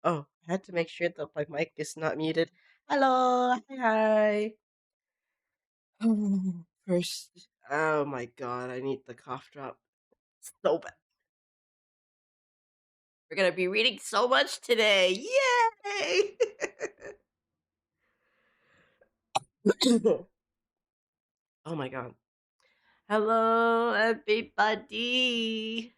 Oh, I had to make sure that my mic is not muted. Hello, hi. First, oh my god, I need the cough drop. So bad. We're gonna be reading so much today. Yay! Oh my god. Hello, everybody.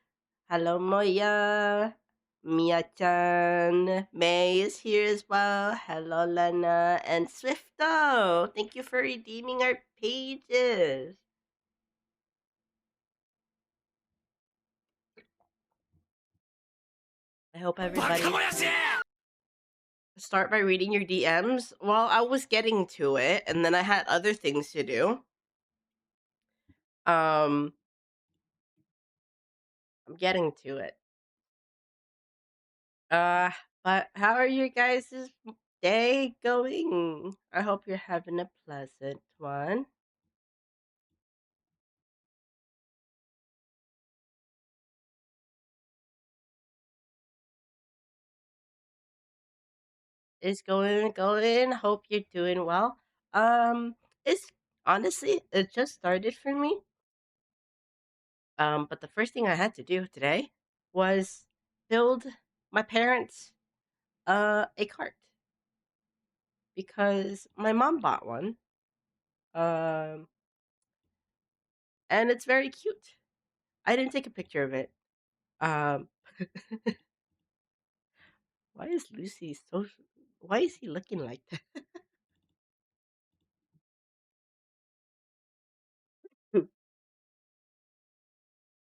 Hello, Moya. Mia-chan. May is here as well. Hello, Lena. And Swifto. Thank you for redeeming our pages. I hope everybody start by reading your DMs. Well, I was getting to it, and then I had other things to do. I'm getting to it. Uh, but how are you guys' day going? I hope you're having a pleasant one. It's going. Hope you're doing well. It's honestly it just started for me. But the first thing I had to do today was build my parents a cart because my mom bought one. Um, and it's very cute. I didn't take a picture of it. Um, why is Lucy so? Why is he looking like that?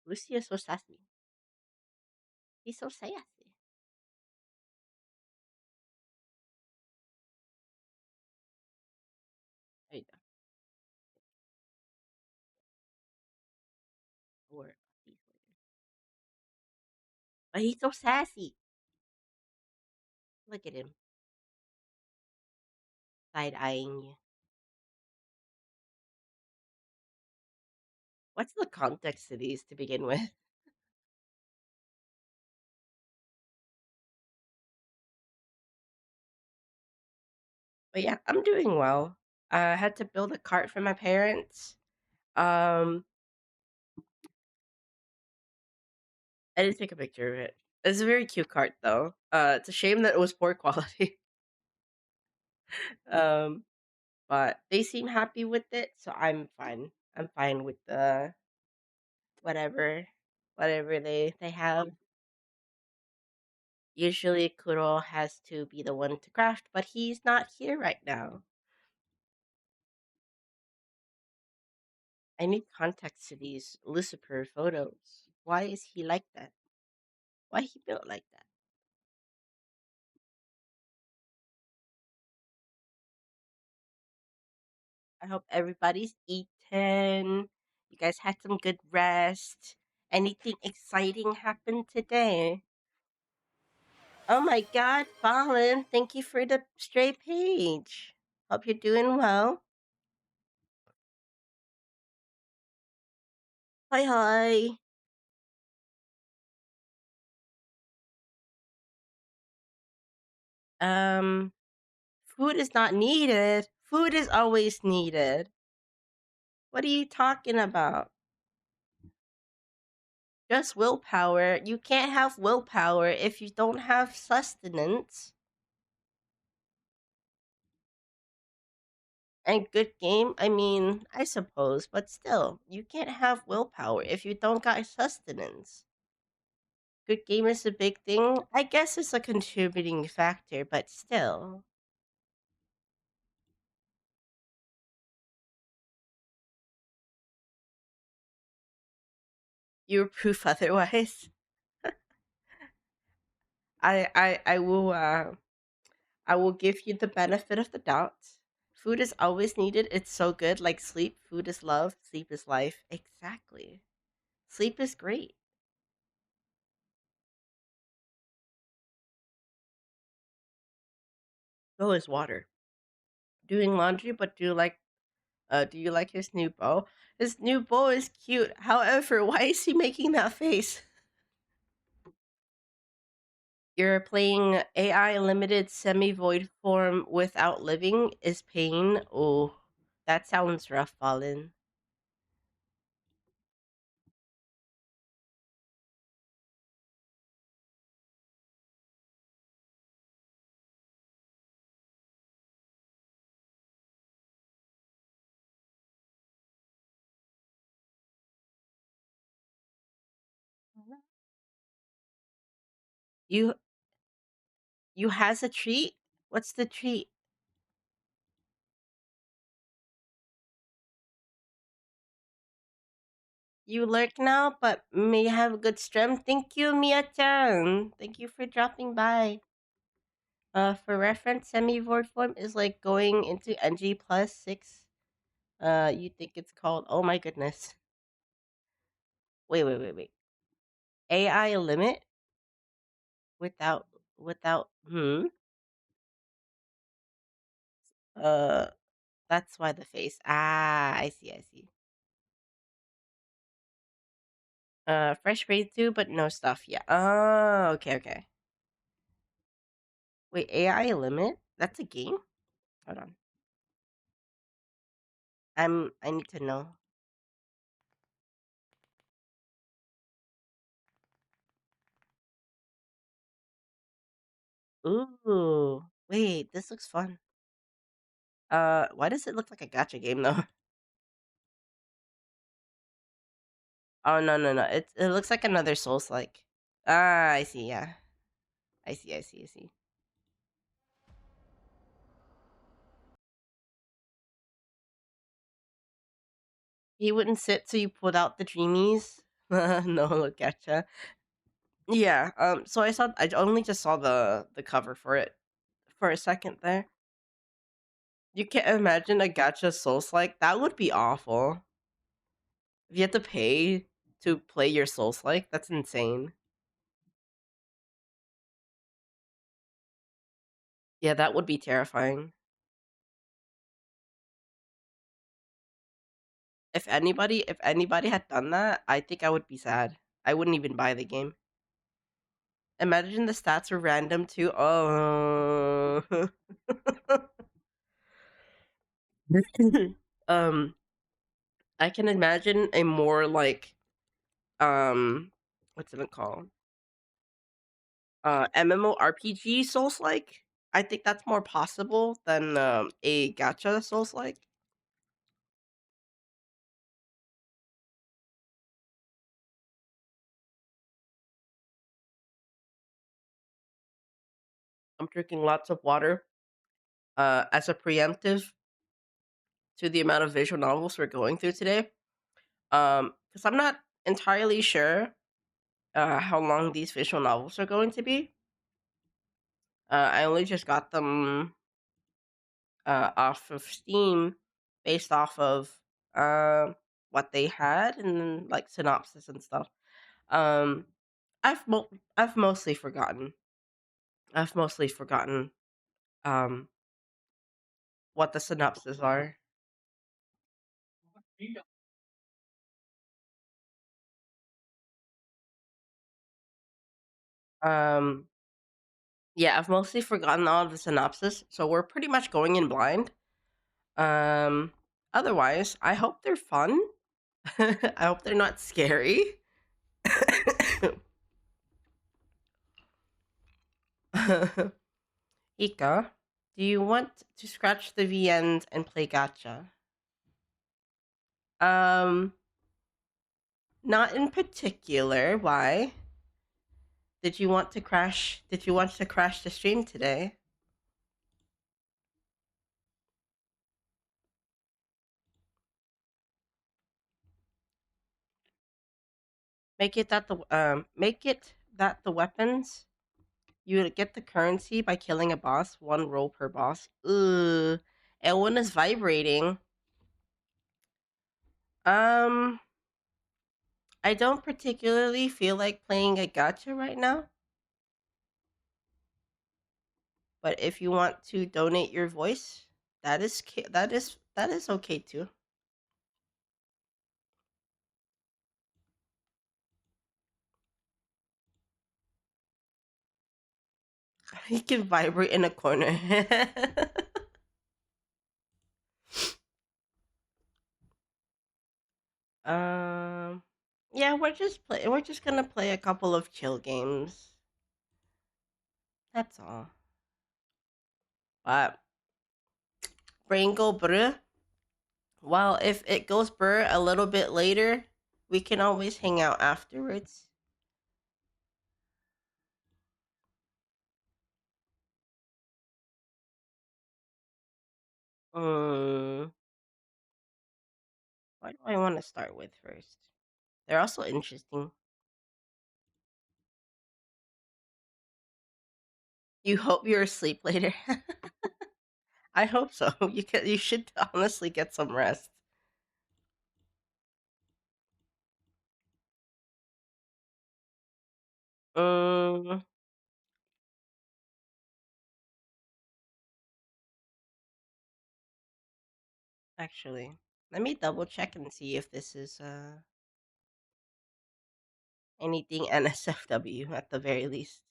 Lucy is so sassy. He's so sassy. There you go. Or but he's so sassy. Look at him side eyeing you. What's the context to these to begin with? But yeah, I'm doing well. I had to build a cart for my parents. Um, I didn't take a picture of it. It's a very cute cart though. It's a shame that it was poor quality. um, but they seem happy with it, so I'm fine. I'm fine with the whatever, whatever they have. Usually, Kuro has to be the one to craft, but he's not here right now. I need context to these Lucifer photos. Why is he like that? Why he built like that? I hope everybody's eaten. You guys had some good rest. Anything exciting happened today? Oh my god, Fallen, thank you for the stray page. Hope you're doing well. Hi, hi. Um, food is not needed. Food is always needed. What are you talking about? Just willpower. You can't have willpower if you don't have sustenance. And good game, I mean, I suppose, but still, you can't have willpower if you don't got sustenance. Good game is a big thing. I guess it's a contributing factor, but still. You're proof otherwise. I will give you the benefit of the doubt. Food is always needed. It's so good. Like sleep, food is love, sleep is life. Exactly. Sleep is great. So is water. Doing laundry, but do you like his new bow? His new bow is cute. However, why is he making that face? You're playing AI limited semi void form without living is pain. Oh, that sounds rough, Fallen. You you has a treat? What's the treat? You lurk now, but may have a good stream. Thank you, Mia-chan. Thank you for dropping by. For reference, semi-void form is like going into NG plus 6. You think it's called... Oh my goodness. Wait. AI limit? Without... Hmm? Uh, that's why the face. Ah, I see. Fresh grade 2, but no stuff yet. Oh, okay. Wait, AI limit? That's a game? Hold on. I need to know. Ooh. Wait, this looks fun. Why does it look like a gacha game though? Oh no. It looks like another Souls like. Ah, I see, yeah. I see. He wouldn't sit so you pulled out the dreamies. No, look gotcha. Yeah, so I only just saw the cover for it for a second there. You can't imagine a gacha Souls like that would be awful. If you had to pay to play your Souls like, that's insane. Yeah, that would be terrifying. If anybody had done that, I think I would be sad. I wouldn't even buy the game. Imagine the stats were random too. Oh. um, I can imagine a more like what's it called? MMORPG Souls like. I think that's more possible than a gacha Souls like. I'm drinking lots of water. As a preemptive to the amount of visual novels we're going through today. Because I'm not entirely sure how long these visual novels are going to be. I only just got them off of Steam based off of what they had and like synopsis and stuff. Um, I've mostly forgotten. I've mostly forgotten um what the synopses are. Um, yeah, I've mostly forgotten all of the synopsis, so we're pretty much going in blind. Um, Otherwise, I hope they're fun. I hope they're not scary. Ika, do you want to scratch the VNs and play gacha? Um, Not in particular. Why? Did you want to crash? Did you want to crash the stream today? Make it that the weapons you get the currency by killing a boss, one roll per boss. Ugh. And one is vibrating. Um, I don't particularly feel like playing a gacha right now. But if you want to donate your voice, that is okay too. You can vibrate in a corner. um, yeah, we're just gonna play a couple of chill games. That's all. But brain go bruh. Well, if it goes brr a little bit later, we can always hang out afterwards. Um, what do I want to start with first? They're also interesting. You hope you're asleep later. I hope so. You should honestly get some rest. Um, actually, let me double check and see if this is anything NSFW at the very least.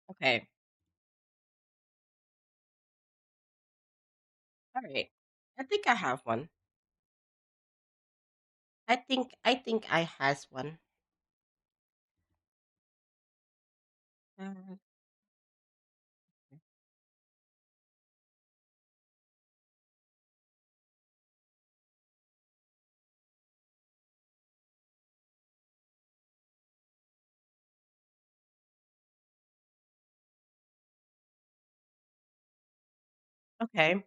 Okay. All right. I think I have one. I think I has one. Uh, okay.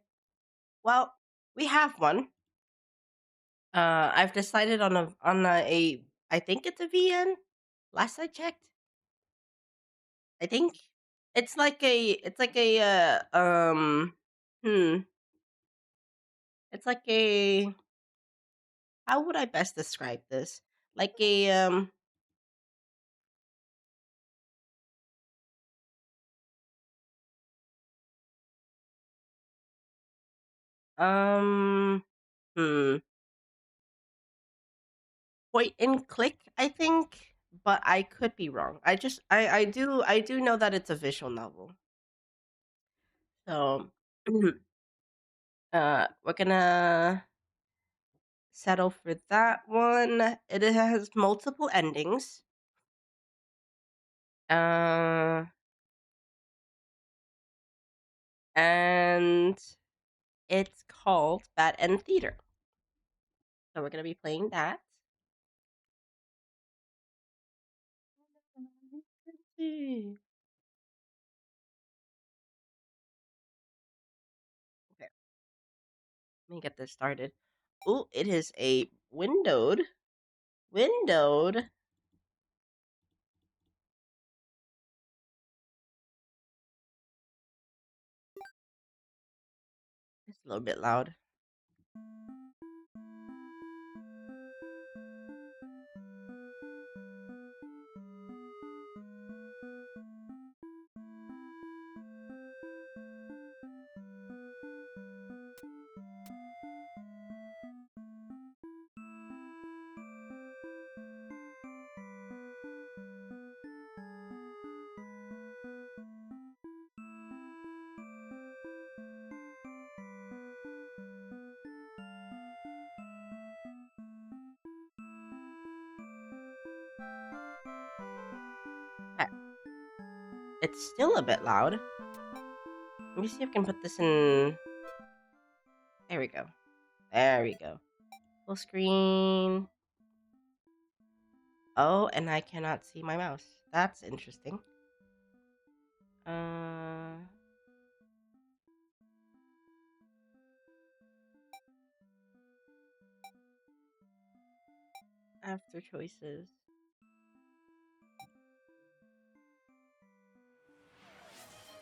Well, we have one. I've decided on a I think it's a VN. Last I checked, I think it's like a hmm it's like a how would I best describe this? Like a um hmm point and click, I think, but I could be wrong. I do know that it's a visual novel. So we're gonna settle for that one. It has multiple endings. Uh and it's called Bad End Theater. So we're gonna be playing that. Okay, let me get this started. Oh, it is a windowed. It's a little bit loud. Okay. It's still a bit loud. Let me see if I can put this in. There we go. There we go. Full screen. Oh, and I cannot see my mouse. That's interesting. Uh, After choices.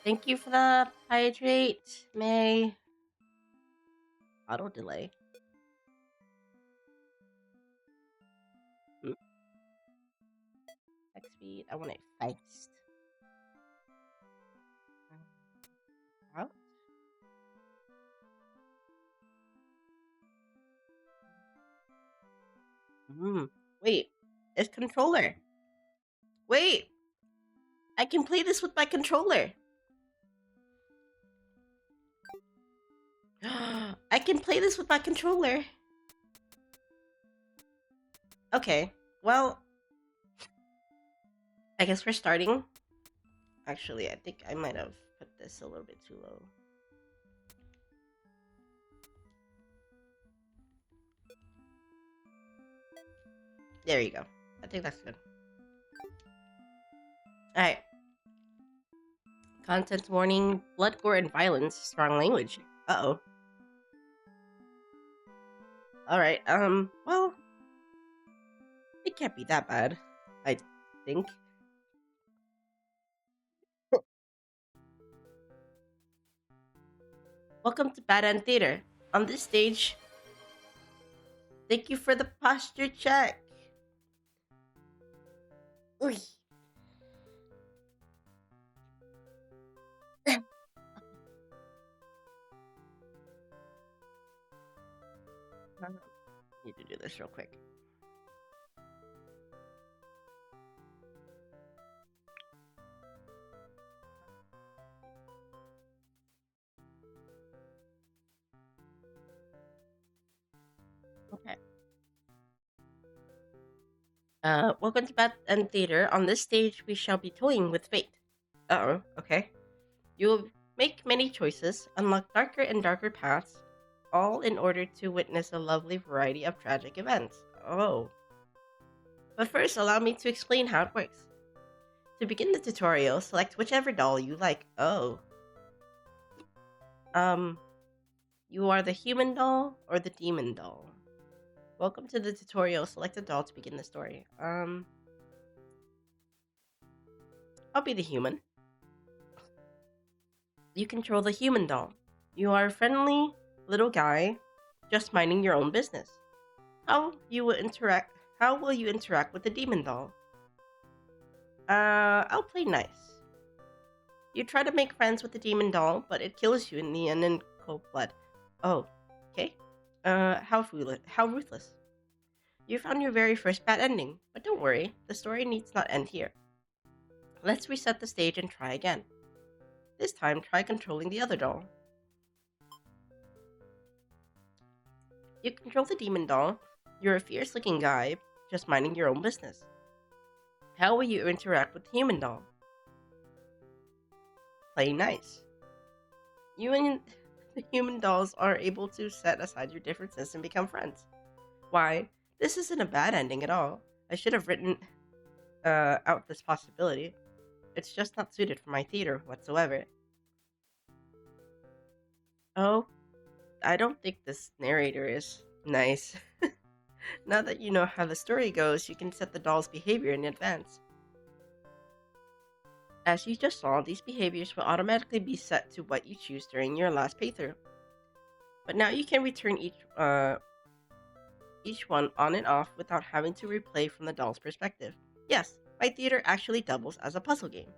Thank you for the hydrate, May. Auto delay. Text speed. I want it fast. Out. Wait. It's controller. Wait. I can play this with my controller. I can play this with my controller. Okay. Well, I guess we're starting. Actually, I think I might have put this a little bit too low. There you go. I think that's good. Alright. Content warning, blood, gore, and violence, strong language. Uh-oh. Alright, well, it can't be that bad, I think. Welcome to Bad End Theater. On this stage, thank you for the posture check. Uy. Need to do this real quick. Okay. Welcome to Bat and Theater. On this stage, we shall be toying with fate. Uh-oh, okay. You will make many choices, unlock darker and darker paths, all in order to witness a lovely variety of tragic events. Oh. But first, allow me to explain how it works. To begin the tutorial, select whichever doll you like. Oh. You are the human doll or the demon doll? Welcome to the tutorial. Select a doll to begin the story. I'll be the human. You control the human doll. You are a friendly little guy, just minding your own business. How will you interact with the demon doll? I'll play nice. You try to make friends with the demon doll, but it kills you in the end in cold blood. Oh, okay. How ruthless. You found your very first bad ending, but don't worry, the story needs not end here. Let's reset the stage and try again. This time, try controlling the other doll. You control the demon doll. You're a fierce-looking guy, just minding your own business. How will you interact with the human doll? Play nice. You and the human dolls are able to set aside your differences and become friends. Why, this isn't a bad ending at all. I should have written out this possibility. It's just not suited for my theater whatsoever. Oh, I don't think this narrator is nice. Now that you know how the story goes, you can set the doll's behavior in advance. As you just saw, these behaviors will automatically be set to what you choose during your last playthrough. But now you can return each one on and off without having to replay from the doll's perspective. Yes, my theater actually doubles as a puzzle game.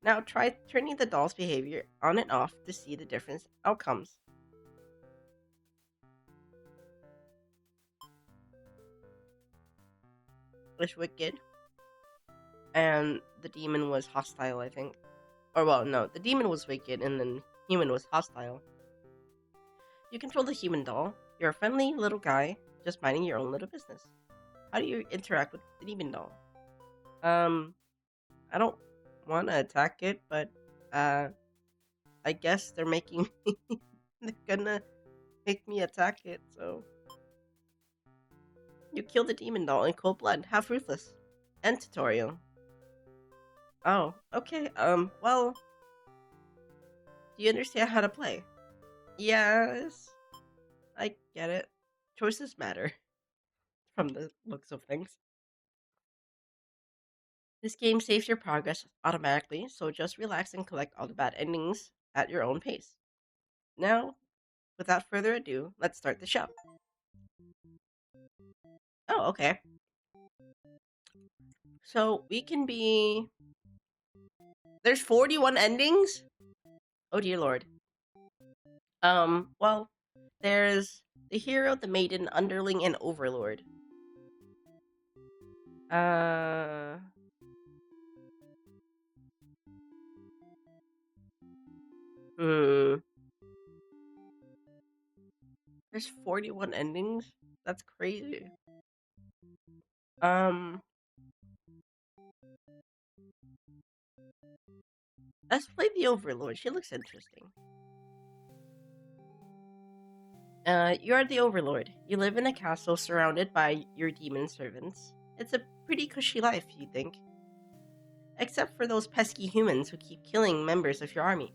Now try turning the doll's behavior on and off to see the different outcomes. Was wicked, and the demon was hostile, I think. Or well, no, the demon was wicked and then human was hostile. You control the human doll. You're a friendly little guy, just minding your own little business. How do you interact with the demon doll? I don't want to attack it, but I guess they're making they're gonna make me attack it, so You killed a demon doll in cold blood. How ruthless. End tutorial. Oh, okay. Well, do you understand how to play? Yes. I get it. Choices matter from the looks of things. This game saves your progress automatically, so just relax and collect all the bad endings at your own pace. Now, without further ado, let's start the show. Oh, okay. So we can be. There's 41 endings? Oh dear lord. Well, there's the hero, the maiden, underling, and overlord. Uh. Hmm. There's 41 endings? That's crazy. Um. Let's play the overlord. She looks interesting. You are the overlord. You live in a castle surrounded by your demon servants. It's a pretty cushy life, you think. Except for those pesky humans who keep killing members of your army.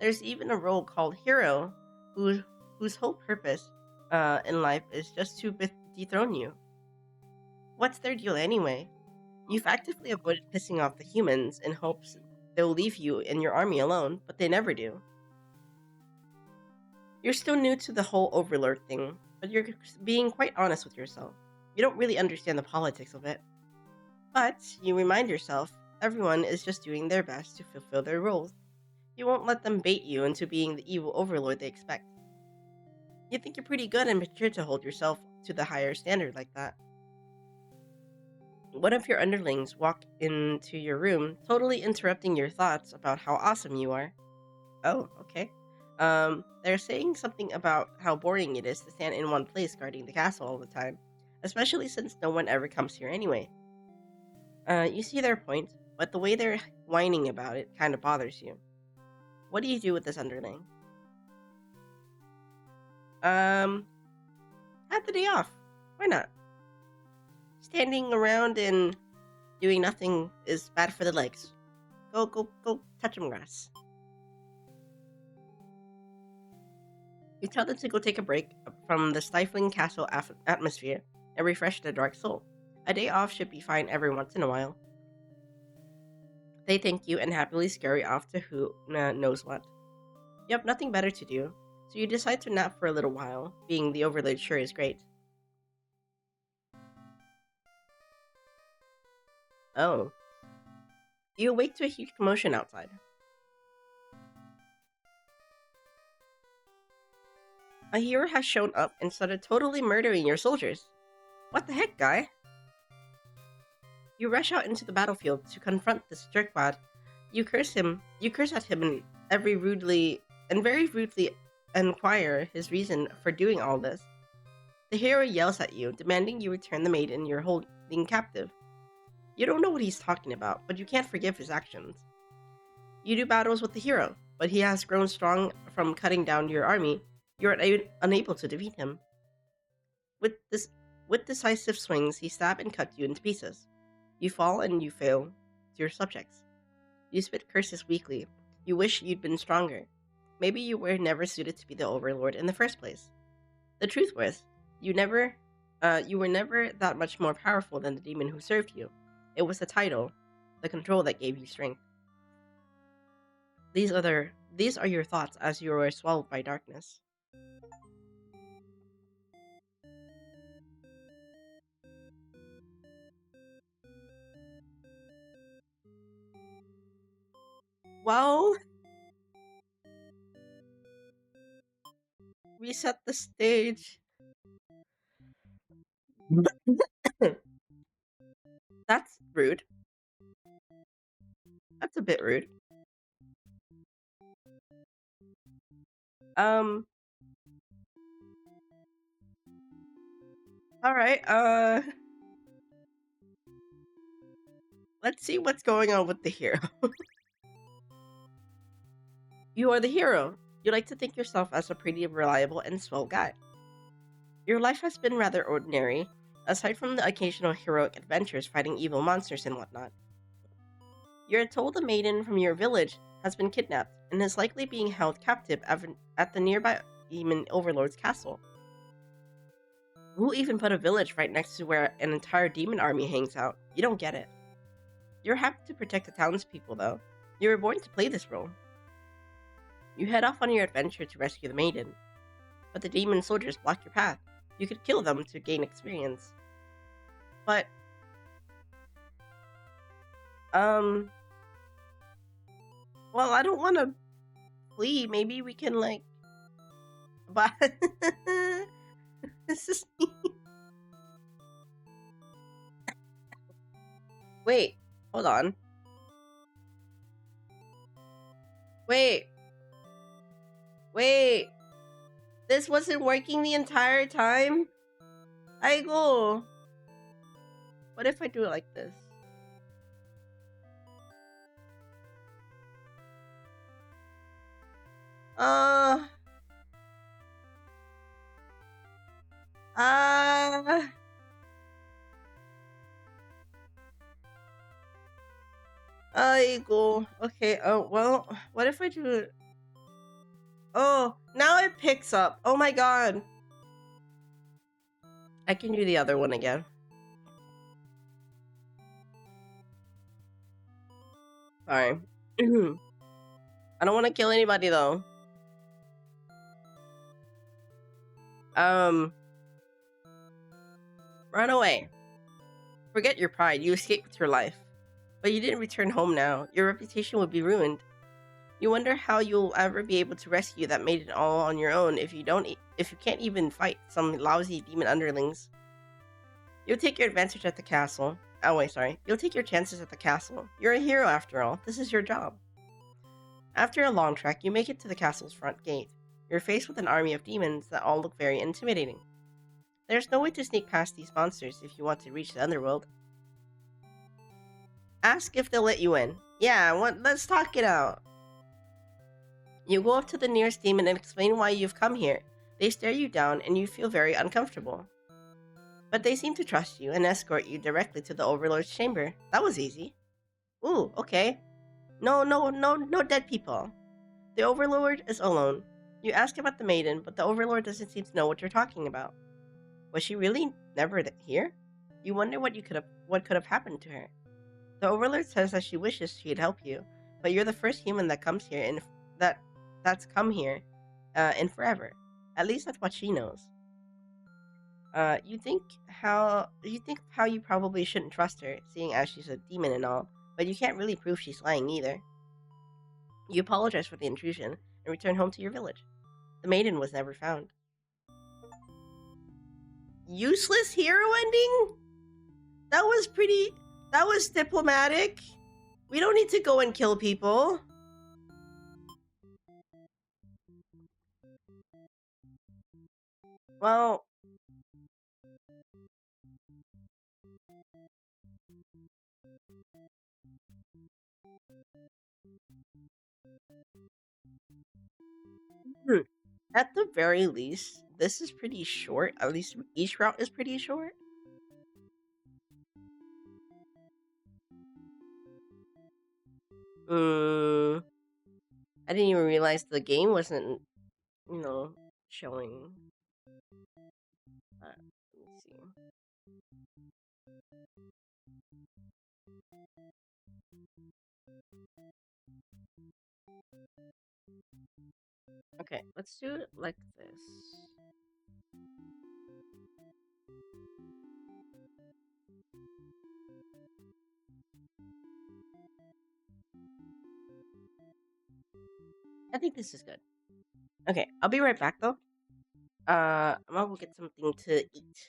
There's even a role called hero, whose whole purpose in life is just to dethrone you. What's their deal anyway? You've actively avoided pissing off the humans in hopes they'll leave you and your army alone, but they never do. You're still new to the whole overlord thing, but you're being quite honest with yourself. You don't really understand the politics of it. But you remind yourself everyone is just doing their best to fulfill their roles. You won't let them bait you into being the evil overlord they expect. You think you're pretty good and mature to hold yourself to the higher standard like that. One of your underlings walk into your room, totally interrupting your thoughts about how awesome you are. Oh, okay. They're saying something about how boring it is to stand in one place guarding the castle all the time, especially since no one ever comes here anyway. You see their point, but the way they're whining about it kind of bothers you. What do you do with this underling? Um, have the day off. Why not? Standing around and doing nothing is bad for the legs. Go touch some grass. You tell them to go take a break from the stifling castle atmosphere and refresh their dark soul. A day off should be fine every once in a while. They thank you and happily scurry off to who knows what. You have nothing better to do, so you decide to nap for a little while. Being the overlord sure is great. Oh. You awake to a huge commotion outside. A hero has shown up and started totally murdering your soldiers. What the heck, guy? You rush out into the battlefield to confront this jerkwad. You curse at him and very rudely inquire his reason for doing all this. The hero yells at you, demanding you return the maiden you're holding captive. You don't know what he's talking about, but you can't forgive his actions. You do battles with the hero, but he has grown strong from cutting down your army. You're unable to defeat him. With decisive swings, he stab and cut you into pieces. You fall and you fail to your subjects. You spit curses weakly. You wish you'd been stronger. Maybe you were never suited to be the overlord in the first place. The truth was, you were never that much more powerful than the demon who served you. It was the title, the control that gave you strength. These are your thoughts as you were swallowed by darkness. Well, reset the stage. That's rude. That's a bit rude. Um. All right. Let's see what's going on with the hero. You are the hero. You like to think yourself as a pretty reliable and swell guy. Your life has been rather ordinary. aside from the occasional heroic adventures fighting evil monsters and whatnot. You're told a maiden from your village has been kidnapped and is likely being held captive at the nearby demon overlord's castle. Who even put a village right next to where an entire demon army hangs out? You don't get it. You're happy to protect the townspeople, though. You were born to play this role. You head off on your adventure to rescue the maiden, but the demon soldiers block your path. You could kill them to gain experience. But, well, I don't want to flee. Maybe we can, but this is me. Wait, hold on. Wait. This wasn't working the entire time? Aigo. What if I do it like this? Aigo. Okay, well, what if I do it? Oh, now it picks up. Oh my god. I can do the other one again. Sorry. I don't want to kill anybody though. Run away. Forget your pride. You escaped with your life. But you didn't return home now. Your reputation would be ruined. You wonder how you'll ever be able to rescue that maiden all on your own if you can't even fight some lousy demon underlings. You'll take your advantage at the castle. Oh wait, sorry. You'll take your chances at the castle. You're a hero after all. This is your job. After a long trek, you make it to the castle's front gate. You're faced with an army of demons that all look very intimidating. There's no way to sneak past these monsters if you want to reach the underworld. Ask if they'll let you in. Yeah, let's talk it out. You go up to the nearest demon and explain why you've come here. They stare you down and you feel very uncomfortable. But they seem to trust you and escort you directly to the Overlord's chamber. That was easy. Ooh, okay. No dead people. The Overlord is alone. You ask about the maiden, but the Overlord doesn't seem to know what you're talking about. Was she really never here? You wonder what could have happened to her. The Overlord says that she wishes she'd help you, but you're the first human that comes here and that's come here in forever. At least that's what she knows. You think how you probably shouldn't trust her, seeing as she's a demon and all, but you can't really prove she's lying either. You apologize for the intrusion and return home to your village. The maiden was never found. Useless hero ending? That was diplomatic. We don't need to go and kill people. Well, at the very least, this is pretty short. At least each route is pretty short. I didn't even realize the game wasn't, showing. Let me see. Okay, let's do it like this. I think this is good. Okay, I'll be right back though. I'm gonna go get something to eat.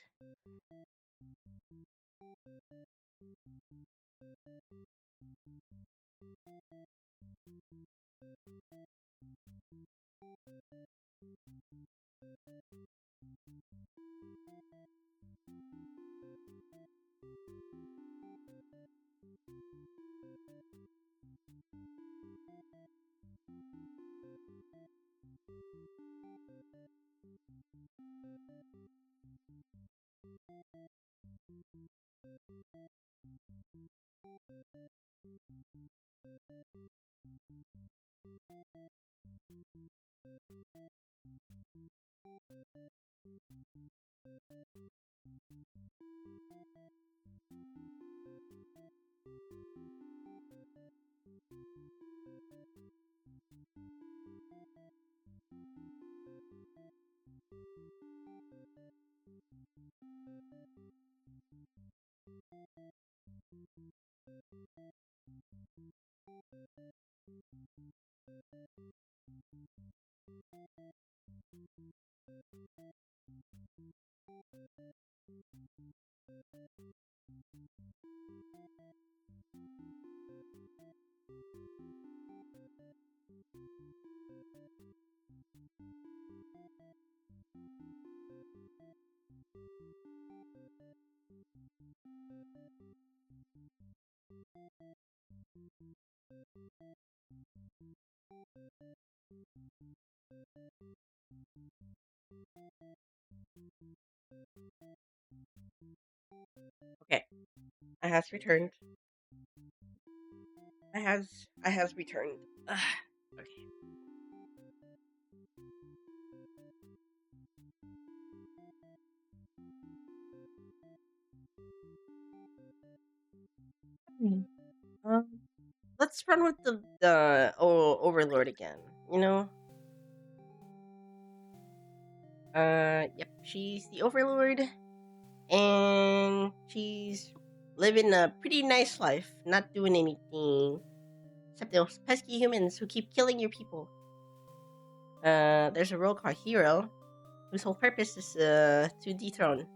Okay, I has returned. I has returned. Ugh. Okay. Mm. Um, let's run with the Overlord again. You know. Yep. She's the Overlord, and she's living a pretty nice life, not doing anything except those pesky humans who keep killing your people. There's a role called Hero, whose whole purpose is to dethrone.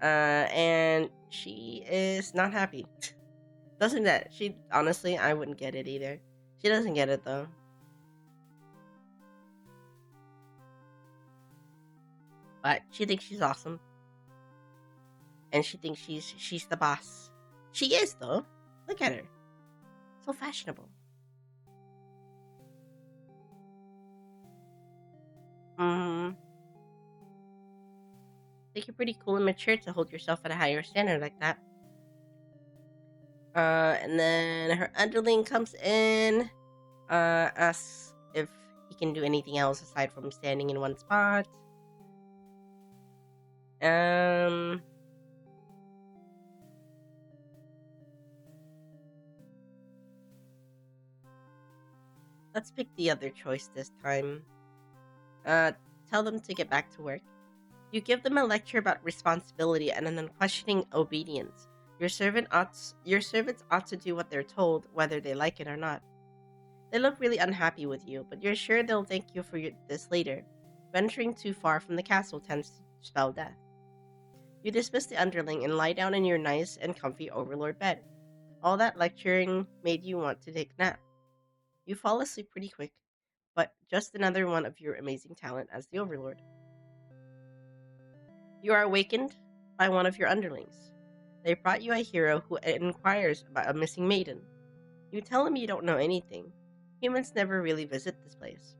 And she is not happy. Doesn't that? She honestly, I wouldn't get it either. She doesn't get it though. But she thinks she's awesome, and she thinks she's the boss. She is though. Look at her, so fashionable. Mm, think you're pretty cool and mature to hold yourself at a higher standard like that. And then her underling comes in, asks if he can do anything else aside from standing in one spot. Um, let's pick the other choice this time. Uh, tell them to get back to work. You give them a lecture about responsibility and an unquestioning obedience. Your servants ought to do what they're told, whether they like it or not. They look really unhappy with you, but you're sure they'll thank you for this later. Venturing too far from the castle tends to spell death. You dismiss the underling and lie down in your nice and comfy overlord bed. All that lecturing made you want to take a nap. You fall asleep pretty quick, but just another one of your amazing talent as the overlord. You are awakened by one of your underlings. They brought you a hero who inquires about a missing maiden. You tell him you don't know anything. Humans never really visit this place.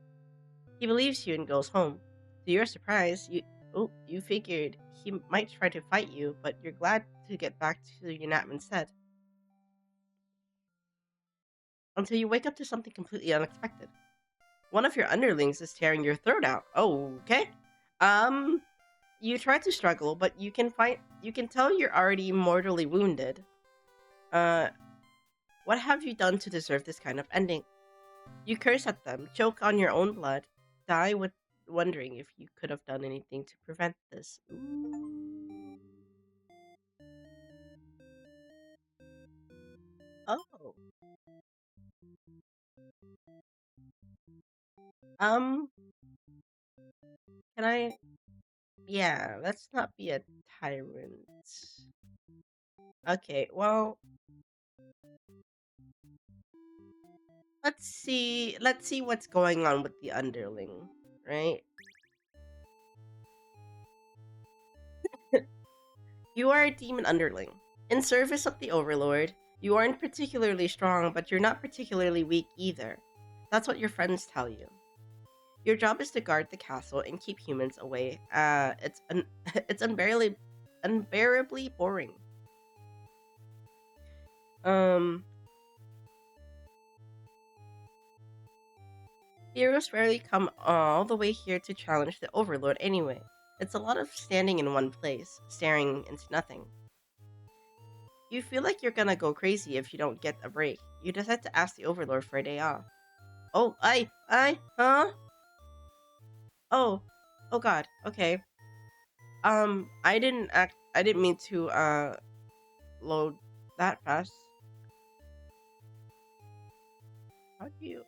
He believes you and goes home. To your surprise, you figured he might try to fight you, but you're glad to get back to your nap instead. Until you wake up to something completely unexpected. One of your underlings is tearing your throat out. Oh, okay. Um, you try to struggle, but you can tell you're already mortally wounded. Uh, what have you done to deserve this kind of ending? You curse at them, choke on your own blood, die with wondering if you could have done anything to prevent this. Ooh. Oh. Um, can I? Yeah, let's not be a tyrant. Okay, well, let's see what's going on with the underling, right? You are a demon underling. In service of the overlord, you aren't particularly strong, but you're not particularly weak either. That's what your friends tell you. Your job is to guard the castle and keep humans away. It's unbearably boring. Heroes rarely come all the way here to challenge the Overlord anyway. It's a lot of standing in one place, staring into nothing. You feel like you're gonna go crazy if you don't get a break. You decide to ask the Overlord for a day off. Oh, huh? Oh, oh God. Okay. I didn't mean to load that fast. How do you?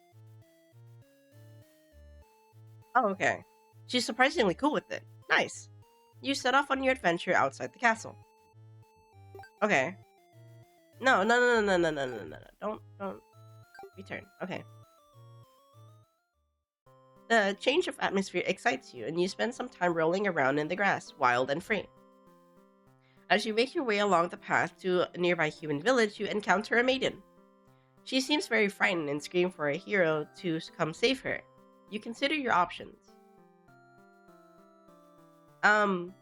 Oh, okay. She's surprisingly cool with it. Nice. You set off on your adventure outside the castle. Okay. No. Don't return. Okay. The change of atmosphere excites you, and you spend some time rolling around in the grass, wild and free. As you make your way along the path to a nearby human village, you encounter a maiden. She seems very frightened and screams for a hero to come save her. You consider your options. Um,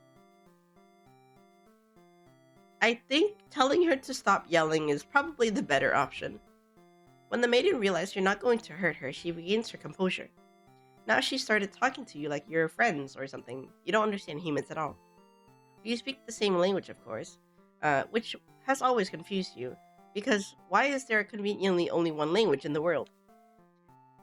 I think telling her to stop yelling is probably the better option. When the maiden realizes you're not going to hurt her, she regains her composure. Now she started talking to you like you're friends or something. You don't understand humans at all. You speak the same language, of course, which has always confused you, because why is there conveniently only one language in the world?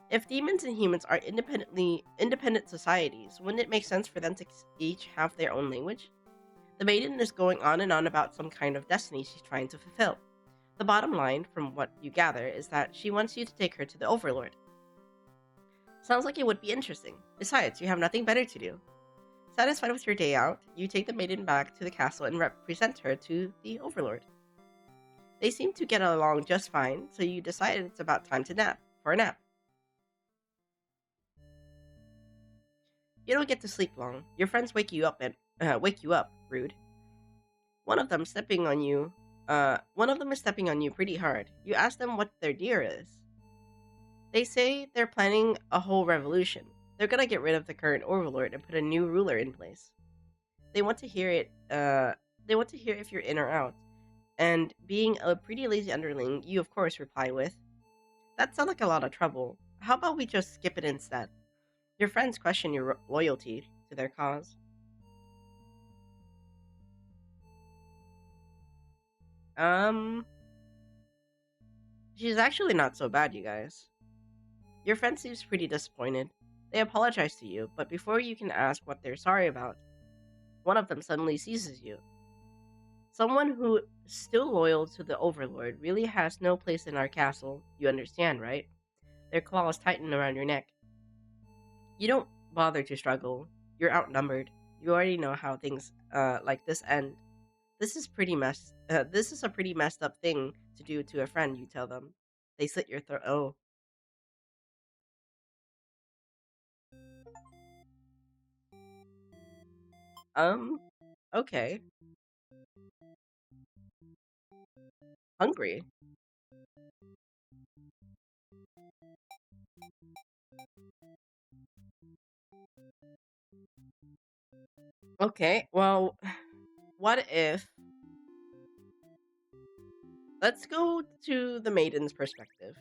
If demons and humans are independent societies, wouldn't it make sense for them to each have their own language? The maiden is going on and on about some kind of destiny she's trying to fulfill. The bottom line, from what you gather, is that she wants you to take her to the Overlord. Sounds like it would be interesting. Besides, you have nothing better to do. Satisfied with your day out, you take the maiden back to the castle and represent her to the Overlord. They seem to get along just fine, so you decide it's about time to nap, for a nap. You don't get to sleep long. Your friends wake you up. Rude. One of them stepping on you. One of them is stepping on you pretty hard. You ask them what their deal is. They say they're planning a whole revolution. They're gonna get rid of the current overlord and put a new ruler in place. They want to hear it. They want to hear if you're in or out. And being a pretty lazy underling, you of course reply with, "That sounds like a lot of trouble. How about we just skip it instead?" Your friends question your loyalty to their cause. Um, she's actually not so bad, you guys. Your friend seems pretty disappointed. They apologize to you, but before you can ask what they're sorry about, one of them suddenly seizes you. Someone who is still loyal to the Overlord really has no place in our castle, you understand, right? Their claws tighten around your neck. You don't bother to struggle. You're outnumbered. You already know how things like this end. This is a pretty messed up thing to do to a friend, you tell them. They slit your throat. Oh. Um, okay. Hungry. Okay, well, what if let's go to the maiden's perspective.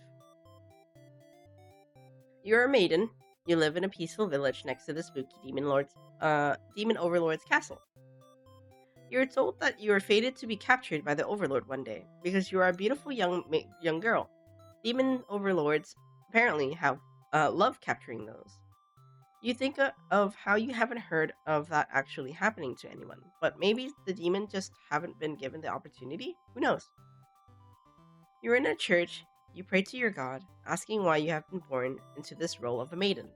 You're a maiden. You live in a peaceful village next to the spooky demon overlord's castle. You're told that you are fated to be captured by the overlord one day because you are a beautiful young girl. Demon overlords apparently have love capturing those. You think of how you haven't heard of that actually happening to anyone, but maybe the demon just haven't been given the opportunity? Who knows? You're in a church, you pray to your god, asking why you have been born into this role of a maiden.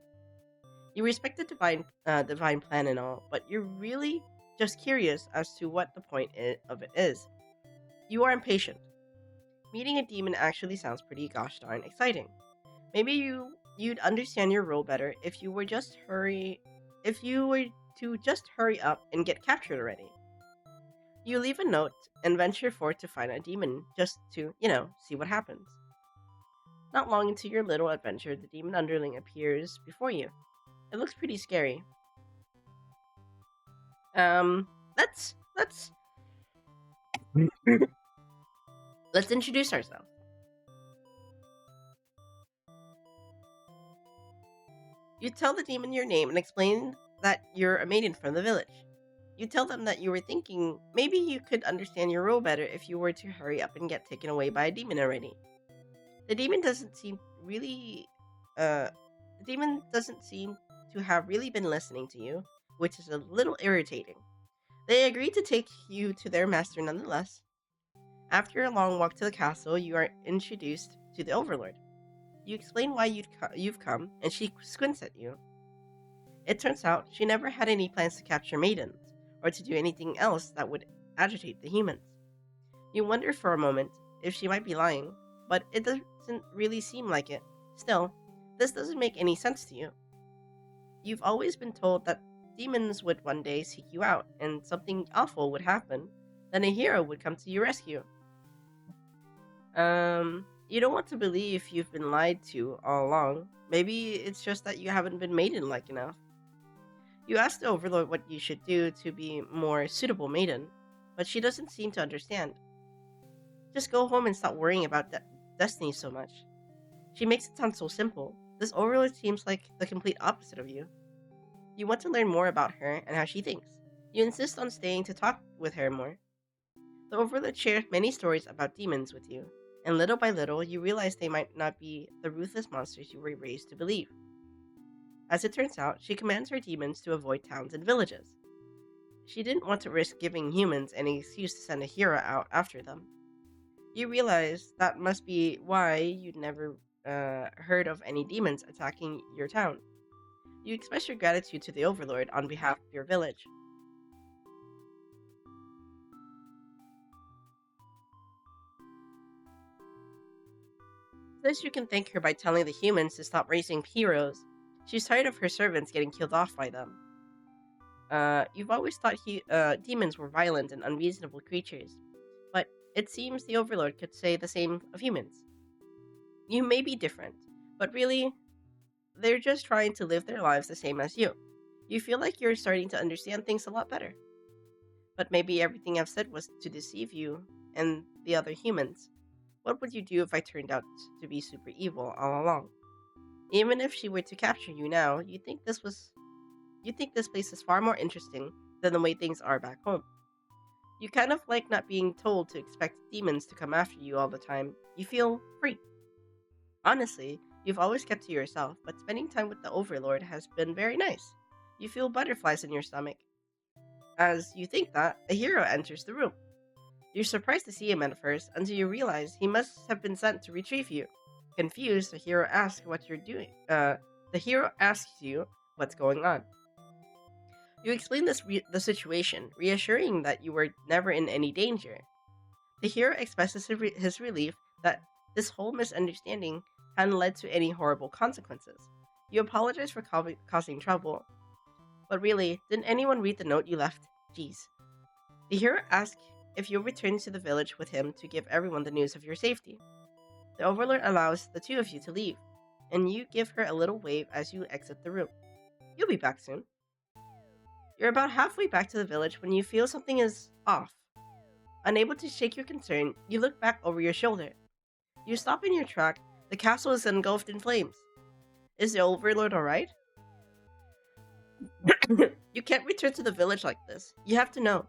You respect the divine plan and all, but you're really just curious as to what the point of it is. You are impatient. Meeting a demon actually sounds pretty gosh darn exciting. Maybe you'd understand your role better if you were to just hurry up and get captured already. You leave a note and venture forth to find a demon just to, see what happens. Not long into your little adventure, the demon underling appears before you. It looks pretty scary. Um, let's let's introduce ourselves. You tell the demon your name and explain that you're a maiden from the village. You tell them that you were thinking maybe you could understand your role better if you were to hurry up and get taken away by a demon already. The demon doesn't seem really uh the demon doesn't seem to have really been listening to you, which is a little irritating. They agree to take you to their master nonetheless. After a long walk to the castle, you are introduced to the overlord. You explain why you've come, and she squints at you. It turns out she never had any plans to capture maidens, or to do anything else that would agitate the humans. You wonder for a moment if she might be lying, but it doesn't really seem like it. Still, this doesn't make any sense to you. You've always been told that demons would one day seek you out, and something awful would happen. Then a hero would come to your rescue. You don't want to believe you've been lied to all along. Maybe it's just that you haven't been maiden-like enough. You ask the Overlord what you should do to be more suitable maiden, but she doesn't seem to understand. Just go home and stop worrying about destiny so much. She makes it sound so simple. This Overlord seems like the complete opposite of you. You want to learn more about her and how she thinks. You insist on staying to talk with her more. The Overlord shares many stories about demons with you, and little by little you realize they might not be the ruthless monsters you were raised to believe. As it turns out, she commands her demons to avoid towns and villages. She didn't want to risk giving humans any excuse to send a hero out after them. You realize that must be why you'd never heard of any demons attacking your town. You express your gratitude to the Overlord on behalf of your village. Says you can thank her by telling the humans to stop raising heroes. She's tired of her servants getting killed off by them. You've always thought demons were violent and unreasonable creatures, but it seems the Overlord could say the same of humans. You may be different, but really, they're just trying to live their lives the same as you. You feel like you're starting to understand things a lot better. But maybe everything I've said was to deceive you and the other humans. What would you do if I turned out to be super evil all along? Even if she were to capture you now, you think this place is far more interesting than the way things are back home. You kind of like not being told to expect demons to come after you all the time. You feel free. Honestly, you've always kept to yourself, but spending time with the Overlord has been very nice. You feel butterflies in your stomach. As you think that, a hero enters the room. You're surprised to see him at first until you realize he must have been sent to retrieve you. Confused, the hero asks what you're doing. The hero asks you what's going on. You explain the situation, reassuring that you were never in any danger. The hero expresses his relief that this whole misunderstanding hadn't led to any horrible consequences. You apologize for causing trouble, but really, didn't anyone read the note you left? Jeez. The hero asks if you'll return to the village with him to give everyone the news of your safety. The Overlord allows the two of you to leave, and you give her a little wave as you exit the room. You'll be back soon. You're about halfway back to the village when you feel something is off. Unable to shake your concern, you look back over your shoulder. You stop in your track. The castle is engulfed in flames. Is the Overlord alright? You can't return to the village like this. You have to know.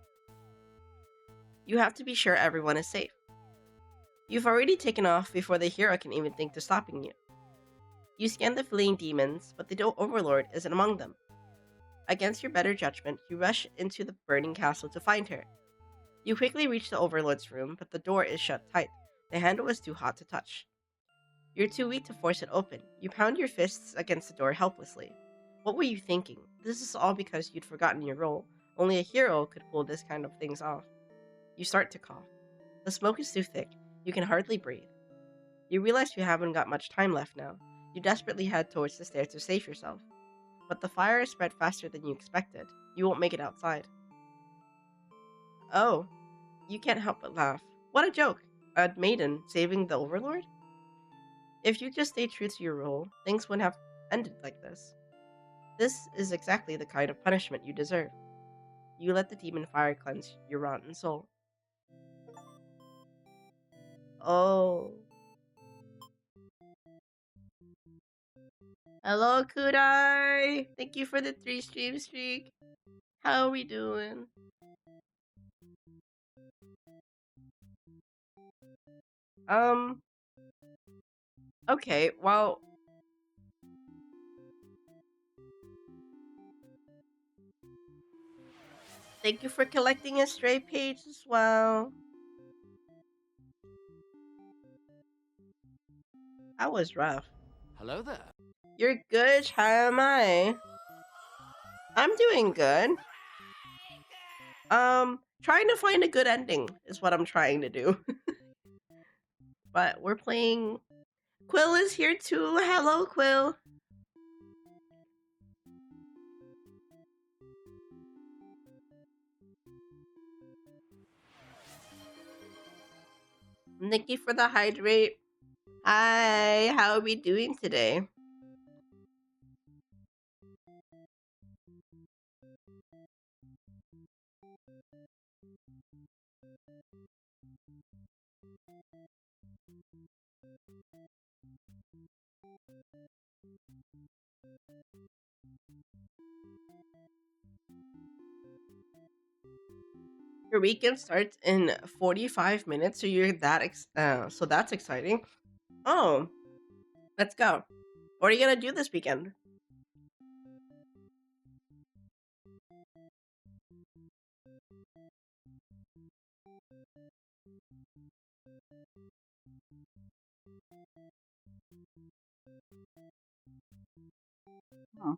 You have to be sure everyone is safe. You've already taken off before the hero can even think to stopping you. You scan the fleeing demons, but the Overlord isn't among them. Against your better judgment, you rush into the burning castle to find her. You quickly reach the Overlord's room, but the door is shut tight. The handle is too hot to touch. You're too weak to force it open. You pound your fists against the door helplessly. What were you thinking? This is all because you'd forgotten your role. Only a hero could pull this kind of things off. You start to cough. The smoke is too thick. You can hardly breathe. You realize you haven't got much time left now. You desperately head towards the stairs to save yourself. But the fire is spread faster than you expected. You won't make it outside. Oh, you can't help but laugh. What a joke! A maiden saving the Overlord? If you just stayed true to your role, things wouldn't have ended like this. This is exactly the kind of punishment you deserve. You let the demon fire cleanse your rotten soul. Oh. Hello, Kudai. Thank you for the 3 stream streak. How are we doing? Um. Okay. Well. Thank you for collecting a stray page as well. That was rough. Hello there. You're good. How am I? I'm doing good. Trying to find a good ending is what I'm trying to do. But we're playing. Quill is here too. Hello, Quill. Nikki for the hydrate. Hi, how are we doing today? Your weekend starts in 45 minutes, so you're so that's exciting. Oh, let's go. What are you gonna do this weekend? Hmm.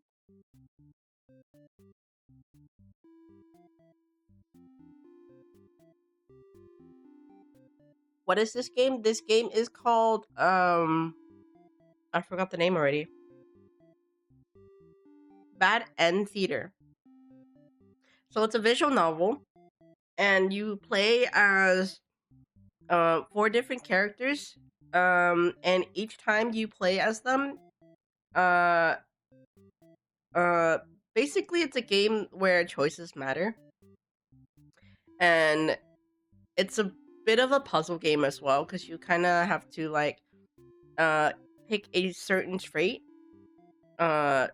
What is this game? This game is called I forgot the name already. Bad End Theater. So it's a visual novel, and you play as 4 different characters. And each time you play as them, uh, uh, basically it's a game where choices matter, and it's a bit of a puzzle game as well because you kind of have to like uh pick a certain trait uh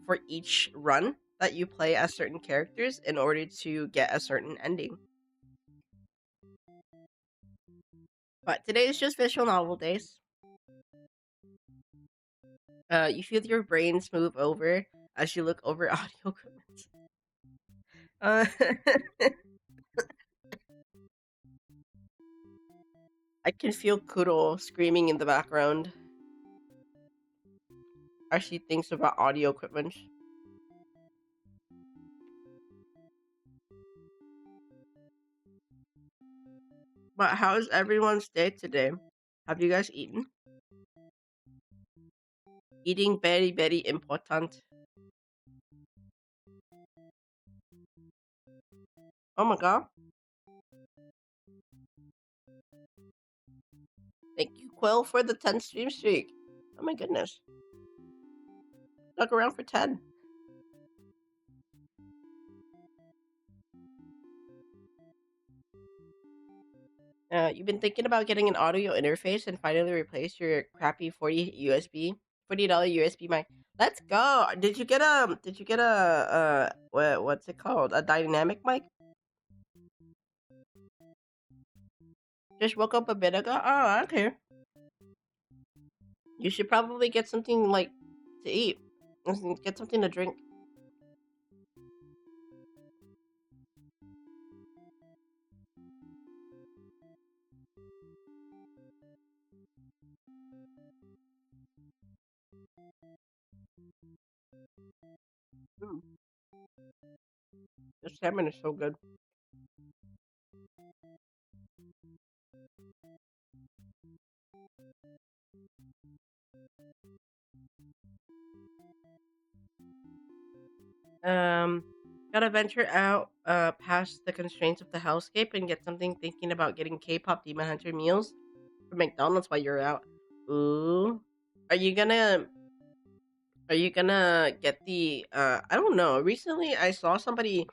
for each run that you play as certain characters in order to get a certain ending. But today is just visual novel days. You feel your brains move over as you look over audio equipment. Uh, I can feel Kuro screaming in the background as she thinks about audio equipment. But how's everyone's day today? Have you guys eaten? Eating very, very important. Oh my god. Thank you, Quill, for the 10 stream streak. Oh my goodness. Stuck around for 10. You've been thinking about getting an audio interface and finally replace your crappy $40 USB mic. Let's go. Did you get a what's it called? A dynamic mic? Just woke up a bit ago. Oh, okay. You should probably get something like to eat. Get something to drink. Mm, the salmon is so good. Um, Gotta venture out past the constraints of the hellscape and get something thinking about getting K-pop Demon Hunter meals from McDonald's while you're out. Ooh. Are you gonna get the I don't know. Recently I saw somebody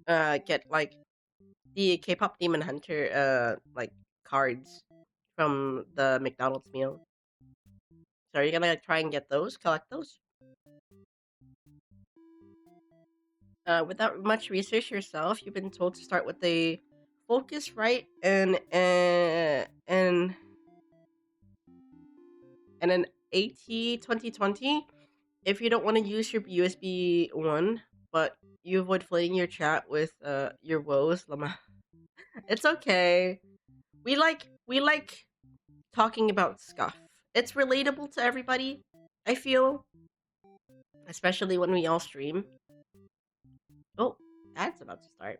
get like the K-pop Demon Hunter like cards from the McDonald's meal. So are you gonna try and get those? Collect those? Without much research yourself, you've been told to start with the focus right and an AT2020 if you don't want to use your USB one, but you avoid flooding your chat with your woes, Lama. It's okay. We like talking about stuff. It's relatable to everybody, I feel, especially when we all stream. Oh, that's about to start.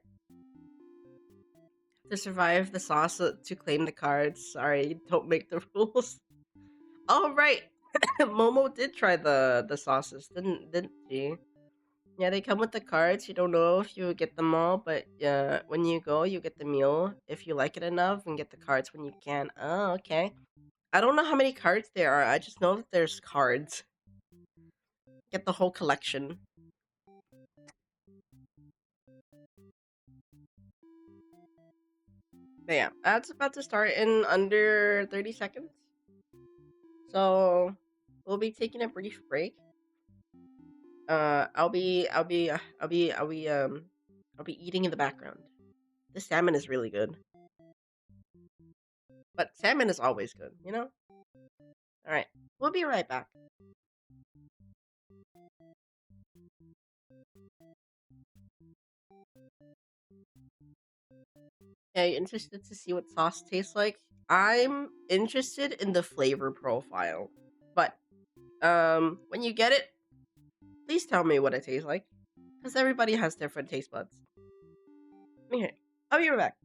To survive the sauce to claim the cards. Sorry, don't make the rules. Oh right. Momo did try the sauces, didn't she? Yeah, they come with the cards. You don't know if you get them all, but when you go, you get the meal if you like it enough, and get the cards when you can. Oh, okay. I don't know how many cards there are. I just know that there's cards. Get the whole collection. But yeah, that's about to start in under 30 seconds. So we'll be taking a brief break. I'll be eating in the background. The salmon is really good, but salmon is always good, you know. All right, we'll be right back. Yeah, you interested to see what sauce tastes like? I'm interested in the flavor profile, but when you get it, please tell me what it tastes like, because everybody has different taste buds. Okay, I'll be right back.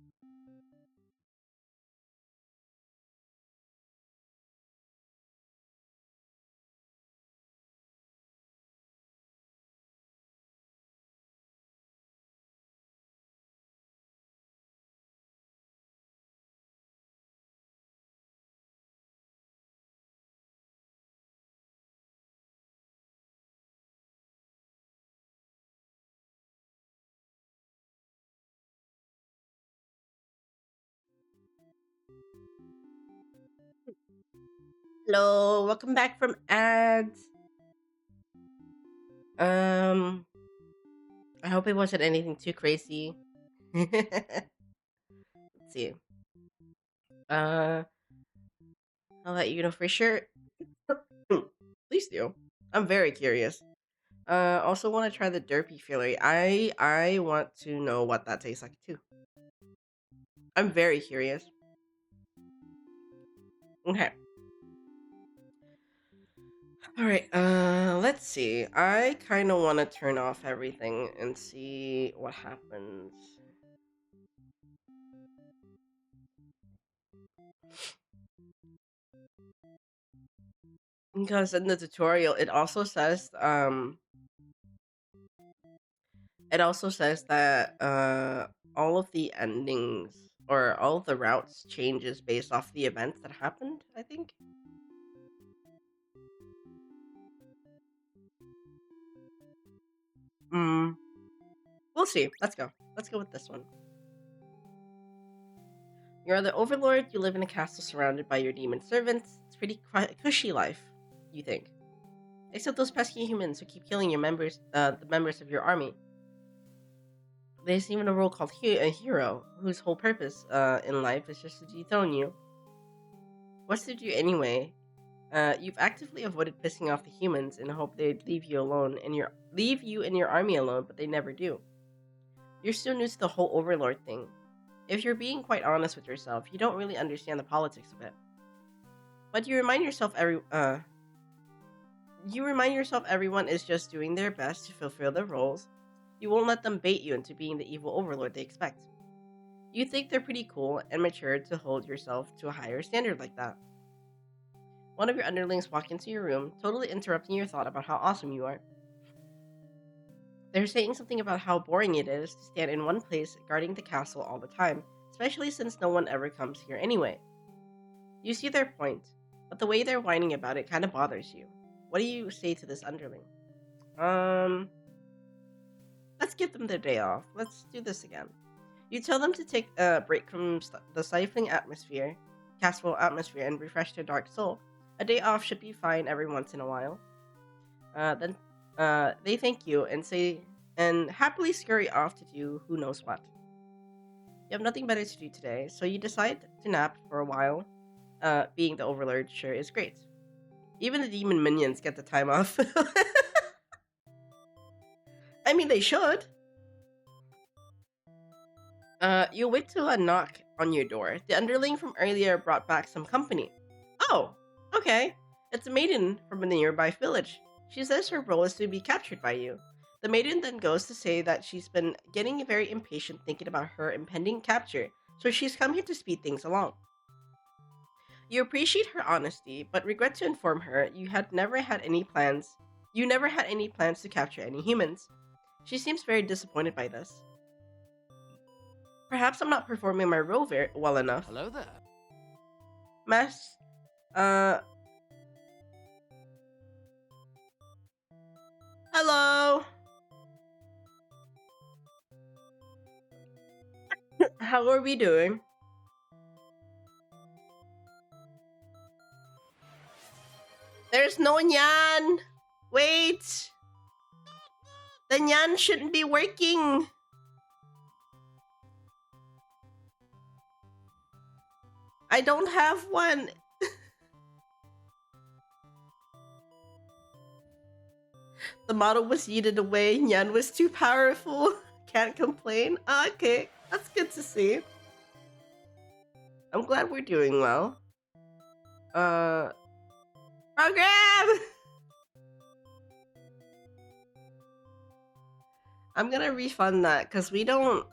Hello, welcome back from ads. Um, I hope it wasn't anything too crazy. Let's see. Uh, I'll let you know for sure. Please do. I'm very curious. Also want to try the derpy filler. I want to know what that tastes like too. I'm very curious. Okay. All right. Let's see. I kind of want to turn off everything and see what happens. Because in the tutorial, it also says that all of the endings or all of the routes changes based off the events that happened, I think. Mm, we'll see. Let's go. Let's go with this one. You're the overlord, you live in a castle surrounded by your demon servants. It's pretty cushy life, you think. Except those pesky humans who keep killing the members of your army. There's even a role called a hero, whose whole purpose in life is just to dethrone you. What's to do anyway? You've actively avoided pissing off the humans in hope they'd leave you and your army alone, but they never do. You're still new to the whole overlord thing. If you're being quite honest with yourself, you don't really understand the politics of it. But you remind yourself everyone is just doing their best to fulfill their roles. You won't let them bait you into being the evil overlord they expect. You think they're pretty cool and mature to hold yourself to a higher standard like that. One of your underlings walk into your room, totally interrupting your thought about how awesome you are. They're saying something about how boring it is to stand in one place guarding the castle all the time, especially since no one ever comes here anyway. You see their point, but the way they're whining about it kind of bothers you. What do you say to this underling? Um, let's give them their day off. Let's do this again. You tell them to take a break from the stifling castle atmosphere, and refresh their dark soul. A day off should be fine every once in a while. Then they thank you and say and happily scurry off to do who knows what. You have nothing better to do today, so you decide to nap for a while. Being the overlord sure is great. Even the demon minions get the time off. I mean, they should. You wait till a knock on your door. The underling from earlier brought back some company. Oh, okay. It's a maiden from a nearby village. She says her role is to be captured by you. The maiden then goes to say that she's been getting very impatient thinking about her impending capture, so she's come here to speed things along. You appreciate her honesty, but regret to inform her you had never had any plans. You never had any plans to capture any humans. She seems very disappointed by this. Perhaps I'm not performing my role very well enough. Hello there. Mas, uh, hello. How are we doing? There's no Nyan. Wait. The Nyan shouldn't be working. I don't have one. The model was yeeted away. Nyan was too powerful. Can't complain. Okay, that's good to see. I'm glad we're doing well. Program! I'm gonna refund that because we don't,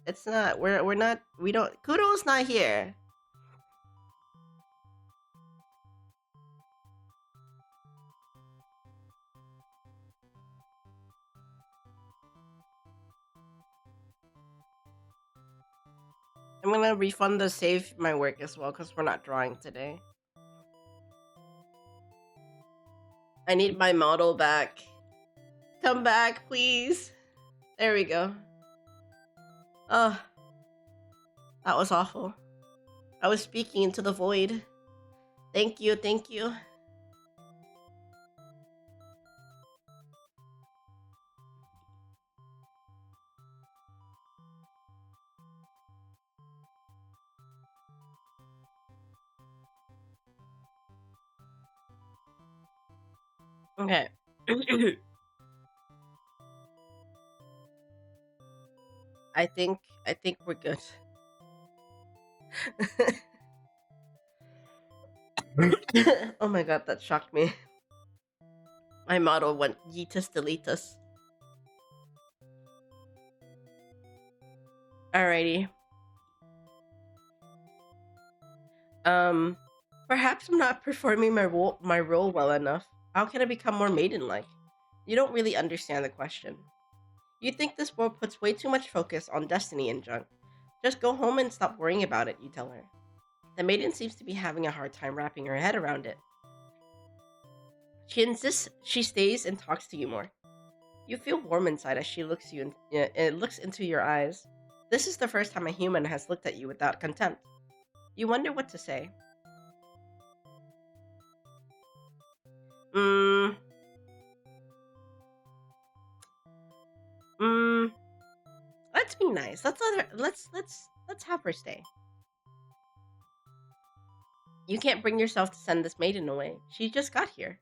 it's not, we're not, we don't, Kudo's not here. I'm gonna refund the save my work as well because we're not drawing today. I need my model back. Come back, please. There we go. Oh, that was awful. I was speaking into the void. Thank you, thank you. Okay. I think we're good. Oh my god, that shocked me. My model went yeetus deletus. Alrighty. Perhaps I'm not performing my role well enough. How can I become more maiden-like? You don't really understand the question. You think this world puts way too much focus on destiny and junk. Just go home and stop worrying about it, you tell her. The maiden seems to be having a hard time wrapping her head around it. She insists she stays and talks to you more. You feel warm inside as she looks into your eyes. This is the first time a human has looked at you without contempt. You wonder what to say. Let's be nice. Let's have her stay. You can't bring yourself to send this maiden away. She just got here.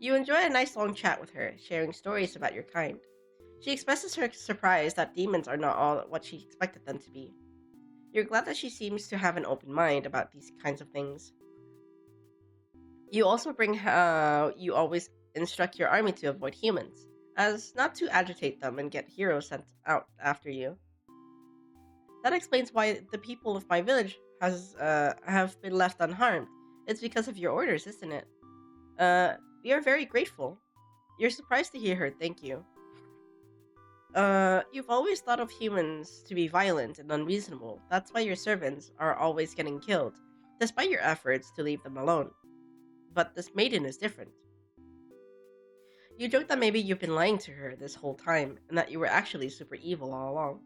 You enjoy a nice long chat with her, sharing stories about your kind. She expresses her surprise that demons are not all what she expected them to be. You're glad that she seems to have an open mind about these kinds of things. You also bring how you always instruct your army to avoid humans, as not to agitate them and get heroes sent out after you. That explains why the people of my village have been left unharmed. It's because of your orders, isn't it? We are very grateful. You're surprised to hear her thank you. You've always thought of humans to be violent and unreasonable. That's why your servants are always getting killed, despite your efforts to leave them alone. But this maiden is different. You joke that maybe you've been lying to her this whole time, and that you were actually super evil all along.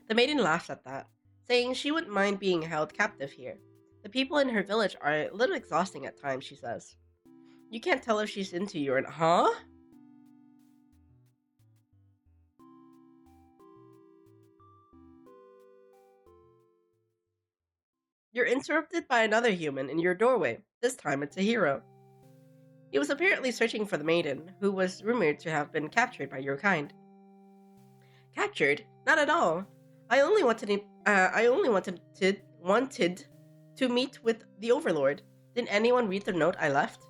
The maiden laughs at that, saying she wouldn't mind being held captive here. The people in her village are a little exhausting at times, she says. You can't tell if she's into you or not. Huh? You're interrupted by another human in your doorway. This time it's a hero. He was apparently searching for the maiden, who was rumored to have been captured by your kind. Captured? Not at all. I only wanted to meet with the Overlord. Didn't anyone read the note I left?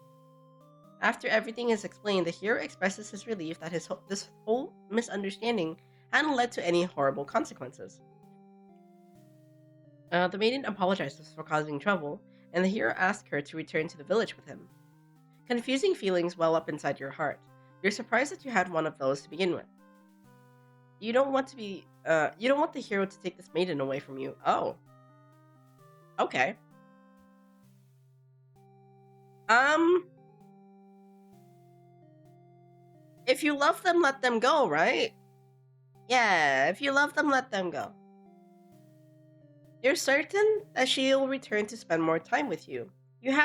After everything is explained, the hero expresses his relief that this whole misunderstanding hadn't led to any horrible consequences. The maiden apologizes for causing trouble, and the hero asks her to return to the village with him. Confusing feelings well up inside your heart. You're surprised that you had one of those to begin with. You don't want the hero to take this maiden away from you. Oh. Okay. If you love them, let them go, right? Yeah, if you love them, let them go. You're certain that she'll return to spend more time with you. You just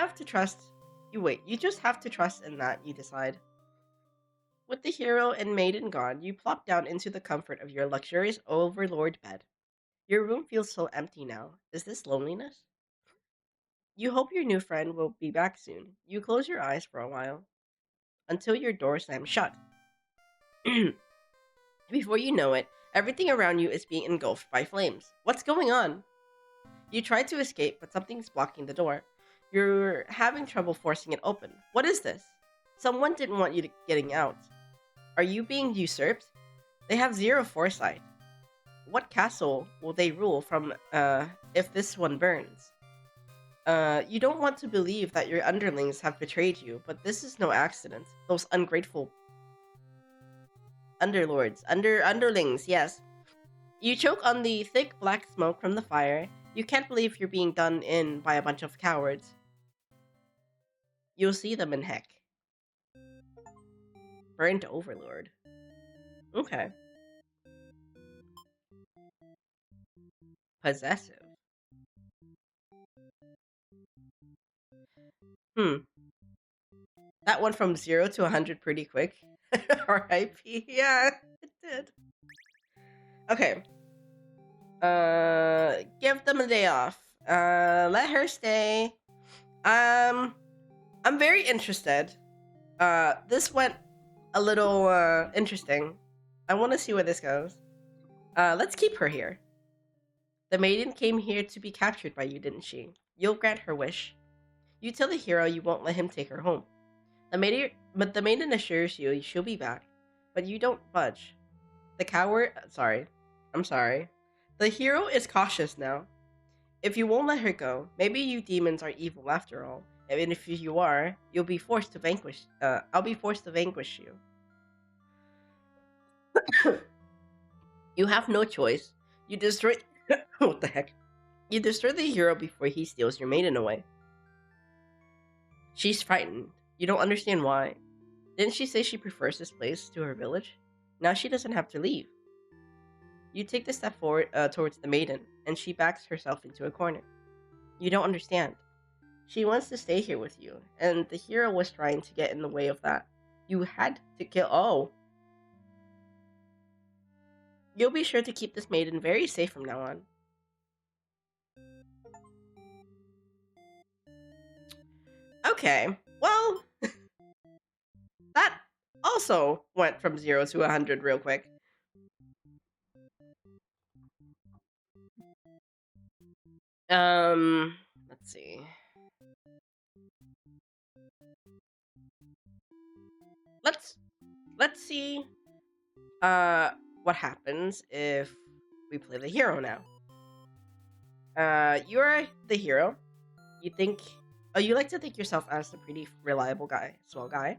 have to trust in that, you decide. With the hero and maiden gone, you plop down into the comfort of your luxurious overlord bed. Your room feels so empty now. Is this loneliness? You hope your new friend will be back soon. You close your eyes for a while, until your door slams shut. Before you know it, everything around you is being engulfed by flames. What's going on? You try to escape, but something's blocking the door. You're having trouble forcing it open. What is this? Someone didn't want you getting out. Are you being usurped? They have zero foresight. What castle will they rule from if this one burns? You don't want to believe that your underlings have betrayed you, but this is no accident. Those ungrateful underlings, yes. You choke on the thick black smoke from the fire. You can't believe you're being done in by a bunch of cowards. You'll see them in heck. Burnt Overlord. Okay. Possessive. That went from 0 to 100 pretty quick. R.I.P. Yeah, it did. Okay. Give them a day off. Let her stay. I'm very interested. This went a little, interesting. I want to see where this goes. Let's keep her here. The maiden came here to be captured by you, didn't she? You'll grant her wish. You tell the hero you won't let him take her home. The maiden assures you she'll be back, but you don't budge. I'm sorry. The hero is cautious now. If you won't let her go, maybe you demons are evil after all. And if you are, I'll be forced to vanquish you. You have no choice. You destroy what the heck? You destroy the hero before he steals your maiden away. She's frightened. You don't understand why. Didn't she say she prefers this place to her village? Now she doesn't have to leave. You take the step forward towards the maiden, and she backs herself into a corner. You don't understand. She wants to stay here with you, and the hero was trying to get in the way of that. You had to kill. Oh. You'll be sure to keep this maiden very safe from now on. Okay, well, that also went from 0 to 100 real quick. Let's see. Let's see what happens if we play the hero now. You're the hero. You like to think yourself as a pretty reliable guy, swell guy.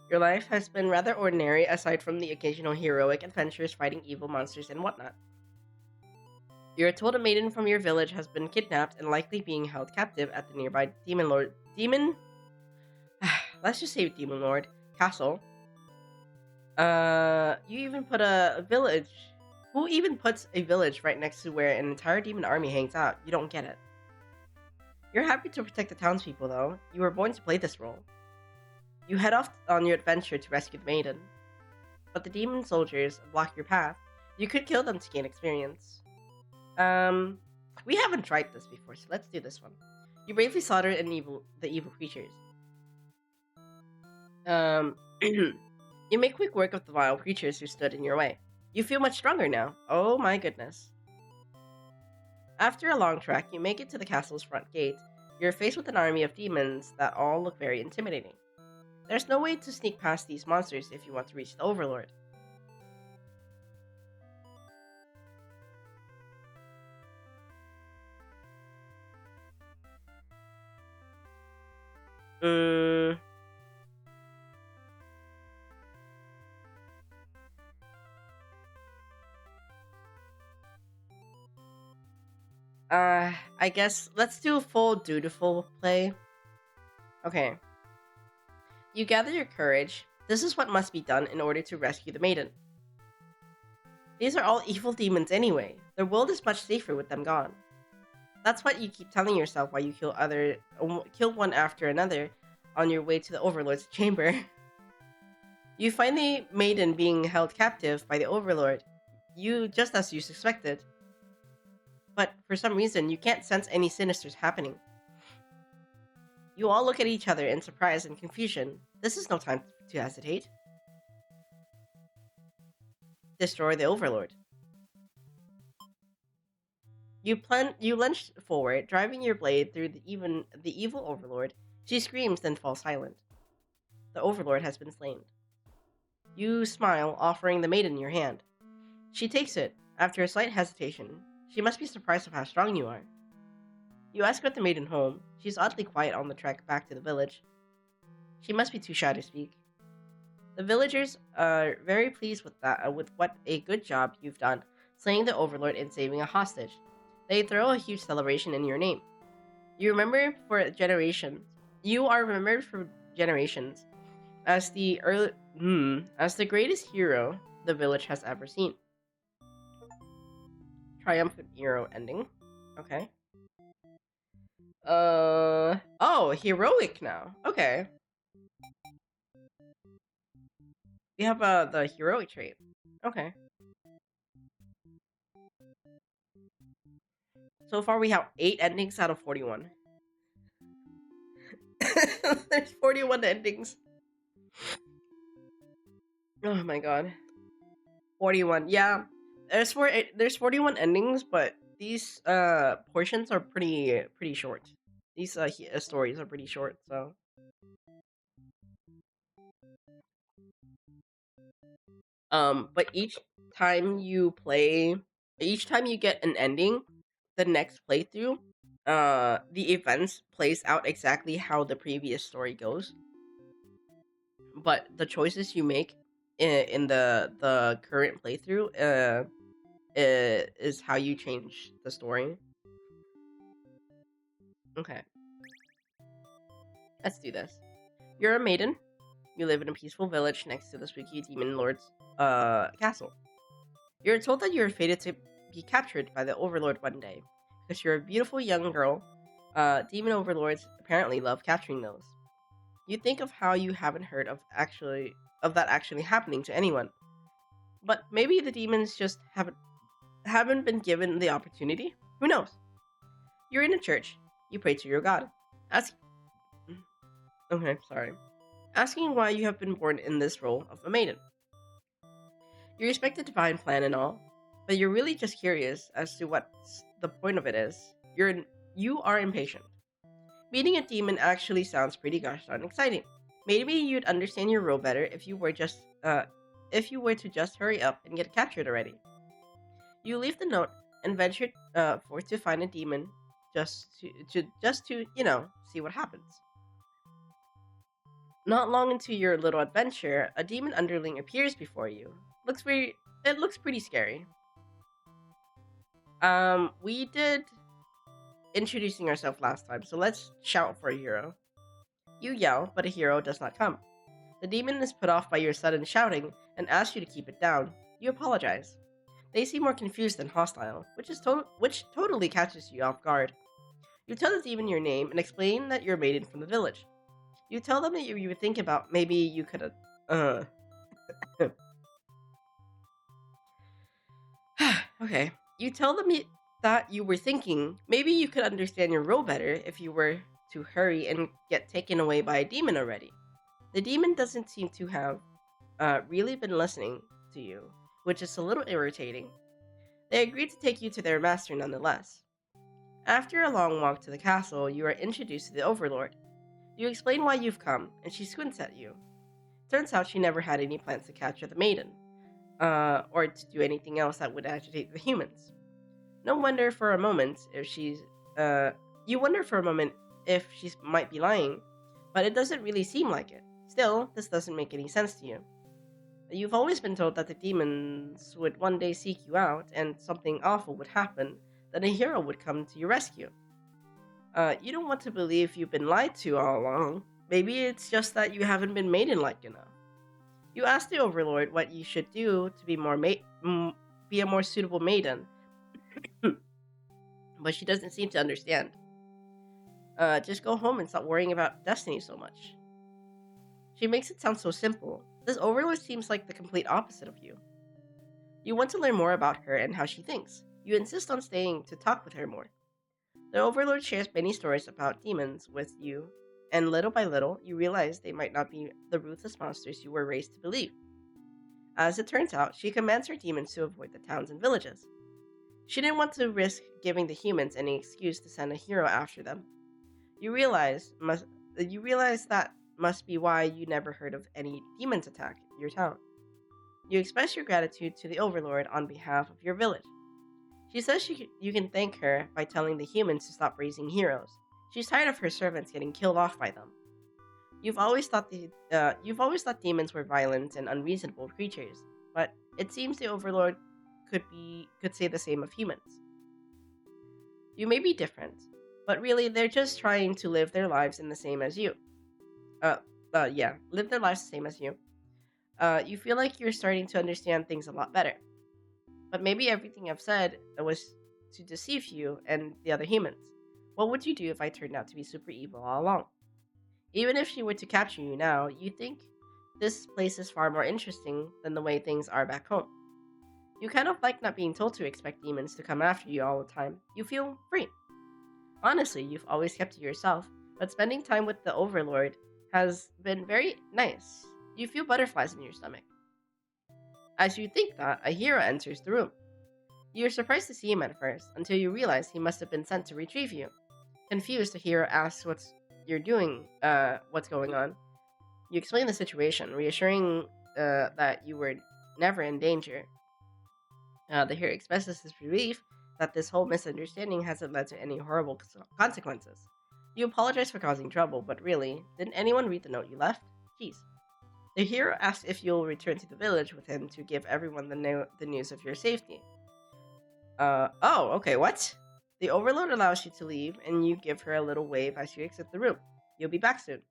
Your life has been rather ordinary aside from the occasional heroic adventures fighting evil monsters and whatnot. You're told a maiden from your village has been kidnapped and likely being held captive at the nearby let's just say Demon Lord castle. You even put a village. Who even puts a village right next to where an entire demon army hangs out? You don't get it. You're happy to protect the townspeople, though. You were born to play this role. You head off on your adventure to rescue the maiden. But the demon soldiers block your path. You could kill them to gain experience. We haven't tried this before, so let's do this one. You bravely slaughter the evil creatures. You make quick work of the vile creatures who stood in your way. You feel much stronger now. Oh my goodness. After a long trek, you make it to the castle's front gate. You're faced with an army of demons that all look very intimidating. There's no way to sneak past these monsters if you want to reach the Overlord. Mm, I guess let's do a full dutiful play. Okay. You gather your courage. This is what must be done in order to rescue the maiden. These are all evil demons anyway. The world is much safer with them gone. That's what you keep telling yourself while you kill one after another on your way to the Overlord's chamber. You find the maiden being held captive by the Overlord, just as you suspected. But for some reason, you can't sense any sinisters happening. You all look at each other in surprise and confusion. This is no time to hesitate. Destroy the Overlord. You lunge forward, driving your blade through the evil Overlord. She screams, then falls silent. The Overlord has been slain. You smile, offering the maiden your hand. She takes it. After a slight hesitation, she must be surprised of how strong you are. You escort the maiden home. She's oddly quiet on the trek back to the village. She must be too shy to speak. The villagers are very pleased with what a good job you've done, slaying the Overlord and saving a hostage. They throw a huge celebration in your name. You are remembered for generations as the greatest hero the village has ever seen. Triumphant hero ending. Okay. Heroic now. Okay. We have the heroic trait. Okay. So far we have 8 endings out of 41. There's 41 endings. Oh my god. 41. Yeah. There's 41 endings, but these portions are pretty short. These stories are pretty short, so but each time you get an ending, the next playthrough, the events plays out exactly how the previous story goes. But the choices you make in the current playthrough is how you change the story. Okay. Let's do this. You're a maiden. You live in a peaceful village next to the spooky demon lord's castle. You're told that you're fated to be captured by the Overlord one day. Because you're a beautiful young girl, demon overlords apparently love capturing those. You think of how you haven't heard of that actually happening to anyone. But maybe the demons just haven't been given the opportunity. Who knows? You're in a church. You pray to your god. Okay, sorry. Asking why you have been born in this role of a maiden. You respect the divine plan and all, but you're really just curious as to what the point of it is. You are impatient. Meeting a demon actually sounds pretty gosh darn exciting. Maybe you'd understand your role better if you were to just hurry up and get captured already. You leave the note and venture forth to find a demon, just to see what happens. Not long into your little adventure, a demon underling appears before you. It looks pretty scary. We did introducing ourselves last time, so let's shout for a hero. You yell, but a hero does not come. The demon is put off by your sudden shouting and asks you to keep it down. You apologize. They seem more confused than hostile, which totally catches you off guard. You tell the demon your name and explain that you're a maiden from the village. You tell them that you think about maybe you could okay. You tell them that you were thinking maybe you could understand your role better if you were to hurry and get taken away by a demon already. The demon doesn't seem to have really been listening to you, which is a little irritating. They agreed to take you to their master nonetheless. After a long walk to the castle, you are introduced to the Overlord. You explain why you've come, and she squints at you. Turns out she never had any plans to capture the maiden, or to do anything else that would agitate the humans. No wonder for a moment if she's, uh, you wonder for a moment if she might be lying, but it doesn't really seem like it. Still, this doesn't make any sense to you. You've always been told that the demons would one day seek you out and something awful would happen, then a hero would come to your rescue. You don't want to believe you've been lied to all along. Maybe it's just that you haven't been maiden-like enough. You ask the Overlord what you should do to be be a more suitable maiden, but she doesn't seem to understand. Just go home and stop worrying about destiny so much. She makes it sound so simple. This Overlord seems like the complete opposite of you. You want to learn more about her and how she thinks. You insist on staying to talk with her more. The Overlord shares many stories about demons with you, and little by little, you realize they might not be the ruthless monsters you were raised to believe. As it turns out, she commands her demons to avoid the towns and villages. She didn't want to risk giving the humans any excuse to send a hero after them. You realize that must be why you never heard of any demons attack your town. You express your gratitude to the Overlord on behalf of your village. She says you can thank her by telling the humans to stop raising heroes. She's tired of her servants getting killed off by them. You've always thought demons were violent and unreasonable creatures, but it seems the Overlord could say the same of humans. You may be different, but really they're just trying to live their lives in the same as you. Live their lives the same as you. You feel like you're starting to understand things a lot better. But maybe everything I've said was to deceive you and the other humans. What would you do if I turned out to be super evil all along? Even if she were to capture you now, you think this place is far more interesting than the way things are back home. You kind of like not being told to expect demons to come after you all the time. You feel free. Honestly, you've always kept to yourself, but spending time with the Overlord has been very nice. You feel butterflies in your stomach. As you think that, a hero enters the room. You're surprised to see him at first, until you realize he must have been sent to retrieve you. Confused, the hero asks what's going on. You explain the situation, reassuring that you were never in danger. The hero expresses his relief that this whole misunderstanding hasn't led to any horrible consequences. You apologize for causing trouble, but really, didn't anyone read the note you left? Jeez. The hero asks if you'll return to the village with him to give everyone the news of your safety. Okay, what? The Overlord allows you to leave, and you give her a little wave as you exit the room. You'll be back soon.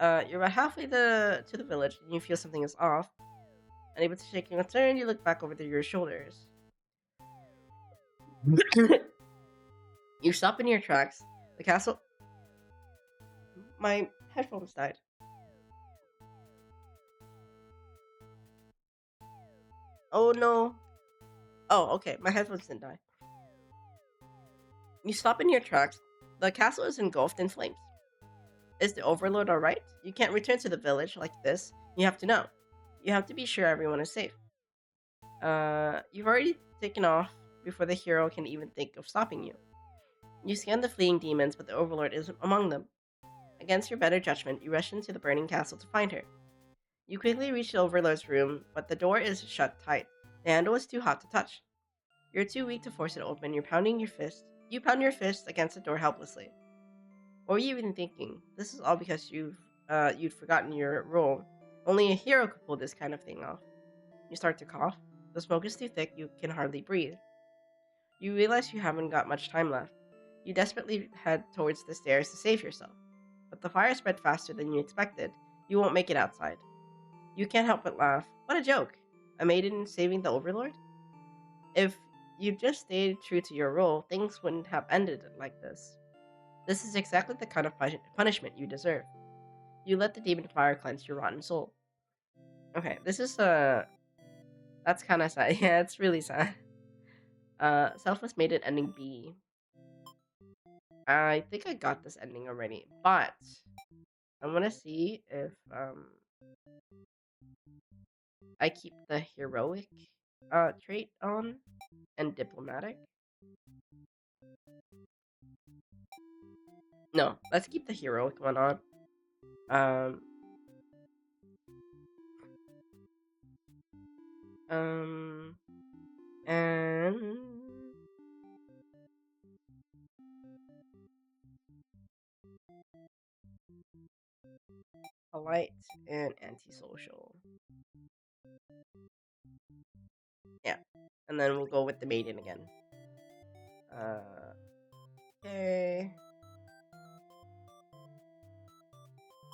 You're about halfway to the village, and you feel something is off. Unable to shake a turn, you look back over your shoulders. You stop in your tracks. The castle... My headphones died. Oh no. Oh, okay, my headphones didn't die. You stop in your tracks. The castle is engulfed in flames. Is the Overlord alright? You can't return to the village like this. You have to know. You have to be sure everyone is safe. You've already taken off before the hero can even think of stopping you. You scan the fleeing demons, but the Overlord isn't among them. Against your better judgment, you rush into the burning castle to find her. You quickly reach the Overlord's room, but the door is shut tight. The handle is too hot to touch. You're too weak to force it open. You pound your fist against the door helplessly. What were you even thinking? This is all because you'd forgotten your role. Only a hero could pull this kind of thing off. You start to cough. The smoke is too thick, you can hardly breathe. You realize you haven't got much time left. You desperately head towards the stairs to save yourself. But the fire spread faster than you expected. You won't make it outside. You can't help but laugh. What a joke. A maiden saving the Overlord? If you just stayed true to your role, things wouldn't have ended like this. This is exactly the kind of punishment you deserve. You let the demon fire cleanse your rotten soul. Okay, this is that's kind of sad. Yeah, it's really sad. Selfless Maiden ending B. I think I got this ending already, but I'm gonna see if I keep the heroic trait on and diplomatic. No, let's keep the heroic one on. Um, and polite and antisocial. Yeah, and then we'll go with the maiden again. Okay.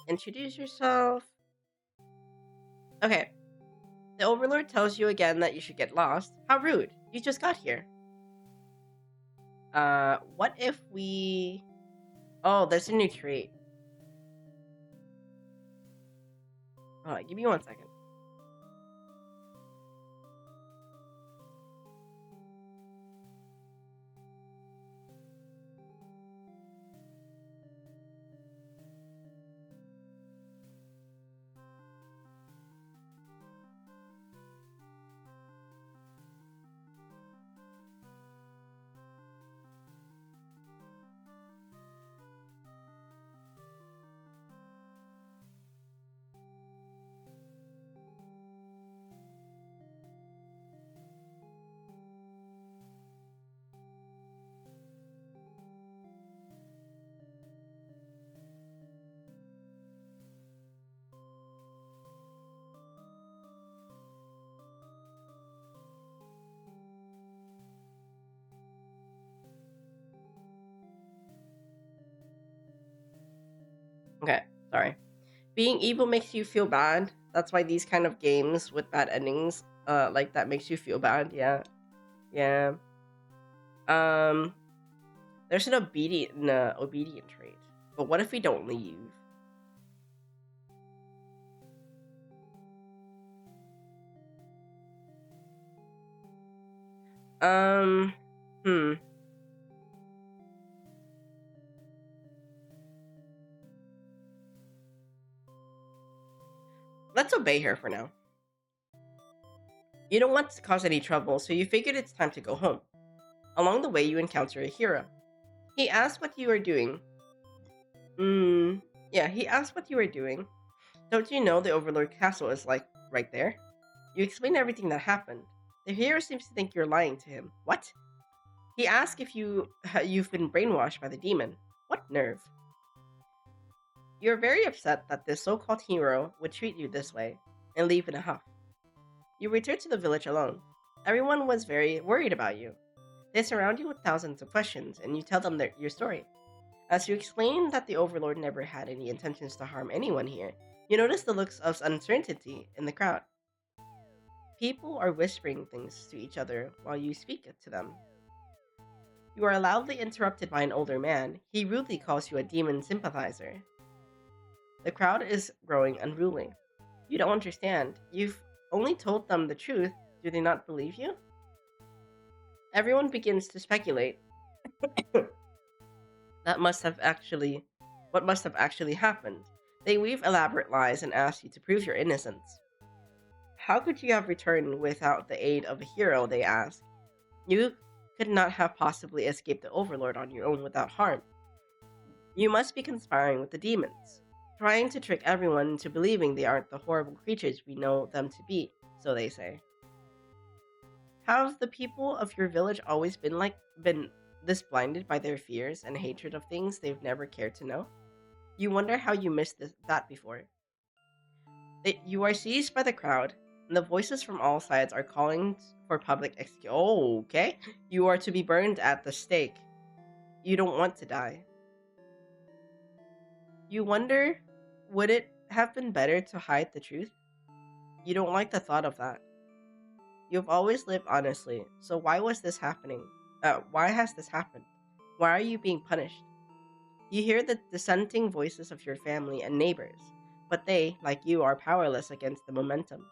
Introduce yourself. Okay. The Overlord tells you again that you should get lost. How rude. You just got here. What if we... Oh, there's a new trait. Give me 1 second. Okay, sorry. Being evil makes you feel bad. That's why these kind of games with bad endings, like that makes you feel bad. Yeah, yeah. There's an obedient trait. But what if we don't leave? Hmm. Let's obey her for now. You don't want to cause any trouble, so you figured it's time to go home. Along the way, you encounter a hero. He asks what you are doing. Yeah, he asked what you were doing. Don't you know the Overlord Castle is like right there? You explain everything that happened. The hero seems to think you're lying to him. What? He asks if you've been brainwashed by the demon. What nerve? You're very upset that this so-called hero would treat you this way, and leave in a huff. You return to the village alone. Everyone was very worried about you. They surround you with thousands of questions, and you tell them your story. As you explain that the Overlord never had any intentions to harm anyone here, you notice the looks of uncertainty in the crowd. People are whispering things to each other while you speak it to them. You are loudly interrupted by an older man. He rudely calls you a demon sympathizer. The crowd is growing unruly. You don't understand. You've only told them the truth. Do they not believe you? Everyone begins to speculate what must have actually happened. They weave elaborate lies and ask you to prove your innocence. How could you have returned without the aid of a hero, they ask. You could not have possibly escaped the Overlord on your own without harm. You must be conspiring with the demons, trying to trick everyone into believing they aren't the horrible creatures we know them to be, so they say. Have the people of your village always been this blinded by their fears and hatred of things they've never cared to know? You wonder how you missed that before. You are seized by the crowd, and the voices from all sides are calling for public execution. Oh, okay. You are to be burned at the stake. You don't want to die. You wonder, would it have been better to hide the truth? You don't like the thought of that. You've always lived honestly, so why was this happening? Why has this happened? Why are you being punished? You hear the dissenting voices of your family and neighbors, but they, like you, are powerless against the momentum.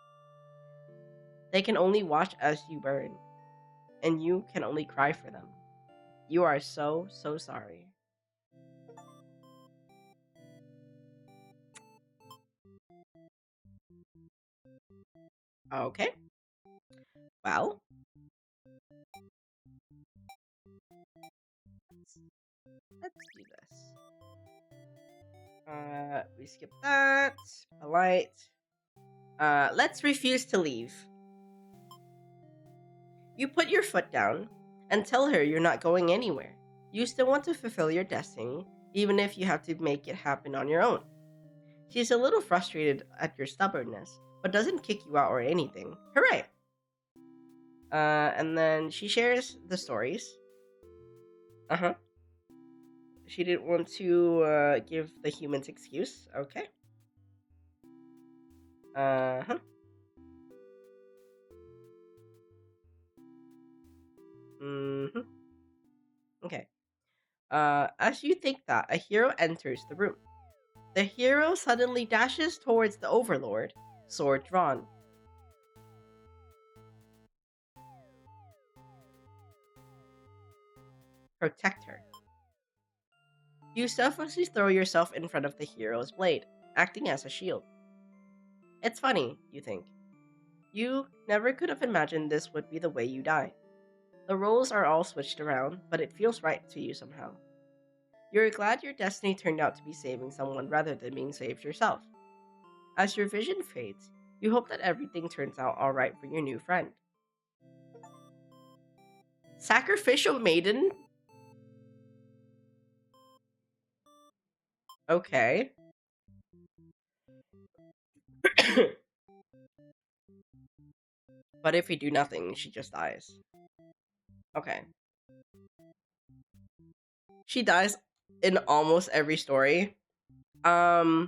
They can only watch as you burn. and you can only cry for them. You are so, so sorry. Okay, well, let's do this. We skip that. Polite. Let's refuse to leave. You put your foot down and tell her you're not going anywhere. You still want to fulfill your destiny, even if you have to make it happen on your own. She's a little frustrated at your stubbornness, but doesn't kick you out or anything. Hooray! And then she shares the stories. Uh huh. She didn't want to give the humans excuse. Okay. Uh huh. Mm-hmm. Okay. As you think that, a hero enters the room. The hero suddenly dashes towards the overlord, sword drawn. Protect her. You selflessly throw yourself in front of the hero's blade, acting as a shield. It's funny, you think. You never could have imagined this would be the way you die. The roles are all switched around, but it feels right to you somehow. You're glad your destiny turned out to be saving someone rather than being saved yourself. As your vision fades, you hope that everything turns out alright for your new friend. Sacrificial maiden? Okay. But if we do nothing, she just dies. Okay. She dies in almost every story. Well,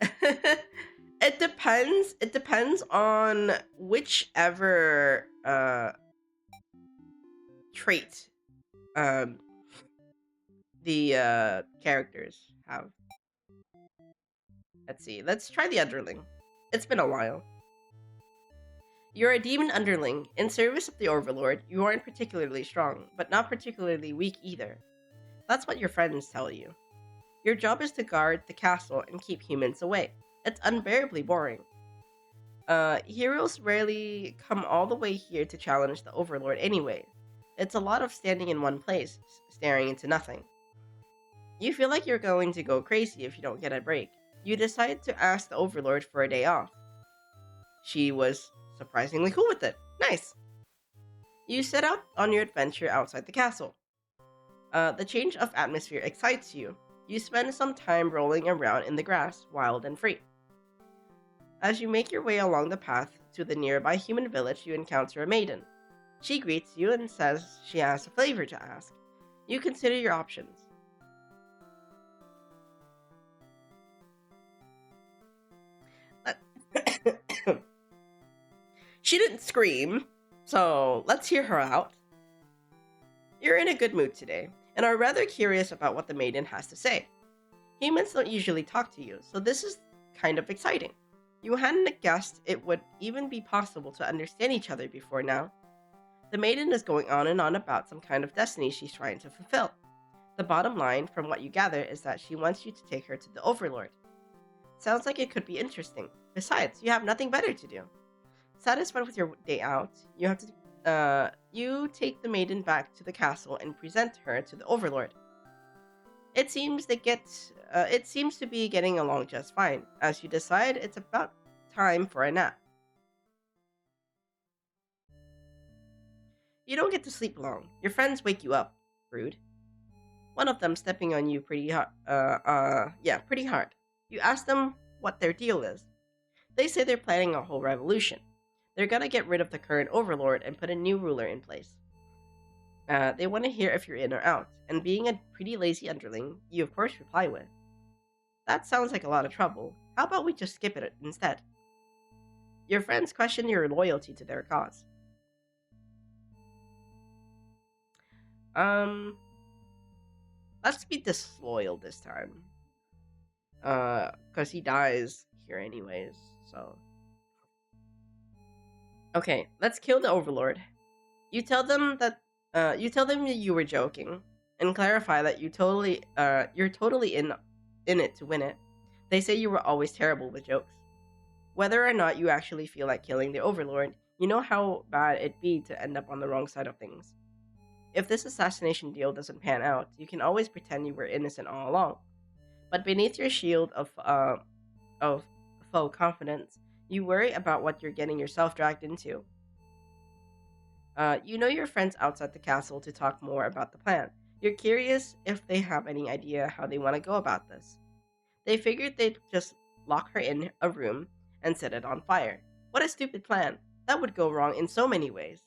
it depends. It depends on whichever trait um the characters have. Let's see. Let's try the underling. It's been a while. You're a demon underling. In service of the overlord, you aren't particularly strong, but not particularly weak either. That's what your friends tell you. Your job is to guard the castle and keep humans away. It's unbearably boring. Heroes rarely come all the way here to challenge the overlord anyway. It's a lot of standing in one place, staring into nothing. You feel like you're going to go crazy if you don't get a break. You decide to ask the overlord for a day off. She was surprisingly cool with it. Nice. You set out on your adventure outside the castle. The change of atmosphere excites you. You spend some time rolling around in the grass, wild and free. As you make your way along the path to the nearby human village, you encounter a maiden. She greets you and says she has a favor to ask. You consider your options. She didn't scream, so let's hear her out. You're in a good mood today, and are rather curious about what the maiden has to say. Humans don't usually talk to you, so this is kind of exciting. You hadn't guessed it would even be possible to understand each other before now. The maiden is going on and on about some kind of destiny she's trying to fulfill. The bottom line, from what you gather, is that she wants you to take her to the Overlord. Sounds like it could be interesting. Besides, you have nothing better to do. Satisfied with your day out, you take the maiden back to the castle and present her to the Overlord. It seems to be getting along just fine, as you decide it's about time for a nap. You don't get to sleep long. Your friends wake you up. Rude. One of them stepping on you pretty hard. Pretty hard. You ask them what their deal is. They say they're planning a whole revolution. They're gonna get rid of the current overlord and put a new ruler in place. They want to hear if you're in or out, and being a pretty lazy underling, you of course reply with, "That sounds like a lot of trouble. How about we just skip it instead?" Your friends question your loyalty to their cause. Um, let's be disloyal this time. Cause he dies here anyways, so. Okay, let's kill the overlord. You tell them that you were joking, and clarify that you're totally in it to win it. They say you were always terrible with jokes. Whether or not you actually feel like killing the overlord, you know how bad it'd be to end up on the wrong side of things. If this assassination deal doesn't pan out, you can always pretend you were innocent all along. But beneath your shield of faux confidence, you worry about what you're getting yourself dragged into. You know your friends outside the castle to talk more about the plan. You're curious if they have any idea how they want to go about this. They figured they'd just lock her in a room and set it on fire. What a stupid plan. That would go wrong in so many ways.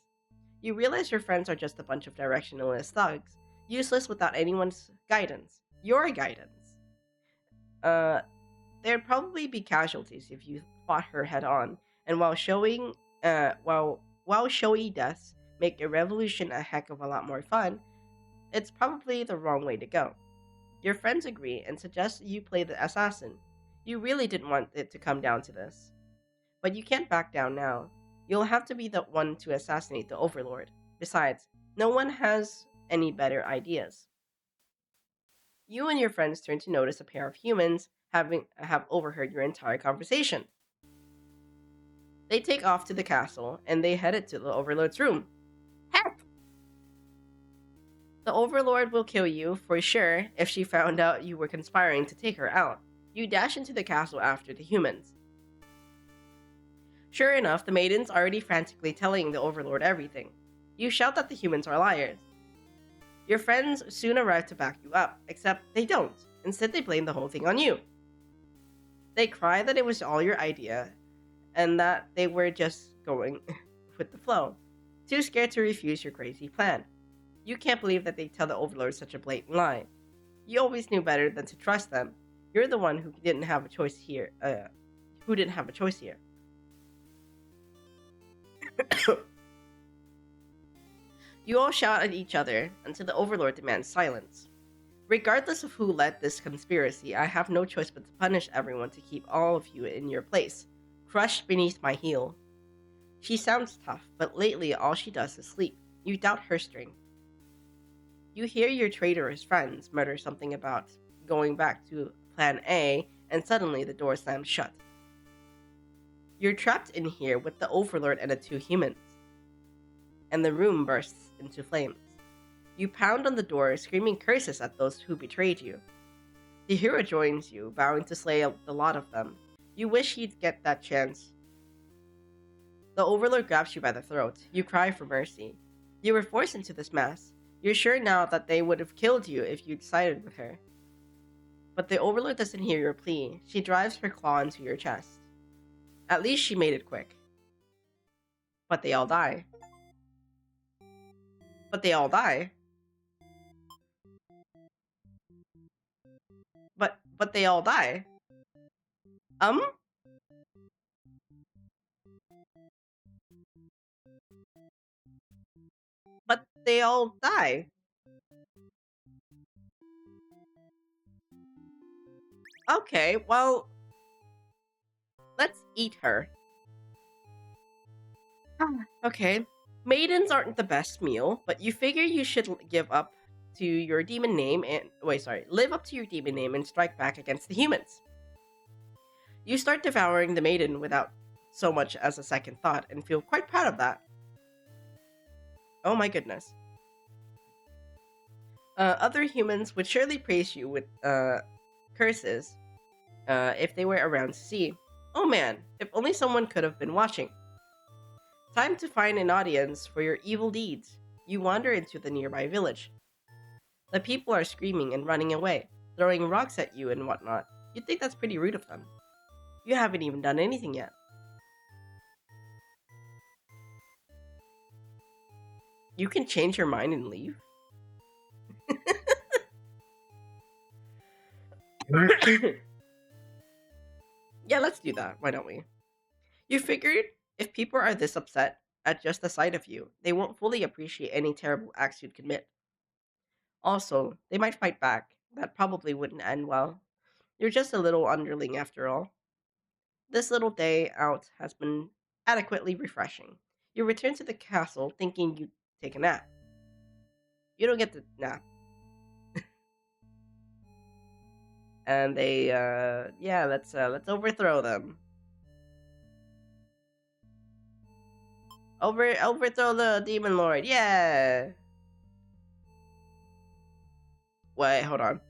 You realize your friends are just a bunch of directionless thugs, useless without anyone's guidance. Your guidance. Uh, there'd probably be casualties if you fought her head on, and while showy deaths make a revolution a heck of a lot more fun, it's probably the wrong way to go. Your friends agree and suggest you play the assassin. You really didn't want it to come down to this. But you can't back down now. You'll have to be the one to assassinate the Overlord. Besides, no one has any better ideas. You and your friends turn to notice a pair of humans have overheard your entire conversation. They take off to the castle and they headed to the Overlord's room. Heck! The Overlord will kill you for sure if she found out you were conspiring to take her out. You dash into the castle after the humans. Sure enough, the maiden's already frantically telling the Overlord everything. You shout that the humans are liars. Your friends soon arrive to back you up, except they don't. Instead, they blame the whole thing on you. They cry that it was all your idea, and that they were just going with the flow, too scared to refuse your crazy plan. You can't believe that they tell the Overlord such a blatant lie. You always knew better than to trust them. You're the one who didn't have a choice here. Who didn't have a choice here. You all shout at each other until the Overlord demands silence. Regardless of who led this conspiracy, I have no choice but to punish everyone to keep all of you in your place, crushed beneath my heel. She sounds tough, but lately all she does is sleep. You doubt her strength. You hear your traitorous friends mutter something about going back to Plan A, and suddenly the door slams shut. You're trapped in here with the Overlord and the two humans, and the room bursts into flames. You pound on the door, screaming curses at those who betrayed you. The hero joins you, vowing to slay the lot of them. You wish he'd get that chance. The Overlord grabs you by the throat. You cry for mercy. You were forced into this mess. You're sure now that they would have killed you if you'd sided with her. But the Overlord doesn't hear your plea. She drives her claw into your chest. At least she made it quick. But they all die. But they all die. But they all die. Um? But they all die. Okay, well, let's eat her. Okay. Maidens aren't the best meal, but you figure you should give up to your demon name and live up to your demon name and strike back against the humans. You start devouring the maiden without so much as a second thought and feel quite proud of that. Oh my goodness. Other humans would surely praise you with curses if they were around to see. Oh man, if only someone could have been watching. Time to find an audience for your evil deeds. You wander into the nearby village. The people are screaming and running away, throwing rocks at you and whatnot. You'd think that's pretty rude of them. You haven't even done anything yet. You can change your mind and leave? Yeah, let's do that. Why don't we? You figured if people are this upset at just the sight of you, they won't fully appreciate any terrible acts you'd commit. Also, they might fight back. That probably wouldn't end well. You're just a little underling after all. This little day out has been adequately refreshing. You return to the castle thinking you'd take a nap. You don't get the nap. And they, yeah, let's overthrow them. Overthrow the demon lord. Yeah. Wait, hold on.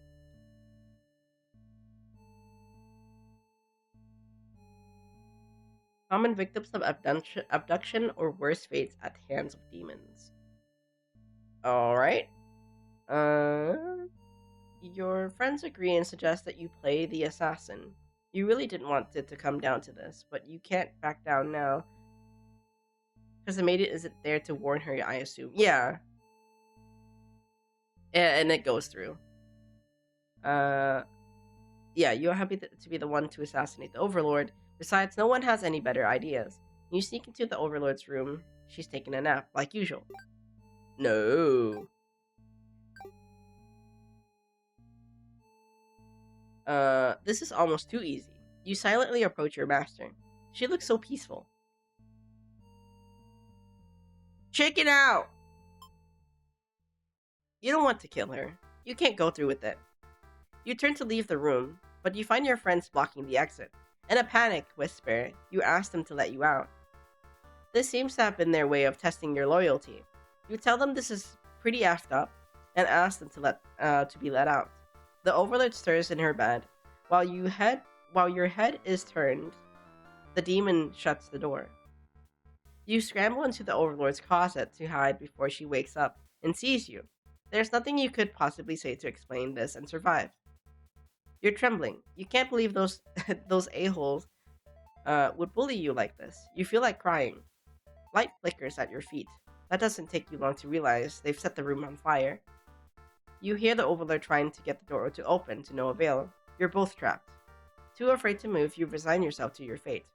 Common victims of abduction or worse fates at the hands of demons. All right. Your friends agree and suggest that you play the assassin. You really didn't want it to come down to this, but you can't back down now because the maiden isn't there to warn her. I assume. Yeah, and it goes through. Uh, yeah, you're happy to be the one to assassinate the Overlord. Besides, no one has any better ideas. You sneak into the Overlord's room. She's taking a nap, like usual. No. This is almost too easy. You silently approach your master. She looks so peaceful. Check it out! You don't want to kill her. You can't go through with it. You turn to leave the room, but you find your friends blocking the exit. In a panicked whisper, you ask them to let you out. This seems to have been their way of testing your loyalty. You tell them this is pretty effed up, and ask them to be let out. The Overlord stirs in her bed. While your head is turned, the demon shuts the door. You scramble into the Overlord's closet to hide before she wakes up and sees you. There's nothing you could possibly say to explain this and survive. You're trembling. You can't believe those those a-holes would bully you like this. You feel like crying. Light flickers at your feet. That doesn't take you long to realize they've set the room on fire. You hear the Overlord trying to get the door to open to no avail. You're both trapped. Too afraid to move, you resign yourself to your fate.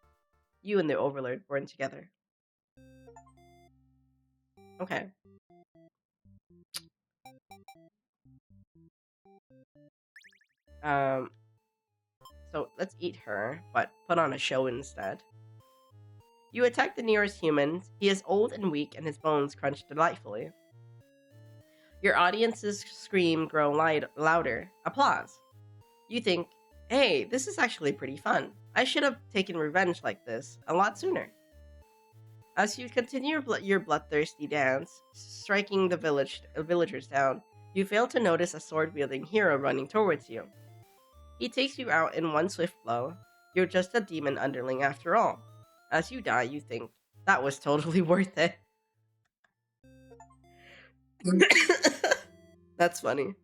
You and the Overlord burn together. Okay. Um, so let's eat her, but put on a show instead. You attack the nearest human. He is old and weak, and his bones crunch delightfully. Your audience's scream grow louder. Applause. You think, hey, this is actually pretty fun. I should have taken revenge like this a lot sooner. As you continue your bloodthirsty dance, striking the villagers down, you fail to notice a sword-wielding hero running towards you. He takes you out in one swift blow. You're just a demon underling after all. As you die, you think, that was totally worth it. That's funny.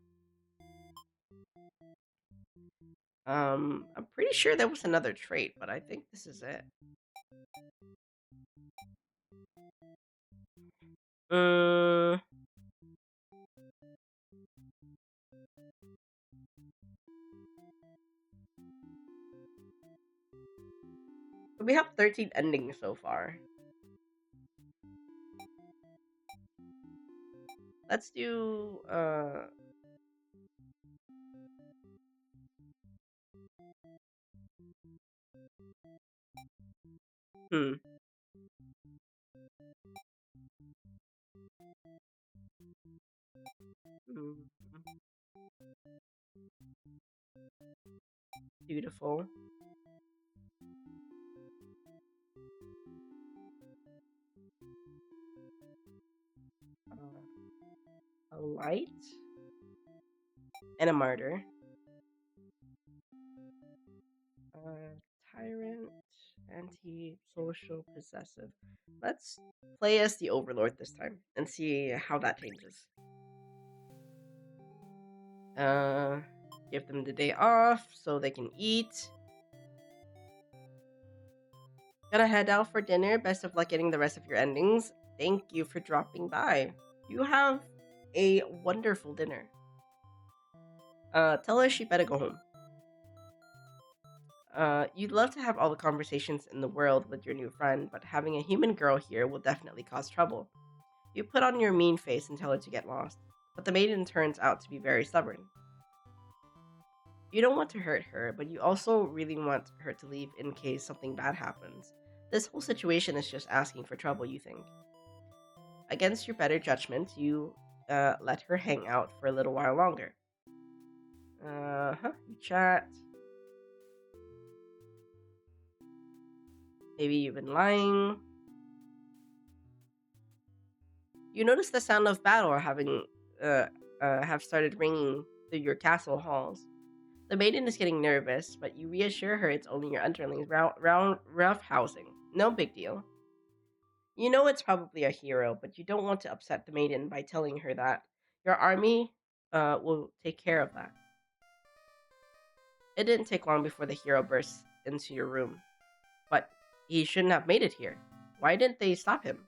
I'm pretty sure there was another trait, but I think this is it. Uh, we have 13 endings so far. Let's do hmm. Hmm. Beautiful. A light and a martyr. Tyrant, anti-social, possessive. Let's play as the Overlord this time and see how that changes. Give them the day off so they can eat. Gonna head out for dinner. Best of luck getting the rest of your endings. Thank you for dropping by. You have a wonderful dinner. Tell her she better go home. You'd love to have all the conversations in the world with your new friend, but having a human girl here will definitely cause trouble. You put on your mean face and tell her to get lost, but the maiden turns out to be very stubborn. You don't want to hurt her, but you also really want her to leave in case something bad happens. This whole situation is just asking for trouble, you think. Against your better judgment, you let her hang out for a little while longer. You chat. Maybe you've been lying. You notice the sound of battle uh, have started ringing through your castle halls. The maiden is getting nervous, but you reassure her it's only your underlings roughhousing. No big deal. You know it's probably a hero, but you don't want to upset the maiden by telling her that your army will take care of that. It didn't take long before the hero burst into your room. But he shouldn't have made it here. Why didn't they stop him?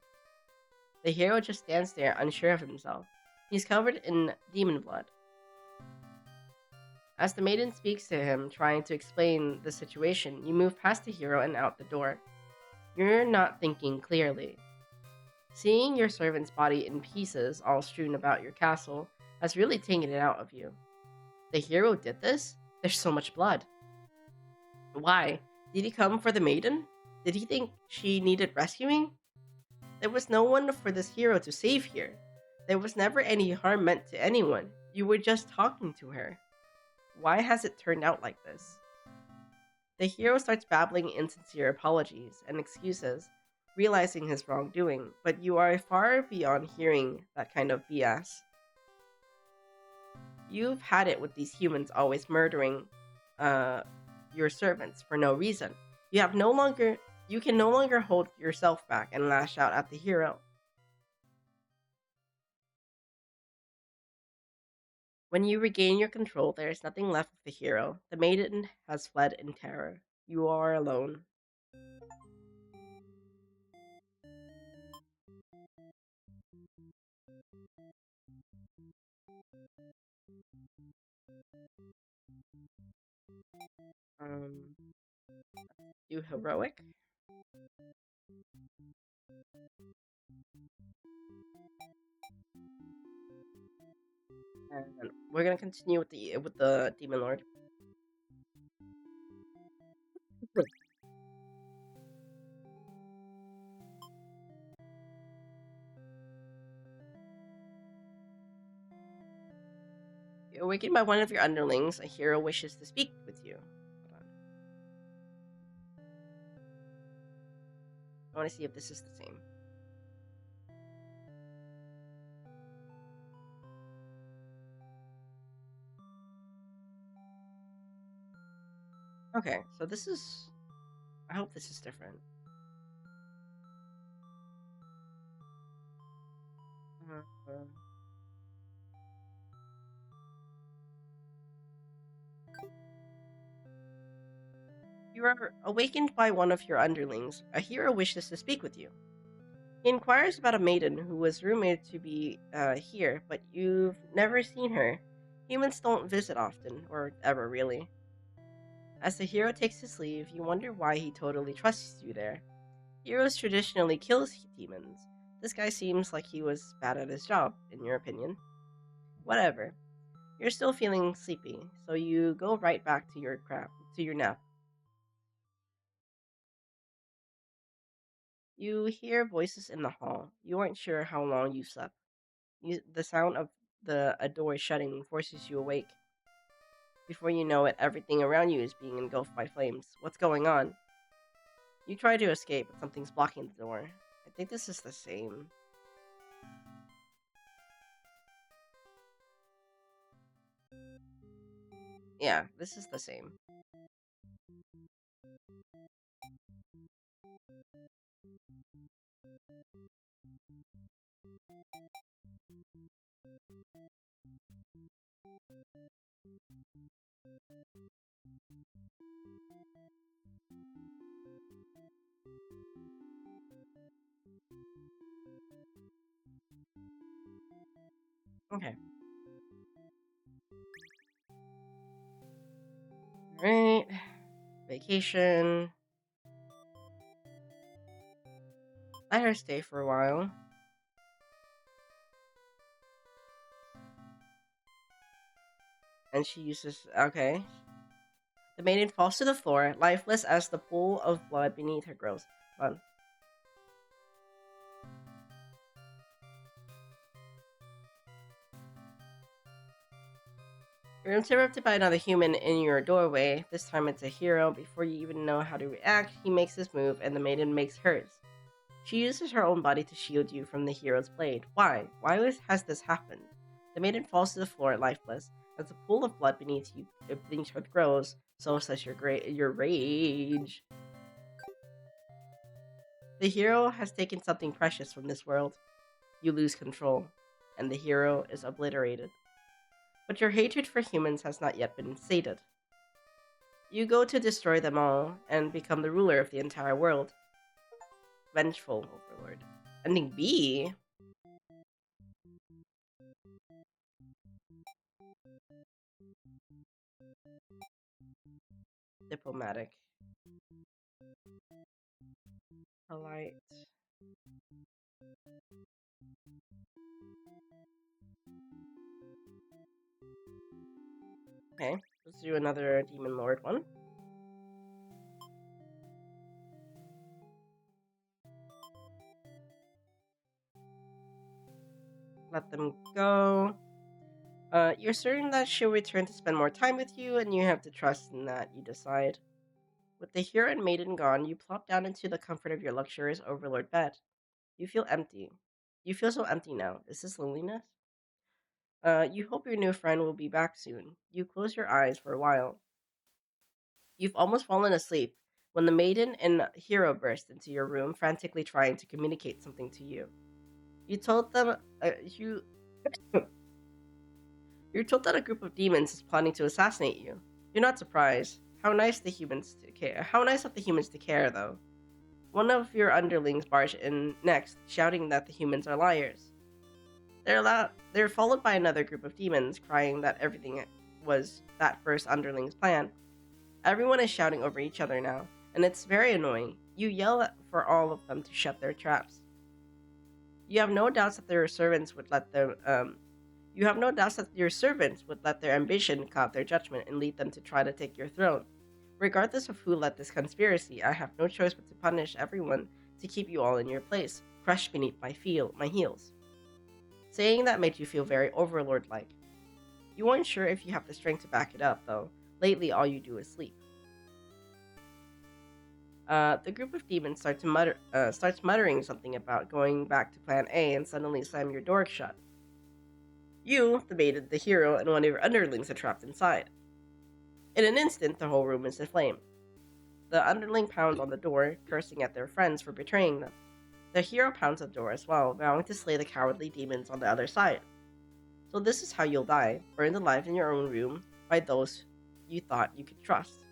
The hero just stands there, unsure of himself. He's covered in demon blood. As the maiden speaks to him, trying to explain the situation, you move past the hero and out the door. You're not thinking clearly. Seeing your servant's body in pieces all strewn about your castle has really taken it out of you. The hero did this? There's so much blood. Why? Did he come for the maiden? Did he think she needed rescuing? There was no one for this hero to save here. There was never any harm meant to anyone. You were just talking to her. Why has it turned out like this? The hero starts babbling insincere apologies and excuses, realizing his wrongdoing, but you are far beyond hearing that kind of BS. You've had it with these humans always murdering your servants for no reason. You can no longer hold yourself back and lash out at the hero. When you regain your control, there is nothing left of the hero. The maiden has fled in terror. You are alone. Um, do heroic. And we're gonna continue with the demon lord. You're awakened by one of your underlings. A hero wishes to speak with you. Hold on. I want to see if this is the same. Okay, so this is. I hope this is different. Uh, you are awakened by one of your underlings. A hero wishes to speak with you. He inquires about a maiden who was rumored to be here, but you've never seen her. Humans don't visit often, or ever really. As the hero takes his leave, you wonder why he totally trusts you there. Heroes traditionally kill demons. This guy seems like he was bad at his job, in your opinion. Whatever. You're still feeling sleepy, so you go right back to your nap. You hear voices in the hall. You aren't sure how long you slept. The sound of a door shutting forces you awake. Before you know it, everything around you is being engulfed by flames. What's going on? You try to escape, but something's blocking the door. I think this is the same. Yeah, this is the same. Okay. Alright. Vacation. Let her stay for a while. And she uses. Okay. The maiden falls to the floor, lifeless as the pool of blood beneath her grows. fun. You're interrupted by another human in your doorway. This time it's a hero. Before you even know how to react, he makes his move and the maiden makes hers. She uses her own body to shield you from the hero's blade. Why? Has this happened? The maiden falls to the floor lifeless. As the pool of blood beneath her grows, so says your rage. The hero has taken something precious from this world. You lose control, and the hero is obliterated. But your hatred for humans has not yet been sated. You go to destroy them all and become the ruler of the entire world. Vengeful overlord. Ending B. Diplomatic. Polite. Okay, let's do another Demon Lord one. Let them go. You're certain that she'll return to spend more time with you, and you have to trust in that you decide. With the hero and maiden gone, you plop down into the comfort of your luxurious overlord bed. You feel empty. You feel so empty now. Is this loneliness? You hope your new friend will be back soon. You close your eyes for a while. You've almost fallen asleep when the maiden and hero burst into your room, frantically trying to communicate something to you. You told them you You're told that a group of demons is planning to assassinate you. You're not surprised. How nice the humans to care. How nice of the humans to care, though. One of your underlings barge in next, shouting that the humans are liars. They're followed by another group of demons, crying that everything was that first underling's plan. Everyone is shouting over each other now, and it's very annoying. You yell for all of them to shut their traps. You have no doubts that their servants would let them. You have no doubts that your servants would let their ambition cloud their judgment and lead them to try to take your throne. Regardless of who led this conspiracy, I have no choice but to punish everyone to keep you all in your place, crushed beneath my heels. Saying that made you feel very overlord-like. You aren't sure if you have the strength to back it up, though. Lately, all you do is sleep. The group of demons starts muttering something about going back to Plan A and suddenly slam your door shut. You, the maiden, the hero, and one of your underlings are trapped inside. In an instant, the whole room is aflame. The underling pounds on the door, cursing at their friends for betraying them. The hero pounds the door as well, vowing to slay the cowardly demons on the other side. So this is how you'll die, burned alive in your own room by those you thought you could trust.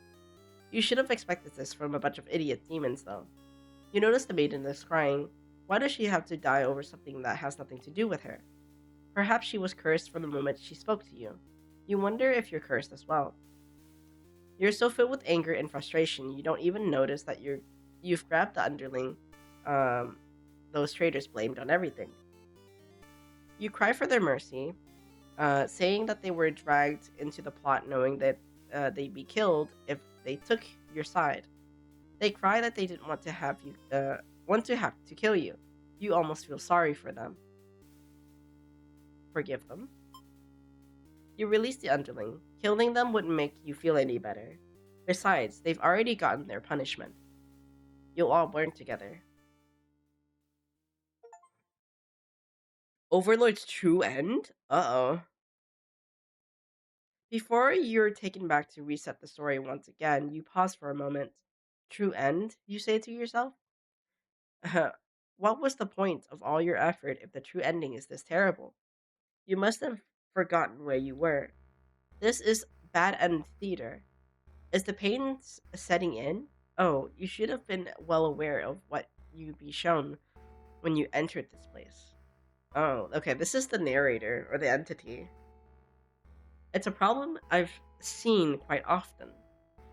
You should have expected this from a bunch of idiot demons, though. You notice the maiden is crying. Why does she have to die over something that has nothing to do with her? Perhaps she was cursed from the moment she spoke to you. You wonder if you're cursed as well. You're so filled with anger and frustration, you don't even notice that you've grabbed the underling those traitors blamed on everything. You cry for their mercy, saying that they were dragged into the plot knowing that they'd be killed if they took your side. They cry that they didn't want to have to kill you. You almost feel sorry for them. Forgive them. You release the underling. Killing them wouldn't make you feel any better. Besides, they've already gotten their punishment. You'll all burn together. Overlord's true end? Uh-oh. Before you're taken back to reset the story once again, you pause for a moment. True end, you say to yourself? What was the point of all your effort if the true ending is this terrible? You must have forgotten where you were. This is bad end theater. Is the pain setting in? Oh, you should have been well aware of what you'd be shown when you entered this place. Oh, okay, this is the narrator, or the entity. It's a problem I've seen quite often.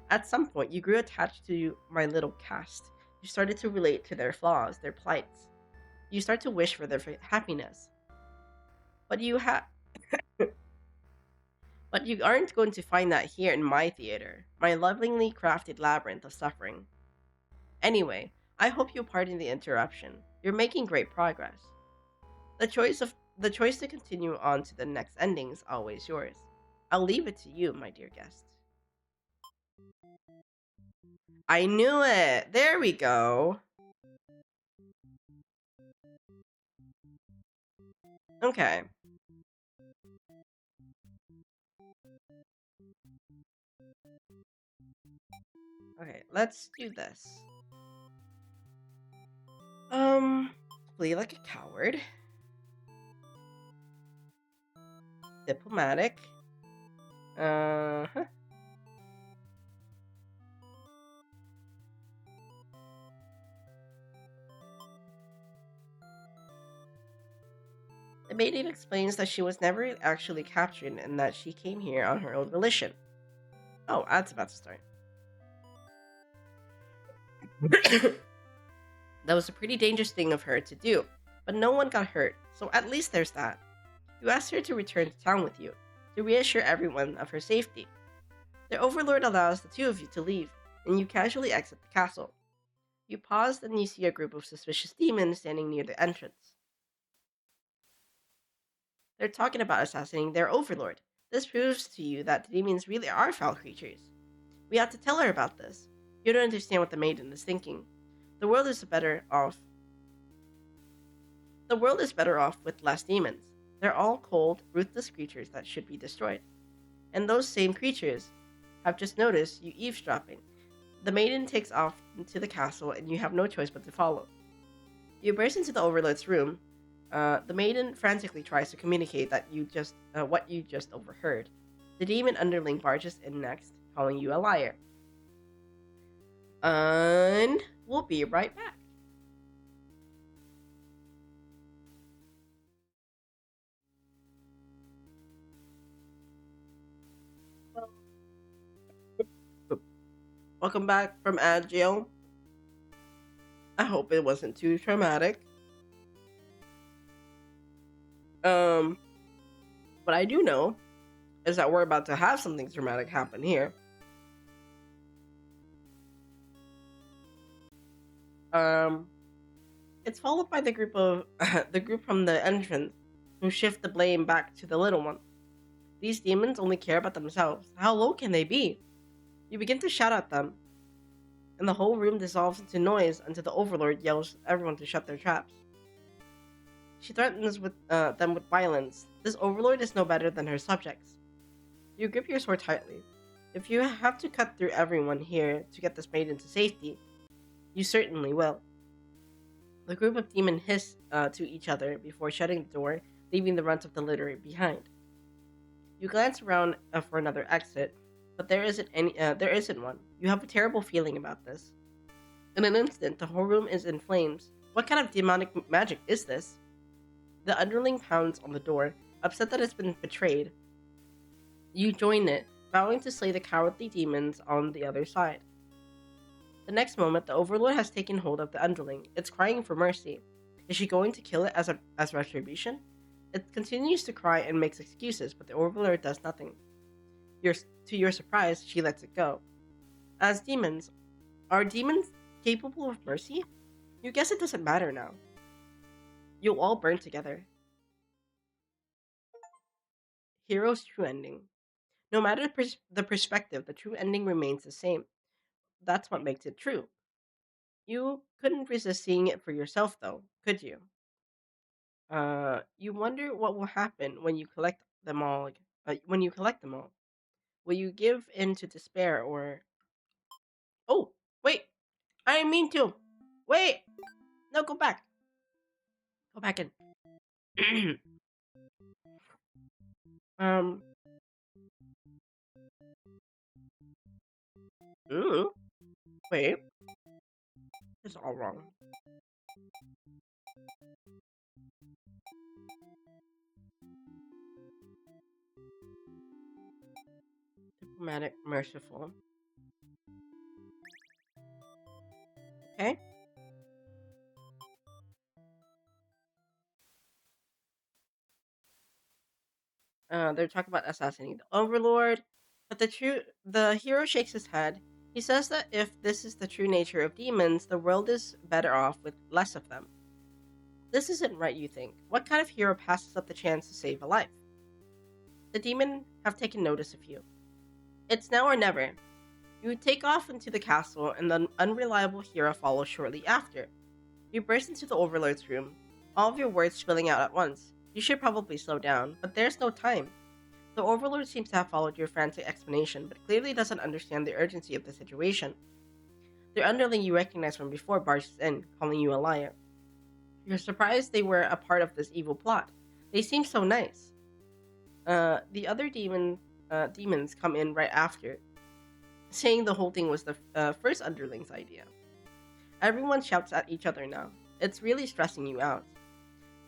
At some point, you grew attached to my little cast. You started to relate to their flaws, their plights. You start to wish for their happiness. But but you aren't going to find that here in my theater, my lovingly crafted labyrinth of suffering. Anyway, I hope you pardon the interruption. You're making great progress. The choice to continue on to the next ending is always yours. I'll leave it to you, my dear guest. I knew it. There we go. Okay. Okay, let's do this. Um, Flee like a coward. Diplomatic. Huh. The maiden explains that she was never actually captured and that she came here on her own volition. Oh, that's about to start. That was a pretty dangerous thing of her to do, but no one got hurt, so at least there's that. You asked her to return to town with you, to reassure everyone of her safety. The Overlord allows the two of you to leave, and you casually exit the castle. You pause, and you see a group of suspicious demons standing near the entrance. They're talking about assassinating their Overlord. This proves to you that the demons really are foul creatures. We have to tell her about this. You don't understand what the maiden is thinking. The world is better off. The world is better off with less demons. They're all cold, ruthless creatures that should be destroyed. And those same creatures have just noticed you eavesdropping. The maiden takes off into the castle, and you have no choice but to follow. You burst into the Overlord's room. The maiden frantically tries to communicate that what you just overheard. The demon underling barges in next, calling you a liar. And we'll be right back. Welcome back from ad jail. I hope it wasn't too traumatic. Um, what I do know is that we're about to have something dramatic happen here. Um, it's followed by the group of the group from the entrance who shift the blame back to the little one. These demons only care about themselves. How low can they be? You begin to shout at them, and the whole room dissolves into noise until the Overlord yells at everyone to shut their traps. She threatens them with violence. This Overlord is no better than her subjects. You grip your sword tightly. If you have to cut through everyone here to get this maiden to safety, you certainly will. The group of demons hiss to each other before shutting the door, leaving the runt of the litter behind. You glance around for another exit, but there isn't one. You have a terrible feeling about this. In an instant, the whole room is in flames. What kind of demonic magic is this? The underling pounds on the door, upset that it's been betrayed. You join it, vowing to slay the cowardly demons on the other side. The next moment, the Overlord has taken hold of the underling. It's crying for mercy. Is she going to kill it as retribution? It continues to cry and makes excuses, but the Overlord does nothing. To your surprise, she lets it go. As demons, are demons capable of mercy? You guess it doesn't matter now. You'll all burn together. Hero's true ending. No matter the perspective, the true ending remains the same. That's what makes it true. You couldn't resist seeing it for yourself, though, could you? You wonder what will happen when you collect them all. When you collect them all, will you give in to despair or? Oh, wait! I didn't mean to. Wait! No, go back. Go back in. um. Ooh, wait. It's all wrong. Diplomatic, merciful. Okay. They're talking about assassinating the Overlord, but the hero shakes his head. He says that if this is the true nature of demons, the world is better off with less of them. This isn't right, you think. What kind of hero passes up the chance to save a life? The demon have taken notice of you. It's now or never. You take off into the castle, and the unreliable hero follows shortly after. You burst into the Overlord's room, all of your words spilling out at once. You should probably slow down, but there's no time. The Overlord seems to have followed your frantic explanation, but clearly doesn't understand the urgency of the situation. The underling you recognize from before barges in, calling you a liar. You're surprised they were a part of this evil plot. They seem so nice. The other demons come in right after, saying the whole thing was the first underling's idea. Everyone shouts at each other now. It's really stressing you out.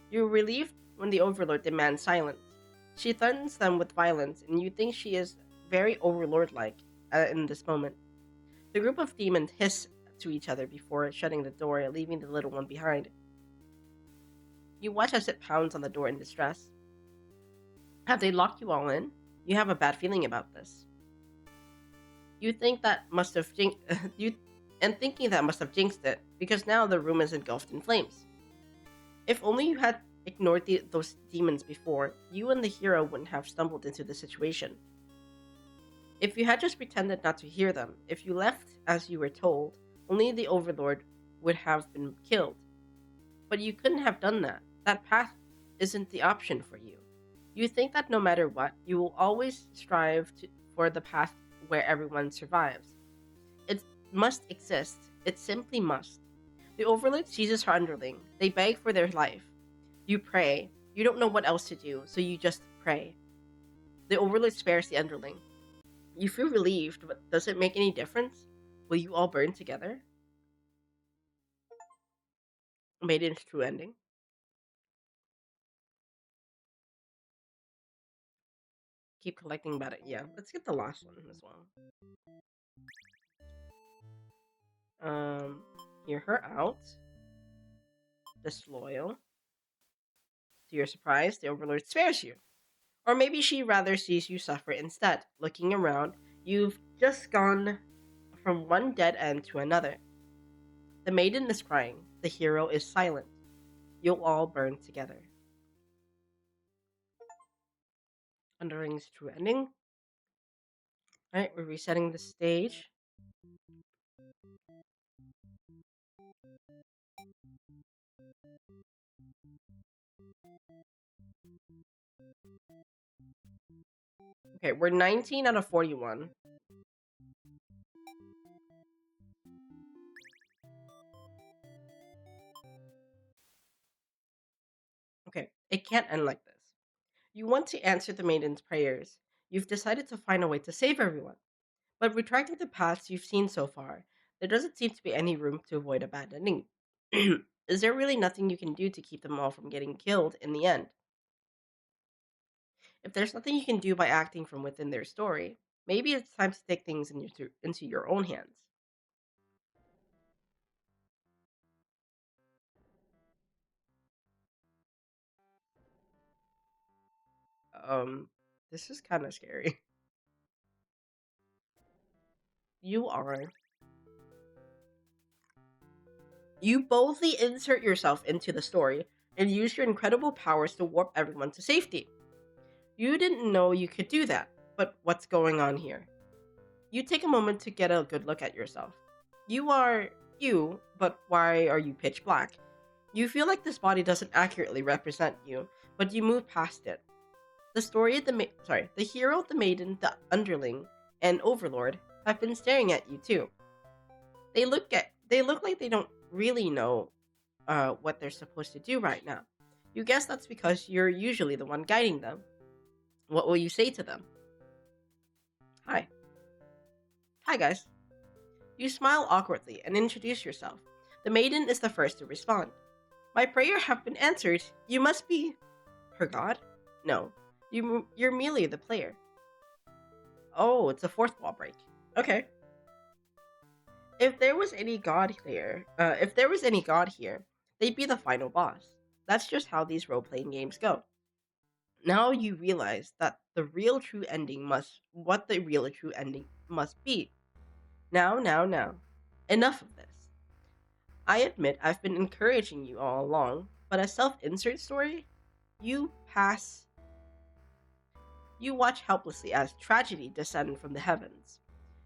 You're relieved when the Overlord demands silence. She threatens them with violence, and you think she is very Overlord-like in this moment. The group of demons hiss to each other before shutting the door, leaving the little one behind. You watch as it pounds on the door in distress. Have they locked you all in? You have a bad feeling about this. You think that must have thinking that must have jinxed it, because now the room is engulfed in flames. If only you had ignored those demons before, you and the hero wouldn't have stumbled into the situation. If you had just pretended not to hear them, if you left as you were told, only the Overlord would have been killed. But you couldn't have done that. That path isn't the option for you. You think that no matter what, you will always strive for the path where everyone survives. It must exist. It simply must. The Overlord seizes her underling. They beg for their life. You pray. You don't know what else to do, so you just pray. The Overlord spares the underling. You feel relieved, but does it make any difference? Will you all burn together? Maiden's true ending. Keep collecting about it. Yeah, let's get the last one as well. Hear her out. Disloyal. To your surprise, the Overlord spares you. Or maybe she rather sees you suffer instead. Looking around, you've just gone from one dead end to another. The maiden is crying. The hero is silent. You'll all burn together. Underling's true ending. Alright, we're resetting the stage. Okay, we're 19 out of 41. Okay, it can't end like this. You want to answer the maiden's prayers. You've decided to find a way to save everyone. But retracting the paths you've seen so far, there doesn't seem to be any room to avoid a bad ending. Is there really nothing you can do to keep them all from getting killed in the end? If there's nothing you can do by acting from within their story, maybe it's time to take things into your own hands. Um, this is kind of scary. You are. You boldly insert yourself into the story and use your incredible powers to warp everyone to safety. You didn't know you could do that, but what's going on here? You take a moment to get a good look at yourself. You are you, but why are you pitch black? You feel like this body doesn't accurately represent you, but you move past it. The story of the hero, the maiden, the underling, and overlord have been staring at you too. They look like they don't really know what they're supposed to do right now. You guess that's because you're usually the one guiding them. What will you say to them? Hi. Hi, guys. You smile awkwardly and introduce yourself. The maiden is the first to respond. My prayer have been answered. You must be her god? No, you're merely the player. Oh, it's a fourth wall break. Okay. If there was any god here, they'd be the final boss. That's just how these role-playing games go. Now you realize that the real true ending must be. Now. Enough of this. I admit I've been encouraging you all along, but a self-insert story? You pass. You watch helplessly as tragedy descend from the heavens.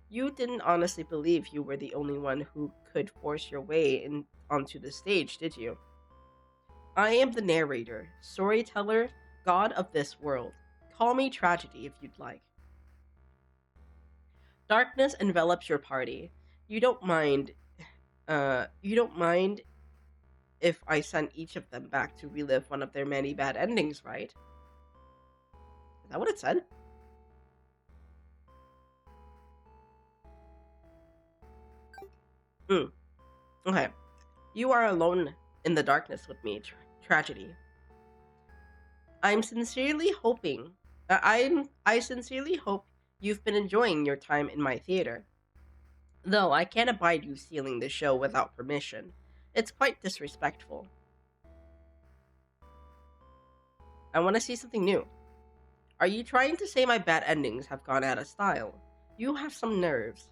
You didn't honestly believe you were the only one who could force your way in onto the stage, did you? I am the narrator, storyteller, god of this world. Call me tragedy if you'd like. Darkness envelops your party. You don't mind. You don't mind if I send each of them back to relive one of their many bad endings, right? Is that what it said? Okay. You are alone in the darkness with me, tragedy. I'm sincerely hoping. I sincerely hope you've been enjoying your time in my theater. Though I can't abide you stealing the show without permission. It's quite disrespectful. I want to see something new. Are you trying to say my bad endings have gone out of style? You have some nerves.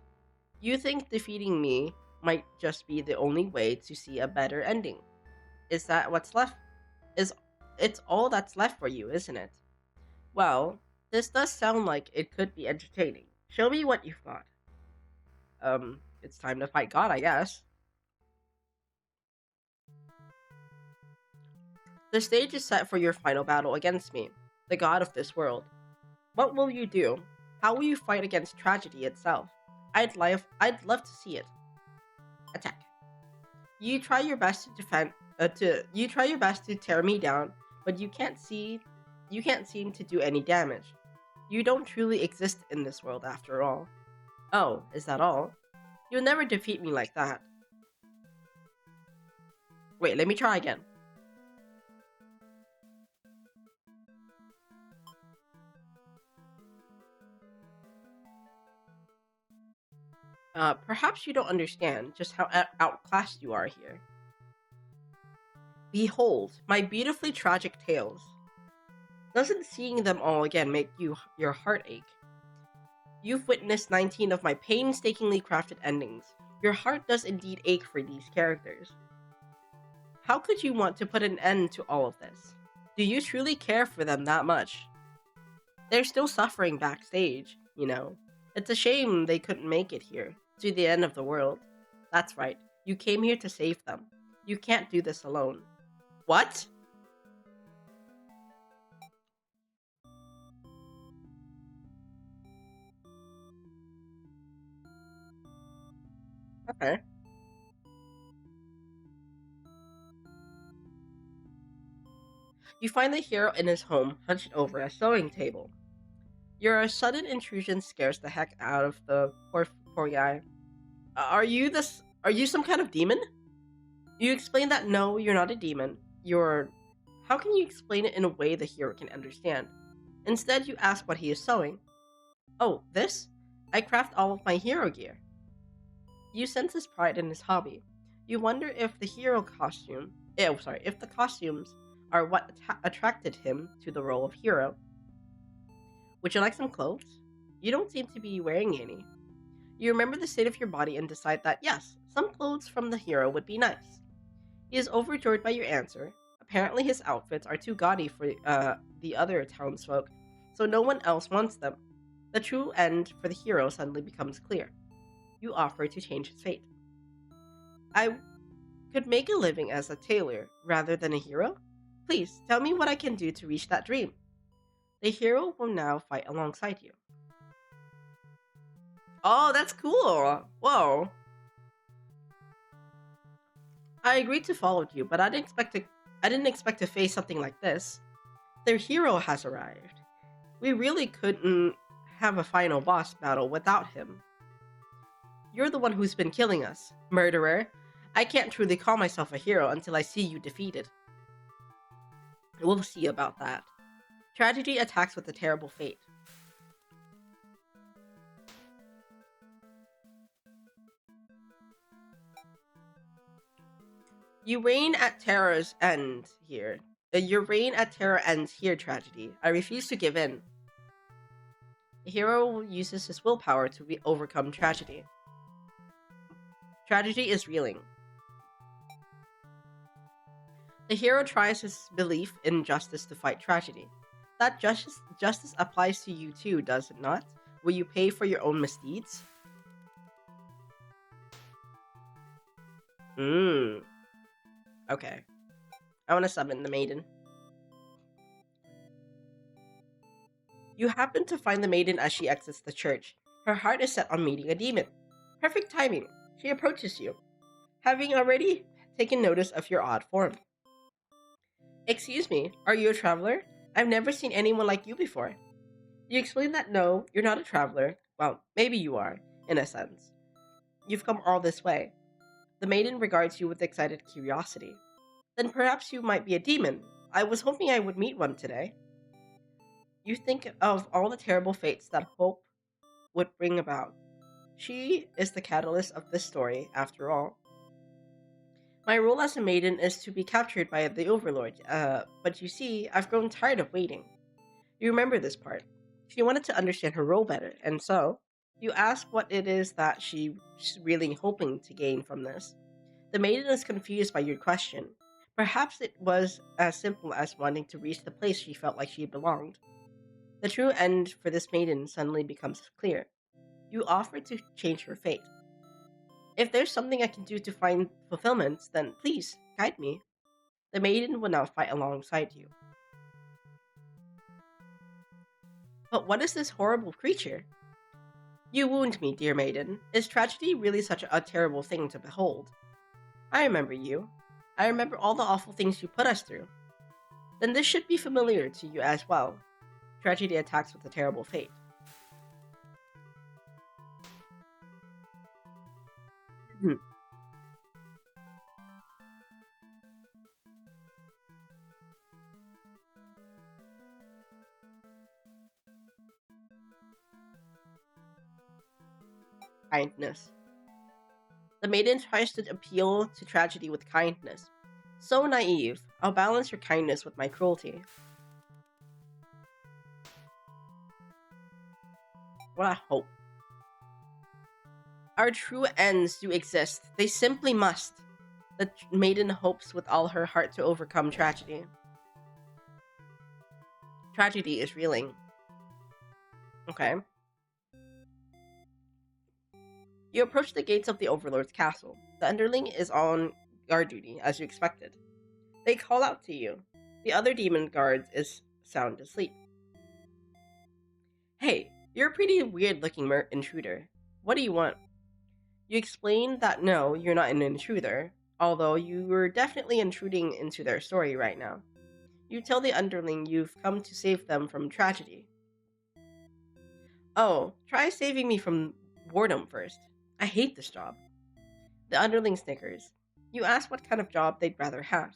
You think defeating me might just be the only way to see a better ending. Is that what's left? Is It's all that's left for you, isn't it? Well, this does sound like it could be entertaining. Show me what you've got. It's time to fight God, I guess. The stage is set for your final battle against me, the god of this world. What will you do? How will you fight against tragedy itself? I'd love to see it. Attack. You try your best to defend. You try your best to tear me down, but you can't seem to do any damage. You don't truly exist in this world after all. Oh, is that all? You'll never defeat me like that. Wait, let me try again. Perhaps you don't understand just how outclassed you are here. Behold, my beautifully tragic tales. Doesn't seeing them all again make your heart ache? You've witnessed 19 of my painstakingly crafted endings. Your heart does indeed ache for these characters. How could you want to put an end to all of this? Do you truly care for them that much? They're still suffering backstage, you know. It's a shame they couldn't make it here, to the end of the world. That's right, you came here to save them. You can't do this alone. What? Okay. You find the hero in his home, hunched over a sewing table. Your sudden intrusion scares the heck out of the poor guy. Are you some kind of demon? You explain that no, you're not a demon. You're... How can you explain it in a way the hero can understand? Instead, you ask what he is sewing. Oh, this? I craft all of my hero gear. You sense his pride in his hobby. You wonder if if the costumes are what attracted him to the role of hero. Would you like some clothes? You don't seem to be wearing any. You remember the state of your body and decide that yes, some clothes from the hero would be nice. He is overjoyed by your answer. Apparently his outfits are too gaudy for the other townsfolk, so no one else wants them. The true end for the hero suddenly becomes clear. You offer to change his fate. I could make a living as a tailor rather than a hero? Please, tell me what I can do to reach that dream. The hero will now fight alongside you. Oh, that's cool! Whoa. I agreed to follow you, but I didn't expect to face something like this. Their hero has arrived. We really couldn't have a final boss battle without him. You're the one who's been killing us, murderer. I can't truly call myself a hero until I see you defeated. We'll see about that. Tragedy attacks with a terrible fate. You reign at terror's end here. Your reign at terror ends here, tragedy. I refuse to give in. The hero uses his willpower to overcome tragedy. Tragedy is reeling. The hero tries his belief in justice to fight tragedy. That justice applies to you too, does it not? Will you pay for your own misdeeds? Okay. I want to summon the maiden. You happen to find the maiden as she exits the church. Her heart is set on meeting a demon. Perfect timing. She approaches you, having already taken notice of your odd form. Excuse me, are you a traveler? I've never seen anyone like you before. You explain that no, you're not a traveler. Well, maybe you are, in a sense. You've come all this way. The maiden regards you with excited curiosity. Then perhaps you might be a demon. I was hoping I would meet one today. You think of all the terrible fates that hope would bring about. She is the catalyst of this story, after all. My role as a maiden is to be captured by the Overlord, but you see, I've grown tired of waiting. You remember this part. She wanted to understand her role better, and so, you ask what it is that she's really hoping to gain from this. The maiden is confused by your question. Perhaps it was as simple as wanting to reach the place she felt like she belonged. The true end for this maiden suddenly becomes clear. You offer to change her fate. If there's something I can do to find fulfillment, then please, guide me. The maiden will now fight alongside you. But what is this horrible creature? You wound me, dear maiden. Is tragedy really such a terrible thing to behold? I remember you. I remember all the awful things you put us through. Then this should be familiar to you as well. Tragedy attacks with a terrible fate. Kindness. The maiden tries to appeal to tragedy with kindness. So naive. I'll balance your kindness with my cruelty. What a hope. Our true ends do exist. They simply must. The maiden hopes with all her heart to overcome tragedy. Tragedy is reeling. Okay. You approach the gates of the Overlord's castle. The underling is on guard duty, as you expected. They call out to you. The other demon guards is sound asleep. Hey, you're a pretty weird-looking intruder. What do you want? You explain that no, you're not an intruder, although you were definitely intruding into their story right now. You tell the underling you've come to save them from tragedy. Oh, try saving me from boredom first. I hate this job. The underling snickers. You ask what kind of job they'd rather have.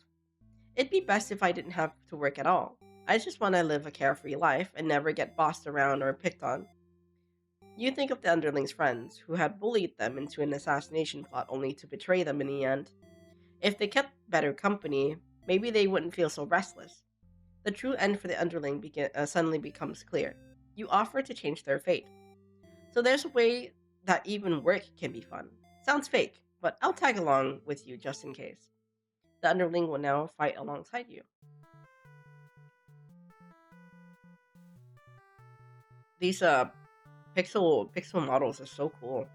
It'd be best if I didn't have to work at all. I just want to live a carefree life and never get bossed around or picked on. You think of the underling's friends, who had bullied them into an assassination plot only to betray them in the end. If they kept better company, maybe they wouldn't feel so restless. The true end for the underling suddenly becomes clear. You offer to change their fate. So there's a way that even work can be fun. Sounds fake, but I'll tag along with you just in case. The underling will now fight alongside you. These pixel models are so cool.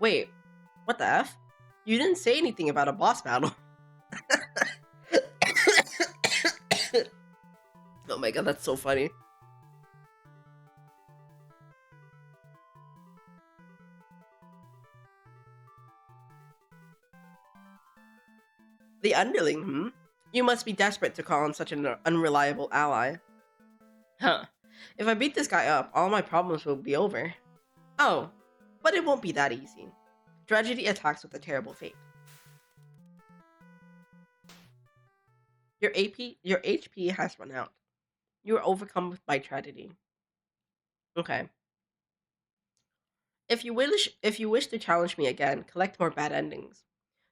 Wait, what the F? You didn't say anything about a boss battle. Oh my god, that's so funny. The underling, You must be desperate to call on such an unreliable ally. Huh. If I beat this guy up, all my problems will be over. Oh, but it won't be that easy. Tragedy attacks with a terrible fate. Your HP has run out. You are overcome by tragedy. Okay. If you wish to challenge me again, collect more bad endings.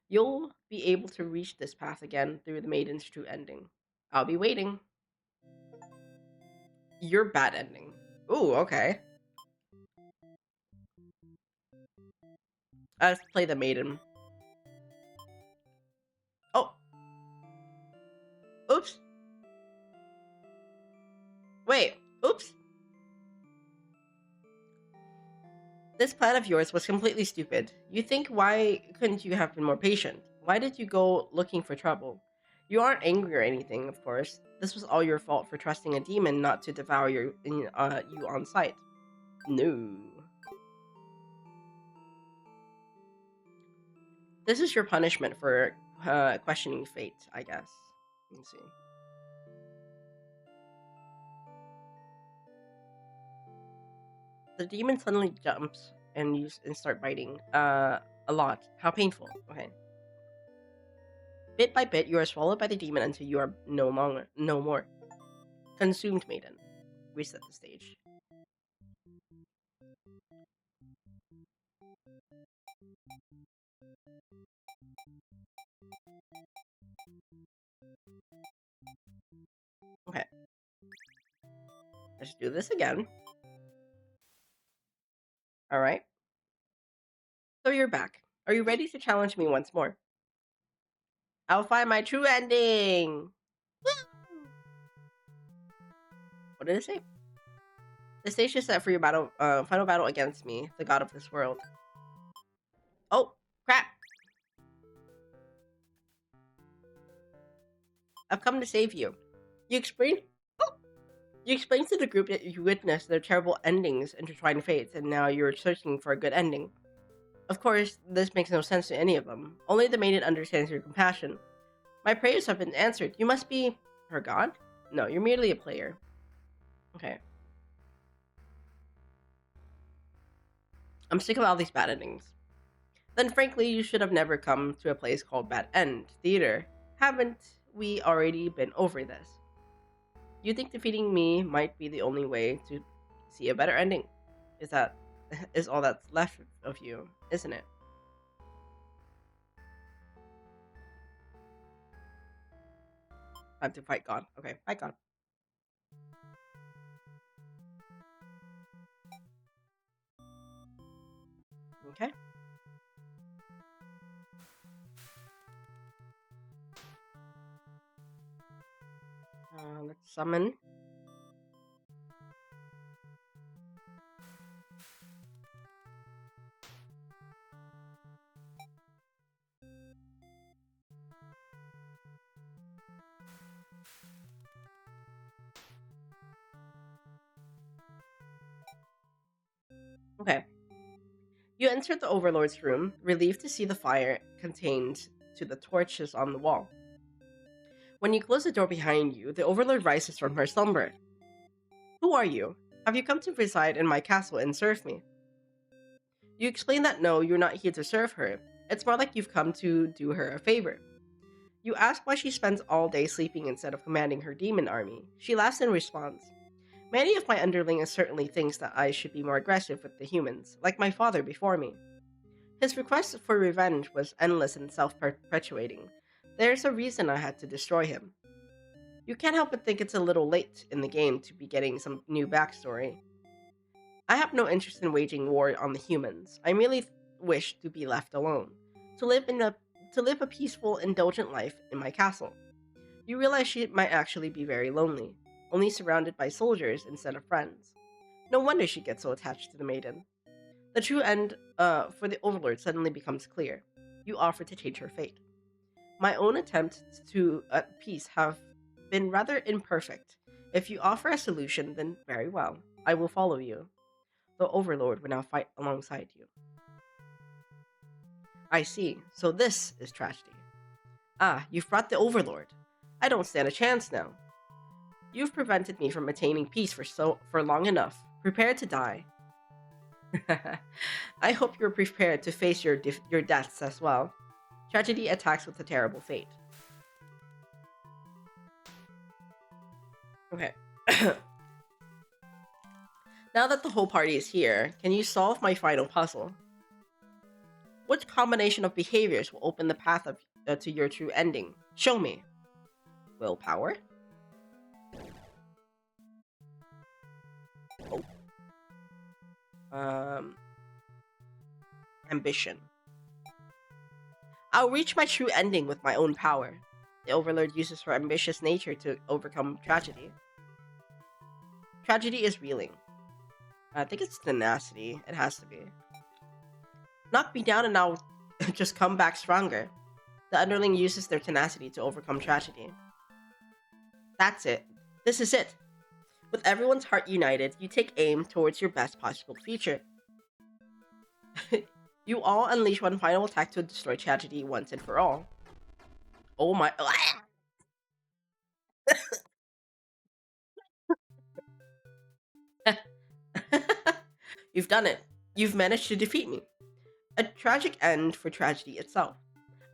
You'll be able to reach this path again through the Maiden's true ending. I'll be waiting. Your bad ending. Ooh, okay. Let's play the Maiden. Wait, oops. This plan of yours was completely stupid. You think, why couldn't you have been more patient? Why did you go looking for trouble? You aren't angry or anything, of course. This was all your fault for trusting a demon not to devour you on sight. No. This is your punishment for questioning fate, I guess. Let's see. The demon suddenly jumps and start biting. A lot. How painful. Okay. Bit by bit, you are swallowed by the demon until you are no more. Consumed maiden. Reset the stage. Okay. Let's do this again. Alright. So you're back. Are you ready to challenge me once more? I'll find my true ending! What did it say? The stage is set for your final battle against me, the god of this world. Oh, crap! I've come to save you. You explained to the group that you witnessed their terrible endings, intertwined fates, and now you're searching for a good ending. Of course, this makes no sense to any of them. Only the maiden understands your compassion. My prayers have been answered. You must be her god? No, you're merely a player. Okay. I'm sick of all these bad endings. Then frankly, you should have never come to a place called Bad End Theater. Haven't we already been over this? You think defeating me might be the only way to see a better ending? Is all that's left of you, isn't it? Time to fight God. Okay, fight God. Okay. Let's summon. Okay. You enter the Overlord's room, relieved to see the fire contained to the torches on the wall. When you close the door behind you, the Overlord rises from her slumber. Who are you? Have you come to reside in my castle and serve me? You explain that no, you're not here to serve her. It's more like you've come to do her a favor. You ask why she spends all day sleeping instead of commanding her demon army. She laughs and responds, many of my underlings certainly thinks that I should be more aggressive with the humans, like my father before me. His request for revenge was endless and self-perpetuating. There's a reason I had to destroy him. You can't help but think it's a little late in the game to be getting some new backstory. I have no interest in waging war on the humans. I merely wish to be left alone, to live a peaceful, indulgent life in my castle. You realize she might actually be very lonely, only surrounded by soldiers instead of friends. No wonder she gets so attached to the maiden. The true end for the Overlord suddenly becomes clear. You offer to change her fate. My own attempts to peace have been rather imperfect. If you offer a solution, then very well. I will follow you. The Overlord will now fight alongside you. I see. So this is tragedy. Ah, you've brought the Overlord. I don't stand a chance now. You've prevented me from attaining peace for long enough. Prepare to die. I hope you're prepared to face your deaths as well. Tragedy attacks with a terrible fate. Okay. Now that the whole party is here, can you solve my final puzzle? Which combination of behaviors will open the path to your true ending? Show me. Willpower? Oh. Ambition. I'll reach my true ending with my own power. The Overlord uses her ambitious nature to overcome tragedy. Tragedy is reeling. I think it's tenacity. It has to be. Knock me down and I'll just come back stronger. The underling uses their tenacity to overcome tragedy. That's it. This is it. With everyone's heart united, you take aim towards your best possible future. You all unleash one final attack to destroy tragedy once and for all. Oh my... You've done it. You've managed to defeat me. A tragic end for tragedy itself.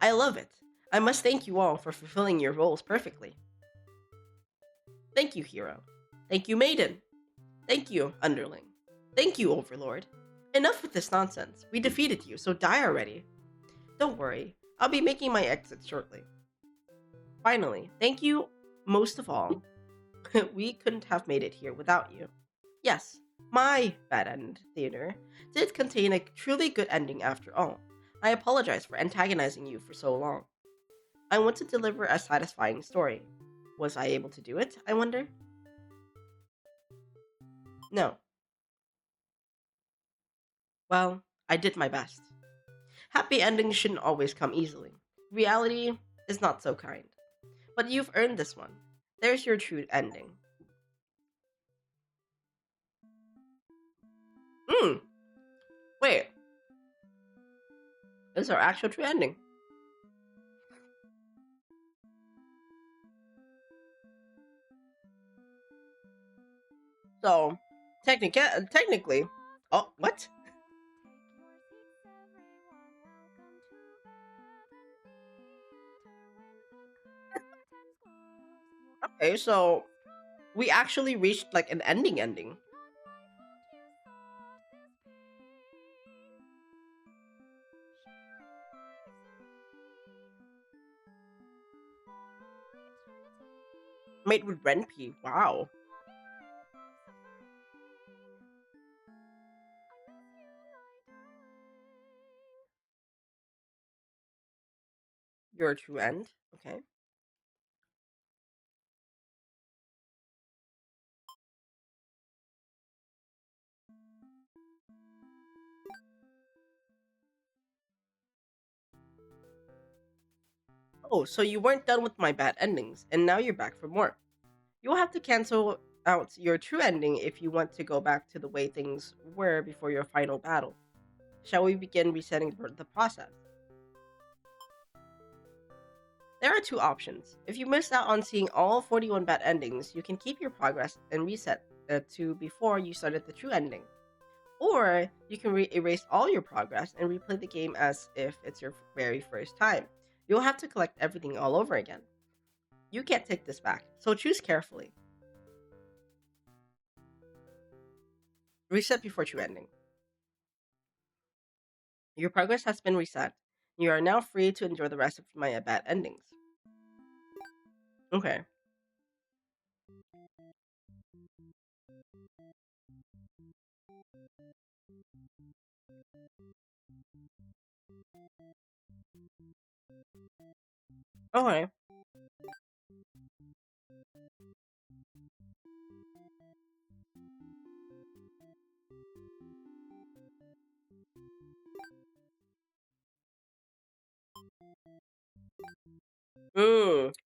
I love it. I must thank you all for fulfilling your roles perfectly. Thank you, hero. Thank you, maiden. Thank you, underling. Thank you, overlord. Enough with this nonsense. We defeated you, so die already. Don't worry. I'll be making my exit shortly. Finally, thank you most of all. We couldn't have made it here without you. Yes, my bad end theater did contain a truly good ending after all. I apologize for antagonizing you for so long. I want to deliver a satisfying story. Was I able to do it, I wonder? No. Well, I did my best. Happy endings shouldn't always come easily. Reality is not so kind. But you've earned this one. There's your true ending. Wait. This is our actual true ending. So, technically... Oh, what? Okay, so... We actually reached, like, an ending. Made with Renpy. Wow. Your true end. Okay. Oh, so you weren't done with my bad endings, and now you're back for more. You'll have to cancel out your true ending if you want to go back to the way things were before your final battle. Shall we begin resetting the process? There are two options. If you missed out on seeing all 41 bad endings, you can keep your progress and reset to before you started the true ending. Or you can erase all your progress and replay the game as if it's your very first time. You'll have to collect everything all over again. You can't take this back, so choose carefully. Reset before true ending. Your progress has been reset. You are now free to enjoy the rest of my bad endings. Okay. Okay.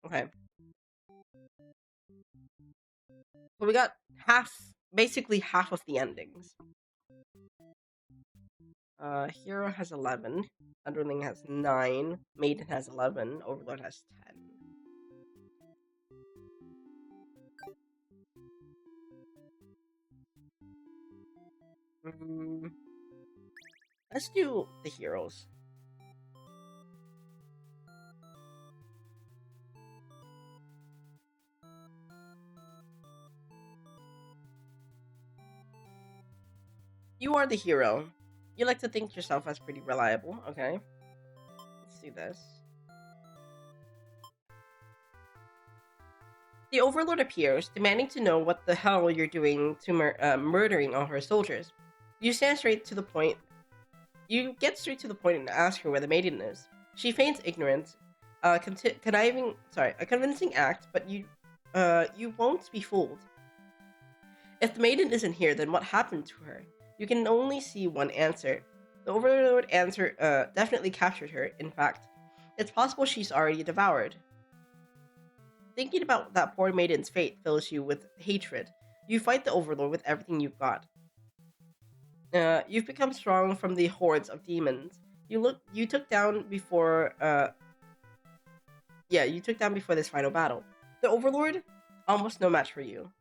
Okay. So we got basically half of the endings. Hero has 11, Underling has 9, Maiden has 11, Overlord has 10. Let's do the heroes. You are the hero. You like to think yourself as pretty reliable, okay? Let's do this. The Overlord appears, demanding to know what the hell you're doing to murdering all her soldiers. You stand straight to the point. You get straight to the point and ask her where the maiden is. She feigns ignorance, a convincing act, but you won't be fooled. If the maiden isn't here, then what happened to her? You can only see one answer. The Overlord answer definitely captured her, in fact. It's possible she's already devoured. Thinking about that poor maiden's fate fills you with hatred. You fight the Overlord with everything you've got. You've become strong from the hordes of demons. You took down before you took down before this final battle. The Overlord, almost no match for you.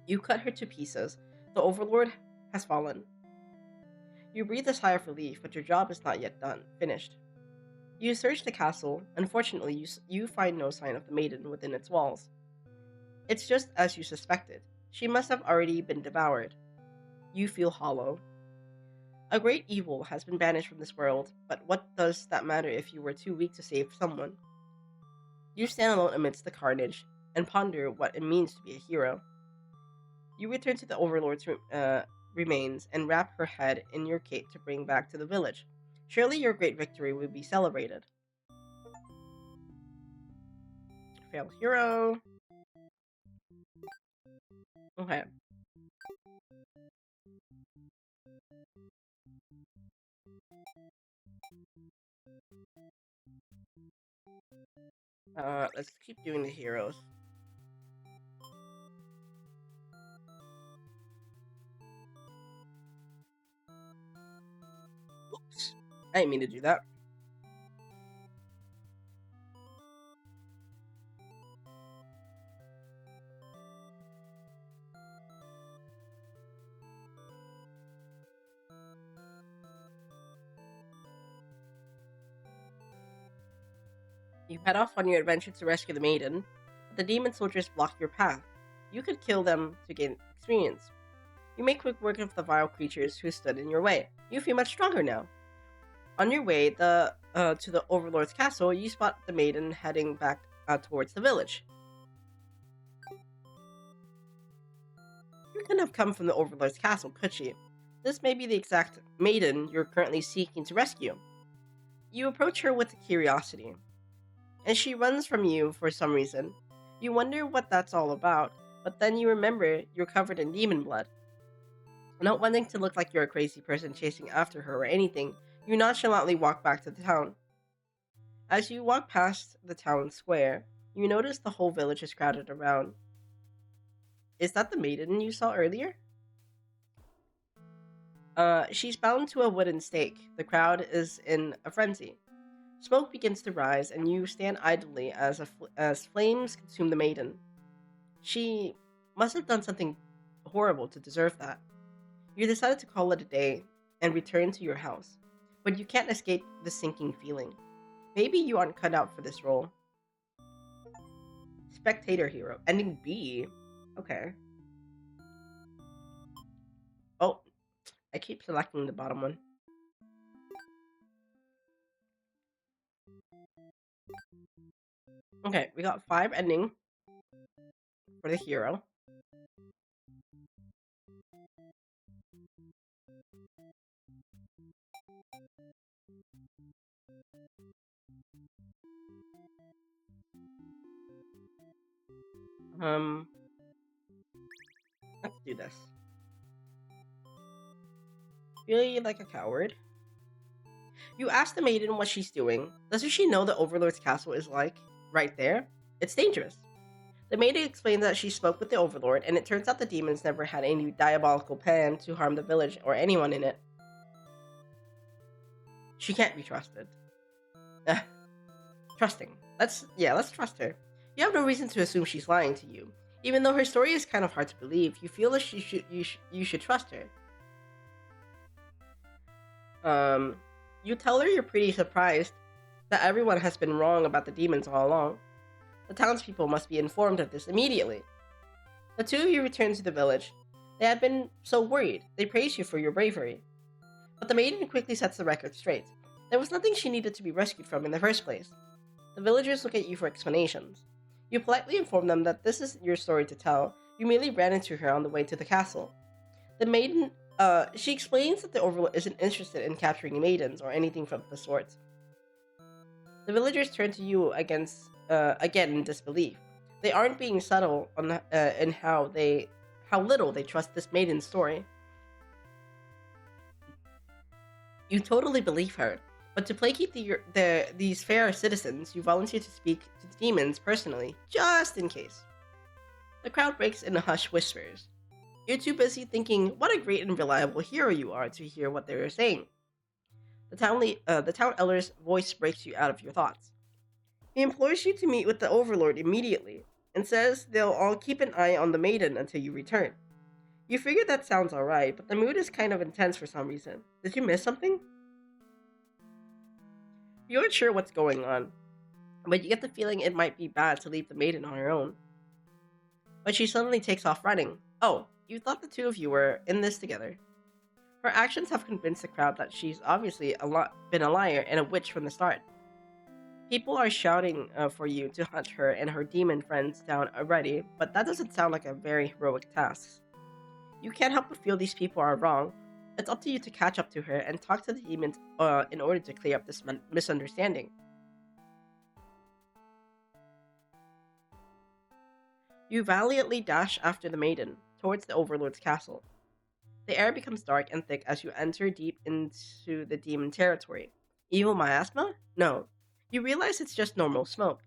You cut her to pieces. The Overlord has fallen. You breathe a sigh of relief, but your job is not yet finished. You search the castle. Unfortunately, you find no sign of the maiden within its walls. It's just as you suspected. She must have already been devoured. You feel hollow. A great evil has been banished from this world, but what does that matter if you were too weak to save someone? You stand alone amidst the carnage and ponder what it means to be a hero. You return to the Overlord's remains and wrap her head in your cape to bring back to the village. Surely your great victory will be celebrated. Fail hero. Okay. Let's keep doing the heroes. Oops. I didn't mean to do that. You head off on your adventure to rescue the maiden, but the demon soldiers block your path. You could kill them to gain experience. You make quick work of the vile creatures who stood in your way. You feel much stronger now. On your way to the Overlord's castle, you spot the maiden heading back towards the village. You couldn't have come from the Overlord's castle, could she? This may be the exact maiden you're currently seeking to rescue. You approach her with curiosity, and she runs from you for some reason. You wonder what that's all about, but then you remember you're covered in demon blood. Not wanting to look like you're a crazy person chasing after her or anything, you nonchalantly walk back to the town. As you walk past the town square, you notice the whole village is crowded around. Is that the maiden you saw earlier? She's bound to a wooden stake. The crowd is in a frenzy. Smoke begins to rise, and you stand idly as flames consume the maiden. She must have done something horrible to deserve that. You decided to call it a day and return to your house, but you can't escape the sinking feeling. Maybe you aren't cut out for this role. Spectator hero. Ending B. Okay. Oh, I keep selecting the bottom one. Okay, we got 5 ending for the hero. Let's do this. Really like a coward. You ask the maiden what she's doing. Doesn't she know the Overlord's castle is like right there? It's dangerous. The maiden explains that she spoke with the Overlord, and it turns out the demons never had any diabolical plan to harm the village or anyone in it. She can't be trusted. Trusting. Let's trust her. You have no reason to assume she's lying to you. Even though her story is kind of hard to believe, you feel that you should trust her. You tell her you're pretty surprised that everyone has been wrong about the demons all along. The townspeople must be informed of this immediately. The two of you return to the village. They had been so worried. They praise you for your bravery. But the maiden quickly sets the record straight. There was nothing she needed to be rescued from in the first place. The villagers look at you for explanations. You politely inform them that this is your story to tell. You merely ran into her on the way to the castle. The maiden, she explains that the Overlord isn't interested in capturing maidens or anything of the sort. The villagers turn to you again in disbelief. They aren't being subtle on in how how little they trust this maiden's story. You totally believe her, but to placate these fair citizens, you volunteer to speak to the demons personally, just in case. The crowd breaks into hushed whispers. You're too busy thinking what a great and reliable hero you are to hear what they're saying. The town elder's voice breaks you out of your thoughts. He implores you to meet with the overlord immediately, and says they'll all keep an eye on the maiden until you return. You figure that sounds alright, but the mood is kind of intense for some reason. Did you miss something? You aren't sure what's going on, but you get the feeling it might be bad to leave the maiden on her own. But she suddenly takes off running. Oh, you thought the two of you were in this together. Her actions have convinced the crowd that she's obviously been a liar and a witch from the start. People are shouting for you to hunt her and her demon friends down already, but that doesn't sound like a very heroic task. You can't help but feel these people are wrong. It's up to you to catch up to her and talk to the demons in order to clear up this misunderstanding. You valiantly dash after the maiden, towards the Overlord's castle. The air becomes dark and thick as you enter deep into the demon territory. Evil miasma? No. You realize it's just normal smoke.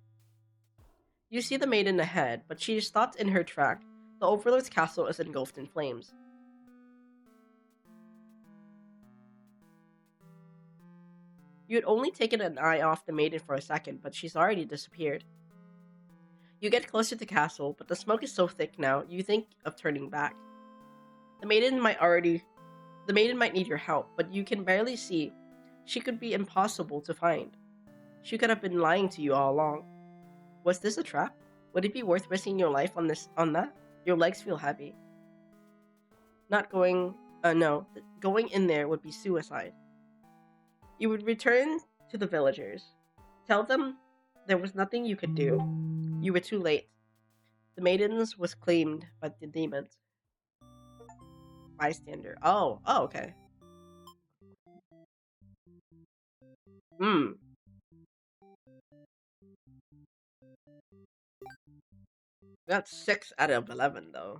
You see the maiden ahead, but she is stopped in her track. The Overlord's castle is engulfed in flames. You had only taken an eye off the maiden for a second, but she's already disappeared. You get closer to the castle, but the smoke is so thick now, you think of turning back. The maiden might need your help, but you can barely see. She could be impossible to find. She could have been lying to you all along. Was this a trap? Would it be worth risking your life on that? Your legs feel heavy. No. Going in there would be suicide. You would return to the villagers. Tell them there was nothing you could do. You were too late. The maidens was claimed by the demons. Bystander. Oh, okay. That's 6 out of 11, though.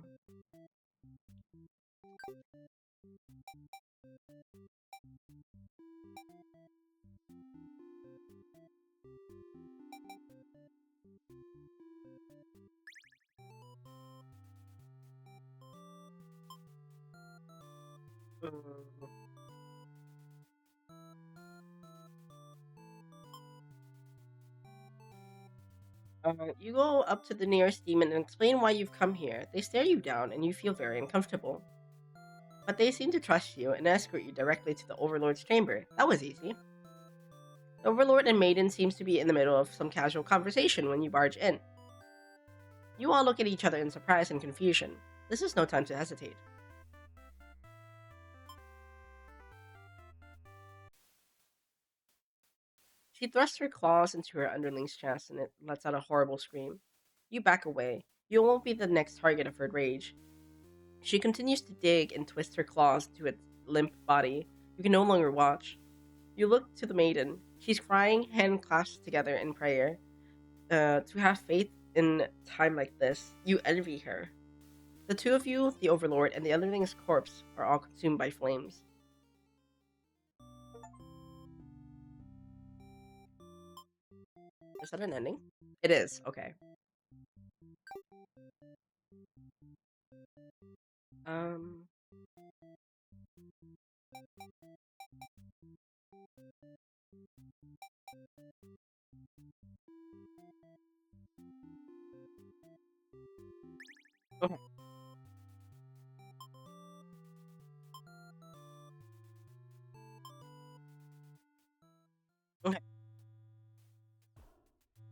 Mm. You go up to the nearest demon and explain why you've come here. They stare you down and you feel very uncomfortable. But they seem to trust you and escort you directly to the Overlord's chamber. That was easy. The Overlord and Maiden seems to be in the middle of some casual conversation when you barge in. You all look at each other in surprise and confusion. This is no time to hesitate. She thrusts her claws into her underling's chest and it lets out a horrible scream. You back away. You won't be the next target of her rage. She continues to dig and twist her claws into its limp body. You can no longer watch. You look to the maiden. She's crying, hand clasped together in prayer. To have faith in time like this, you envy her. The two of you, the Overlord, and the underling's corpse are all consumed by flames. Is that an ending? It is, okay. Um... Okay. Okay.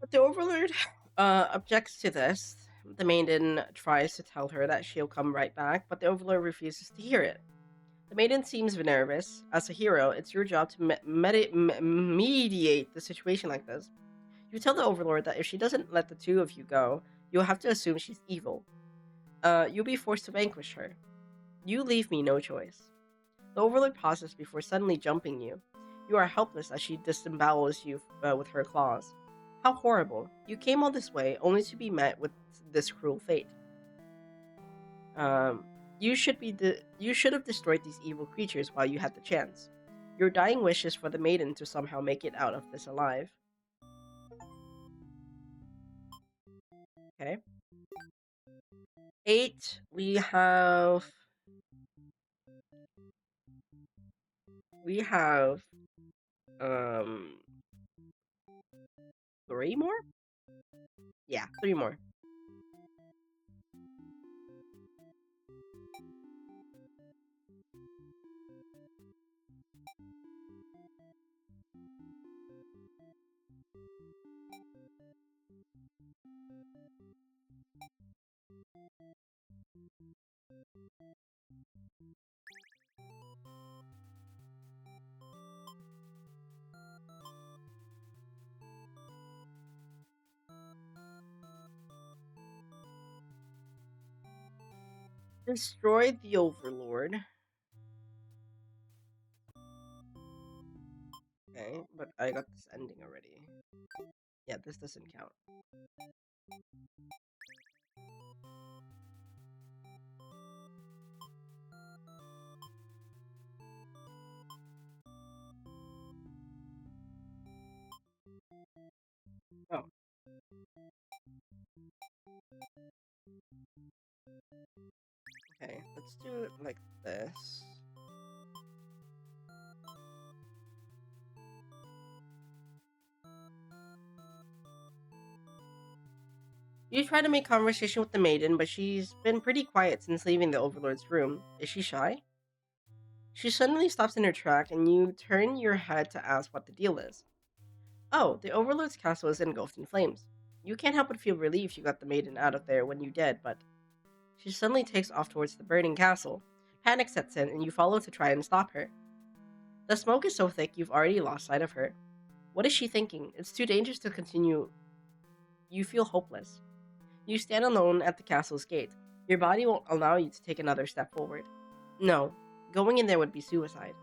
But the Overlord objects to this. The maiden tries to tell her that she'll come right back, but the Overlord refuses to hear it. The maiden seems nervous. As a hero, it's your job to mediate the situation like this. You tell the Overlord that if she doesn't let the two of you go, you'll have to assume she's evil. You'll be forced to vanquish her. You leave me no choice. The Overlord pauses before suddenly jumping you. You are helpless as she disembowels you with her claws. How horrible. You came all this way only to be met with this cruel fate. Um, you should have destroyed these evil creatures while you had the chance. Your dying wish is for the maiden to somehow make it out of this alive. Okay. 8. We have um 3 more? Yeah, 3 more. Destroy the Overlord. Okay, but I got this ending already. Yeah, this doesn't count. Oh, okay. Let's do it like this. You try to make conversation with the maiden, but she's been pretty quiet since leaving the Overlord's room. Is she shy? She suddenly stops in her track, and you turn your head to ask what the deal is. Oh, the Overlord's castle is engulfed in flames. You can't help but feel relieved you got the maiden out of there when you did, but she suddenly takes off towards the burning castle. Panic sets in, and you follow to try and stop her. The smoke is so thick you've already lost sight of her. What is she thinking? It's too dangerous to continue. You feel hopeless. You stand alone at the castle's gate. Your body won't allow you to take another step forward. No, going in there would be suicide.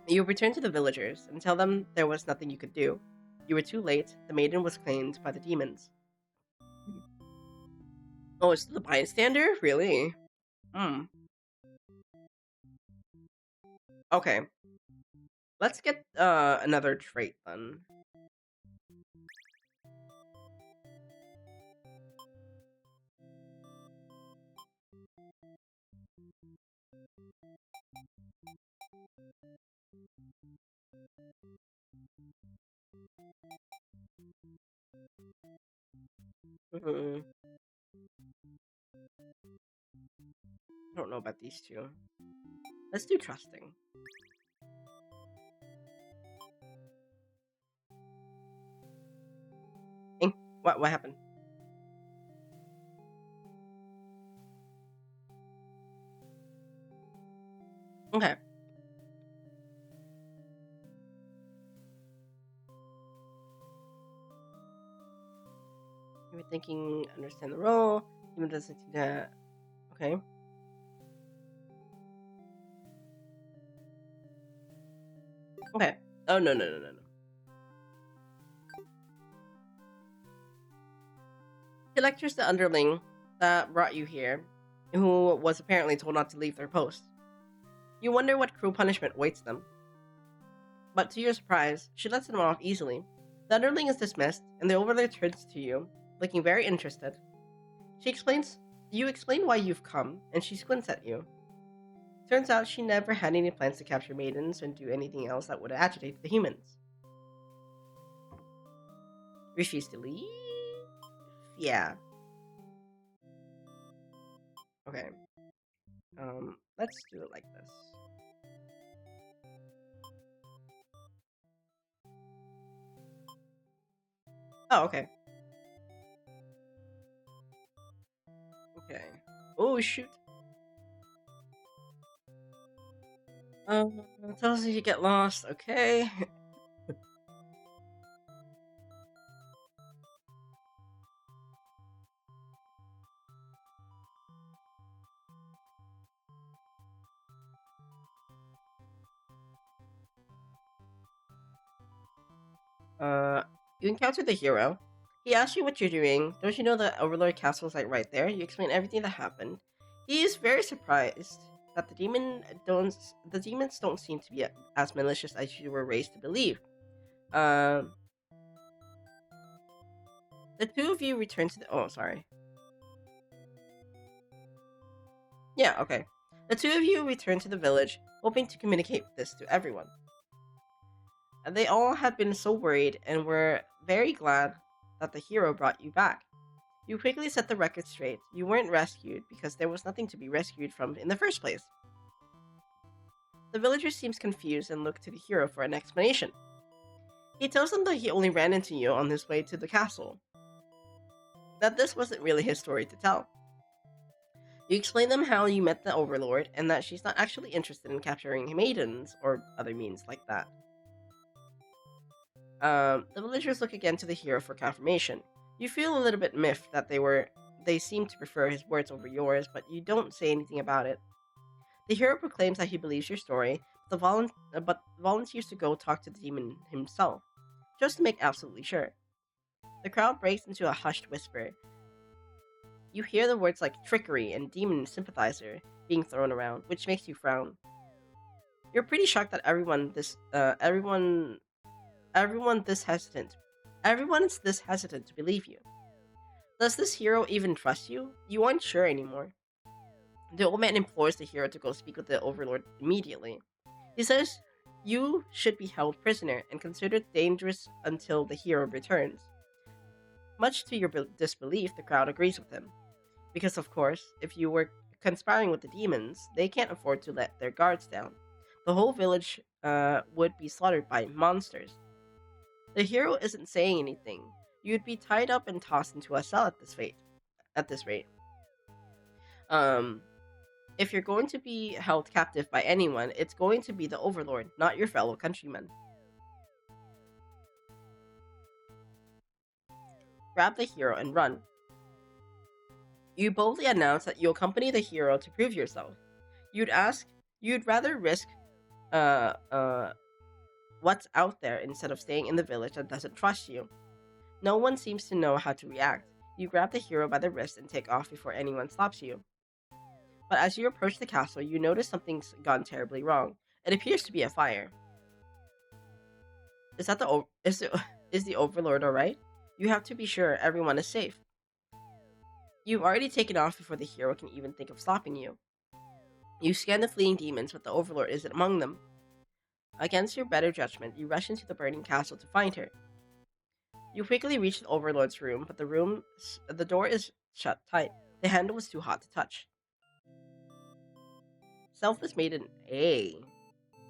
You return to the villagers and tell them there was nothing you could do. You were too late. The maiden was claimed by the demons. Oh, it's the bystander? Really? Hmm. Okay. Let's get another trait then. I don't know about these two. Let's do trusting. Eh, what happened? Okay. You were thinking, understand the role. Even doesn't see that. Okay. Okay. Oh no. He lectures the underling that brought you here, who was apparently told not to leave their post. You wonder what cruel punishment awaits them. But to your surprise, she lets them off easily. The underling is dismissed, and the overlord turns to you, looking very interested. She explains, you explain why you've come, and she squints at you. Turns out she never had any plans to capture maidens and do anything else that would agitate the humans. Refuse to leave? Yeah. Okay. Let's do it like this. Oh, okay. Okay. Oh, shoot. It tells you to get lost. Okay. Uh, you encounter the hero. He asks you what you're doing. Don't you know the Overlord Castle is like right there? You explain everything that happened. He is very surprised that the demons don't seem to be as malicious as you were raised to believe. Um, the two of you return to the. Oh, sorry. Yeah, okay. The two of you return to the village, hoping to communicate this to everyone. They all had been so worried and were very glad that the hero brought you back. You quickly set the record straight. You weren't rescued because there was nothing to be rescued from in the first place. The villager seems confused and look to the hero for an explanation. He tells them that he only ran into you on his way to the castle, that this wasn't really his story to tell. You explain them how you met the Overlord and that she's not actually interested in capturing maidens or other means like that. The villagers look again to the hero for confirmation. You feel a little bit miffed that they seem to prefer his words over yours, but you don't say anything about it. The hero proclaims that he believes your story, but volunteers to go talk to the demon himself, just to make absolutely sure. The crowd breaks into a hushed whisper. You hear the words like trickery and demon sympathizer being thrown around, which makes you frown. You're pretty shocked that everyone is this hesitant to believe you. Does this hero even trust you? You aren't sure anymore. The old man implores the hero to go speak with the Overlord immediately. He says you should be held prisoner and considered dangerous until the hero returns. Much to your disbelief, the crowd agrees with him. Because, of course, if you were conspiring with the demons, they can't afford to let their guards down. The whole village would be slaughtered by monsters. The hero isn't saying anything. You'd be tied up and tossed into a cell at this rate. If you're going to be held captive by anyone, it's going to be the Overlord, not your fellow countrymen. Grab the hero and run. You boldly announce that you accompany the hero to prove yourself. You'd rather risk what's out there instead of staying in the village that doesn't trust you. No one seems to know how to react. You grab the hero by the wrist and take off before anyone stops you. But as you approach the castle, you notice something's gone terribly wrong. It appears to be a fire. Is the Overlord alright? You have to be sure everyone is safe. You've already taken off before the hero can even think of stopping you. You scan the fleeing demons, but the Overlord isn't among them. Against your better judgment, you rush into the burning castle to find her. You quickly reach the Overlord's room, but the door is shut tight. The handle is too hot to touch. Selfless Maiden A.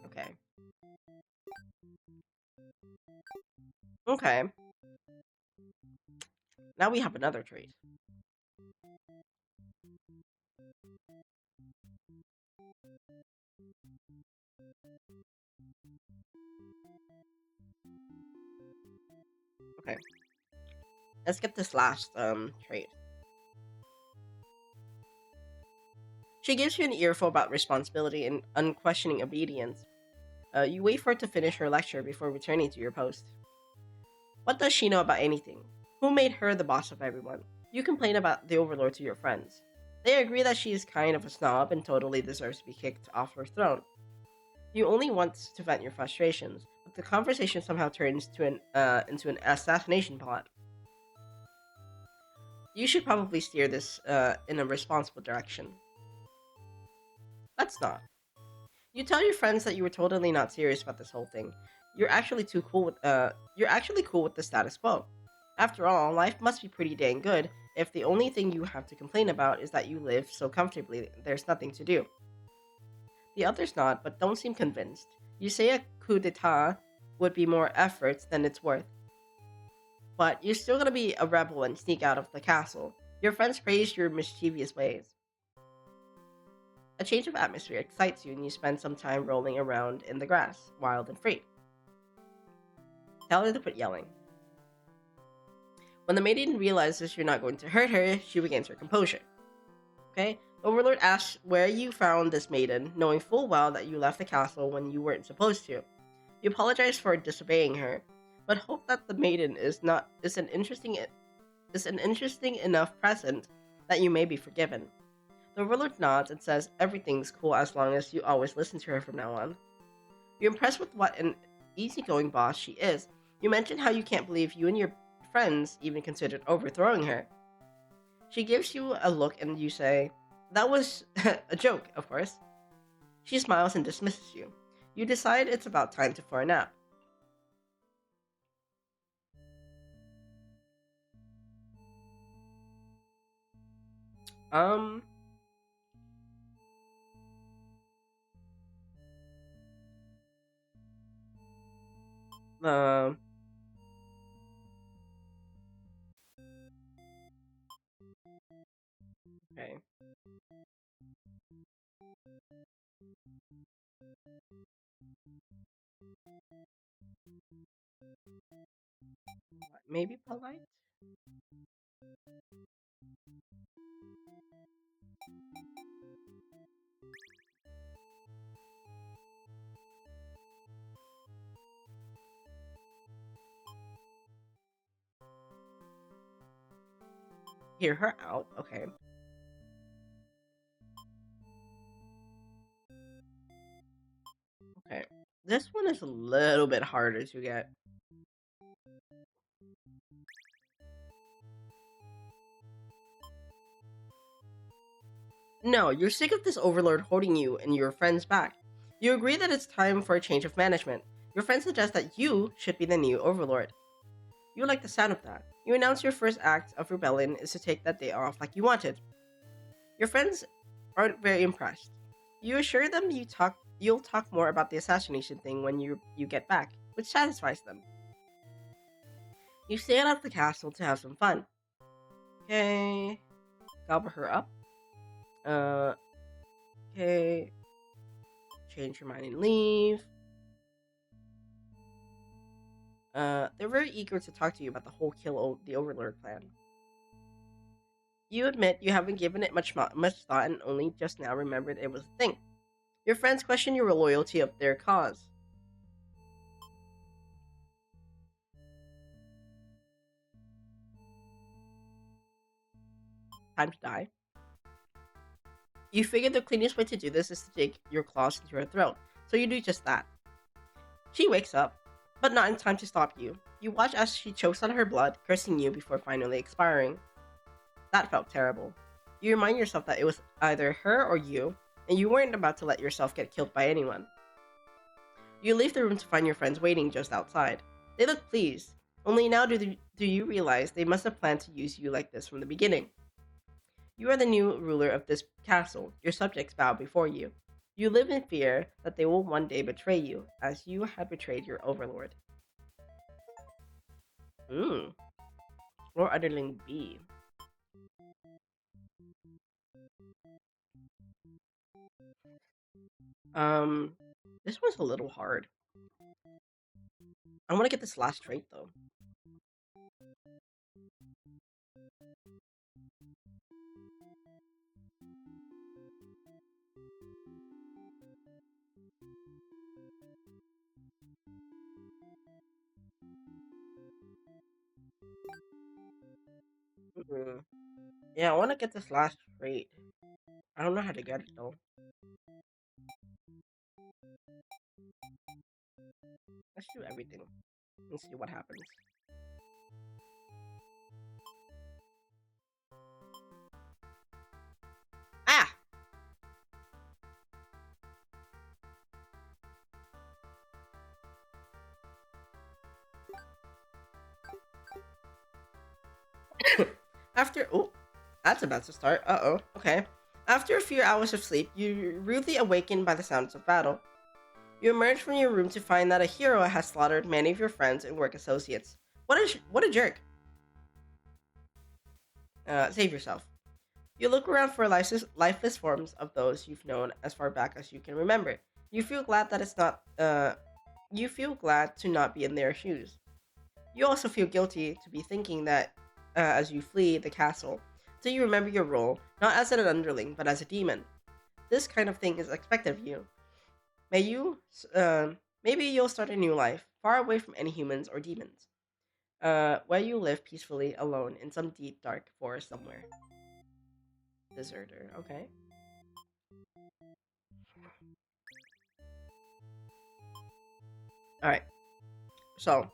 Okay. Okay. Now we have another trait. Okay. Let's get this last trait. She gives you an earful about responsibility and unquestioning obedience. You wait for her to finish her lecture before returning to your post. What does she know about anything? Who made her the boss of everyone? You complain about the Overlord to your friends. They agree that she is kind of a snob and totally deserves to be kicked off her throne. You only want to vent your frustrations, but the conversation somehow turns into an assassination plot. You should probably steer this in a responsible direction. Let's not. You tell your friends that you were totally not serious about this whole thing. You're actually cool with the status quo. After all, life must be pretty dang good if the only thing you have to complain about is that you live so comfortably there's nothing to do. The others nod, but don't seem convinced. You say a coup d'etat would be more effort than it's worth. But you're still gonna be a rebel and sneak out of the castle. Your friends praise your mischievous ways. A change of atmosphere excites you and you spend some time rolling around in the grass, wild and free. Tell her to quit yelling. When the maiden realizes you're not going to hurt her, she regains her composure. Okay? Overlord asks where you found this maiden, knowing full well that you left the castle when you weren't supposed to. You apologize for disobeying her, but hope that the maiden isn't is an interesting enough present that you may be forgiven. The overlord nods and says everything's cool as long as you always listen to her from now on. You're impressed with what an easygoing boss she is. You mention how you can't believe you and your friends even considered overthrowing her. She gives you a look and you say, "That was a joke, of course." She smiles and dismisses you. You decide it's about time for a nap. Um, um, okay. Maybe polite? Hear her out. Okay. Okay. This one is a little bit harder to get. No, you're sick of this overlord holding you and your friends back. You agree that it's time for a change of management. Your friends suggest that you should be the new overlord. You like the sound of that. You announce your first act of rebellion is to take that day off like you wanted. Your friends aren't very impressed. You assure them you'll talk more about the assassination thing when you get back, which satisfies them. You stay out of the castle to have some fun. Okay, gobble her up. Uh, okay, change your mind and leave. They're very eager to talk to you about the whole the Overlord plan. You admit you haven't given it much thought and only just now remembered it was a thing. Your friends question your loyalty of their cause. Time to die. You figure the cleanest way to do this is to dig your claws into her throat, so you do just that. She wakes up, but not in time to stop you. You watch as she chokes on her blood, cursing you before finally expiring. That felt terrible. You remind yourself that it was either her or you, and you weren't about to let yourself get killed by anyone. You leave the room to find your friends waiting just outside. They look pleased, only now do you realize they must have planned to use you like this from the beginning. You are the new ruler of this castle. Your subjects bow before you. You live in fear that they will one day betray you, as you had betrayed your overlord. Hmm. Or underling B. Um, this one's a little hard. I want to get this last trait though. Mhm. Yeah, I want to get this last trait. I don't know how to get it though. Let's do everything and see what happens. Ah! After oh, that's about to start. Uh-oh. Okay. After a few hours of sleep, you're rudely awakened by the sounds of battle. You emerge from your room to find that a hero has slaughtered many of your friends and work associates. What a jerk. Save yourself. You look around for lifeless forms of those you've known as far back as you can remember. You feel glad that it's not. You feel glad to not be in their shoes. You also feel guilty to be thinking that as you flee the castle, so you remember your role not as an underling but as a demon. This kind of thing is expected of you. May you, maybe you'll start a new life far away from any humans or demons. Where you live peacefully alone in some deep dark forest somewhere. Deserter. Okay. All right. So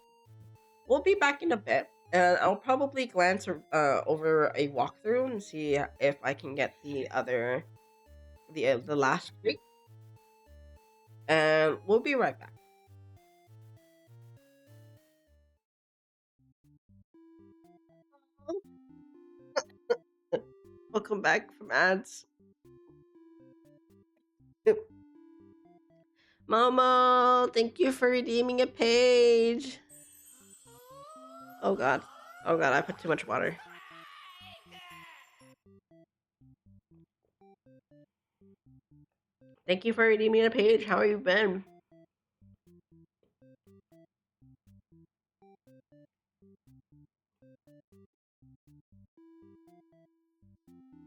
we'll be back in a bit, and I'll probably glance over a walkthrough and see if I can get the last streak, and we'll be right back. Welcome back from ads. Momo, thank you for redeeming a page. Oh god. Oh god, I put too much water. Thank you for redeeming a page. How have you been?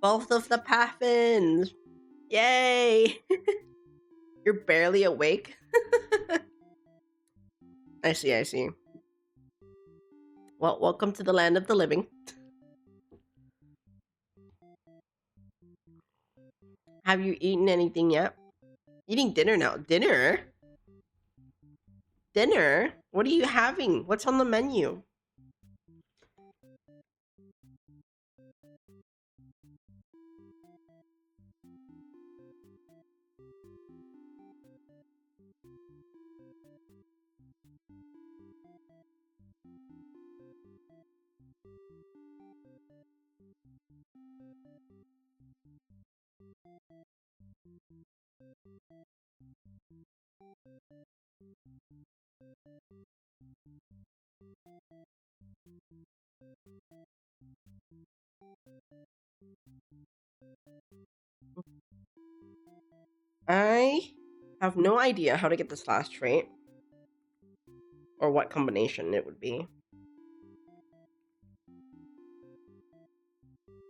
Both of the Paffins. Yay! You're barely awake. I see, I see. Well, welcome to the land of the living. Have you eaten anything yet? Eating dinner now. Dinner? Dinner? What are you having? What's on the menu? I have no idea how to get this last trait or what combination it would be.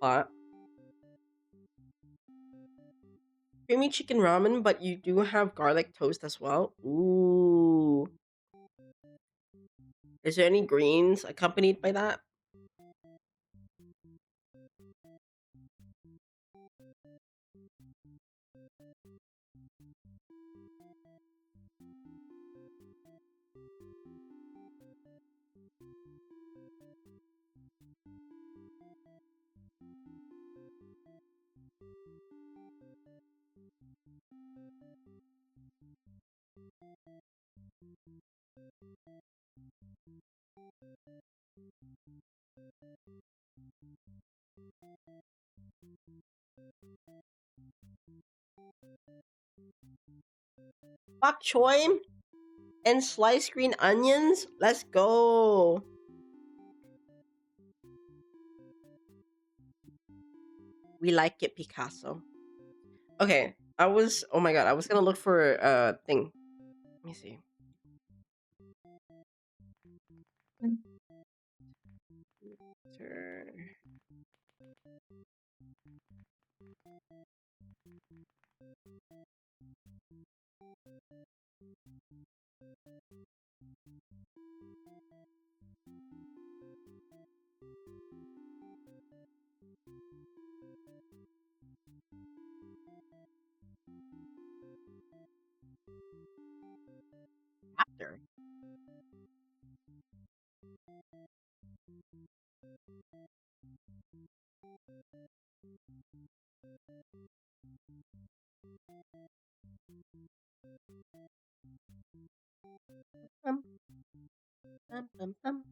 But creamy chicken ramen, but you do have garlic toast as well. Ooh. Is there any greens accompanied by that? Bok choy and sliced green onions? Let's go. We like it, Picasso. Okay, oh my god, I was gonna look for a thing. Let me see. After. Um, um.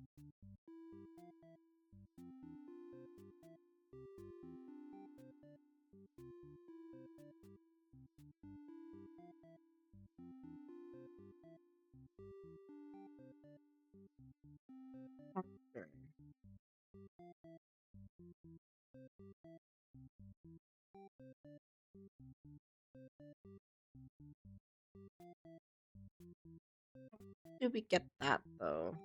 After. Do we get that though?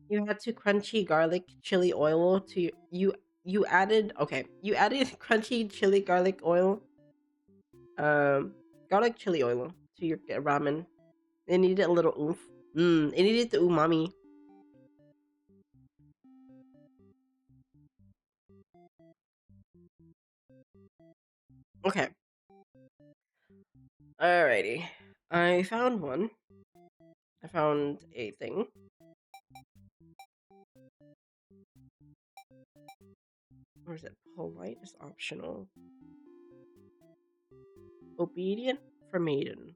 You had to crunchy garlic chili oil to you added okay. You added crunchy chili garlic oil, um, garlic chili oil to your ramen. It needed a little oomph. It needed the umami. Okay, alrighty. I found one. I found a thing. Or is it polite is optional? Obedient for maiden.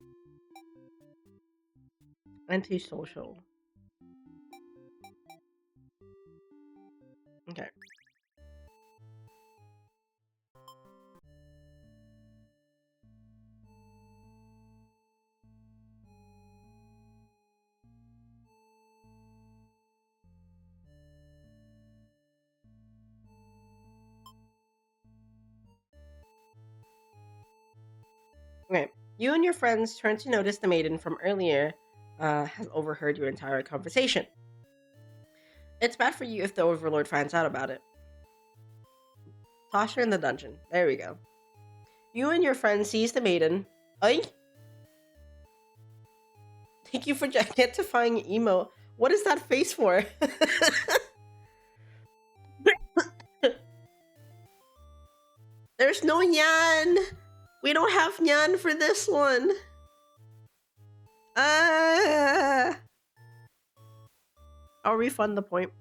Antisocial. Okay. Okay. You and your friends turn to notice the maiden from earlier has overheard your entire conversation. It's bad for you if the overlord finds out about it. Toss her in the dungeon. There we go. You and your friend seize the maiden. Ay! Thank you for identifying emo. What is that face for? There's no Nyan! We don't have Nyan for this one. Ah! I'll refund the point.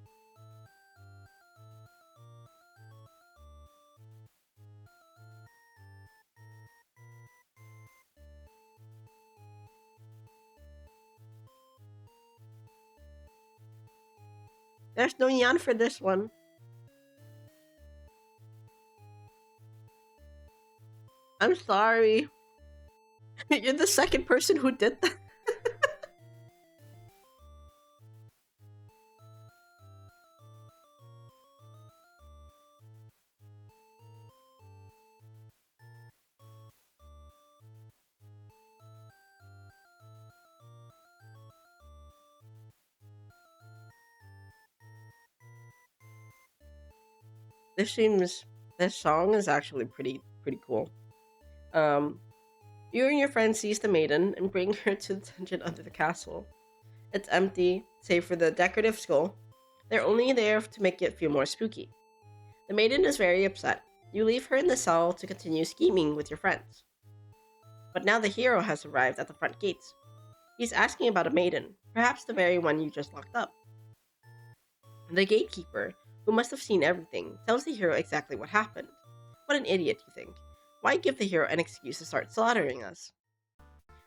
There's no Nyan for this one. I'm sorry. You're the second person who did that. This song is actually pretty cool. Um You and your friend seize the maiden and bring her to the dungeon under the castle. It's empty, save for the decorative skull. They're only there to make it feel more spooky. The maiden is very upset. You leave her in the cell to continue scheming with your friends. But now the hero has arrived at the front gates. He's asking about a maiden, perhaps the very one you just locked up. The gatekeeper, who must have seen everything, tells the hero exactly what happened. What an idiot, you think. Why give the hero an excuse to start slaughtering us?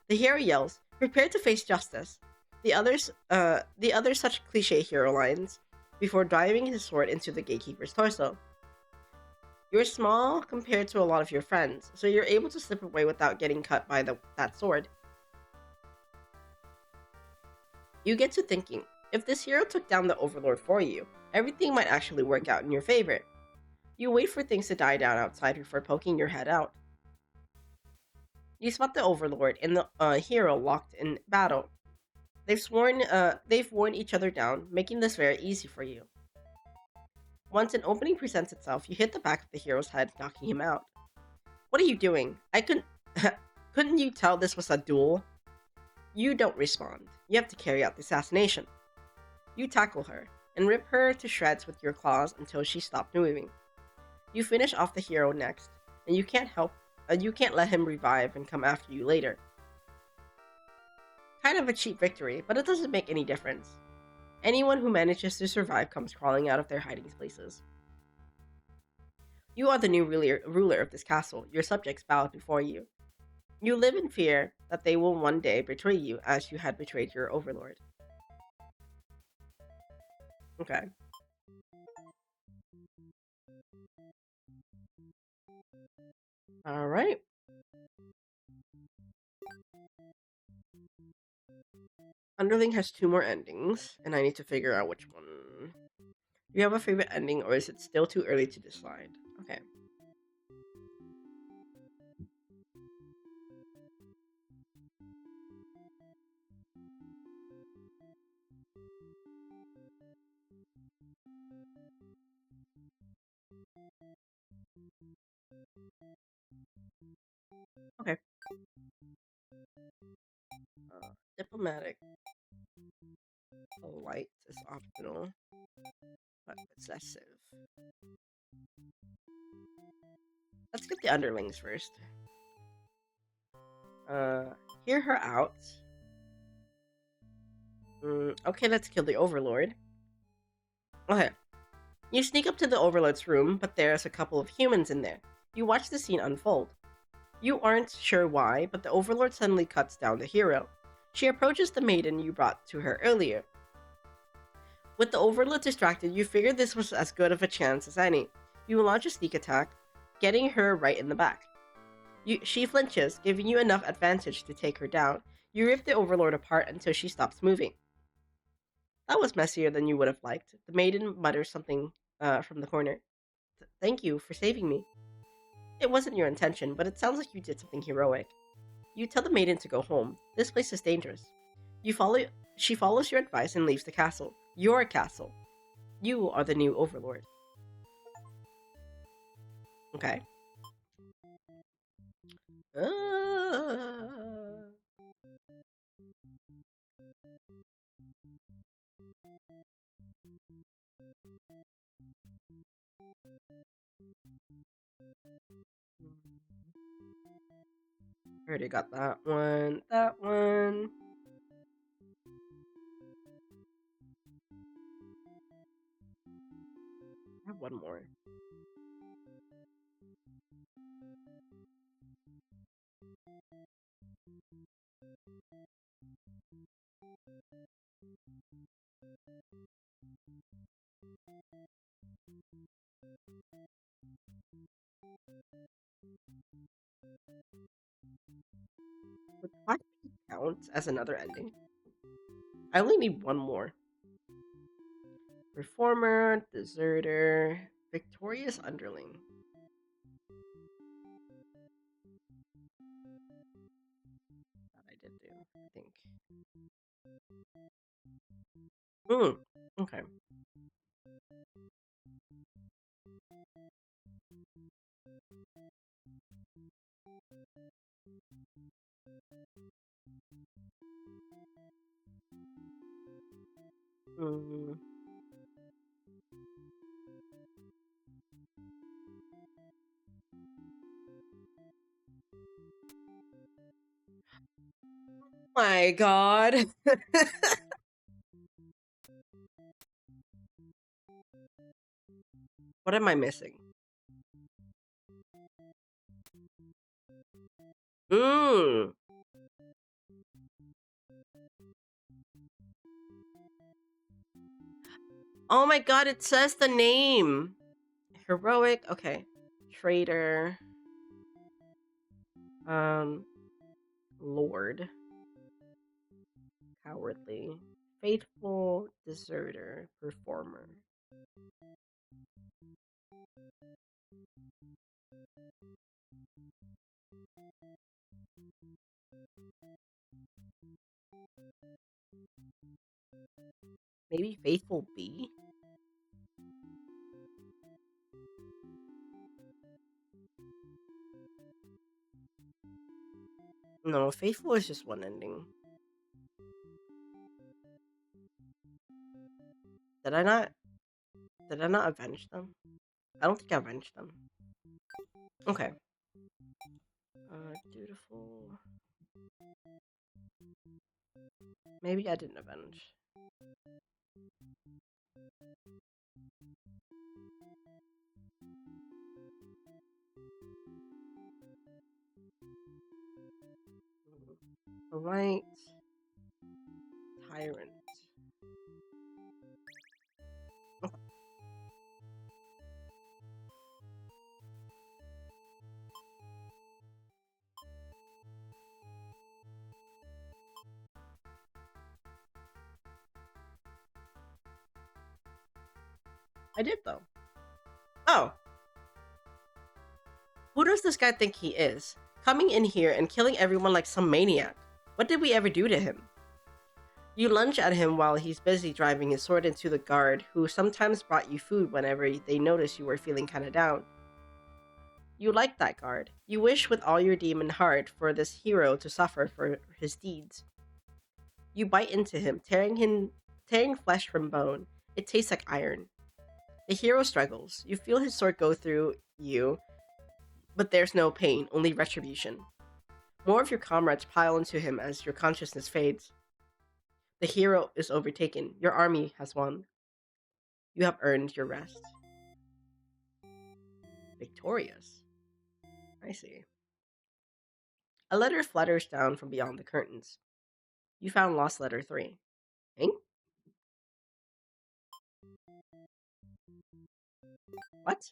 The hero yells, "Prepare to face justice." The other such cliche hero lines before driving his sword into the gatekeeper's torso. You're small compared to a lot of your friends, so you're able to slip away without getting cut by that sword. You get to thinking, if this hero took down the Overlord for you, everything might actually work out in your favor. You wait for things to die down outside before poking your head out. You spot the Overlord and the hero locked in battle. They've worn each other down, making this very easy for you. Once an opening presents itself, you hit the back of the hero's head, knocking him out. What are you doing? I couldn't. Couldn't you tell this was a duel? You don't respond. You have to carry out the assassination. You tackle her and rip her to shreds with your claws until she stopped moving. You finish off the hero next, and you can't help. You can't let him revive and come after you later. Kind of a cheap victory, but it doesn't make any difference. Anyone who manages to survive comes crawling out of their hiding places. You are the new ruler of this castle. Your subjects bow before you. You live in fear that they will one day betray you as you had betrayed your overlord. Okay. Alright. Underling has two more endings, and I need to figure out which one. Do you have a favorite ending, or is it still too early to decide? Okay. Okay. Diplomatic. Polite is optional, but possessive. Let's get the underlings first. Uh, Hear her out. Okay, let's kill the overlord. Okay. You sneak up to the overlord's room, but there's a couple of humans in there. You watch the scene unfold. You aren't sure why, but the overlord suddenly cuts down the hero. She approaches the maiden you brought to her earlier. With the overlord distracted, you figured this was as good of a chance as any. You launch a sneak attack, getting her right in the back. She flinches, giving you enough advantage to take her down. You rip the overlord apart until she stops moving. That was messier than you would have liked. The maiden mutters something from the corner. Thank you for saving me. It wasn't your intention, but it sounds like you did something heroic. You tell the maiden to go home. This place is dangerous. You follow. She follows your advice and leaves the castle. Your castle. You are the new overlord. Okay. Uh... Already got that one. That one. I have one more. Would Black count as another ending? I only need one more. Reformer, deserter, victorious underling. That I did do, I think. Okay. Mm. My God. What am I missing? Mm. Oh my God, it says the name. Heroic. Okay. Traitor. Um. Lord. Cowardly. Faithful. Deserter. Performer. Maybe faithful B? No, faithful is just one ending. Did I not? Did I not avenge them? I don't think I avenged them. Okay. Dutiful. Maybe I didn't avenge. Polite. Tyrant. I did though. Oh, who does this guy think he is? Coming in here and killing everyone like some maniac. What did we ever do to him? You lunge at him while he's busy driving his sword into the guard, who sometimes brought you food whenever they noticed you were feeling kinda down. You like that guard. You wish with all your demon heart for this hero to suffer for his deeds. You bite into him, tearing flesh from bone. It tastes like iron. The hero struggles. You feel his sword go through you, but there's no pain, only retribution. More of your comrades pile into him as your consciousness fades. The hero is overtaken. Your army has won. You have earned your rest. Victorious. I see. A letter flutters down from beyond the curtains. You found lost letter 3. Eh? What?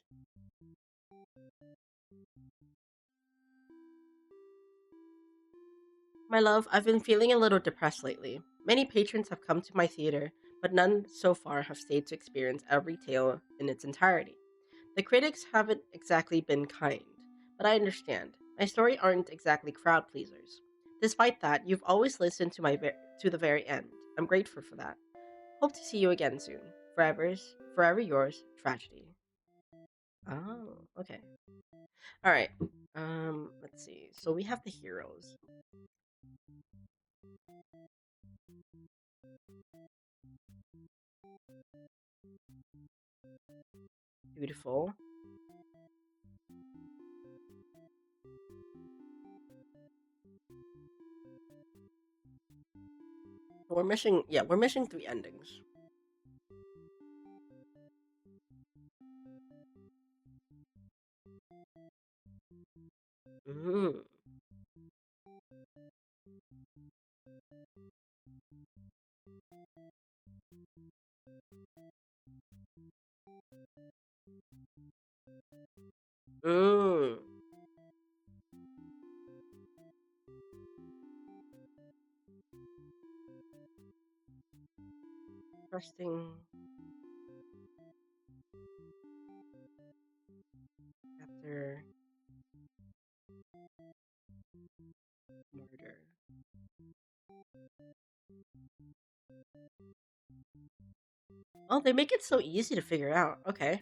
My love, I've been feeling a little depressed lately. Many patrons have come to my theater, but none so far have stayed to experience every tale in its entirety. The critics haven't exactly been kind, but I understand. My story aren't exactly crowd pleasers. Despite that, you've always listened to to the very end. I'm grateful for that. Hope to see you again soon. Forever yours, Tragedy. Oh, okay. All right. Let's see. So we have the heroes. Beautiful. We're missing. Yeah, we're missing 3 endings. Mm. Mm. Interesting. After murder. Oh, they make it so easy to figure out. Okay.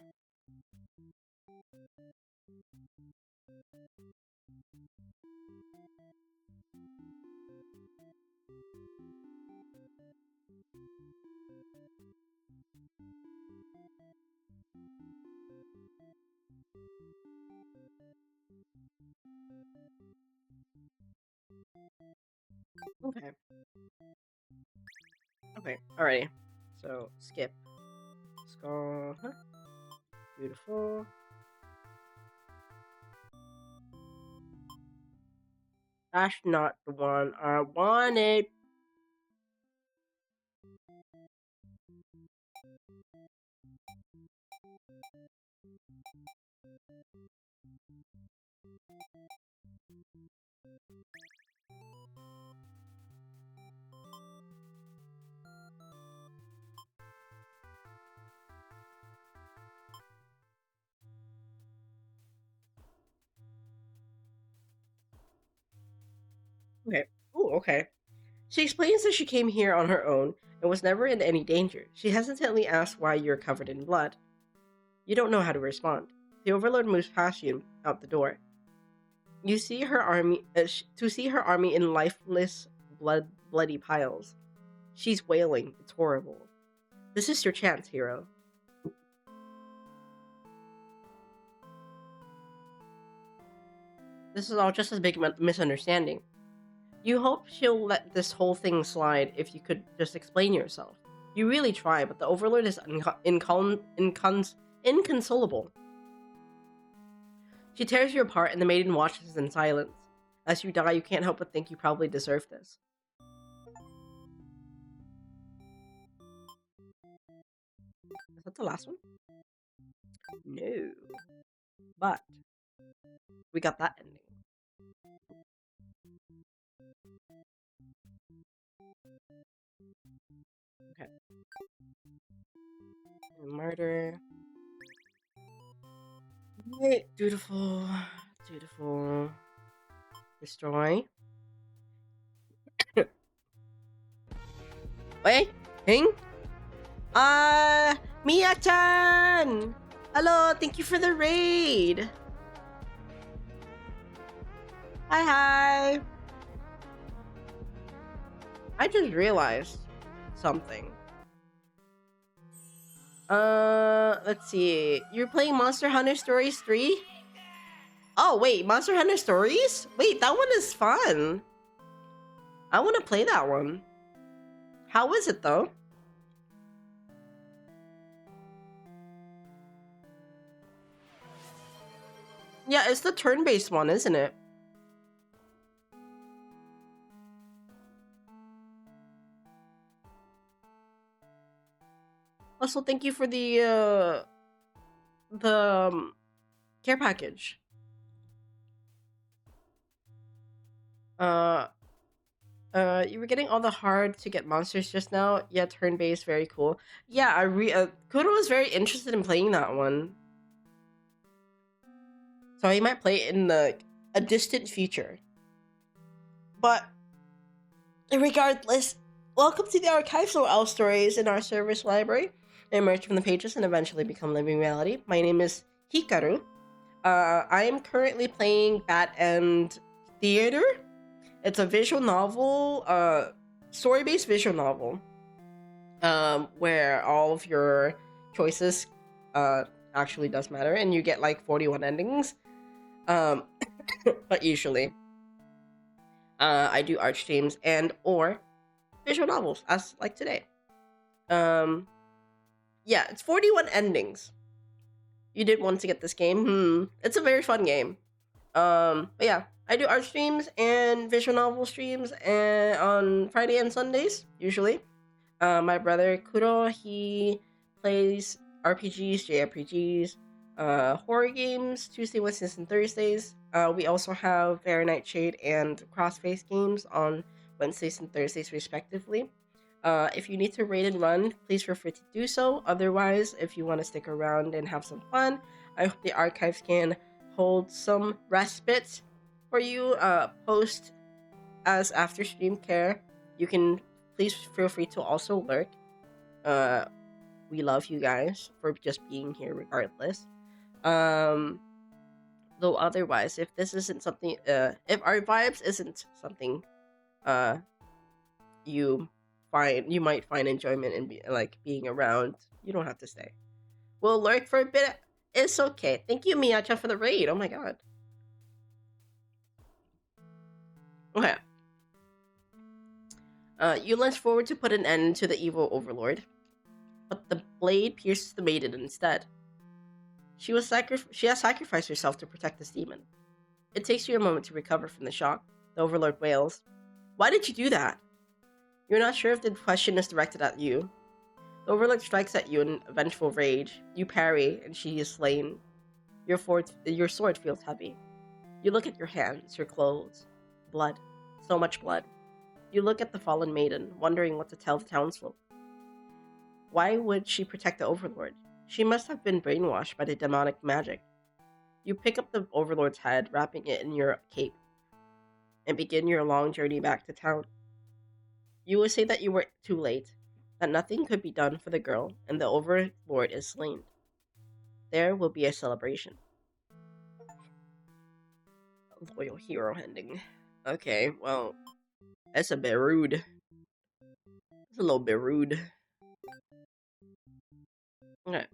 Okay. Okay. Alrighty. So skip. Let's go. Huh? Beautiful. That's not the one I wanted. Okay. Ooh, okay. She explains that she came here on her own and was never in any danger. She hesitantly asks why you're covered in blood. You don't know how to respond. The Overlord moves past you out the door. You see her army. To see her army in lifeless, bloody piles. She's wailing. It's horrible. This is your chance, hero. This is all just a big misunderstanding. You hope she'll let this whole thing slide if you could just explain yourself. You really try, but the Overlord is inconsolable. She tears you apart, and the maiden watches in silence. As you die, you can't help but think you probably deserve this. Is that the last one? No. But we got that ending. Okay. Murder. Wait, dutiful. Dutiful. Destroy. Wait, Ping? Mia-chan! Hello, thank you for the raid. Hi. I just realized something. Let's see. You're playing Monster Hunter Stories 3? Oh, wait, Monster Hunter Stories? Wait, that one is fun. I want to play that one. How is it, though? Yeah, it's the turn-based one, isn't it? Also, thank you for the care package. You were getting all the hard to get monsters just now. Yeah, turn-based, very cool. Yeah, Kudo was very interested in playing that one. So he might play it in a distant future. But regardless, welcome to the archives of all stories in our service library. They emerge from the pages and eventually become living reality. My name is Hikaru. I am currently playing Bat End Theater. It's a visual novel, story-based visual novel, where all of your choices actually does matter, and you get like 41 endings. But usually, I do art streams and or visual novels, as like today. Yeah, it's 41 endings. You did want to get this game. It's a very fun game. But yeah, I do art streams and visual novel streams and on Friday and Sundays, usually. My brother Kuro, he plays RPGs, JRPGs, horror games, Tuesday, Wednesdays, and Thursdays. We also have Very Nightshade and Crossface games on Wednesdays and Thursdays, respectively. If you need to raid and run, please feel free to do so. Otherwise, if you want to stick around and have some fun, I hope the archives can hold some respite for you post as after stream care. You can please feel free to also lurk. We love you guys for just being here regardless. Though otherwise, if this isn't something, if our vibes isn't something, uh, you might find enjoyment in like being around. You don't have to stay. We'll lurk for a bit. It's okay. Thank you, Miyacha, for the raid. Oh my god. Okay. You lunge forward to put an end to the evil overlord, but the blade pierces the maiden instead. She has sacrificed herself to protect this demon. It takes you a moment to recover from the shock. The overlord wails, "Why did you do that?" You're not sure if the question is directed at you. The overlord strikes at you in vengeful rage. You parry, and she is slain. Your sword feels heavy. You look at your hands, your clothes. Blood. So much blood. You look at the fallen maiden, wondering what to tell the townsfolk. Why would she protect the overlord? She must have been brainwashed by the demonic magic. You pick up the overlord's head, wrapping it in your cape, and begin your long journey back to town. You will say that you were too late, that nothing could be done for the girl, and the overlord is slain. There will be a celebration. Loyal hero ending. Okay, well, that's a bit rude. It's a little bit rude. Okay.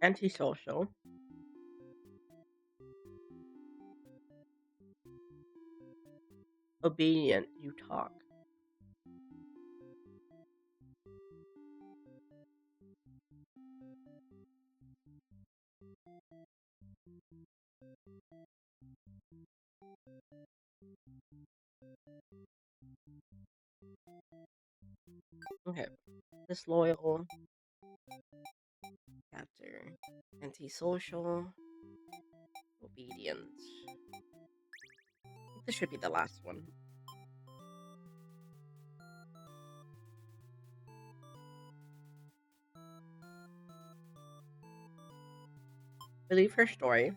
Antisocial. Obedient, you talk. Okay. Disloyal. Captor. Antisocial. Obedient. I think this should be the last one. Believe her story.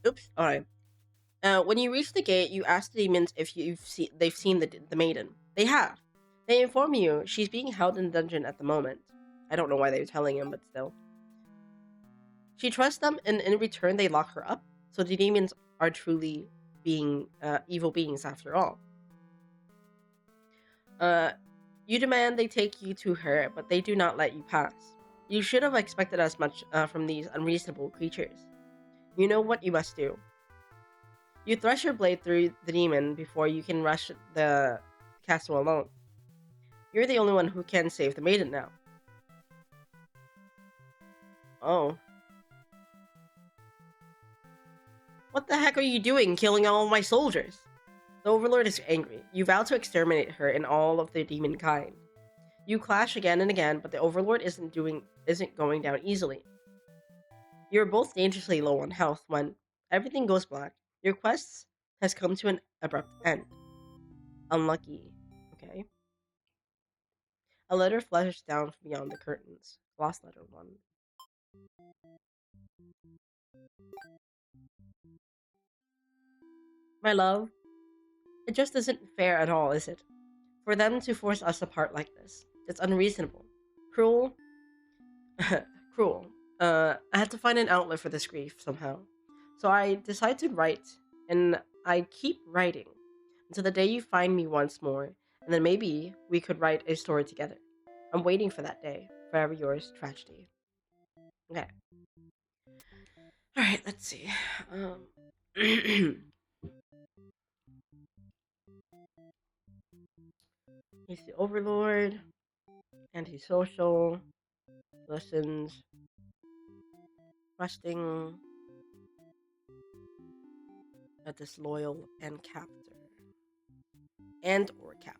Oops. Alright. When you reach the gate, you ask the demons if they've seen the maiden. They have. They inform you she's being held in the dungeon at the moment. I don't know why they're telling him, but still. She trusts them, and in return, they lock her up. So the demons are truly being evil beings after all. You demand they take you to her, but they do not let you pass. You should have expected as much from these unreasonable creatures. You know what you must do. You thrust your blade through the demon before you can rush the castle alone. You're the only one who can save the maiden now. Oh. What the heck are you doing, killing all of my soldiers? The Overlord is angry. You vow to exterminate her and all of the demon kind. You clash again and again, but the Overlord isn't going down easily. You're both dangerously low on health when everything goes black. Your quest has come to an abrupt end. Unlucky. Okay. A letter flashes down from beyond the curtains. Lost letter 1. My love, it just isn't fair at all, is it? For them to force us apart like this. It's unreasonable. Cruel. Cruel. I had to find an outlet for this grief somehow. So I decided to write, and I keep writing until the day you find me once more, and then maybe we could write a story together. I'm waiting for that day. Forever yours, Tragedy. Okay. Alright, let's see. He's the Overlord, antisocial, listens, trusting, a disloyal, and captor. And or captor.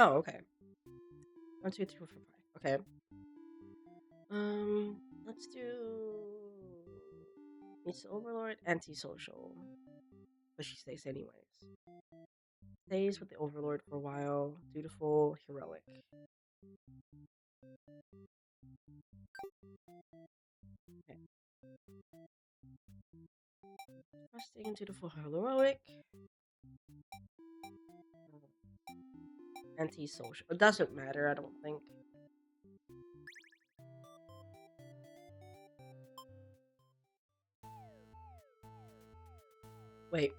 Oh, okay. 1, 2, 3, 4, 5. Okay. Let's do Miss Overlord, antisocial. But she stays anyways. Stays with the Overlord for a while. Dutiful, heroic. Okay. Trusting, dutiful, heroic. Antisocial. It doesn't matter, I don't think. Wait.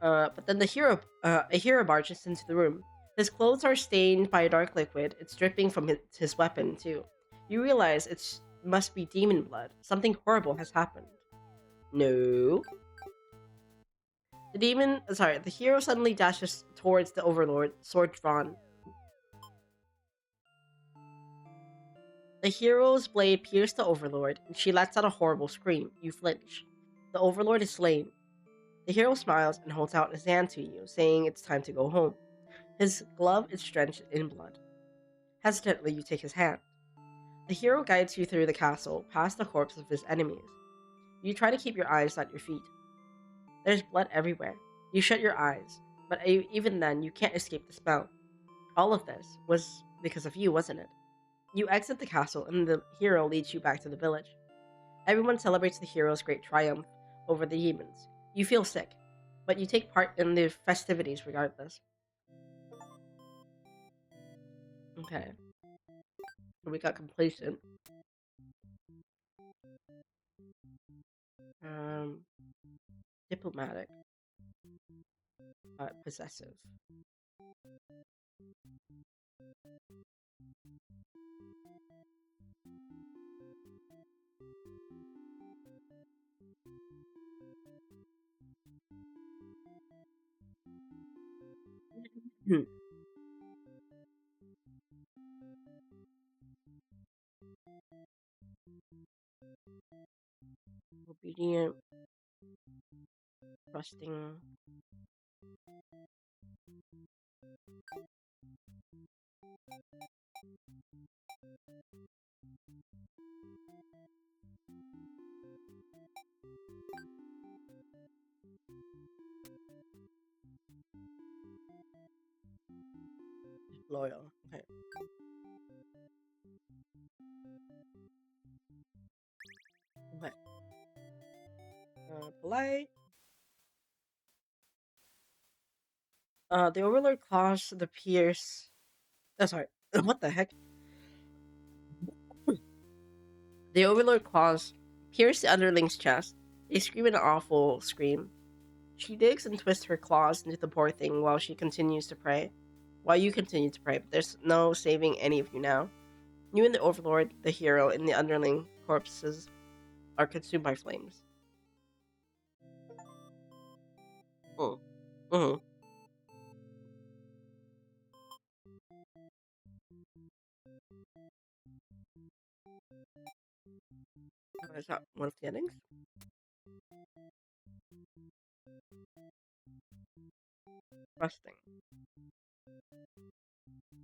But then a hero barges into the room. His clothes are stained by a dark liquid. It's dripping from his weapon too. You realize it must be demon blood. Something horrible has happened. No. The hero suddenly dashes towards the Overlord, sword drawn. The hero's blade pierced the Overlord, and she lets out a horrible scream. You flinch. The Overlord is slain. The hero smiles and holds out his hand to you, saying it's time to go home. His glove is drenched in blood. Hesitantly, you take his hand. The hero guides you through the castle, past the corpses of his enemies. You try to keep your eyes at your feet. There's blood everywhere. You shut your eyes, but even then, you can't escape the smell. All of this was because of you, wasn't it? You exit the castle, and the hero leads you back to the village. Everyone celebrates the hero's great triumph over the demons. You feel sick, but you take part in the festivities regardless. Okay. We got complacent. Um, Diplomatic. Possessive. Obedient. Trusting. Loyal. Okay. Okay. Polite. The Overlord claws the pierce. Oh, sorry. What the heck? The Overlord claws pierce the underling's chest. They scream an awful scream. She digs and twists her claws into the poor thing while she continues to pray. While you continue to pray, but there's no saving any of you now. You and the Overlord, the hero, and the underling corpses are consumed by flames. Mm. Mm-hmm. Is that one of the endings? Trusting.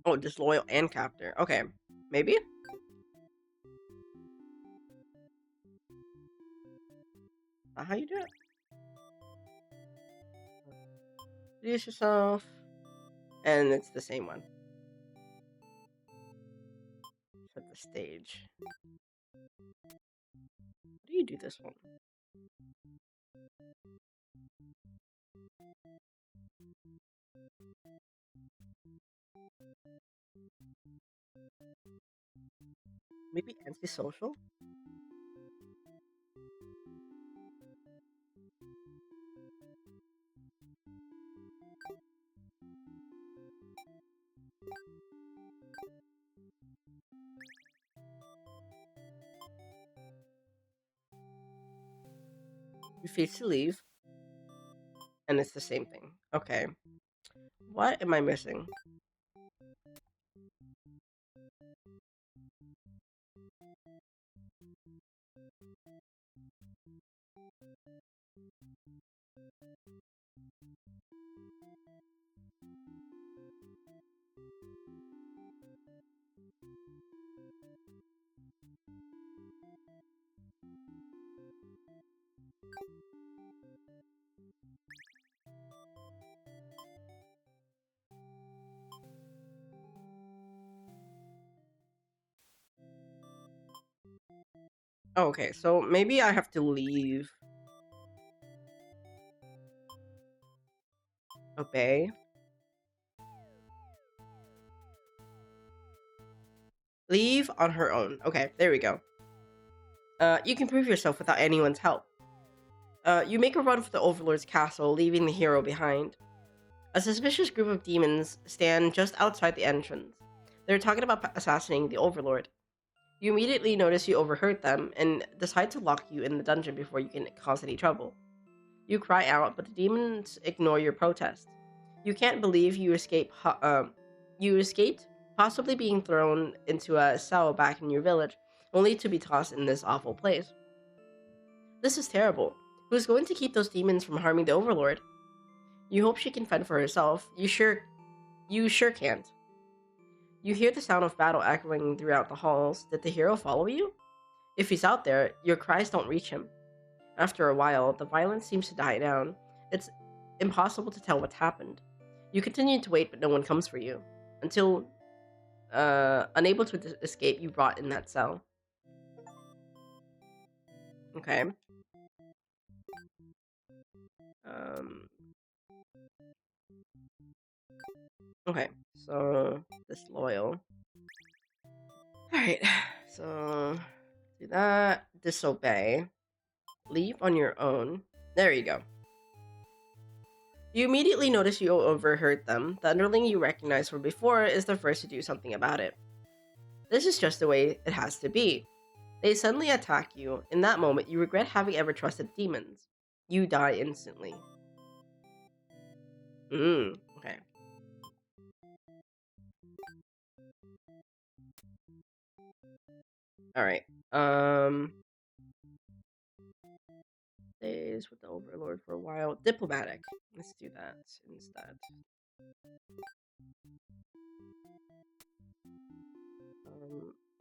Oh, disloyal and captor. Okay. Maybe? Is that how you do it? Introduce yourself. And it's the same one. Set the stage. How do you do this one? Maybe antisocial? Refuse to leave. And it's the same thing. Okay. What am I missing? Okay, so maybe I have to leave. Obey. Leave on her own. Okay, there we go. You can prove yourself without anyone's help. You make a run for the Overlord's castle, leaving the hero behind. A suspicious group of demons stand just outside the entrance. They're talking about assassinating the Overlord. You immediately notice you overheard them and decide to lock you in the dungeon before you can cause any trouble. You cry out, but the demons ignore your protest. You can't believe you escaped, possibly being thrown into a cell back in your village, only to be tossed in this awful place. This is terrible. Who's going to keep those demons from harming the Overlord? You hope she can fend for herself. You sure can't. You hear the sound of battle echoing throughout the halls. Did the hero follow you? If he's out there, your cries don't reach him. After a while, the violence seems to die down. It's impossible to tell what's happened. You continue to wait, but no one comes for you. Until, unable to escape, you rot in that cell. Okay. Um, okay, so, disloyal. Alright, so, do that. Disobey. Leave on your own. There you go. You immediately notice you overheard them. The underling you recognize from before is the first to do something about it. This is just the way it has to be. They suddenly attack you. In that moment, you regret having ever trusted demons. You die instantly. Okay. Alright. Stays with the Overlord for a while. Diplomatic. Let's do that instead.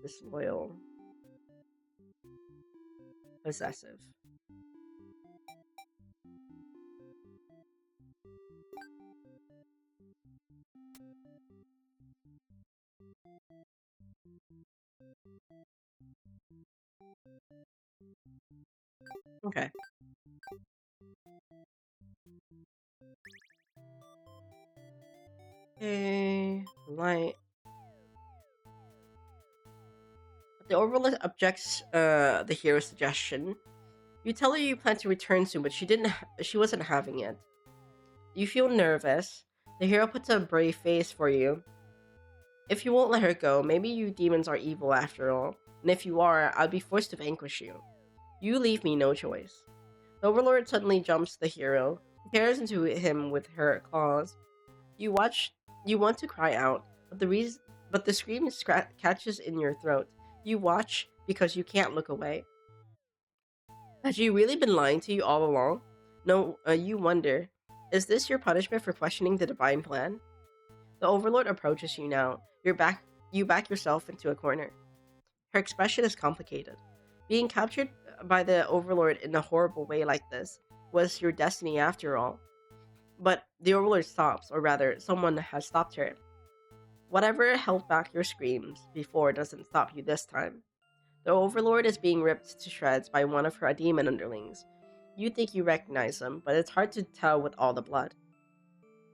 Disloyal. Possessive. Okay. Okay. Light. The Overlord objects the hero's suggestion. You tell her you plan to return soon, but she wasn't having it. You feel nervous. The hero puts a brave face for you. If you won't let her go, maybe you demons are evil after all. And if you are, I'll be forced to vanquish you. You leave me no choice. The Overlord suddenly jumps the hero, tears into him with her claws. You watch. You want to cry out, but the scream catches in your throat. You watch because you can't look away. Has she really been lying to you all along? No, you wonder. Is this your punishment for questioning the divine plan? The Overlord approaches you now. You back yourself into a corner. Her expression is complicated. Being captured by the Overlord in a horrible way like this was your destiny after all. But the Overlord stops, or rather, someone has stopped her. Whatever held back your screams before doesn't stop you this time. The Overlord is being ripped to shreds by one of her demon underlings. You think you recognize them, but it's hard to tell with all the blood.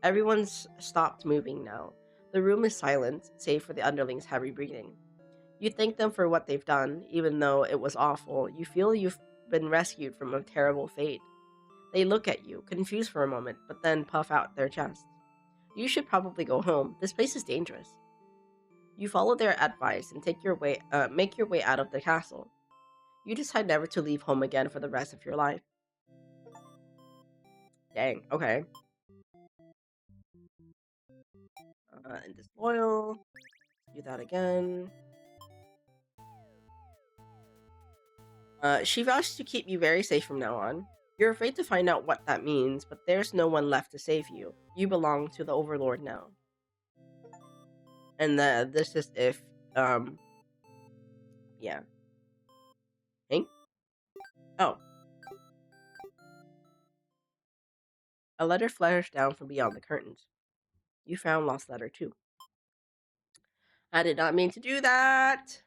Everyone's stopped moving now. The room is silent, save for the underlings' heavy breathing. You thank them for what they've done, even though it was awful. You feel you've been rescued from a terrible fate. They look at you, confused for a moment, but then puff out their chest. You should probably go home. This place is dangerous. You follow their advice and make your way out of the castle. You decide never to leave home again for the rest of your life. Dang, okay. And disloyal. Do that again. She vows to keep you very safe from now on. You're afraid to find out what that means, but there's no one left to save you. You belong to the Overlord now. And this is if, um, yeah. Hank? Oh, a letter flutters down from beyond the curtains. You found lost letter too. I did not mean to do that.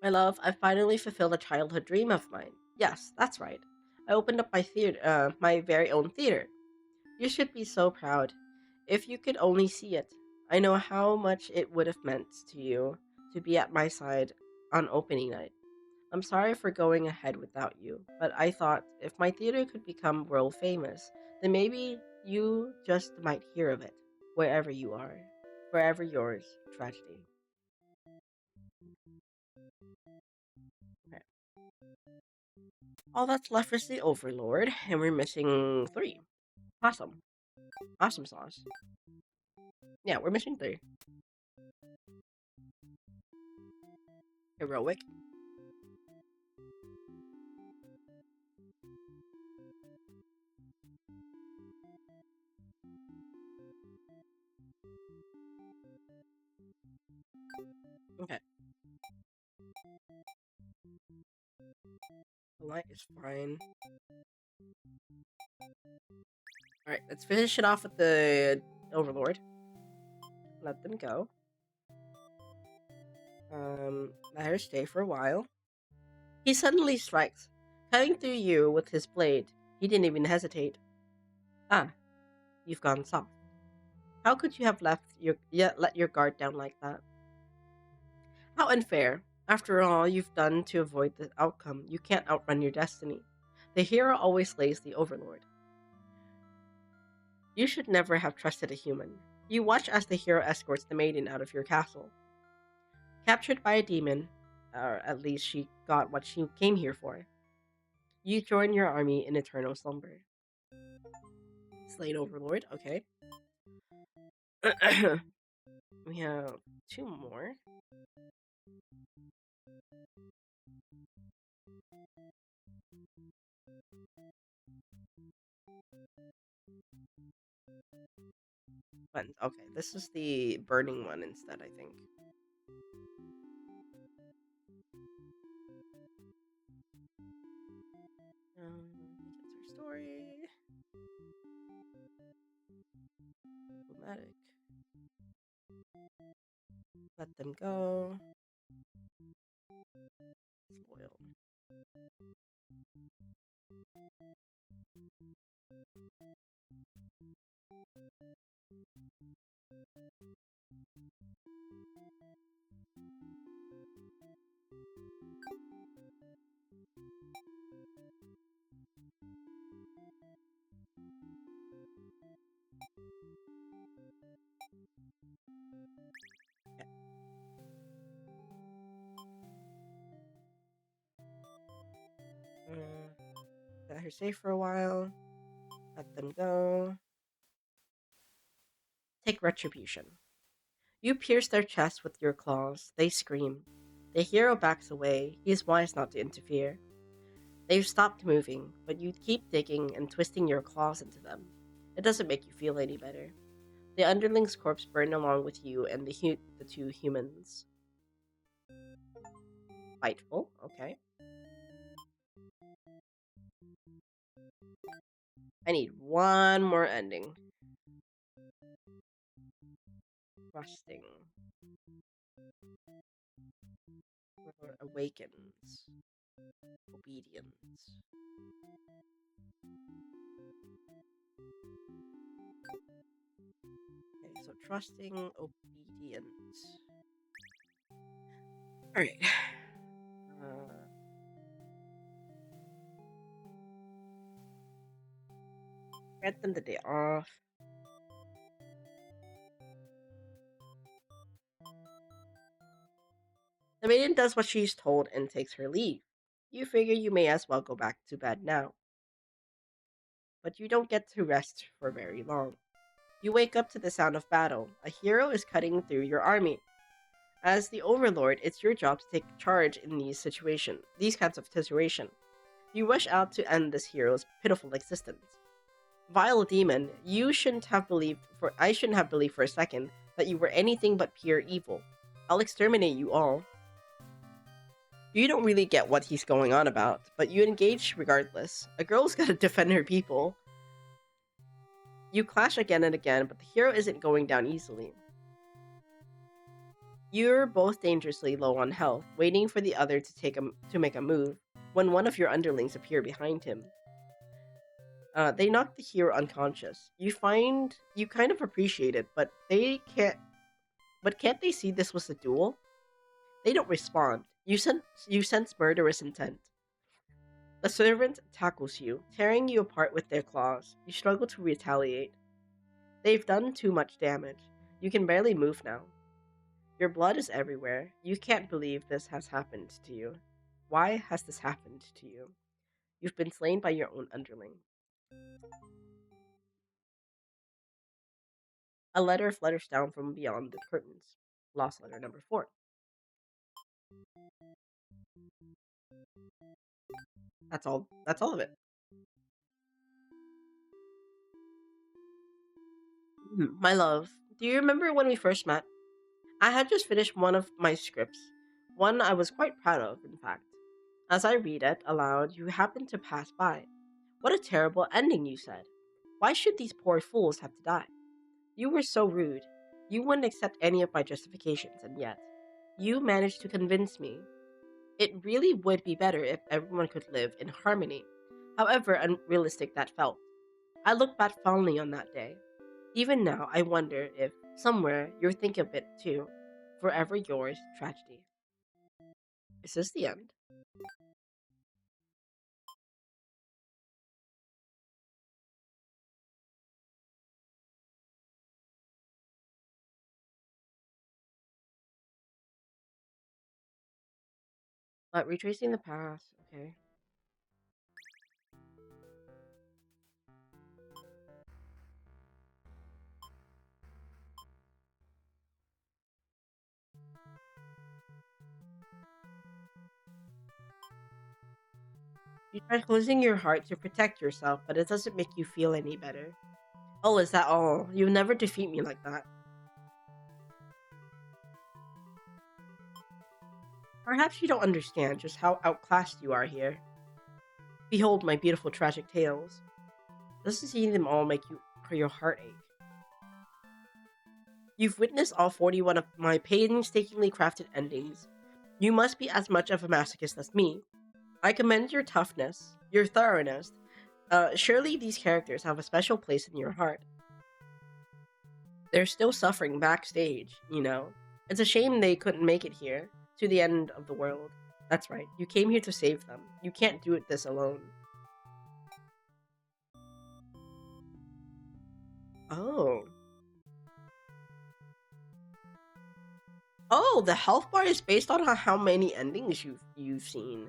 My love, I finally fulfilled a childhood dream of mine. Yes, that's right. I opened up my very own theater. You should be so proud. If you could only see it. I know how much it would have meant to you to be at my side on opening night. I'm sorry for going ahead without you, but I thought if my theater could become world famous, then maybe you just might hear of it, wherever you are. Forever yours, Tragedy. Okay. All that's left is the Overlord, and we're missing three. Awesome. Awesome sauce. Yeah, we're missing three. Heroic. Okay. Polite is fine. Alright, let's finish it off with the Overlord. Let them go. Let her stay for a while. He suddenly strikes, cutting through you with his blade. He didn't even hesitate. Ah, you've gone soft. How could you have let your guard down like that? How unfair. After all you've done to avoid the outcome, you can't outrun your destiny. The hero always slays the Overlord. You should never have trusted a human. You watch as the hero escorts the maiden out of your castle. Captured by a demon, or at least she got what she came here for. You join your army in eternal slumber. Slain Overlord, okay. We have two more. But okay, this is the burning one instead, I think. That's her story. Diplomatic. Let them go. Loyal. Okay. Let her stay for a while. Let them go. Take retribution. You pierce their chest with your claws. They scream. The hero backs away. He is wise not to interfere. They've stopped moving, but you keep digging and twisting your claws into them. It doesn't make you feel any better. The underling's corpse burned along with you and the two humans. Fightful, okay. I need one more ending. Trusting. Awakens. Obedience. Okay, so trusting, obedience. Alright. Grant them the day off. The maiden does what she's told and takes her leave. You figure you may as well go back to bed now. But you don't get to rest for very long. You wake up to the sound of battle. A hero is cutting through your army. As the overlord, it's your job to take charge in these kinds of situations. You rush out to end this hero's pitiful existence. Vile demon, I shouldn't have believed for a second that you were anything but pure evil. I'll exterminate you all. You don't really get what he's going on about, but you engage regardless. A girl's gotta defend her people. You clash again and again, but the hero isn't going down easily. You're both dangerously low on health, waiting for the other to make a move, when one of your underlings appear behind him. They knock the hero unconscious. You kind of appreciate it, but they can't. But can't they see this was a duel? They don't respond. You sense murderous intent. The servant tackles you, tearing you apart with their claws. You struggle to retaliate. They've done too much damage. You can barely move now. Your blood is everywhere. You can't believe this has happened to you. Why has this happened to you? You've been slain by your own underling. A letter flutters down from beyond the curtains. Lost letter number 4. That's all. That's all of it. My love, do you remember when we first met? I had just finished one of my scripts, one I was quite proud of, in fact. As I read it aloud, you happened to pass by. What a terrible ending, you said. Why should these poor fools have to die? You were so rude. You wouldn't accept any of my justifications, and yet, you managed to convince me. It really would be better if everyone could live in harmony, however unrealistic that felt. I look back fondly on that day. Even now, I wonder if, somewhere, you're thinking of it too. Forever yours, tragedy. Is this the end? Retracing the past. Okay. You try closing your heart to protect yourself, but it doesn't make you feel any better. Oh, is that all? You never defeat me like that. Perhaps you don't understand just how outclassed you are here. Behold my beautiful tragic tales. Doesn't seeing them all make your heart ache? You've witnessed all 41 of my painstakingly crafted endings. You must be as much of a masochist as me. I commend your toughness, your thoroughness. Surely these characters have a special place in your heart. They're still suffering backstage, you know. It's a shame they couldn't make it here, to the end of the world. That's right, you came here to save them. You can't do it this alone. Oh. Oh, the health bar is based on how many endings you've seen.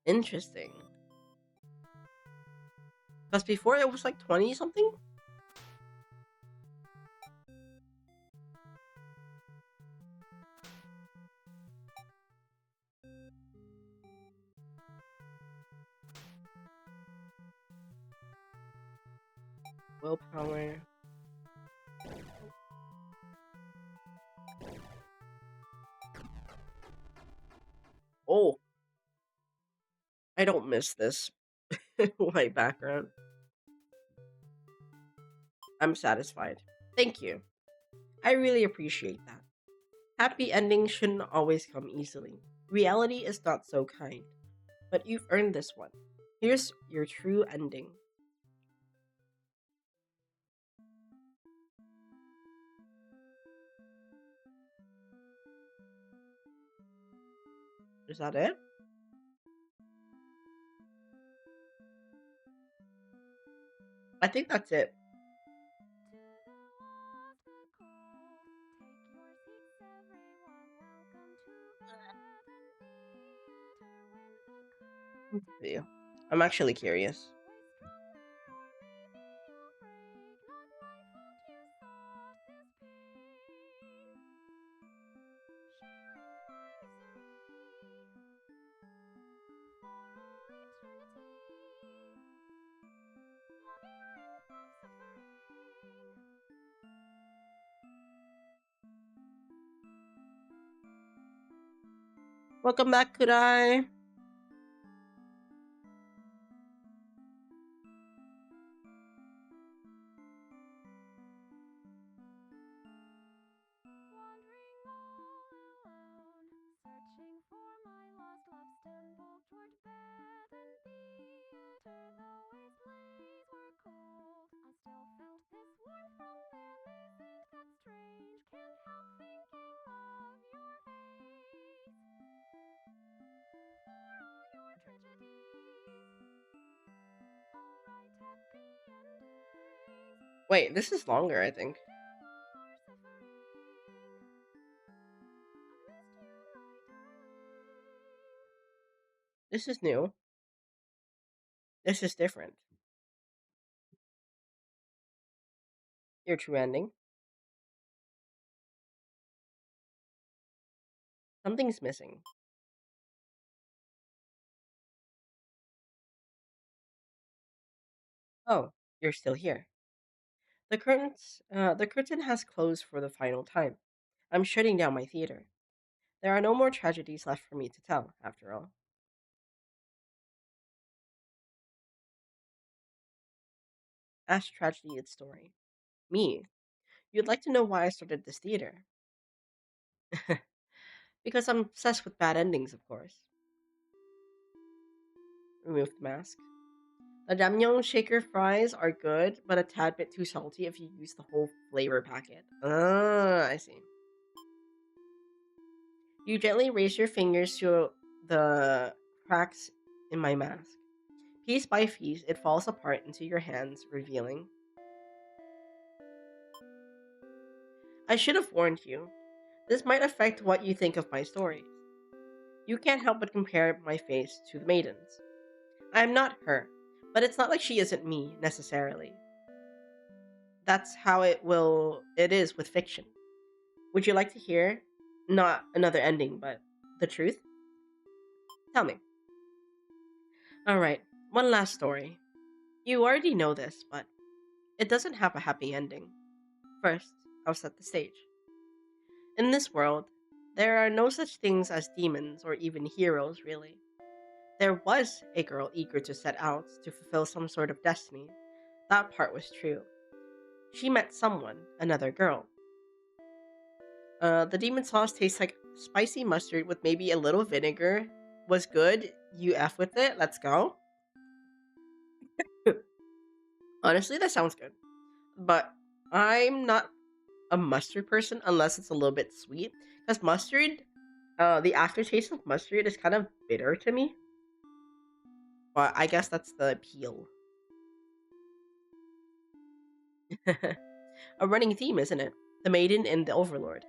Interesting. Because before it was like 20 something? Willpower. Oh, I don't miss this white background. I'm satisfied. Thank you. I really appreciate that. Happy endings shouldn't always come easily. Reality is not so kind. But you've earned this one. Here's your true ending. Is that it? I think that's it. See you. I'm actually curious. Welcome back, Kudai. Wait, this is longer, I think. This is new. This is different. Your true ending. Something's missing. Oh, you're still here. The curtain has closed for the final time. I'm shutting down my theater. There are no more tragedies left for me to tell, after all. Ask tragedy its story. Me. You'd like to know why I started this theater? Because I'm obsessed with bad endings, of course. Remove the mask. The Damyeon shaker fries are good, but a tad bit too salty if you use the whole flavor packet. Ah, I see. You gently raise your fingers to the cracks in my mask. Piece by piece, it falls apart into your hands, revealing. I should have warned you. This might affect what you think of my stories. You can't help but compare my face to the maiden's. I am not her, but it's not like she isn't me, necessarily. That's how it is with fiction. Would you like to hear not another ending, but the truth? Tell me. Alright, one last story. You already know this, but it doesn't have a happy ending. First, I'll set the stage. In this world, there are no such things as demons or even heroes, really. There was a girl eager to set out to fulfill some sort of destiny. That part was true. She met someone, another girl. The demon sauce tastes like spicy mustard with maybe a little vinegar. Was good. You F with it. Let's go. Honestly, that sounds good. But I'm not a mustard person unless it's a little bit sweet. Because mustard, the aftertaste of mustard is kind of bitter to me. But I guess that's the appeal. A running theme, isn't it? The maiden and the overlord.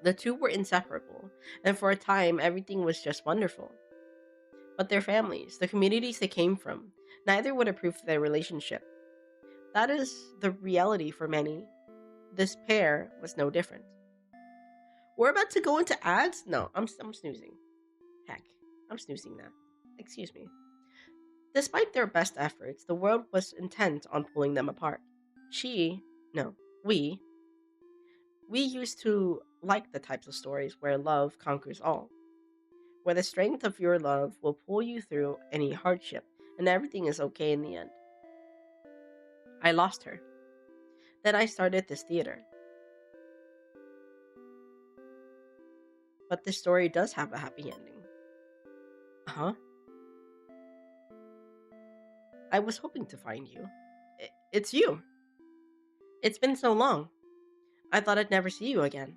The two were inseparable, and for a time everything was just wonderful. But their families, the communities they came from, neither would approve of their relationship. That is the reality for many. This pair was no different. We're about to go into ads? No, I'm snoozing. Heck, I'm snoozing that. Excuse me. Despite their best efforts, the world was intent on pulling them apart. She, no, we used to like the types of stories where love conquers all, where the strength of your love will pull you through any hardship and everything is okay in the end. I lost her. Then I started this theater. But this story does have a happy ending. Huh? I was hoping to find you. It's you. It's been so long. I thought I'd never see you again.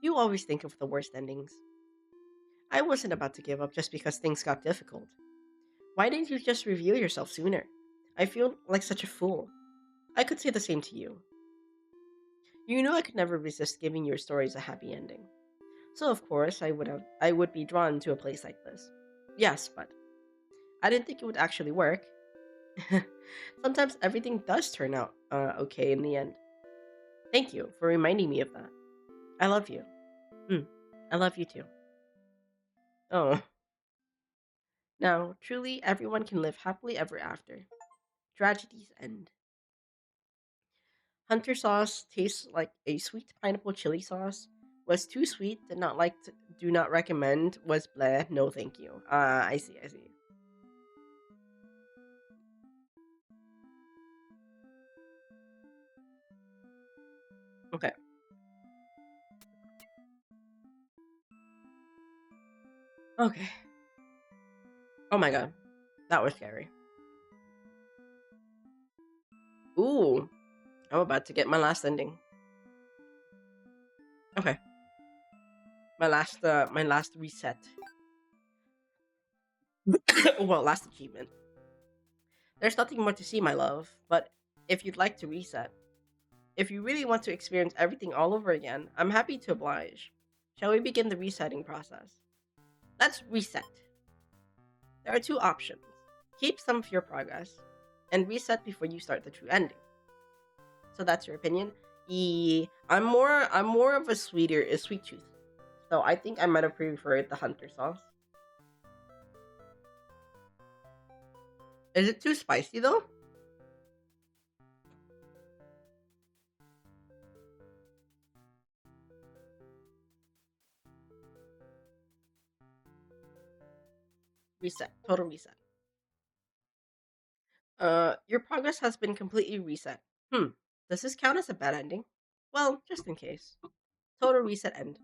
You always think of the worst endings. I wasn't about to give up just because things got difficult. Why didn't you just reveal yourself sooner? I feel like such a fool. I could say the same to you. You know I could never resist giving your stories a happy ending. So of course I would be drawn to a place like this. Yes, but I didn't think it would actually work. Sometimes everything does turn out okay in the end. Thank you for reminding me of that. I love you. Mm, I love you too. Oh, now truly everyone can live happily ever after. Tragedies end. Hunter sauce tastes like a sweet pineapple chili sauce. Was too sweet, did not like, do not recommend. Was bleh, no thank you. I see, I see. Okay, okay. Oh my god, that was scary. Ooh, I'm about to get my last ending. Okay, my last reset. Well, last achievement. There's nothing more to see, my love, but if you'd like to reset, if you really want to experience everything all over again, I'm happy to oblige. Shall we begin the resetting process? Let's reset. There are two options. Keep some of your progress, and reset before you start the true ending. So that's your opinion. I'm more of a sweet tooth. So I think I might have preferred the hunter sauce. Is it too spicy though? Reset. Total reset. Your progress has been completely reset. Hmm. Does this count as a bad ending? Well, just in case. Total reset end.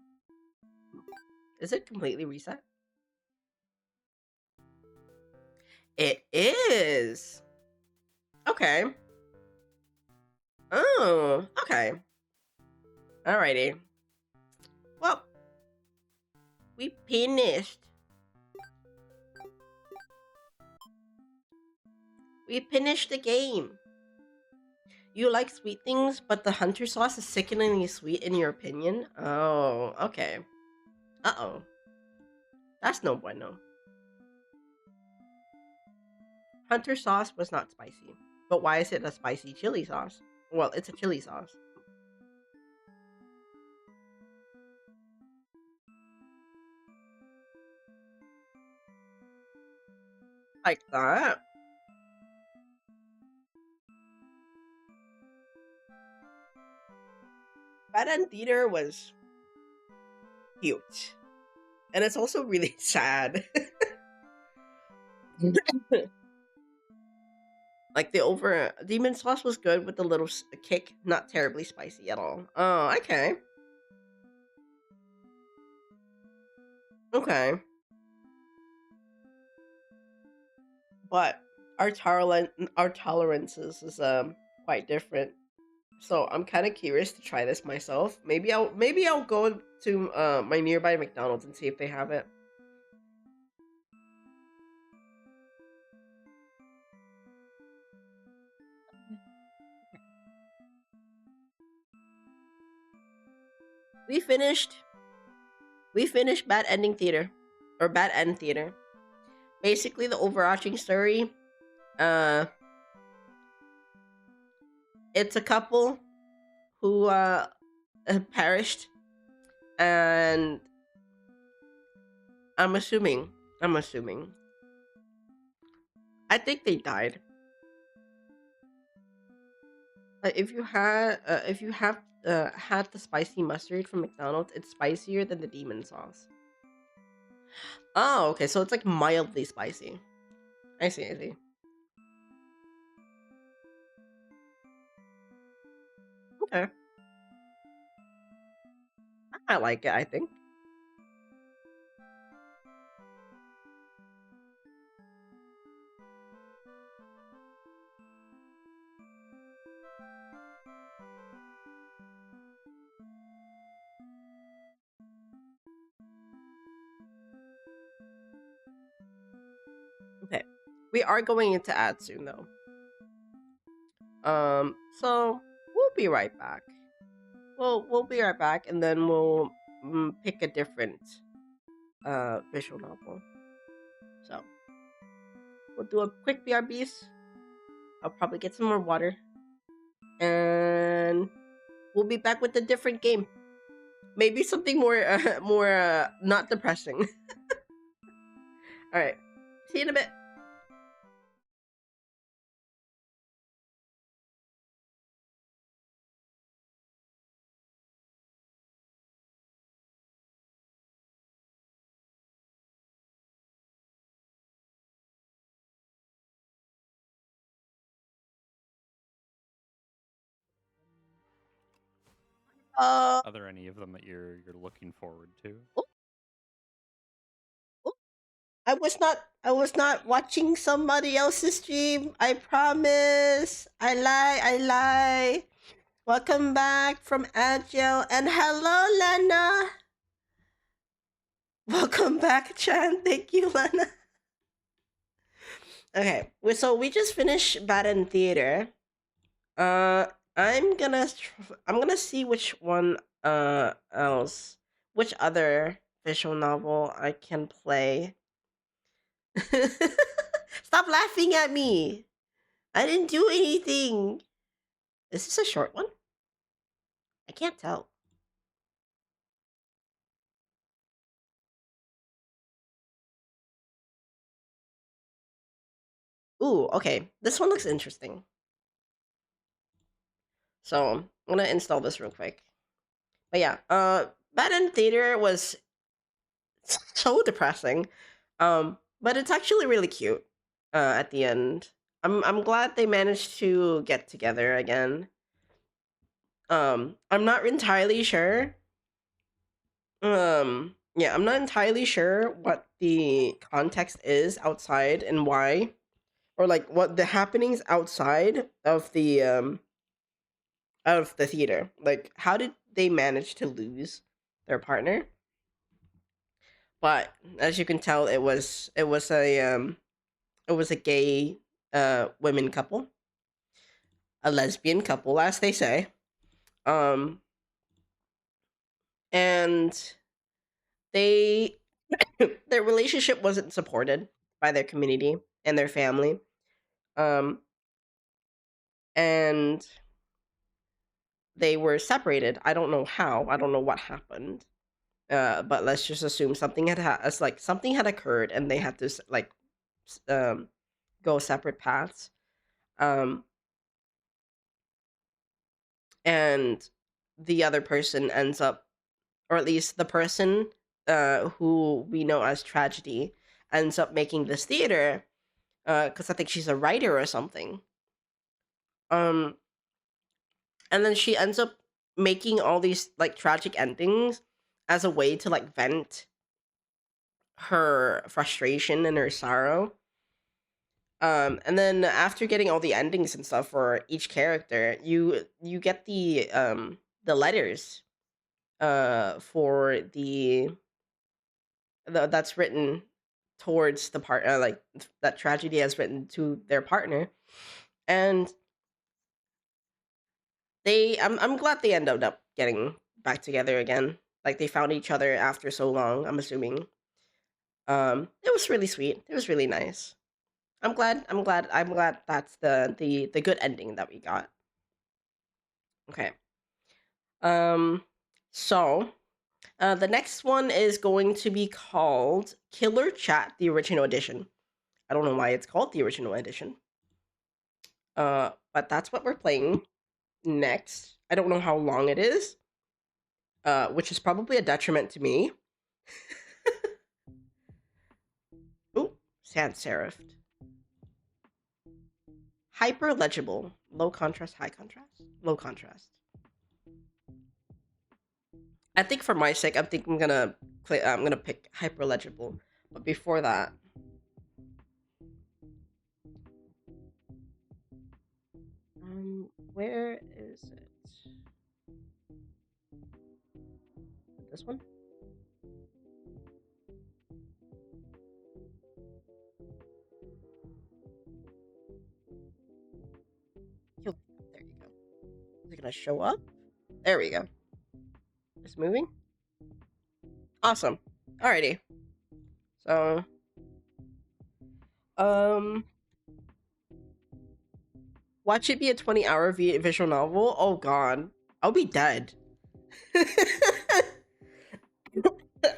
Is it completely reset? It is. Okay. Oh, okay. Alrighty. Well, we finished. We finished the game. You like sweet things, but the hunter sauce is sickeningly sweet in your opinion? Oh, okay. Uh-oh. That's no bueno. Hunter sauce was not spicy. But why is it a spicy chili sauce? Well, it's a chili sauce. Like that. Bad End Theater was cute. And it's also really sad. Like the over demon sauce was good with a little kick, not terribly spicy at all. Oh, okay. Okay. But our tolerances is quite different. So I'm kind of curious to try this myself. Maybe I'll go to my nearby McDonald's and see if they have it. We finished. We finished Bad Ending Theater, or Bad End Theater. Basically, the overarching story. Uh, it's a couple who perished, and I'm assuming. I'm assuming. I think they died. If you have had the spicy mustard from McDonald's, it's spicier than the demon sauce. Oh, okay. So it's like mildly spicy. I see. I see. Okay, I like it. I think. Okay, we are going into ads soon though. So we'll be right back. We'll be right back, and then we'll pick a different visual novel. So We'll do a quick BRBs. I'll probably get some more water. And we'll be back with a different game. Maybe something more not depressing. All right. See you in a bit. Are there any of them that you're looking forward to? Oh, oh. I was not watching somebody else's stream. I promise. I lie. Welcome back from Agile and hello Lena. Welcome back, Chan. Thank you, Lena. Okay, so we just finished Bad in Theater. Uh, I'm gonna see which one else, which other visual novel I can play. Stop laughing at me. I didn't do anything. Is this a short one? I can't tell. Ooh, okay. This one looks interesting. So I'm gonna install this real quick. But yeah, Bad in Theater was so depressing. But it's actually really cute. At the end, I'm glad they managed to get together again. I'm not entirely sure. Yeah, I'm not entirely sure what the context is outside and why, or like what the happenings outside of the theater. Like, how did they manage to lose their partner? But as you can tell, it was a gay women couple, a lesbian couple, as they say. Um, and they their relationship wasn't supported by their community and their family. Um, and they were separated. I don't know how. I don't know what happened. But let's just assume something like something had occurred, and they had to um, go separate paths. Um, and the other person ends up, or at least the person who we know as Tragedy, ends up making this theater because I think she's a writer or something. Um, and then she ends up making all these like tragic endings as a way to like vent her frustration and her sorrow. And then after getting all the endings and stuff for each character, you get the letters for that's written towards the part like that Tragedy has written to their partner. And I'm glad they ended up getting back together again. Like they found each other after so long, I'm assuming. It was really sweet. It was really nice. I'm glad that's the good ending that we got. Okay. Um so the next one is going to be called Killer Chat, the original edition. I don't know why it's called the original edition. But that's what we're playing next. I don't know how long it is, which is probably a detriment to me. Ooh, sans serif. Hyper legible. Low contrast, high contrast. Low contrast. I think for my sake, I'm gonna play. I'm gonna pick hyper legible. But before that, where is it? This one. There you go. Is it gonna show up? There we go. It's moving. Awesome. Alrighty. So Um, watch it be a 20-hour visual novel. Oh god, I'll be dead.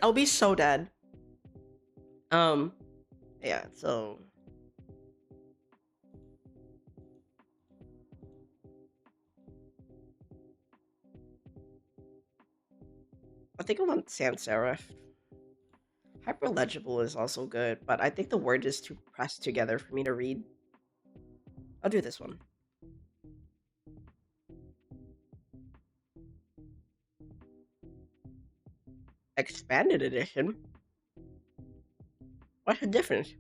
I'll be so dead. Um, yeah. So I think I want sans serif. Hyperlegible is also good, but I think the word is too pressed together for me to read. I'll do this one. Expanded edition? What's the difference?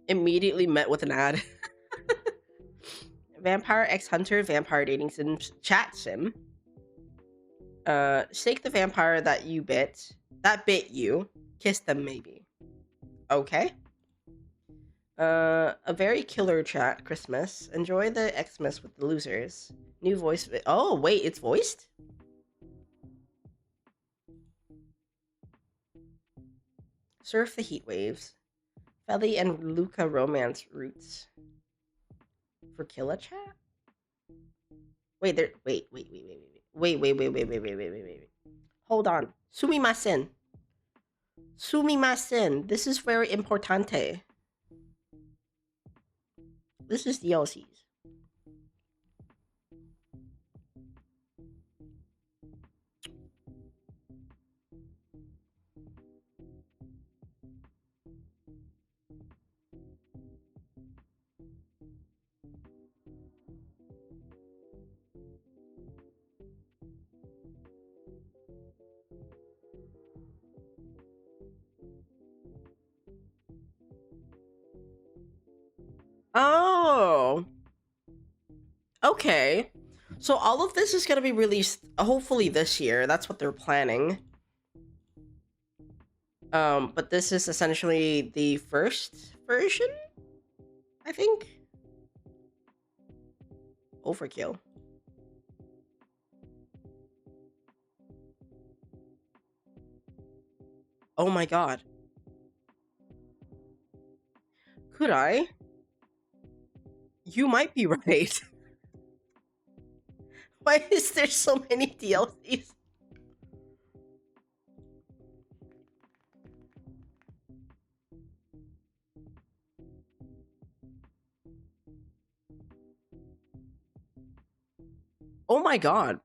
Immediately met with an ad. Vampire X Hunter, vampire dating sim, chat sim. Stake the vampire that bit you. Kiss them maybe. Okay. A very killer chat Christmas. Enjoy the Xmas with the losers. New voice. Oh wait, it's voiced. Surf the heat waves. Feli and Luca romance roots. For Killa chat. Wait, there. Wait. Hold on. Sumimasen. Sumimasen. This is very importante. This is DLCs. Oh. Okay. So all of this is going to be released hopefully this year. That's what they're planning. But this is essentially the first version, I think. Overkill. Oh my god. Could I? You might be right. Why is there so many DLCs? Oh my god.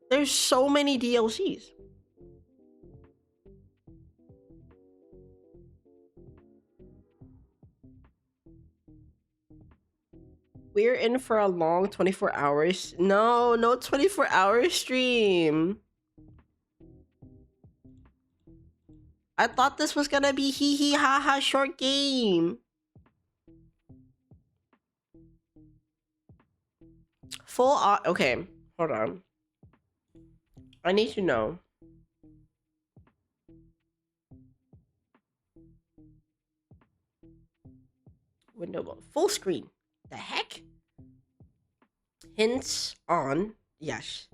There's so many DLCs. We're in for a long 24 hours. No 24-hour stream. I thought this was gonna be hee hee ha ha short game. Okay, hold on. I need to know. Window mode. Full screen. The heck? Hints on. Yes.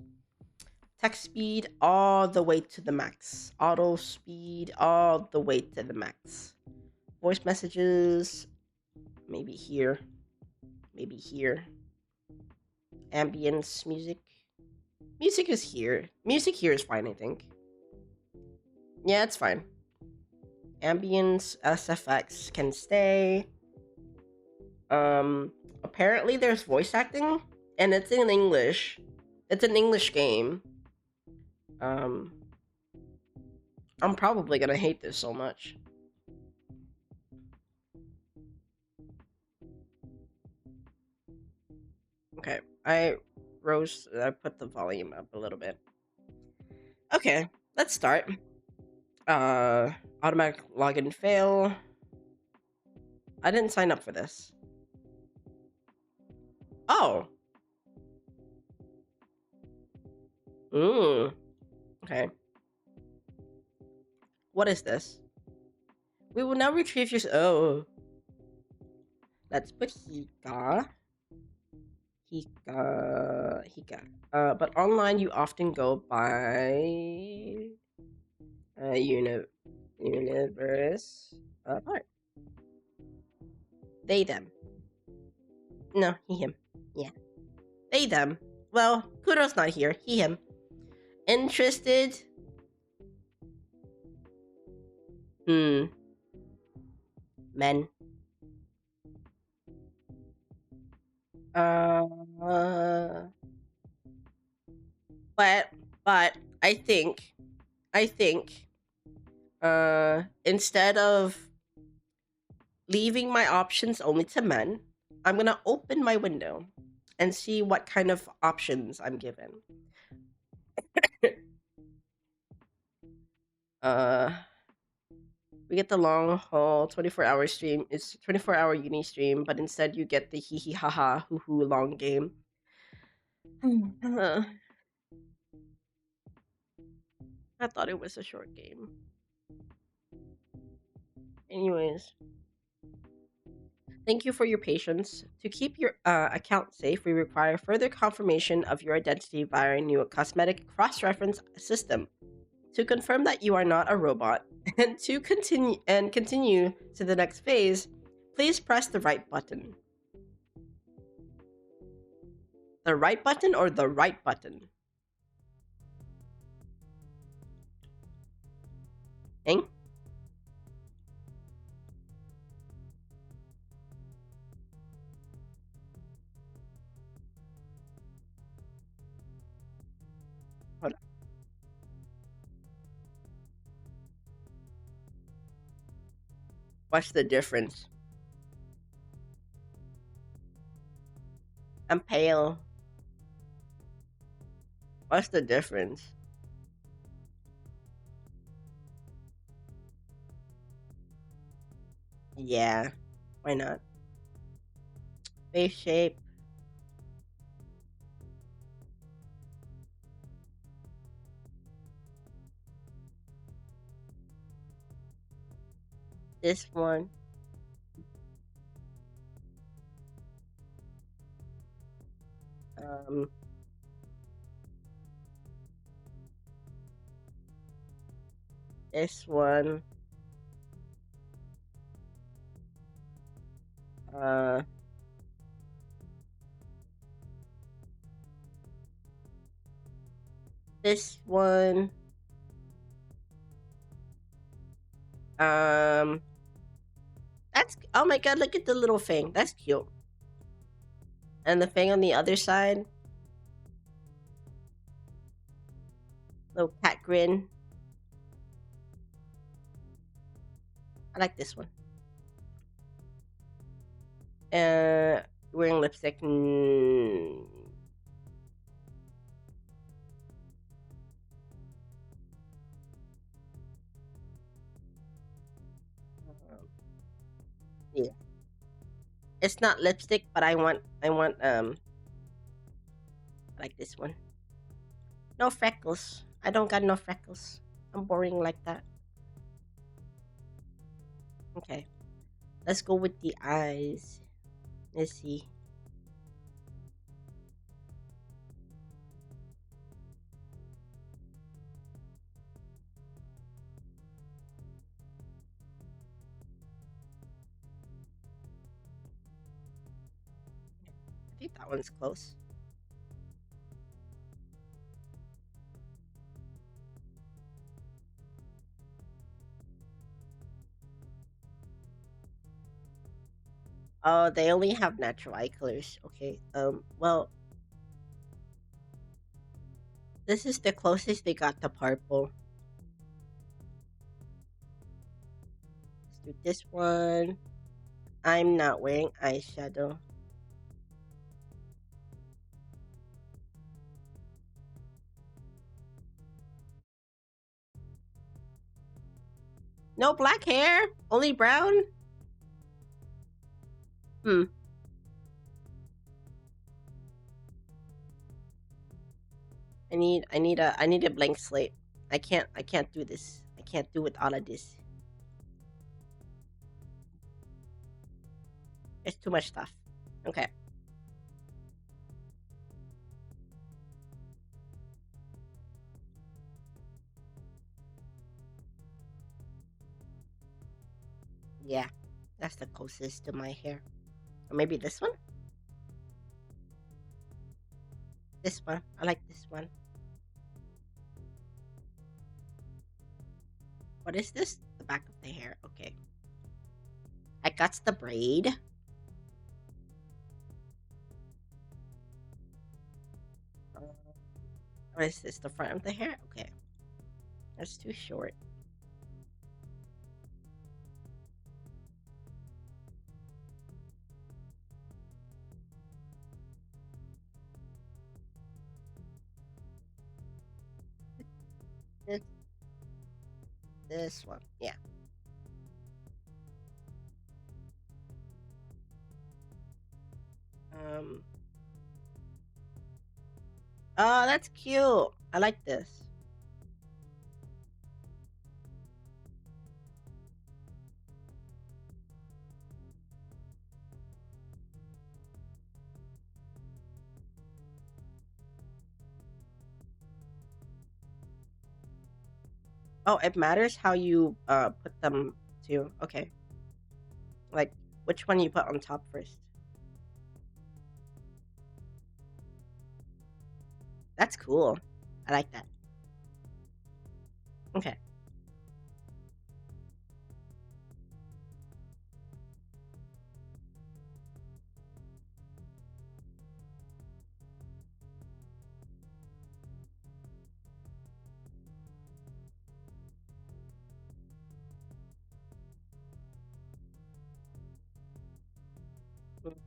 Text speed all the way to the max. Auto speed all the way to the max. Voice messages. Maybe here. Maybe here. Ambience music. Music is here. Music here is fine, I think. Yeah, it's fine. Ambience, SFX can stay. Apparently there's voice acting, and it's in English. It's an English game. I'm probably gonna hate this so much. Okay, I put the volume up a little bit. Okay, let's start. Automatic login fail. I didn't sign up for this. Oh. Okay. What is this? We will now retrieve your... Oh. Let's put Hika. Hika. But online you often go by universe apart. They them. No, he him. Yeah. They them. Well, Kuro's not here. He him. Interested? Men. Uh, but I think I think instead of leaving my options only to men, I'm gonna open my window and see what kind of options I'm given. uh we get the long haul 24-hour stream. It's 24-hour uni stream, but instead you get the hee hee ha ha hoo hoo long game. uh, I thought it was a short game. Anyways, thank you for your patience. To keep your account safe, we require further confirmation of your identity via a new cosmetic cross-reference system. To confirm that you are not a robot and to continue to the next phase, please press the right button. The right button or the right button? Hang? Hold on. What's the difference? I'm pale. What's the difference? Yeah, why not? Face shape. This one. Um, this one. Uh, this one. Um, that's, oh my god, look at the little thing. That's cute. And the thing on the other side. Little cat grin. I like this one. Wearing lipstick. Yeah. It's not lipstick, but I want I like this one. No freckles. I don't got no freckles. I'm boring like that. Okay. Let's go with the eyes. Let's see. I think that one's close. Oh, they only have natural eye colors. Okay. Well, this is the closest they got to purple. Let's do this one. I'm not wearing eyeshadow. No black hair? Only brown? Hmm. I need a blank slate. I can't do this. I can't do with all of this. It's too much stuff. Okay. Yeah, that's the closest to my hair. Or maybe this one? This one. I like this one. What is this? The back of the hair. Okay. I got the braid. What is this? The front of the hair? Okay. That's too short. This, this one. Yeah. Um. Oh, that's cute. I like this. Oh, it matters how you put them too. Okay. Like which one you put on top first. That's cool. I like that. Okay. Mhm.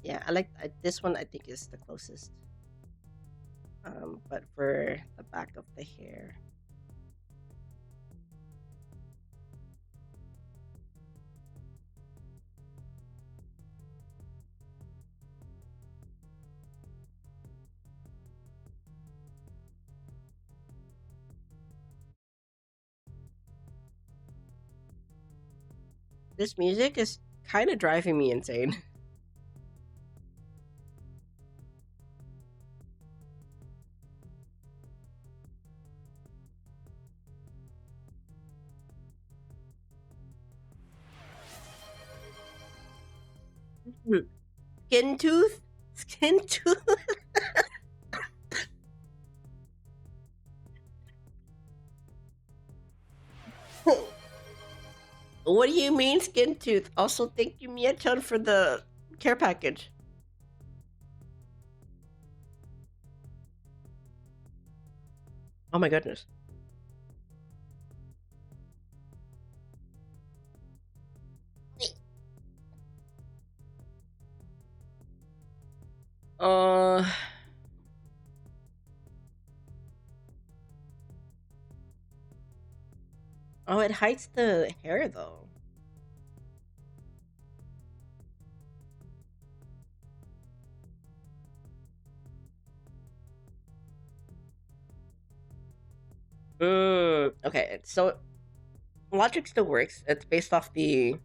Yeah, I like this one. I think is the closest. But for the back of the hair, this music is kind of driving me insane. Skin tooth, skin tooth. What do you mean, skin tooth? Also, thank you, Mia-chan, for the care package. Oh my goodness. Uh. Oh, it hides the hair though. Okay, so logic still works. It's based off the.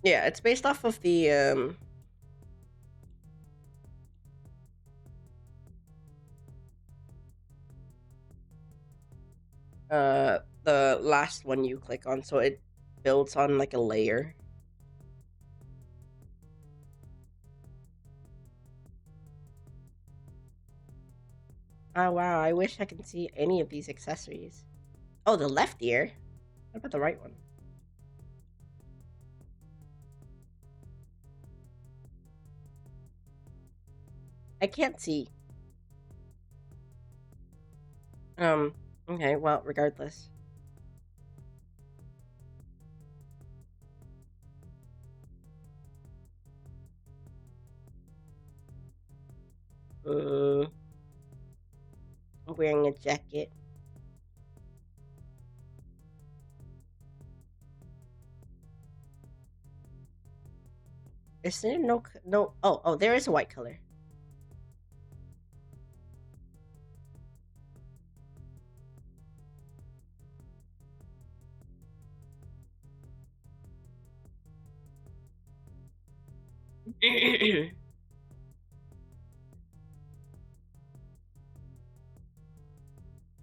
Yeah, it's based off of the last one you click on, so it builds on like a layer. Oh wow, I wish I could see any of these accessories. Oh, the left ear. What about the right one? I can't see. Um, okay, well, regardless. I'm wearing a jacket. Is there no? Oh, there is a white color.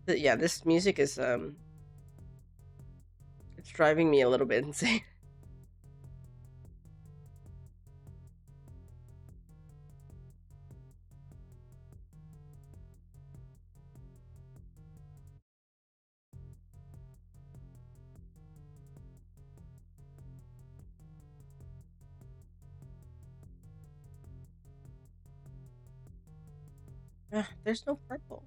Yeah, this music is it's driving me a little bit insane. There's no purple.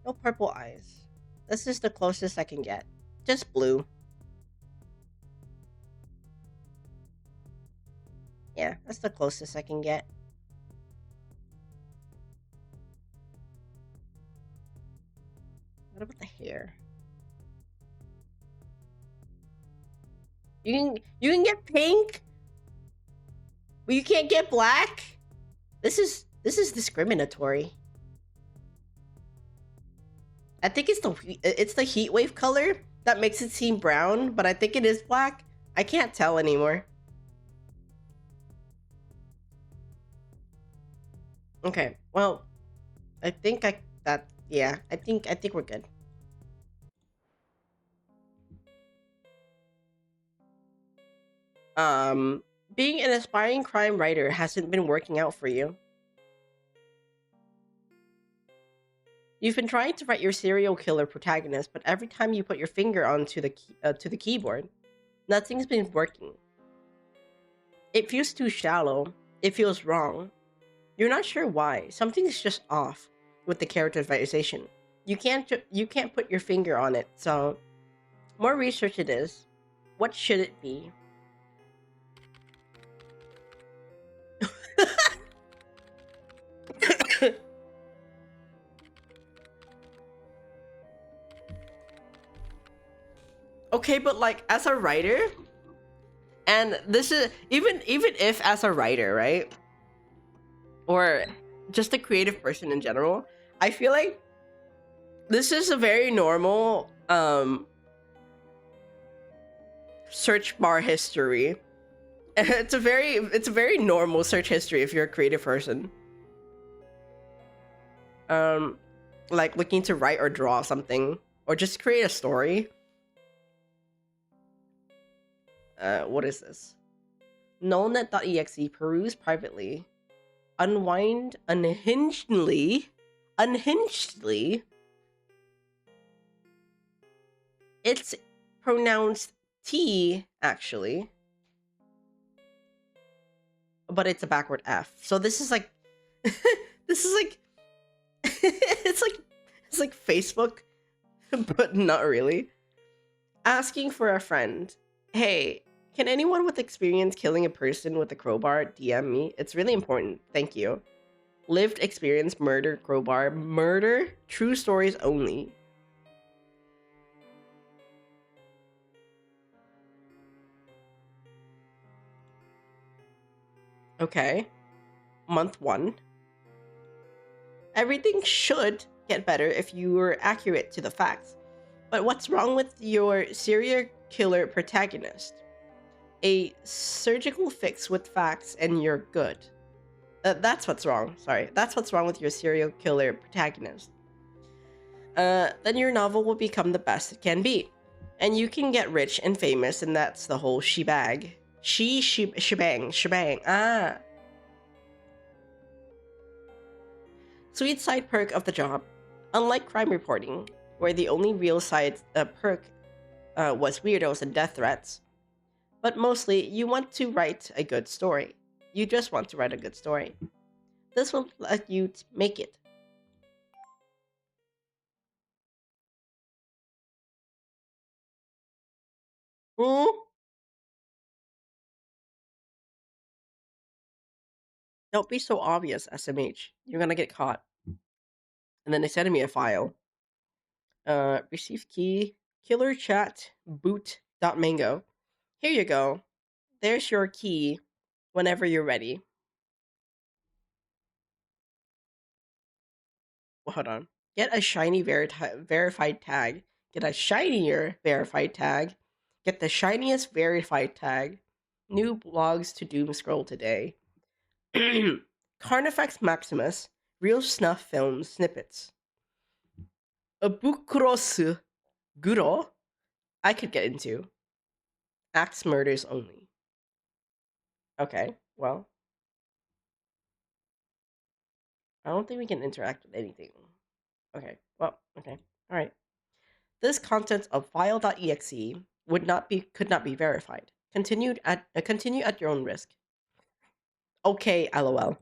No purple eyes. This is the closest I can get. Just blue. Yeah, that's the closest I can get. What about the hair? You can get pink, but you can't get black. This is discriminatory. I think it's the heat wave color that makes it seem brown, but I think it is black. I can't tell anymore. Okay, well, I think I that yeah, I think we're good. Um, Being an aspiring crime writer hasn't been working out for you. You've been trying to write your serial killer protagonist, but every time you put your finger onto to the keyboard, nothing's been working. It feels too shallow. It feels wrong. You're not sure why. Something's just off with the characterization. You can't put your finger on it. So, more research it is. What should it be? Okay, but like as a writer, and this is even if as a writer, right? Or just a creative person in general, I feel like this is a very normal search bar history. It's a very normal search history if you're a creative person. Um like looking to write or draw something or just create a story. What is this? Nullnet.exe, peruse privately. Unwind unhingedly. It's pronounced T actually, but it's a backward F. So this is like this is like it's like Facebook, but not really. Asking for a friend. Hey, can anyone with experience killing a person with a crowbar DM me? It's really important. Thank you. Lived experience, murder, crowbar, murder, true stories only. Okay. Month 1. Everything should get better if you were accurate to the facts. But what's wrong with your serial killer protagonist? A surgical fix with facts and you're good. That's what's wrong. Sorry. That's what's wrong with your serial killer protagonist. Then your novel will become the best it can be. And you can get rich and famous, and that's the whole shebang. Shebang. Ah. Sweet side perk of the job. Unlike crime reporting, where the only real side perk was weirdos and death threats, but mostly you want to write a good story. You just want to write a good story. This will let you make it. Hmm? Don't be so obvious, SMH. You're gonna get caught. And then they sent me a file. Received key, killer chat, boot Mango. Here you go. There's your key whenever you're ready. Well, hold on. Get a shiny verified tag. Get a shinier verified tag. Get the shiniest verified tag. New blogs to doom scroll today. Carnifex Maximus. Real snuff film snippets. A Bukrosu Guro. I could get into. Axe murders only. Okay, well, I don't think we can interact with anything. Okay, well, okay, all right. This content of file.exe could not be verified. Continue at your own risk. Okay, lol.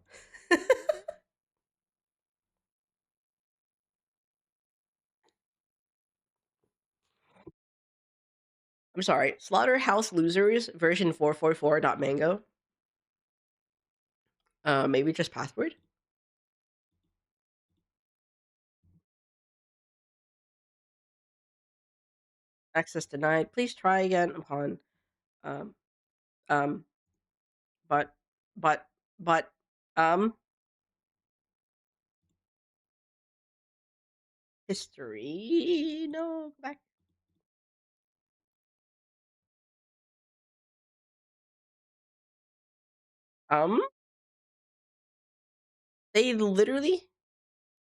I'm sorry. Slaughterhouse Losers version 444.mango. Maybe just password. Access denied. Please try again upon um um but but but um history. No, go back. Um they literally,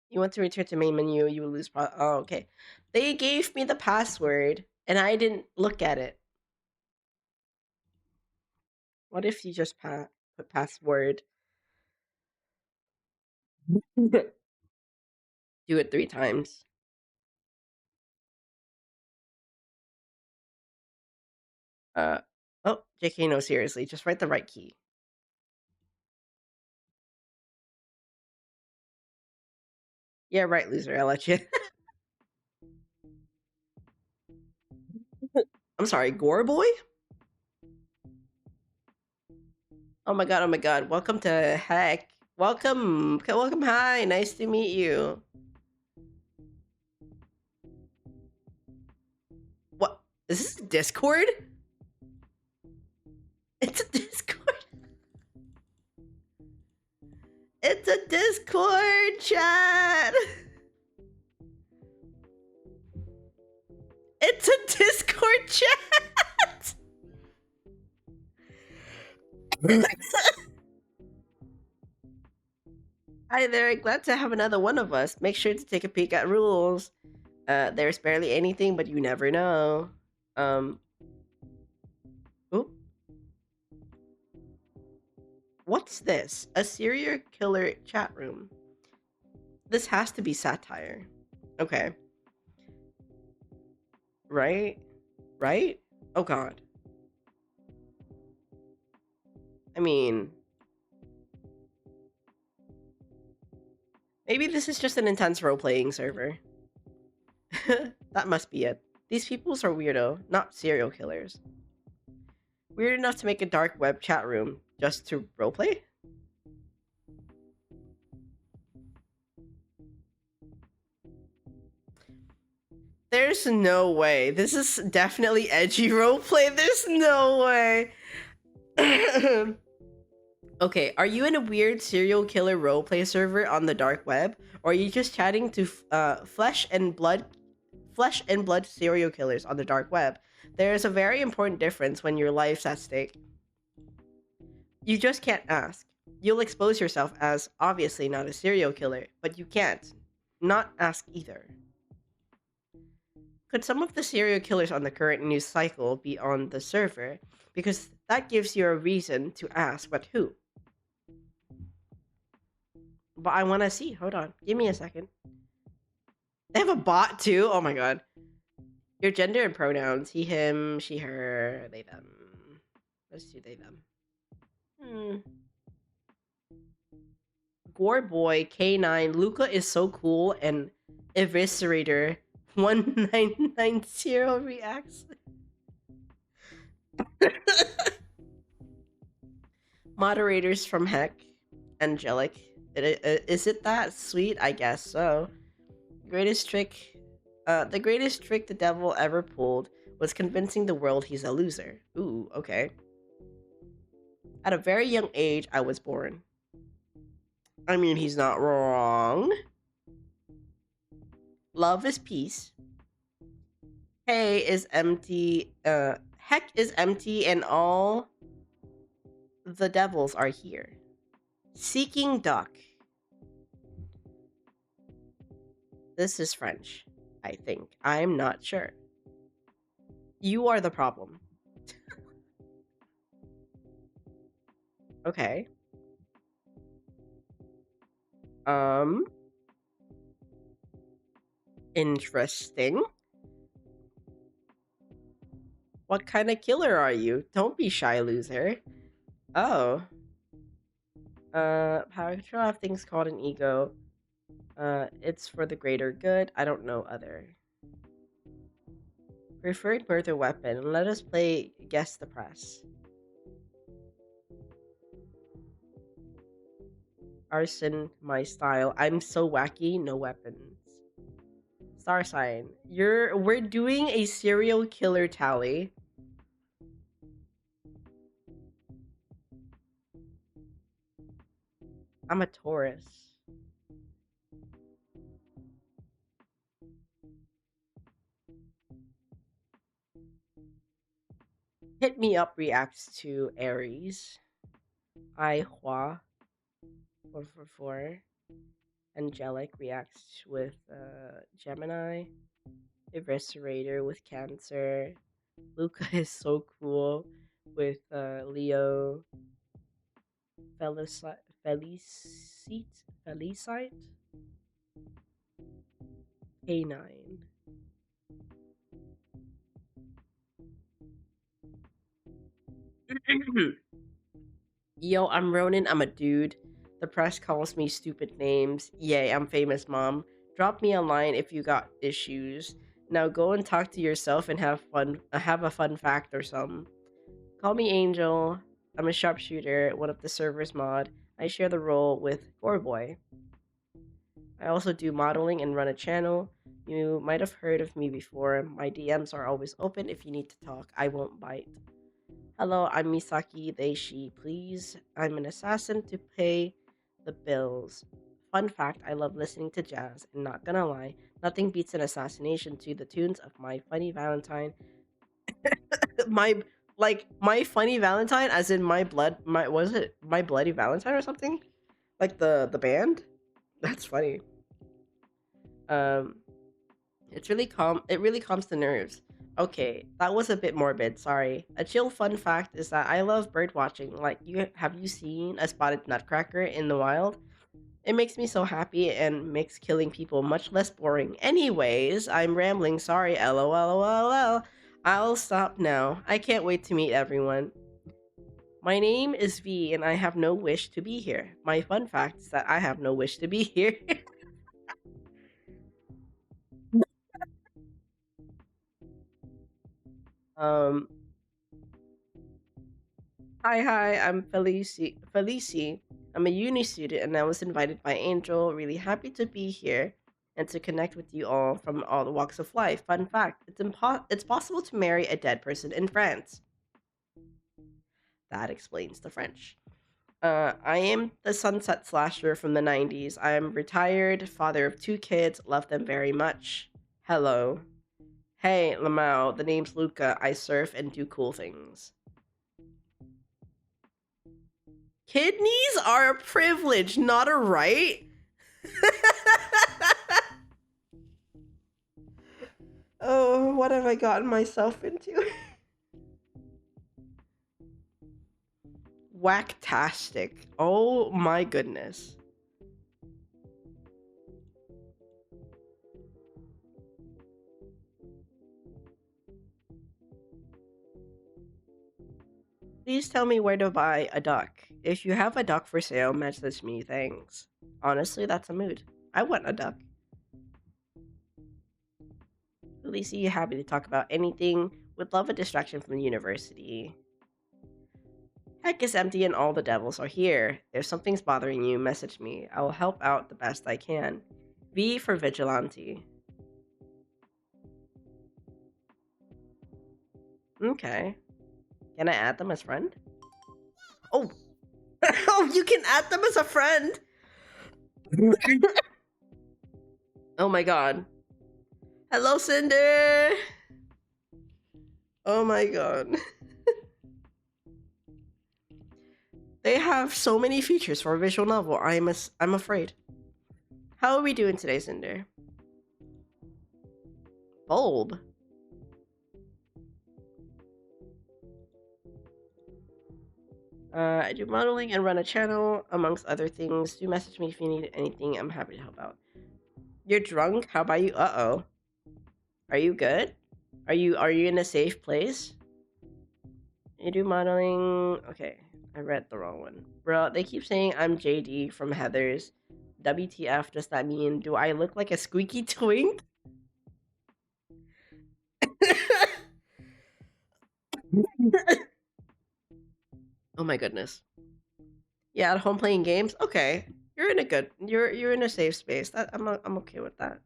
you want to return to main menu, you will lose oh, okay. They gave me the password and I didn't look at it. What if you just put password? Do it 3 times. Uh oh, JK, no, seriously, just write the right key. Yeah, right, loser. I'll let you. I'm sorry, Gore Boy? Oh my god, oh my god. Welcome to Heck. Welcome, hi, nice to meet you. What? Is this Discord? It's a Discord. It's a Discord chat. It's a Discord chat. Hi there, glad to have another one of us. Make sure to take a peek at rules. There's barely anything, but you never know. Oh, what's this? A serial killer chat room. This has to be satire. Okay. Right? Right? Oh god. I mean, maybe this is just an intense role-playing server. That must be it. These peoples are weirdo, not serial killers. Weird enough to make a dark web chat room just to roleplay? There's no way. This is definitely edgy roleplay. There's no way. Okay, are you in a weird serial killer roleplay server on the dark web, or are you just chatting to flesh and blood serial killers on the dark web? There is a very important difference when your life's at stake. You just can't ask. You'll expose yourself as obviously not a serial killer, but you can't not ask either. Could some of the serial killers on the current news cycle be on the server? Because that gives you a reason to ask, but who? But I want to see. Hold on. Give me a second. They have a bot too? Oh my god. Your gender and pronouns. He, him, she, her, they, them. Let's do they, them. Gore Boy, K9, Luca is so cool, and Eviscerator 1990 reacts. Moderators from Heck. Angelic. Is it that sweet? I guess so. Greatest trick The greatest trick the devil ever pulled was convincing the world he's a loser. Ooh, okay. At a very young age, I was born. I mean, he's not wrong. Love is peace. Hey is empty. Heck is empty, and all the devils are here. Seeking duck. This is French, I think. I'm not sure. You are the problem. Okay. Interesting. What kind of killer are you? Don't be shy, loser. Oh. Power control have things called an ego. It's for the greater good. I don't know other. Preferred murder weapon. Let us play Guess the Press. Arson, my style. I'm so wacky, no weapons. Star sign. We're doing a serial killer tally. I'm a Taurus. Hit Me Up reacts to Aries. I Hua 444. Angelic reacts with Gemini. Eviscerator with Cancer. Luca is so cool with Leo. Felicite? K9. Yo, I'm Ronan. I'm a dude. The press calls me stupid names. Yay, I'm famous, mom. Drop me a line if you got issues. Now go and talk to yourself and have fun. Have a fun fact or something. Call me Angel. I'm a sharpshooter, one of the server's mod. I share the role with Goreboy. I also do modeling and run a channel. You might have heard of me before. My DMs are always open if you need to talk. I won't bite. Hello, I'm Misaki Deishi. Please, I'm an assassin to pay the bills. Fun fact, I love listening to jazz, and not gonna lie, nothing beats an assassination to the tunes of My Funny Valentine. my Funny Valentine, as in my blood, was it My Bloody Valentine or something? Like the band? That's funny. Um, it really calms the nerves. Okay, that was a bit morbid, sorry. A chill fun fact is that I love bird watching. Like, have you seen a spotted nutcracker in the wild? It makes me so happy and makes killing people much less boring. Anyways, I'm rambling, sorry, lol. I'll stop now. I can't wait to meet everyone. My name is V and I have no wish to be here. My fun fact is that I have no wish to be here. um Hi, I'm Felici. I'm a uni student and I was invited by Angel. Really happy to be here and to connect with you all from all the walks of life. Fun fact, it's possible to marry a dead person in France. That explains the French. I am the sunset slasher from the 90s. I am retired, father of 2 kids, love them very much. Hello. Hey, Lamau, the name's Luca. I surf and do cool things. Kidneys are a privilege, not a right. Oh, what have I gotten myself into? Whacktastic. Oh my goodness. Please tell me where to buy a duck. If you have a duck for sale, message me, thanks. Honestly, that's a mood. I want a duck. Lisa, you happy to talk about anything? Would love a distraction from the university. Heck is empty and all the devils are here. If something's bothering you, message me. I will help out the best I can. V for vigilante. Okay. Can I add them as friend? Oh. Oh, you can add them as a friend. Oh my god. Hello, Cinder. Oh my god. They have so many features for a visual novel. I'm afraid. How are we doing today, Cinder? Bulb. I do modeling and run a channel, amongst other things. Do message me if you need anything. I'm happy to help out. You're drunk? How about you? Uh-oh. Are you good? Are you in a safe place? You do modeling. Okay, I read the wrong one. Bro, they keep saying I'm JD from Heather's. WTF does that mean? Do I look like a squeaky twink? Oh my goodness. Yeah, at home playing games. Okay, you're in a good. You're in a safe space. I'm okay with that.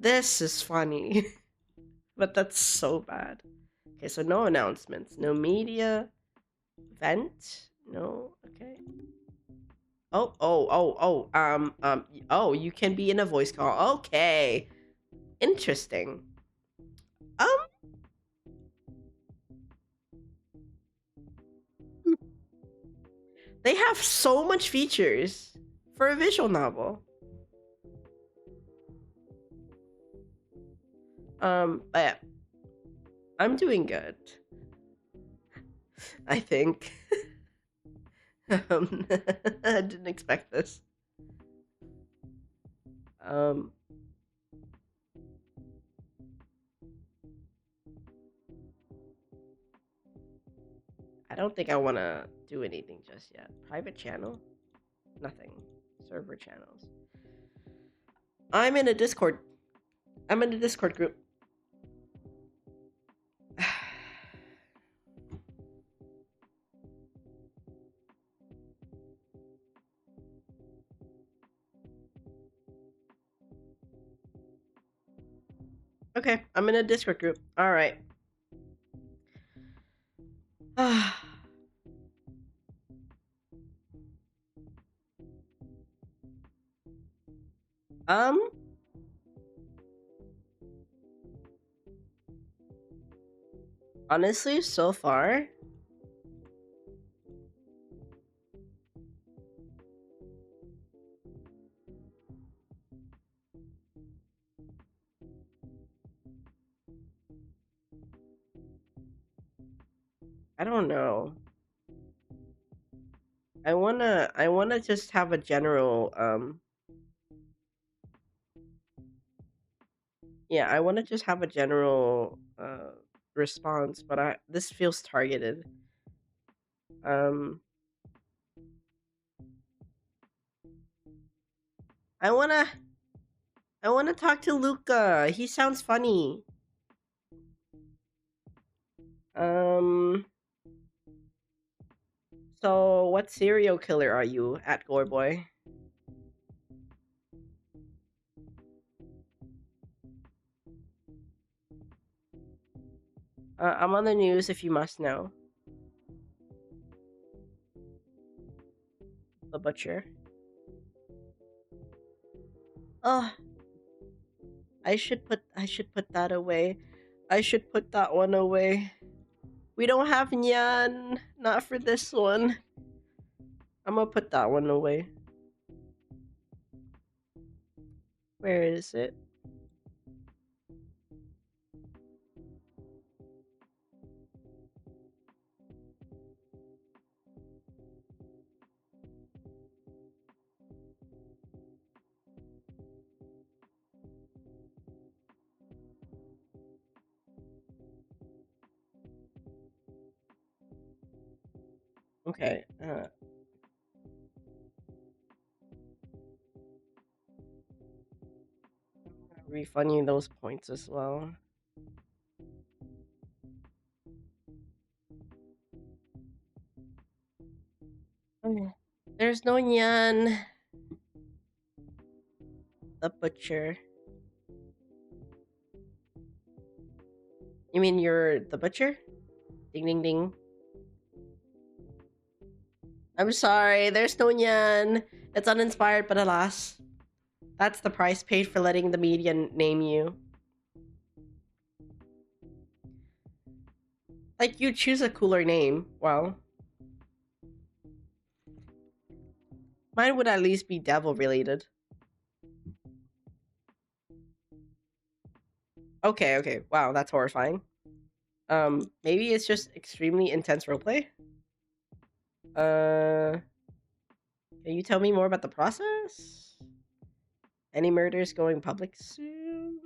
This is funny, but that's so bad. Okay, so no announcements, no media, vent, no. Okay. Oh, you can be in a voice call. Okay, interesting. Um, they have so much features for a visual novel. But I'm doing good. I think. I didn't expect this. Um, I don't think I want to do anything just yet. Private channel? Nothing. Server channels. I'm in a Discord. I'm in a Discord group. Okay, I'm in a Discord group. All right. um, honestly, so far, I don't know. I wanna just have a general yeah, I wanna just have a general response, but this feels targeted. Um I wanna I wanna talk to Luca. He sounds funny. Um so what serial killer are you at Goreboy? I'm on the news if you must know. The butcher. Oh, I should put that away. I should put that one away. We don't have Nyan. Not for this one. I'm gonna put that one away. Where is it? Okay. Refund you those points as well. Okay. There's no Nyan. The butcher. You mean you're the butcher? Ding ding ding. I'm sorry, there's no nyan. It's uninspired, but alas. That's the price paid for letting the media name you. Like, you choose a cooler name. Well, mine would at least be devil related. Okay. Wow, that's horrifying. Maybe it's just extremely intense roleplay? Can you tell me more about the process? Any murders going public soon?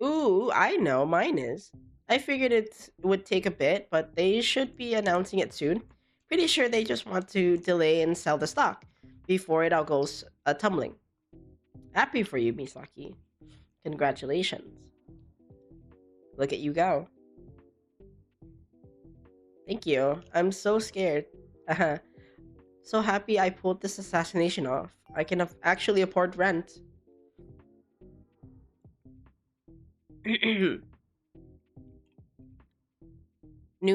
Ooh, I know, mine is. I figured it would take a bit, but they should be announcing it soon. Pretty sure they just want to delay and sell the stock before it all goes tumbling. Happy for you, Misaki. Congratulations. Look at you go. Thank you. I'm so scared. So happy I pulled this assassination off. I can actually afford rent. New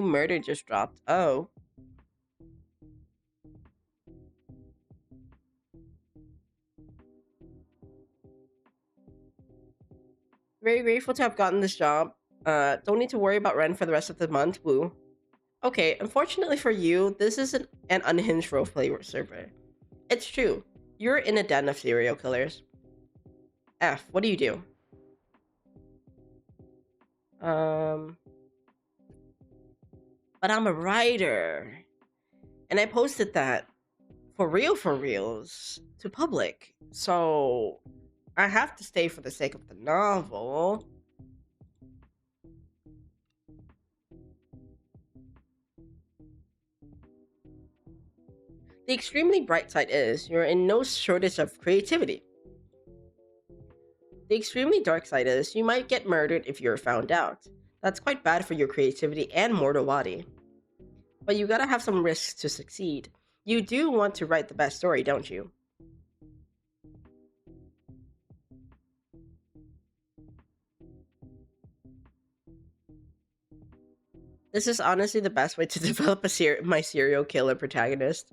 murder just dropped. Oh. Very grateful to have gotten this job. Don't need to worry about rent for the rest of the month. Woo. Okay, unfortunately for you, this isn't an unhinged roleplay server. It's true. You're in a den of serial killers. F, what do you do? But I'm a writer. And I posted that for reals to public. So I have to stay for the sake of the novel. The extremely bright side is you're in no shortage of creativity. The extremely dark side is you might get murdered if you're found out. That's quite bad for your creativity and mortal body. But you gotta have some risks to succeed. You do want to write the best story, don't you? This is honestly the best way to develop my serial killer protagonist.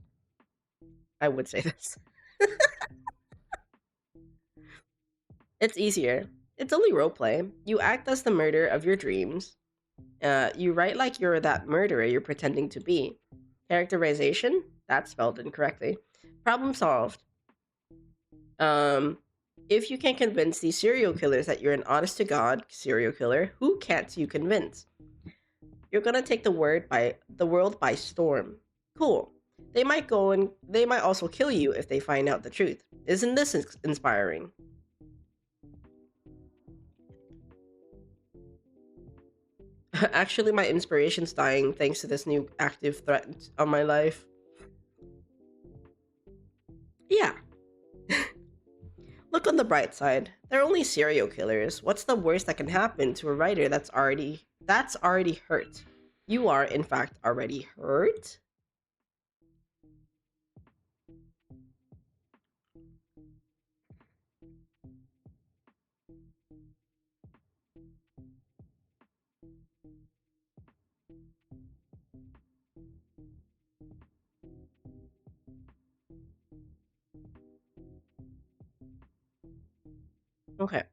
I would say this. It's easier. It's only roleplay. You act as the murderer of your dreams. You write like you're that murderer you're pretending to be. Characterization? That's spelled incorrectly. Problem solved. If you can convince these serial killers that you're an honest to God serial killer, who can't you convince? You're gonna take the world by storm. Cool. They might also kill you if they find out the truth. Isn't this inspiring? Actually, my inspiration's dying thanks to this new active threat on my life. Yeah. Look on the bright side. They're only serial killers. What's the worst that can happen to a writer that's already hurt? You are, in fact, already hurt? Okay.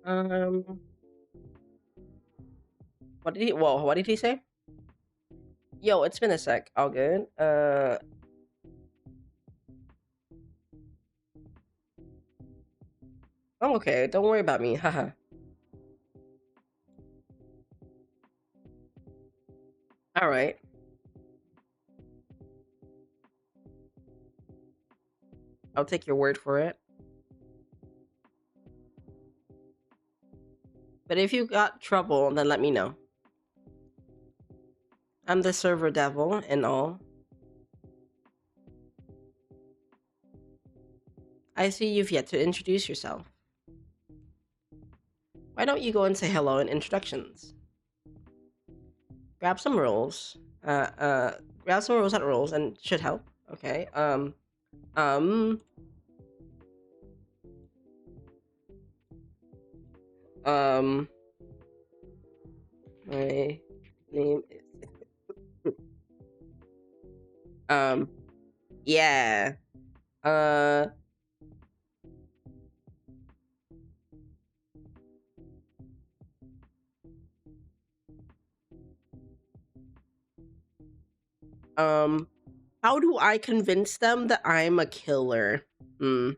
Um, what did he say? Yo, it's been a sec. All good. I'm okay. Don't worry about me. Haha. All right. I'll take your word for it. But if you got trouble, then let me know. I'm the server devil and all. I see you've yet to introduce yourself. Why don't you go and say hello in introductions? Grab some rolls. Grab some rolls at rolls and should help. Okay. Um. Um. My name is. Yeah. Uh. Um. How do I convince them that I'm a killer? Hmm.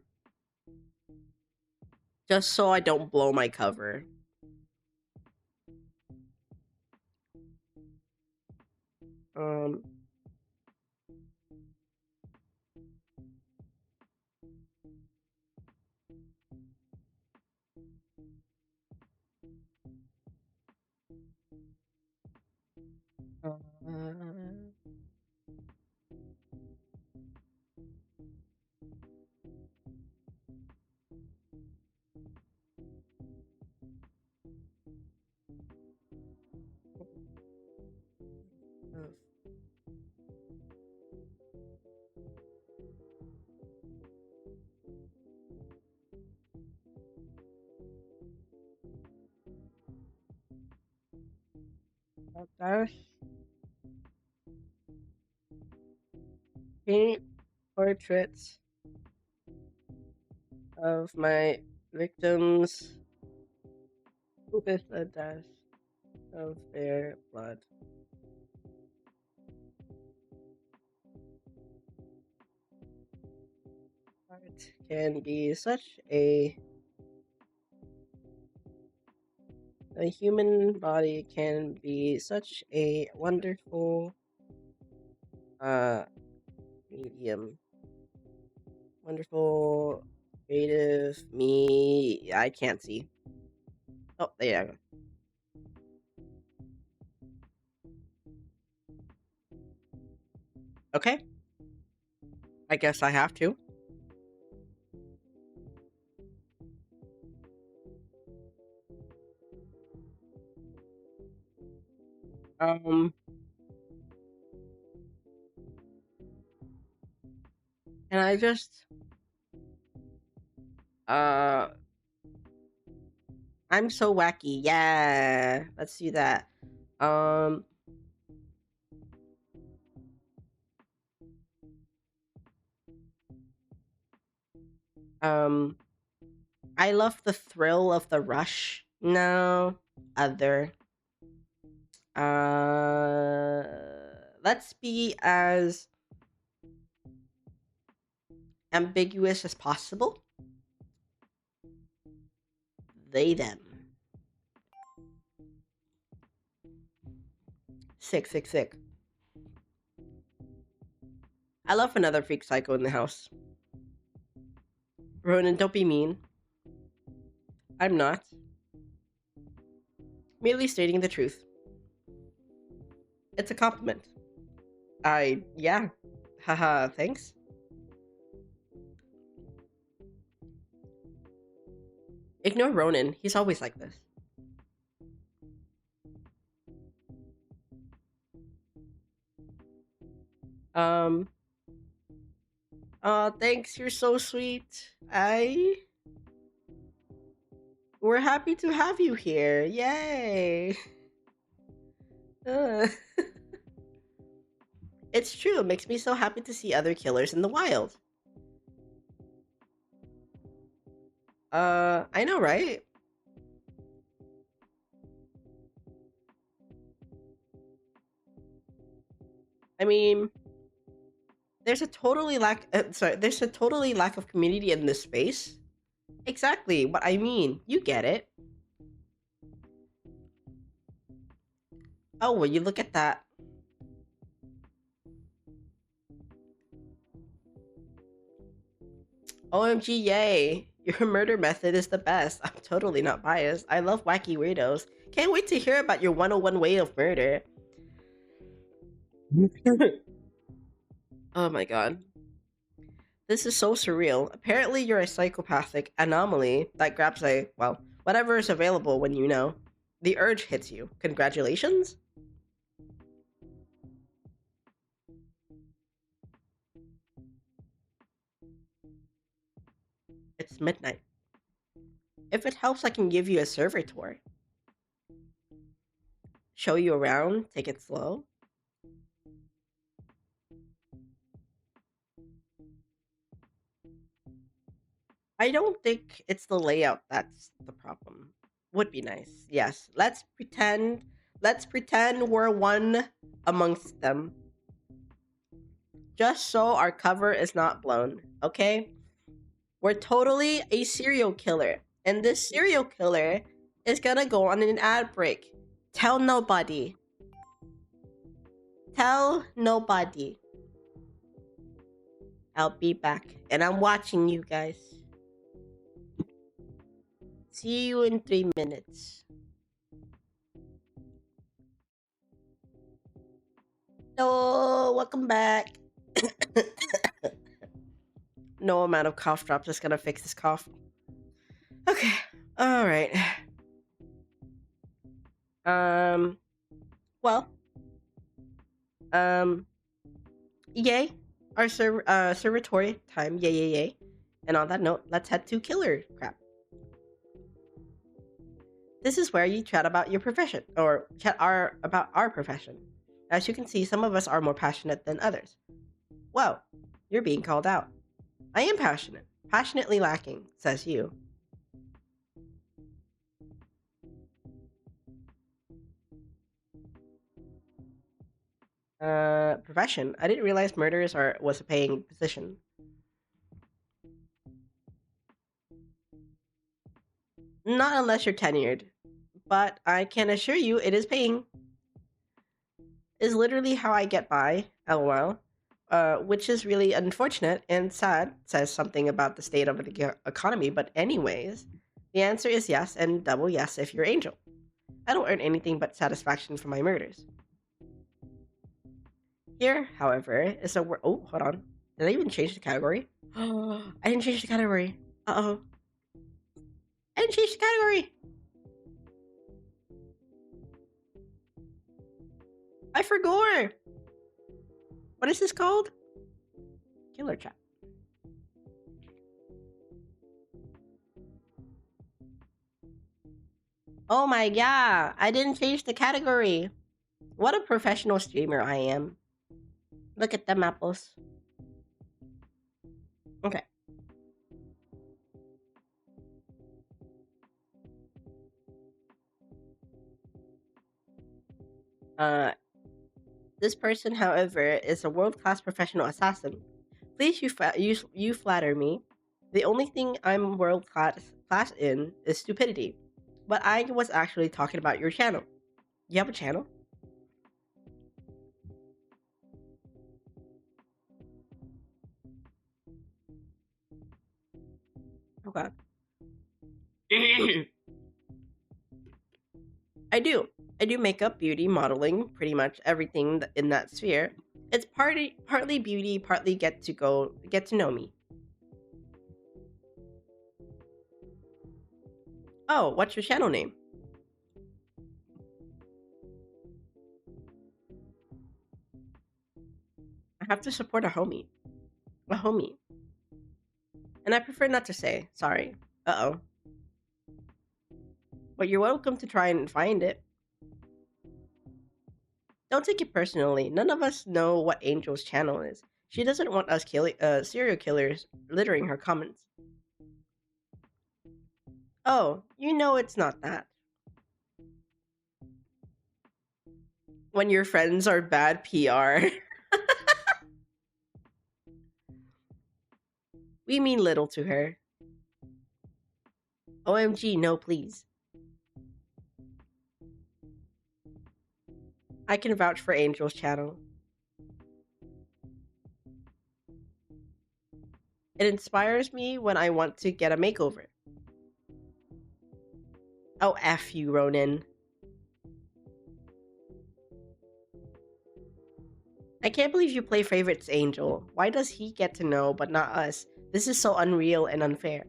Just so I don't blow my cover. Um. Uh, dash paint portraits of my victims with a dash of their blood. Art can be such a the human body can be such a wonderful medium. Wonderful creative me. I can't see. Oh, there you go. Okay. I guess I have to. Um can I just uh I'm so wacky. Yeah. Let's do that. Um um I love the thrill of the rush. No, other. Uh, let's be as ambiguous as possible. They them. 666. I love another freak psycho in the house. Ronan, don't be mean. I'm not. Merely stating the truth. It's a compliment. Yeah. Haha, thanks. Ignore Ronan. He's always like this. Um. Thanks. You're so sweet. We're happy to have you here. Yay. Uh, it's true. It makes me so happy to see other killers in the wild. I know, right? I mean, there's a totally lack of community in this space. Exactly what I mean. You get it. Oh, well, you look at that. OMG, yay. Your murder method is the best. I'm totally not biased. I love wacky weirdos. Can't wait to hear about your 101 way of murder. Oh my god. This is so surreal. Apparently, you're a psychopathic anomaly that grabs a, well, Whatever is available when the urge hits you. Congratulations? It's midnight. If it helps, I can give you a server tour. Show you around, take it slow. I don't think it's the layout that's the problem. Would be nice. Yes. Let's pretend we're one amongst them. Just so our cover is not blown, okay? We're totally a serial killer. And this serial killer is gonna go on an ad break. Tell nobody. Tell nobody. I'll be back. And I'm watching you guys. See you in 3 minutes. Hello, welcome back. No amount of cough drops is gonna fix this cough. Okay. All right. Well. Yay. Our servitory time. Yay. And on that note, let's head to killer crap. This is where you chat about your profession, or about our profession. As you can see, some of us are more passionate than others. Whoa, you're being called out. I am passionate. Passionately lacking, says you. Profession. I didn't realize murderers was a paying position. Not unless you're tenured. But I can assure you it is paying. Is literally how I get by, lol. Which is really unfortunate and sad. Says something about the state of the economy, but anyways, the answer is yes, and double yes if you're Angel. I don't earn anything but satisfaction from my murders. Here, however, is a word. Oh, hold on. Did I even change the category? I didn't change the category. Uh-oh. I didn't change the category. I forgot. What is this called? Killer chat. Oh my god, I didn't change the category. What a professional streamer I am. Look at them apples. Okay. This person, however, is a world-class professional assassin. Please, you flatter me. The only thing I'm world-class in is stupidity. But I was actually talking about your channel. You have a channel? Okay. I do makeup, beauty, modeling, pretty much everything in that sphere. It's partly beauty, partly get to know me. Oh, what's your channel name? I have to support a homie. And I prefer not to say, sorry. Uh-oh. But you're welcome to try and find it. Don't take it personally. None of us know what Angel's channel is. She doesn't want us serial killers littering her comments. Oh, you know it's not that. When your friends are bad PR. We mean little to her. OMG, no please. I can vouch for Angel's channel. It inspires me when I want to get a makeover. Oh, F you, Ronin. I can't believe you play favorites, Angel. Why does he get to know, but not us? This is so unreal and unfair.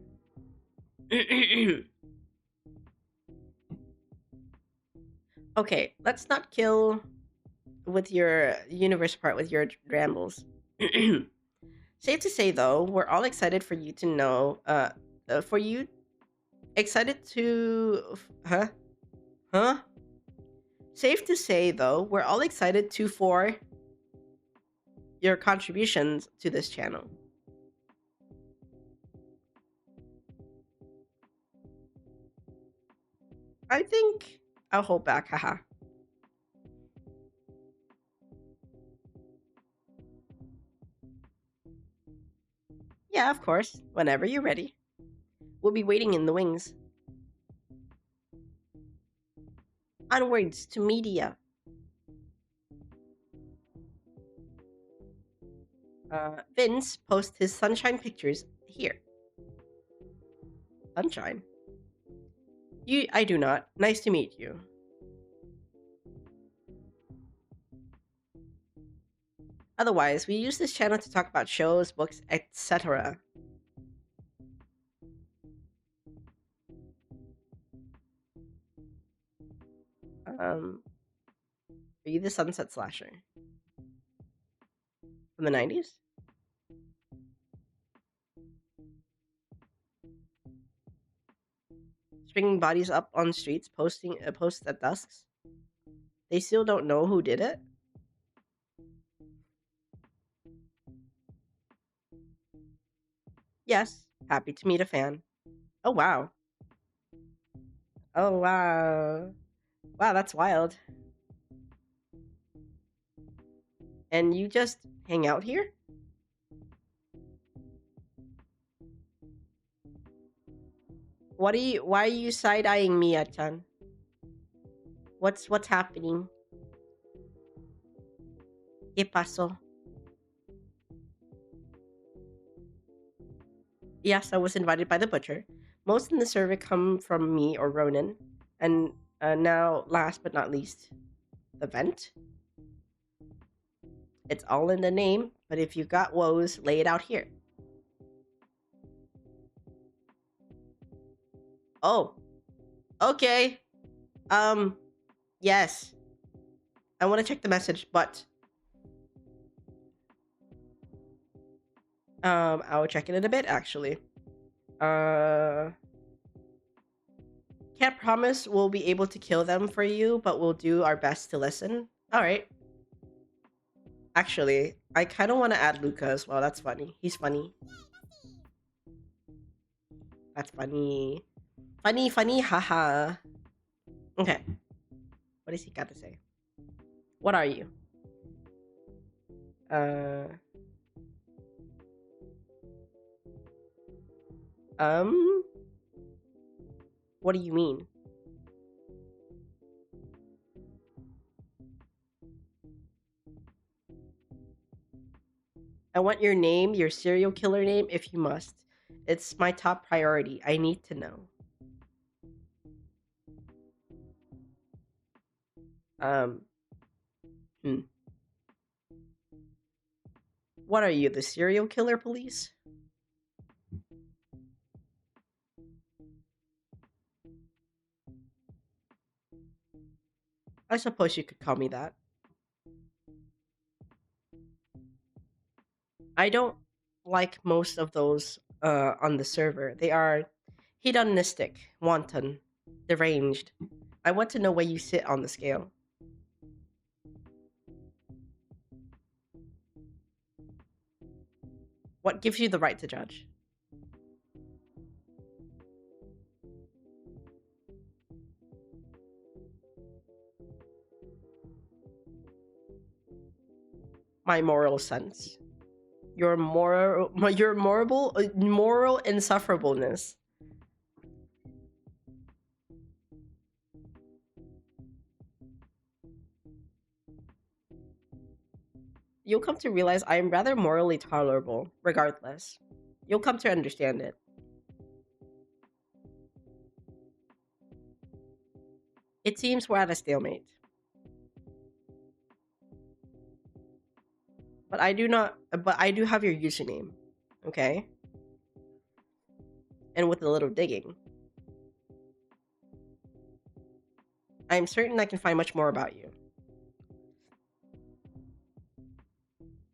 Okay, let's not kill with your universe part with your rambles. Safe to say, though, we're all excited for you to know. For you excited to, huh? Huh? Safe to say, though, we're all excited to for your contributions to this channel. I think I'll hold back, haha. Yeah, of course. Whenever you're ready. We'll be waiting in the wings. Onwards to media. Vince posts his sunshine pictures here. Sunshine? I do not. Nice to meet you. Otherwise, we use this channel to talk about shows, books, etc. Are you the Sunset Slasher? From the 90s? Stringing bodies up on streets, posting posts at dusks? They still don't know who did it? Yes, happy to meet a fan. Oh, wow. Oh, wow. Wow, that's wild. And you just hang out here? Why are you side-eyeing me, Achan? What's happening? ¿Qué pasó? Yes, I was invited by the butcher. Most in the server come from me or Ronan. And now, last but not least, the vent. It's all in the name, but if you've got woes, lay it out here. Oh, okay. Yes. I want to check the message, but I'll check it in a bit, actually. Can't promise we'll be able to kill them for you, but we'll do our best to listen. All right. Actually, I kind of want to add Luca as well. That's funny. He's funny. That's funny. Funny, haha. Okay. What does he got to say? What are you? What do you mean? I want your name, your serial killer name, if you must. It's my top priority. I need to know. What are you, the serial killer police? I suppose you could call me that. I don't like most of those on the server. They are hedonistic, wanton, deranged. I want to know where you sit on the scale. What gives you the right to judge? My moral sense. Your moral insufferableness. You'll come to realize I am rather morally tolerable, regardless. You'll come to understand it. It seems we're at a stalemate. But I do have your username, okay? And with a little digging, I'm certain I can find much more about you.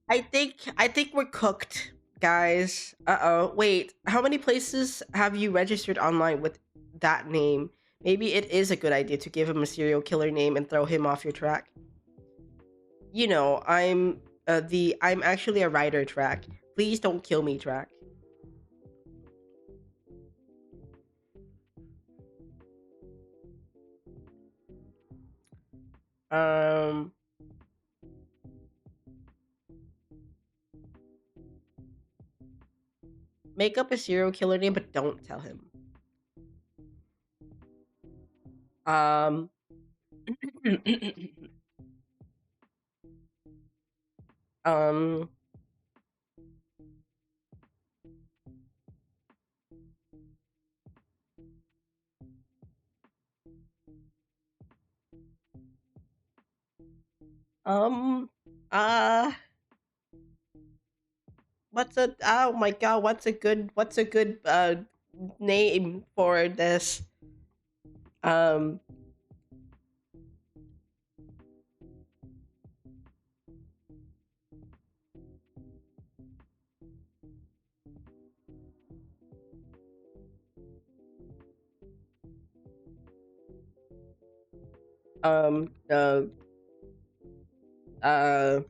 I think we're cooked, guys. Uh-oh. Wait, how many places have you registered online with that name? Maybe it is a good idea to give him a serial killer name and throw him off your track. You know, I'm actually a writer track. Please don't kill me track. Um Make up a serial killer name but don't tell him. Um um um uh what's a oh my god, what's a good name for this? Um um uh uh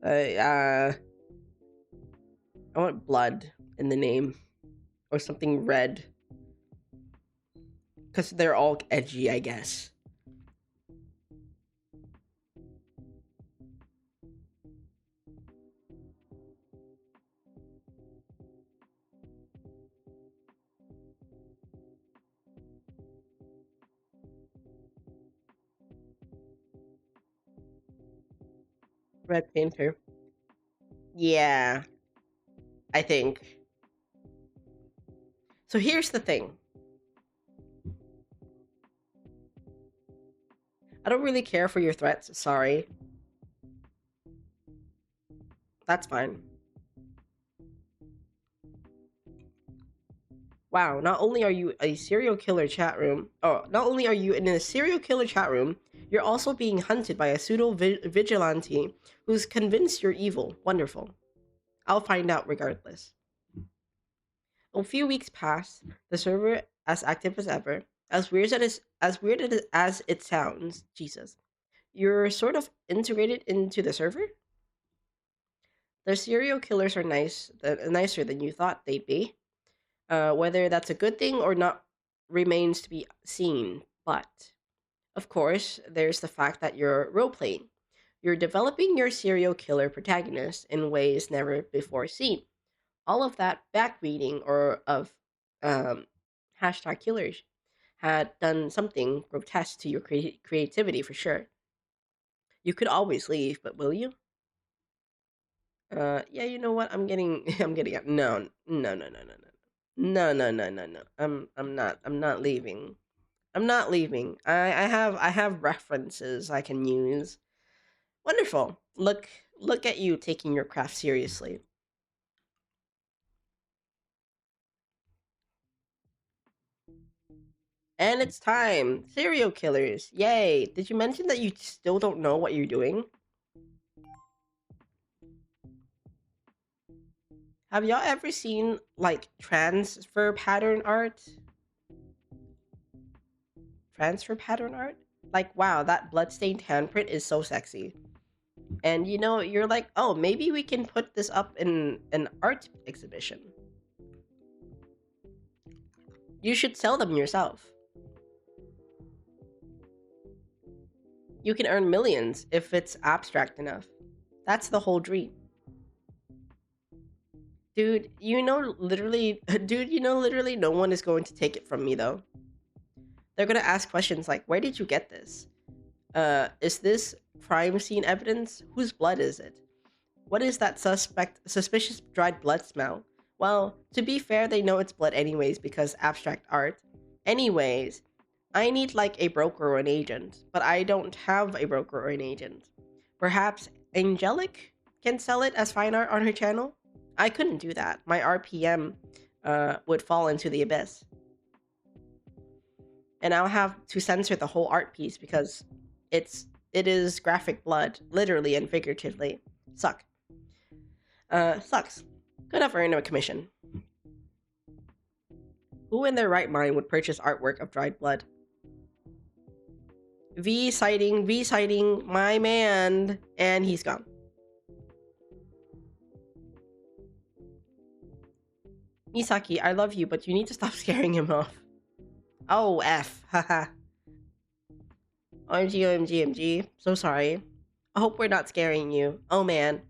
I want blood in the name or something red because they're all edgy, I guess. Red Painter. Yeah, I think. So here's the thing. I don't really care for your threats, sorry. That's fine. Wow, not only are you a serial killer chat room, not only are you in a serial killer chat room, you're also being hunted by a pseudo vigilante who's convinced you're evil. Wonderful. I'll find out regardless. A few weeks pass, the server as active as ever. As it sounds, Jesus. You're sort of integrated into the server? The serial killers are nicer than you thought they'd be. Whether that's a good thing or not remains to be seen. But, of course, there's the fact that you're role playing. You're developing your serial killer protagonist in ways never before seen. All of that back reading or of um, hashtag killers had done something grotesque to your creativity for sure. You could always leave, but will you? Yeah, you know what? I'm getting, I'm getting out. No, no, no, no, no, no, no, no, no, no, no. I'm not leaving. I'm not leaving. I have references I can use. Wonderful. Look at you taking your craft seriously. And it's time. Serial killers. Yay. Did you mention that you still don't know what you're doing? Have y'all ever seen like transfer pattern art? Transfer pattern art? Like, wow, that bloodstained handprint is so sexy. And you know, you're like, oh, maybe we can put this up in an art exhibition. You should sell them yourself. You can earn millions if it's abstract enough. That's the whole dream. Dude, you know, literally no one is going to take it from me though. They're gonna ask questions like, where did you get this? Is this crime scene evidence? Whose blood is it? What is that suspicious dried blood smell? Well, to be fair, they know it's blood anyways because abstract art. Anyways, I need like a broker or an agent, but I don't have a broker or an agent. Perhaps Angelic can sell it as fine art on her channel? I couldn't do that. My RPM would fall into the abyss. and I'll have to censor the whole art piece because it is graphic blood, literally and figuratively. Sucks. Could have earned a commission. Who in their right mind would purchase artwork of dried blood? V sighting, my man, and he's gone. Misaki, I love you, but you need to stop scaring him off. Oh, F, haha. OMG. So sorry. I hope we're not scaring you. Oh man.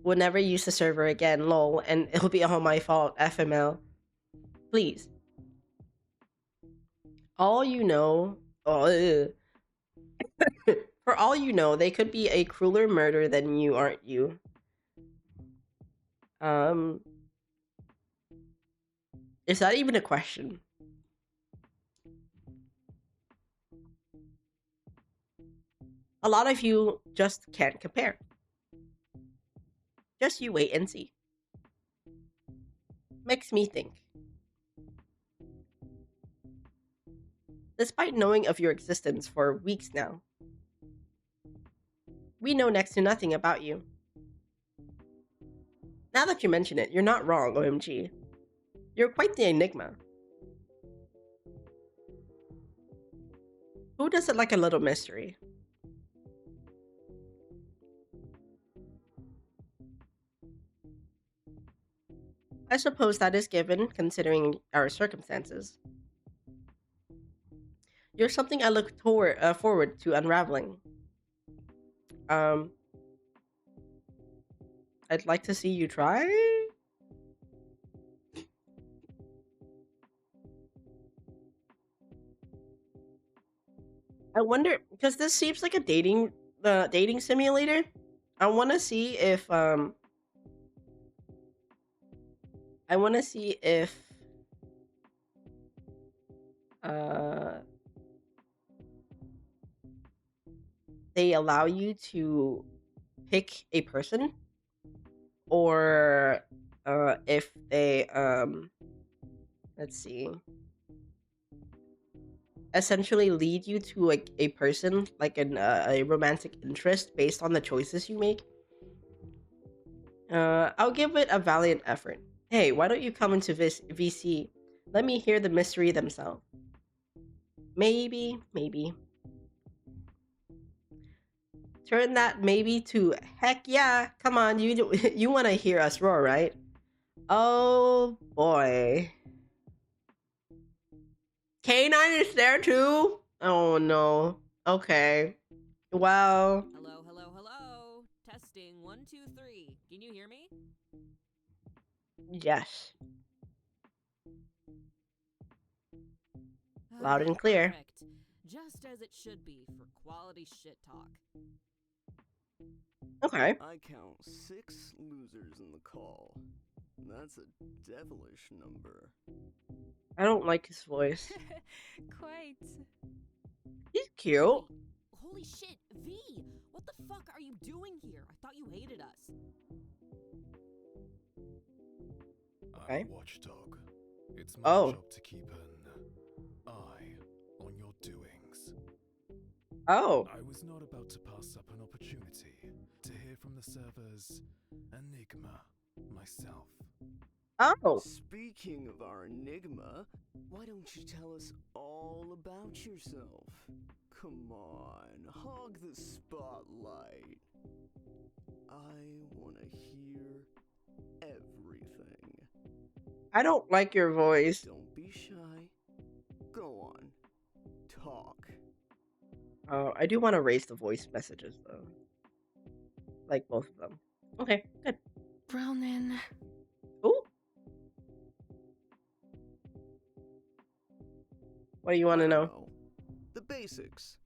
We'll never use the server again, lol, and it'll be all my fault, FML. Please. All you know... Oh, for all you know, they could be a crueler murder than you, aren't you? Is that even a question? A lot of you just can't compare. Just you wait and see. Makes me think. Despite knowing of your existence for weeks now, we know next to nothing about you. Now that you mention it, you're not wrong, OMG. You're quite the enigma. Who doesn't like a little mystery? I suppose that is given, considering our circumstances. You're something I look forward to unraveling. I'd like to see you try? I wonder, because this seems like a dating simulator. I want to see if they allow you to pick a person, or if they let's see, essentially lead you to like a person, like a romantic interest based on the choices you make. I'll give it a valiant effort. Hey, why don't you come into this VC? Let me hear the mystery themselves. Maybe. Turn that maybe to heck yeah. Come on, you want to hear us roar, right? Oh boy. K9 is there too? Oh no. Okay. Well. Hello. Testing 1, 2, 3. Can you hear me? Yes. Loud and clear. Perfect. Just as it should be for quality shit talk. Okay. I count 6 losers in the call. That's a devilish number. I don't like his voice. Quite. He's cute. Wait, holy shit, V! What the fuck are you doing here? I thought you hated us. Okay. I'm a watchdog. It's my Oh. job to keep an eye on your doings. Oh. I was not about to pass up an opportunity to hear from the server's enigma myself. Oh. Speaking of our enigma, why don't you tell us all about yourself? Come on, hog the spotlight. I want to hear everything. I don't like your voice. Don't be shy. Go on. Talk. Oh, I do want to raise the voice messages though. Like both of them. Okay, good. Brownin. Ooh. What do you want to know? The basics.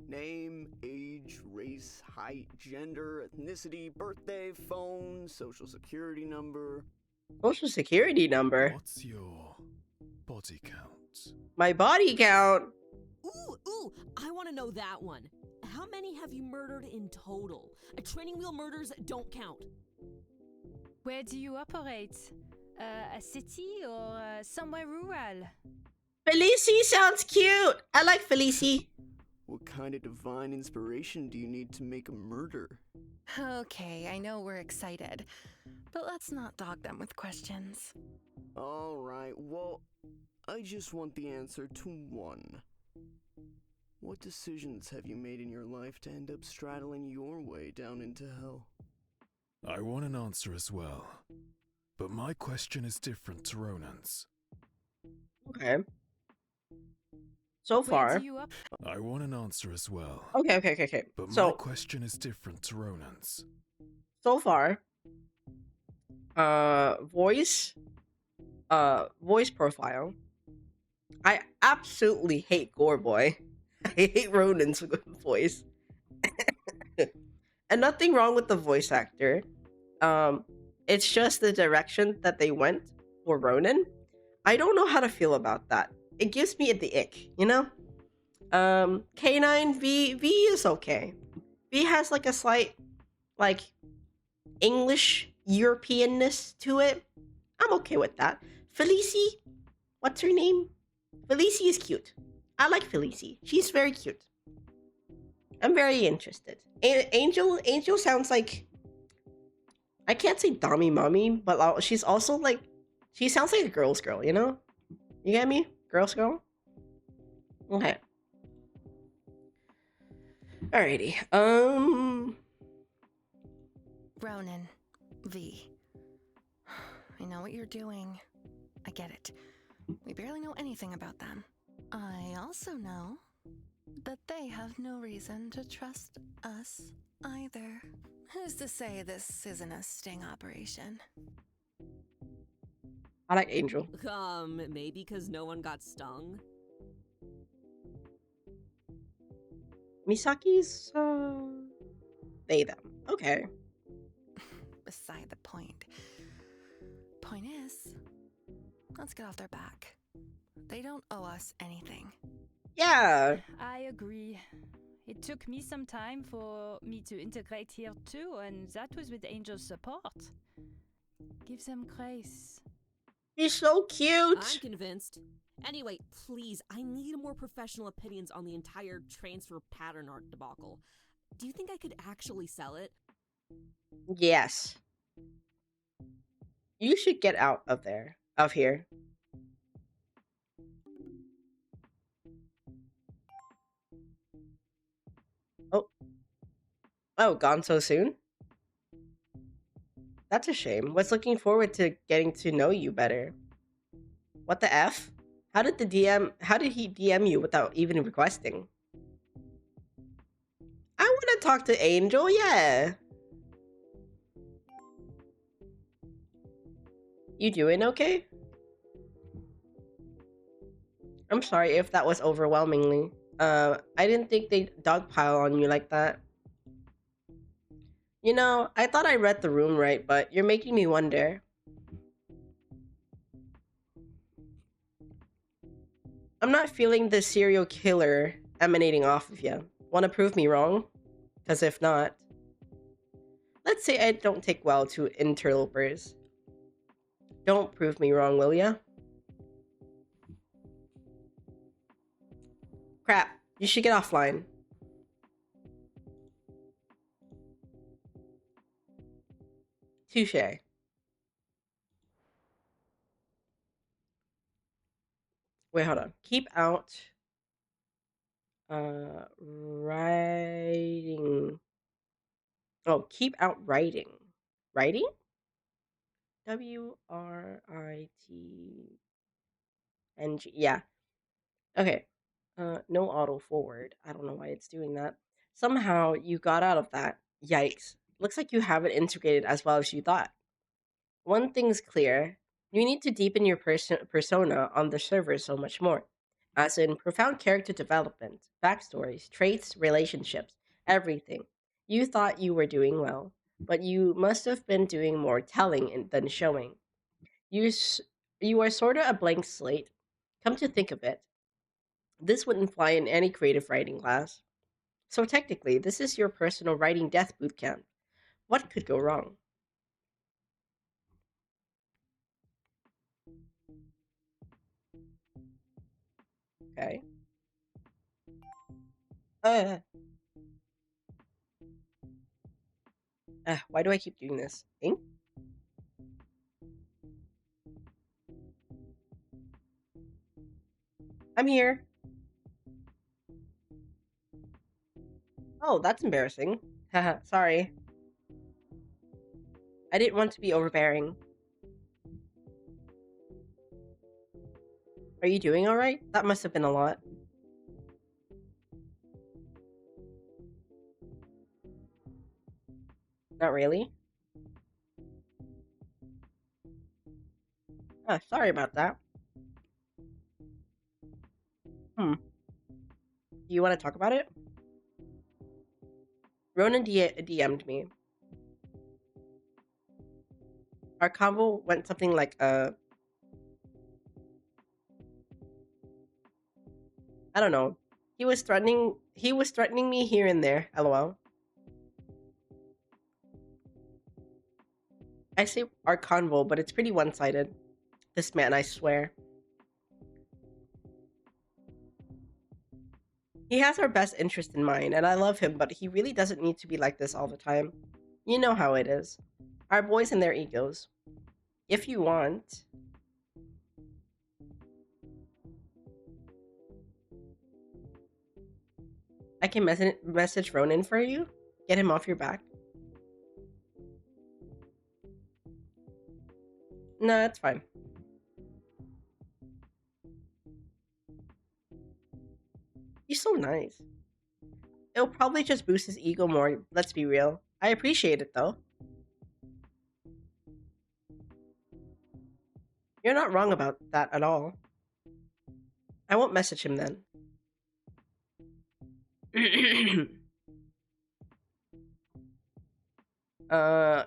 Name, age, race, height, gender, ethnicity, birthday, phone, social security number. Social security number. What's your body count? My body count. Ooh, I want to know that one. How many have you murdered in total? Training wheel murders don't count. Where do you operate? A city or somewhere rural? Felici sounds cute. I like Felici. What kind of divine inspiration do you need to make a murder? Okay, I know we're excited, but let's not dog them with questions. Alright, well, I just want the answer to one. What decisions have you made in your life to end up straddling your way down into hell? I want an answer as well. But my question is different to Ronan's. Okay. So far. Wait, you up? I want an answer as well. Okay. But my So question is different to Ronan's. so far, voice profile. I absolutely hate Gore Boy. I hate Ronan's voice. And nothing wrong with the voice actor. It's just the direction that they went for Ronan. I don't know how to feel about that. It gives me the ick, you know? K9 V is okay. V has like a slight like English Europeanness to it. I'm okay with that. Felici, what's her name? Felici is cute. I like Felici. She's very cute. I'm very interested. Angel sounds like, I can't say Dami Mommy, but she's also like, she sounds like a girl's girl, you know? You get me? Girl's girl? Okay. Alrighty. Ronan, V. I know what you're doing. I get it. We barely know anything about them. I also know that they have no reason to trust us either. Who's to say this isn't a sting operation? I like Angel. Maybe because no one got stung? Misaki's, they, them. Okay. Beside the point. Point is, let's get off their back. They don't owe us anything. Yeah. I agree. It took me some time for me to integrate here too, and that was with Angel's support. Give them grace. He's so cute. I'm convinced. Anyway, please, I need more professional opinions on the entire transfer pattern art debacle. Do you think I could actually sell it? Yes. You should get out of there. Of here. Oh, gone so soon? That's a shame. Was looking forward to getting to know you better. What the F? How did he DM you without even requesting? I want to talk to Angel, yeah. You doing okay? I'm sorry if that was overwhelmingly. I didn't think they'd dogpile on you like that. You know, I thought I read the room right, but you're making me wonder. I'm not feeling the serial killer emanating off of you. Want to prove me wrong? Because if not... Let's say I don't take well to interlopers. Don't prove me wrong, will ya? Crap, you should get offline. Touche. Wait, hold on. Keep out. Writing. Oh, keep out writing. Writing? WRITNG. Yeah. Okay. No auto forward. I don't know why it's doing that. Somehow you got out of that. Yikes. Looks like you haven't integrated as well as you thought. One thing's clear. You need to deepen your persona on the server so much more. As in profound character development, backstories, traits, relationships, everything. You thought you were doing well, but you must have been doing more telling than showing. You are sort of a blank slate. Come to think of it, this wouldn't fly in any creative writing class. So technically, this is your personal writing death boot camp. What could go wrong? Okay. Why do I keep doing this? Ink? I'm here. Oh, that's embarrassing. Haha, sorry. I didn't want to be overbearing. Are you doing alright? That must have been a lot. Not really? Sorry about that. Do you want to talk about it? Ronan DM'd me. Our convo went something like, I don't know. He was threatening me here and there, lol. I say our convo, but it's pretty one-sided. This man, I swear. He has our best interest in mind, and I love him, but he really doesn't need to be like this all the time. You know how it is. Our boys and their egos. If you want... I can message Ronan for you? Get him off your back? No, that's fine. He's so nice. It'll probably just boost his ego more, let's be real. I appreciate it, though. You're not wrong about that at all. I won't message him then. Do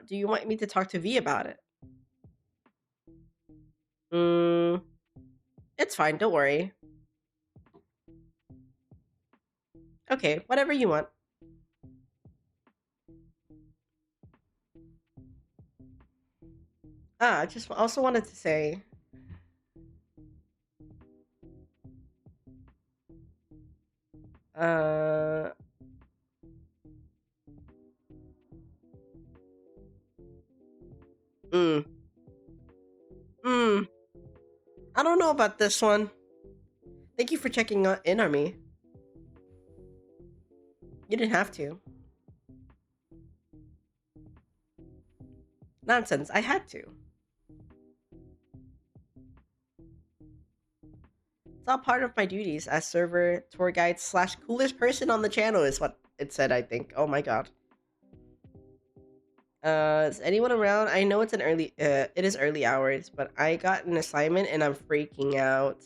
you want me to talk to V about it? It's fine, don't worry. Okay, whatever you want. I just also wanted to say... I don't know about this one. Thank you for checking in on me. You didn't have to. Nonsense, I had to. It's all part of my duties as server, tour guide / coolest person on the channel is what it said, I think. Oh my god. Is anyone around? I know it's it is early hours, but I got an assignment and I'm freaking out.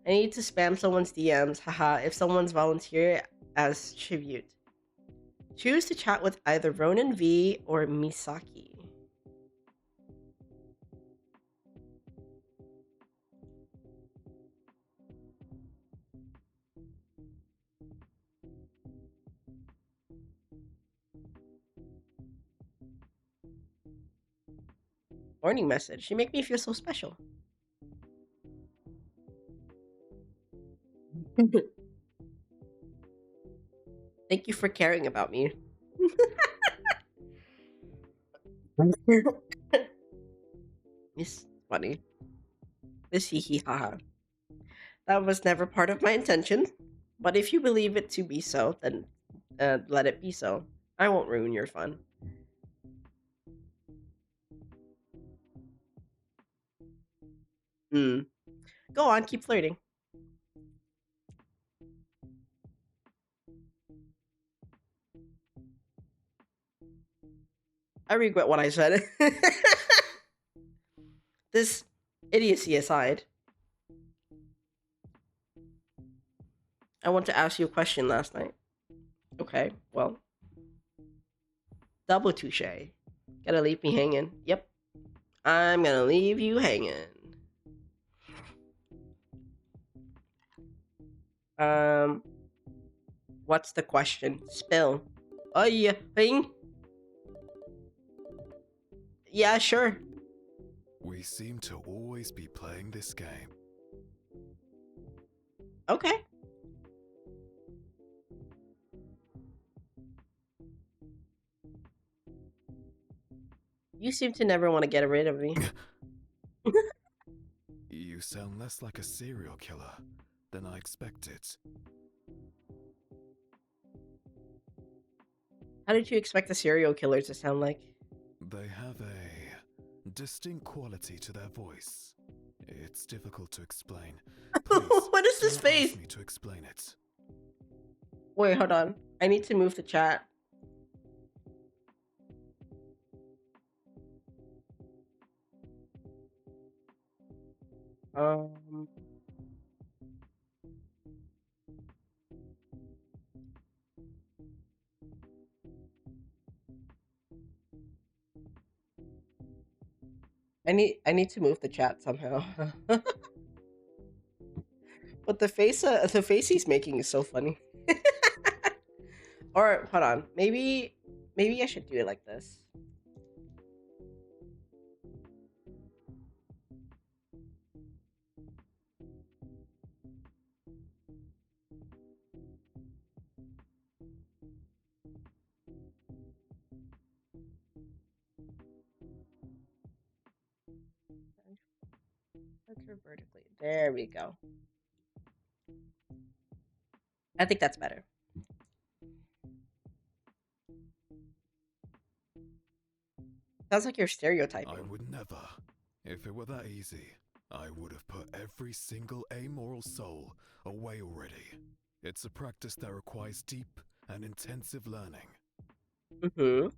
I need to spam someone's DMs, haha, if someone's volunteer as tribute. Choose to chat with either Ronan V or Misaki. Morning message. You make me feel so special. Thank you for caring about me. It's funny. This hee hee haha. That was never part of my intention. But if you believe it to be so, then let it be so. I won't ruin your fun. Go on, keep flirting. I regret what I said. This idiocy aside, I want to ask you a question last night. Okay, well. Double touche. Gotta leave me hanging. Yep. I'm gonna leave you hanging. What's the question? Spill. Oh yeah, thing? Yeah, sure. We seem to always be playing this game. Okay. You seem to never want to get rid of me. You sound less like a serial killer than I expected. How did you expect the serial killer to sound like? They have a distinct quality to their voice. It's difficult to explain. Please, What is do this not face? ask me to explain it. Wait, hold on. I need to move the chat. Um. I need to move the chat somehow. But the face he's making is so funny. Or hold on, maybe I should do it like this. Center vertically. There we go. I think that's better. Sounds like you're stereotyping. I would never. If it were that easy, I would have put every single amoral soul away already. It's a practice that requires deep and intensive learning. Mm-hmm.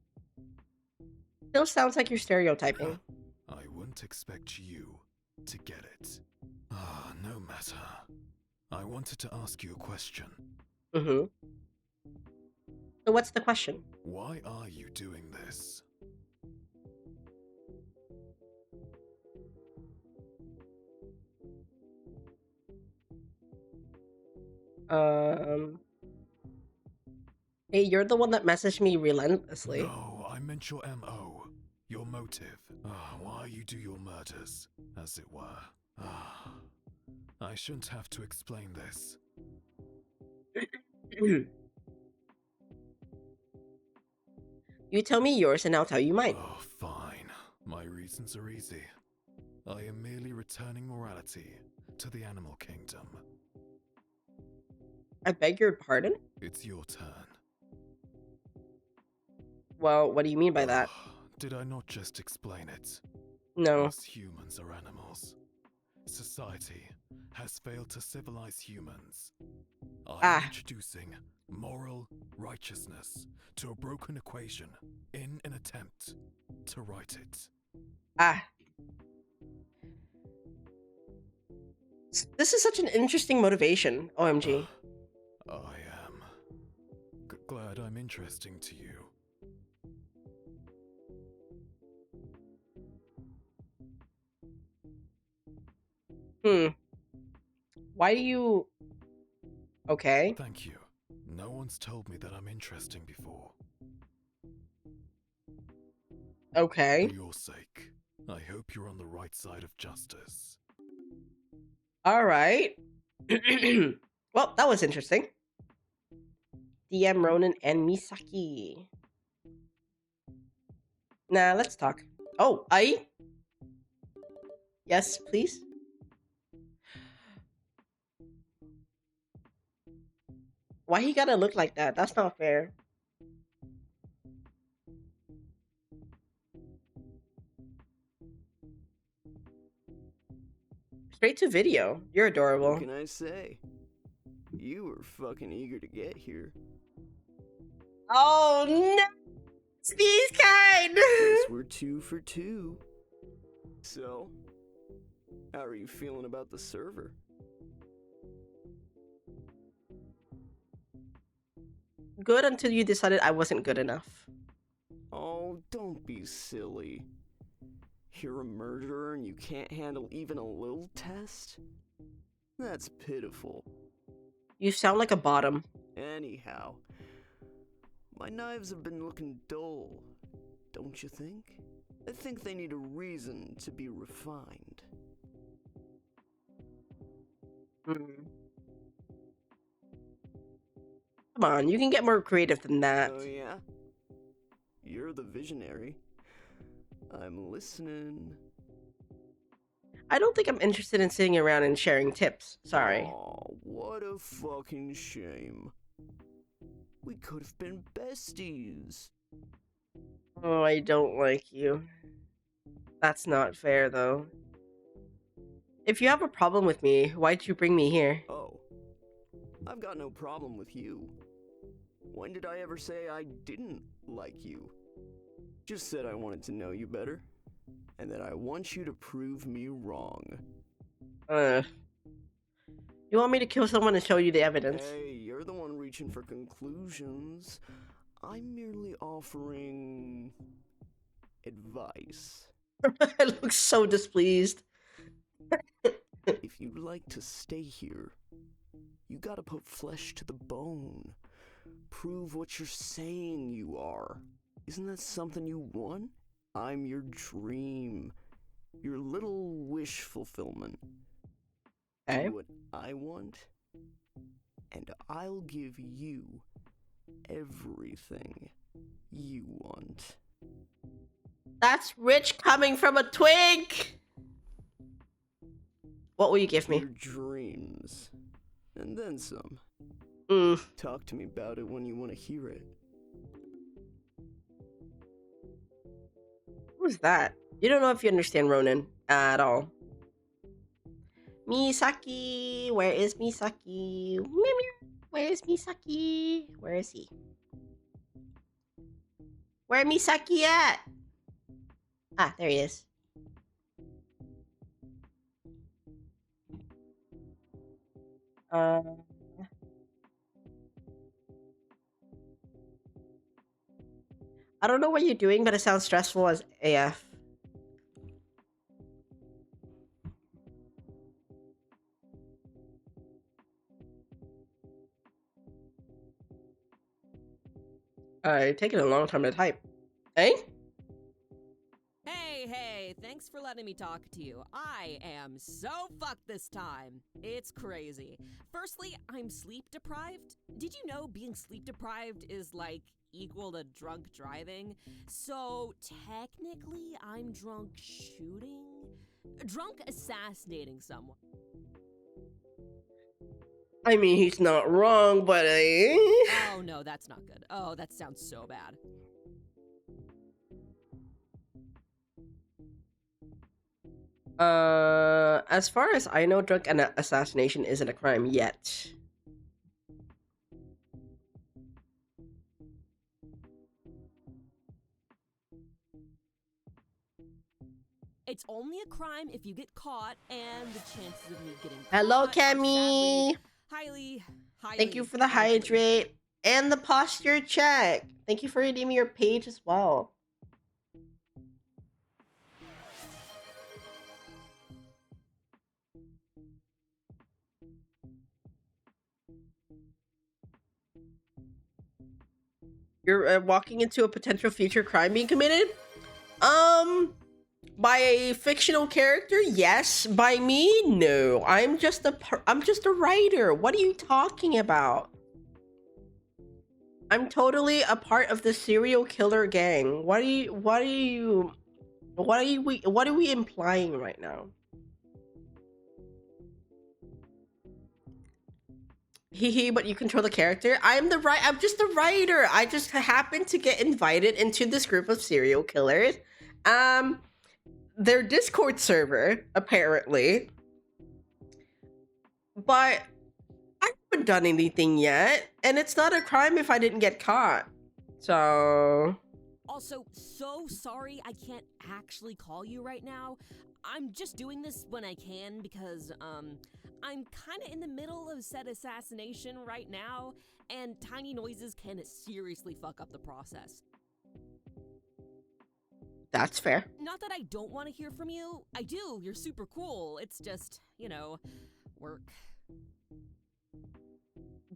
Still sounds like you're stereotyping. I wouldn't expect you to get it. No matter. I wanted to ask you a question. Mm-hmm. So what's the question? Why are you doing this? Hey, you're the one that messaged me relentlessly. No, I meant your MO. Your motive. Why you do your murders, as it were. I shouldn't have to explain this. You tell me yours and I'll tell you mine. Oh, fine. My reasons are easy. I am merely returning morality to the animal kingdom. I beg your pardon? It's your turn. Well, what do you mean by that? Did I not just explain it? No. Us humans are animals. Society has failed to civilize humans. I am introducing moral righteousness to a broken equation in an attempt to right it. This is such an interesting motivation, OMG. I am glad I'm interesting to you. Why do you... Okay. Thank you. No one's told me that I'm interesting before. Okay. For your sake, I hope you're on the right side of justice. Alright. Well, that was interesting. DM Ronan and Misaki. Nah, let's talk. Oh, Ai? Yes, please? Why he gotta look like that? That's not fair. Straight to video. You're adorable. What can I say? You were fucking eager to get here. Oh no! These kind! Guess we're 2 for 2. So, how are you feeling about the server? Good until you decided I wasn't good enough. Oh, don't be silly. You're a murderer and you can't handle even a little test? That's pitiful. You sound like a bottom. Anyhow, my knives have been looking dull, don't you think? I think they need a reason to be refined. Come on, you can get more creative than that. Oh, yeah? You're the visionary. I'm listening. I don't think I'm interested in sitting around and sharing tips. Sorry. Aw, what a fucking shame. We could have been besties. Oh, I don't like you. That's not fair, though. If you have a problem with me, why'd you bring me here? Oh, I've got no problem with you. When did I ever say I didn't like you? Just said I wanted to know you better, and that I want you to prove me wrong. You want me to kill someone and show you the evidence? Hey, you're the one reaching for conclusions. I'm merely offering advice. I look so displeased. If you'd like to stay here, you gotta put flesh to the bone. Prove what you're saying you are. Isn't that something you want? I'm your dream. Your little wish fulfillment. Okay. Do what I want, and I'll give you everything you want. That's rich coming from a twink! What will you give me? Your dreams. And then some. Talk to me about it when you want to hear it. Who's that? You don't know if you understand Ronin at all. Misaki! Where is Misaki? Meow, meow. Where is Misaki? Where is he? Where Misaki at? Ah, there he is. I don't know what you're doing, but it sounds stressful as AF. Taking a long time to type. Eh? Hey, thanks for letting me talk to you. I am so fucked this time. It's crazy. Firstly, I'm sleep deprived. Did you know being sleep deprived is like equal to drunk driving? So technically, I'm drunk assassinating someone. I mean, he's not wrong, but Oh no, that's not good. Oh, that sounds so bad. As far as I know, drunk assassination isn't a crime yet. It's only a crime if you get caught, and the chances of me getting Hello, caught are Cammy. sadly highly. Thank you for the hydrate and the posture check. Thank you for redeeming your page as well. You're walking into a potential future crime being committed? By a fictional character? Yes. By me? No. I'm just a writer. What are you talking about? I'm totally a part of the serial killer gang. What are we implying right now? Hehe, but you control the character? I'm just a writer. I just happened to get invited into this group of serial killers. Their Discord server, apparently. But I haven't done anything yet, and it's not a crime if I didn't get caught. So... Also, so sorry I can't actually call you right now. I'm just doing this when I can because, I'm kind of in the middle of said assassination right now, and tiny noises can seriously fuck up the process. That's fair. Not that I don't want to hear from you. I do. You're super cool. It's just, work.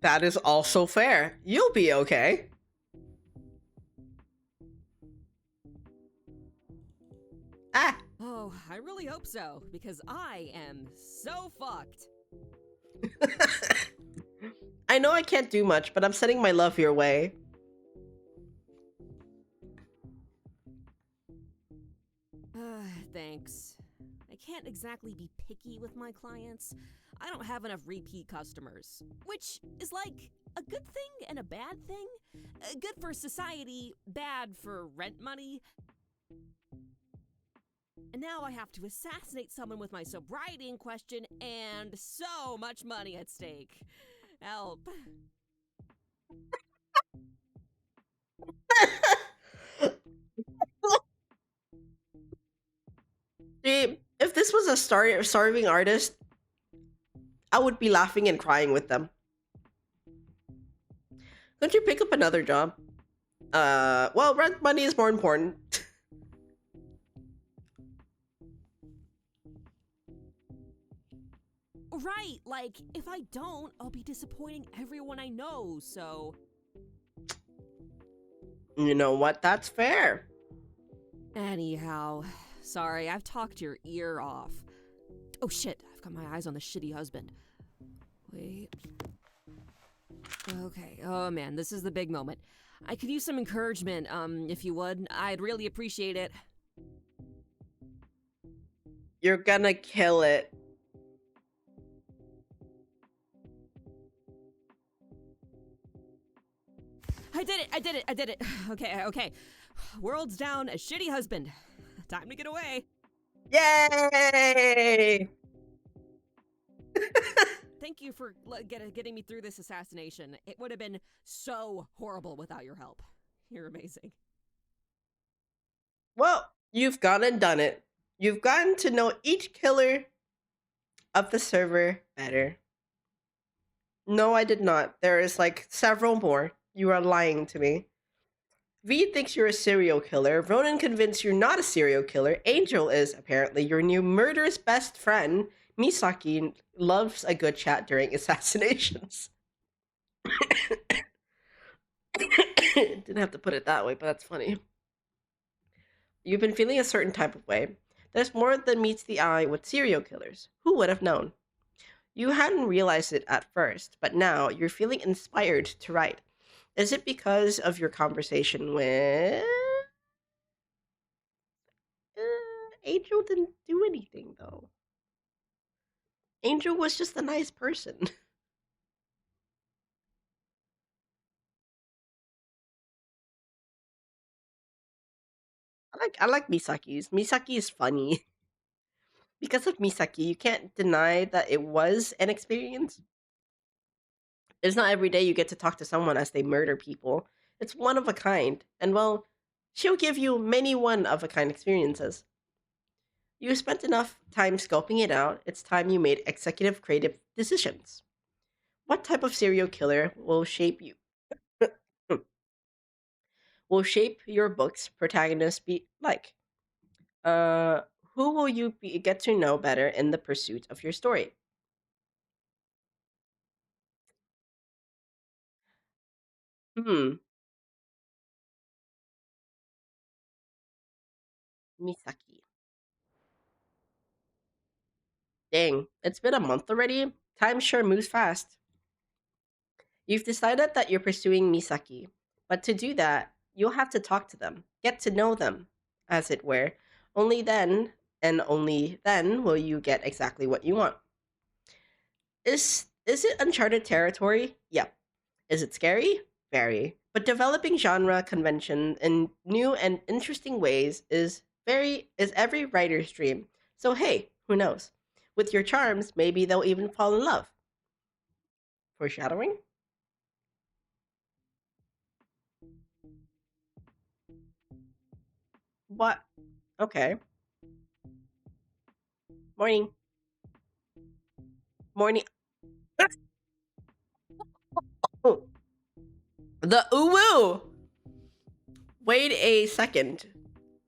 That is also fair. You'll be okay. Ah! Oh, I really hope so, because I am so fucked. I I know I can't do much, but I'm sending my love your way. Thanks. I can't exactly be picky with my clients. I don't have enough repeat customers, which is like a good thing and a bad thing. Good for society, bad for rent money. And now I have to assassinate someone with my sobriety in question and so much money at stake. Help. See, if this was a starving artist, I would be laughing and crying with them. Couldn't you pick up another job? Well, rent money is more important. Right, like, if I don't, I'll be disappointing everyone I know, so... You know what? That's fair. Anyhow, sorry, I've talked your ear off. Oh shit, I've got my eyes on the shitty husband. Wait. Okay, oh man, this is the big moment. I could use some encouragement, if you would. I'd really appreciate it. You're gonna kill it. I did it. Okay. World's down, a shitty husband. Time to get away. Yay! Thank you for getting me through this assassination. It would have been so horrible without your help. You're amazing. Well, you've gone and done it. You've gotten to know each killer of the server better. No, I did not. There is like several more. You are lying to me. V thinks you're a serial killer. Ronan convinced you're not a serial killer. Angel is apparently your new murderous best friend. Misaki loves a good chat during assassinations. Didn't have to put it that way, but that's funny. You've been feeling a certain type of way. There's more than meets the eye with serial killers. Who would have known? You hadn't realized it at first, but now you're feeling inspired to write. Is it because of your conversation with... Angel didn't do anything, though. Angel was just a nice person. I like Misaki's. Misaki is funny. Because of Misaki, you can't deny that it was an experience. It's not every day you get to talk to someone as they murder people. It's one of a kind. And well, she'll give you many one of a kind experiences. You spent enough time scoping it out. It's time you made executive creative decisions. What type of serial killer will shape you? Will shape your book's protagonist be like? Uh, who will you get to know better in the pursuit of your story? Hmm, Misaki. Dang, it's been a month already? Time sure moves fast. You've decided that you're pursuing Misaki, but to do that, you'll have to talk to them, get to know them, as it were. Only then, and only then, will you get exactly what you want. Is it uncharted territory? Yep. Is it scary? Very. But developing genre convention in new and interesting ways is every writer's dream. So hey, who knows? With your charms, maybe they'll even fall in love. Foreshadowing? What? Okay. Morning. Morning. Oh, the uwu. Wait a second.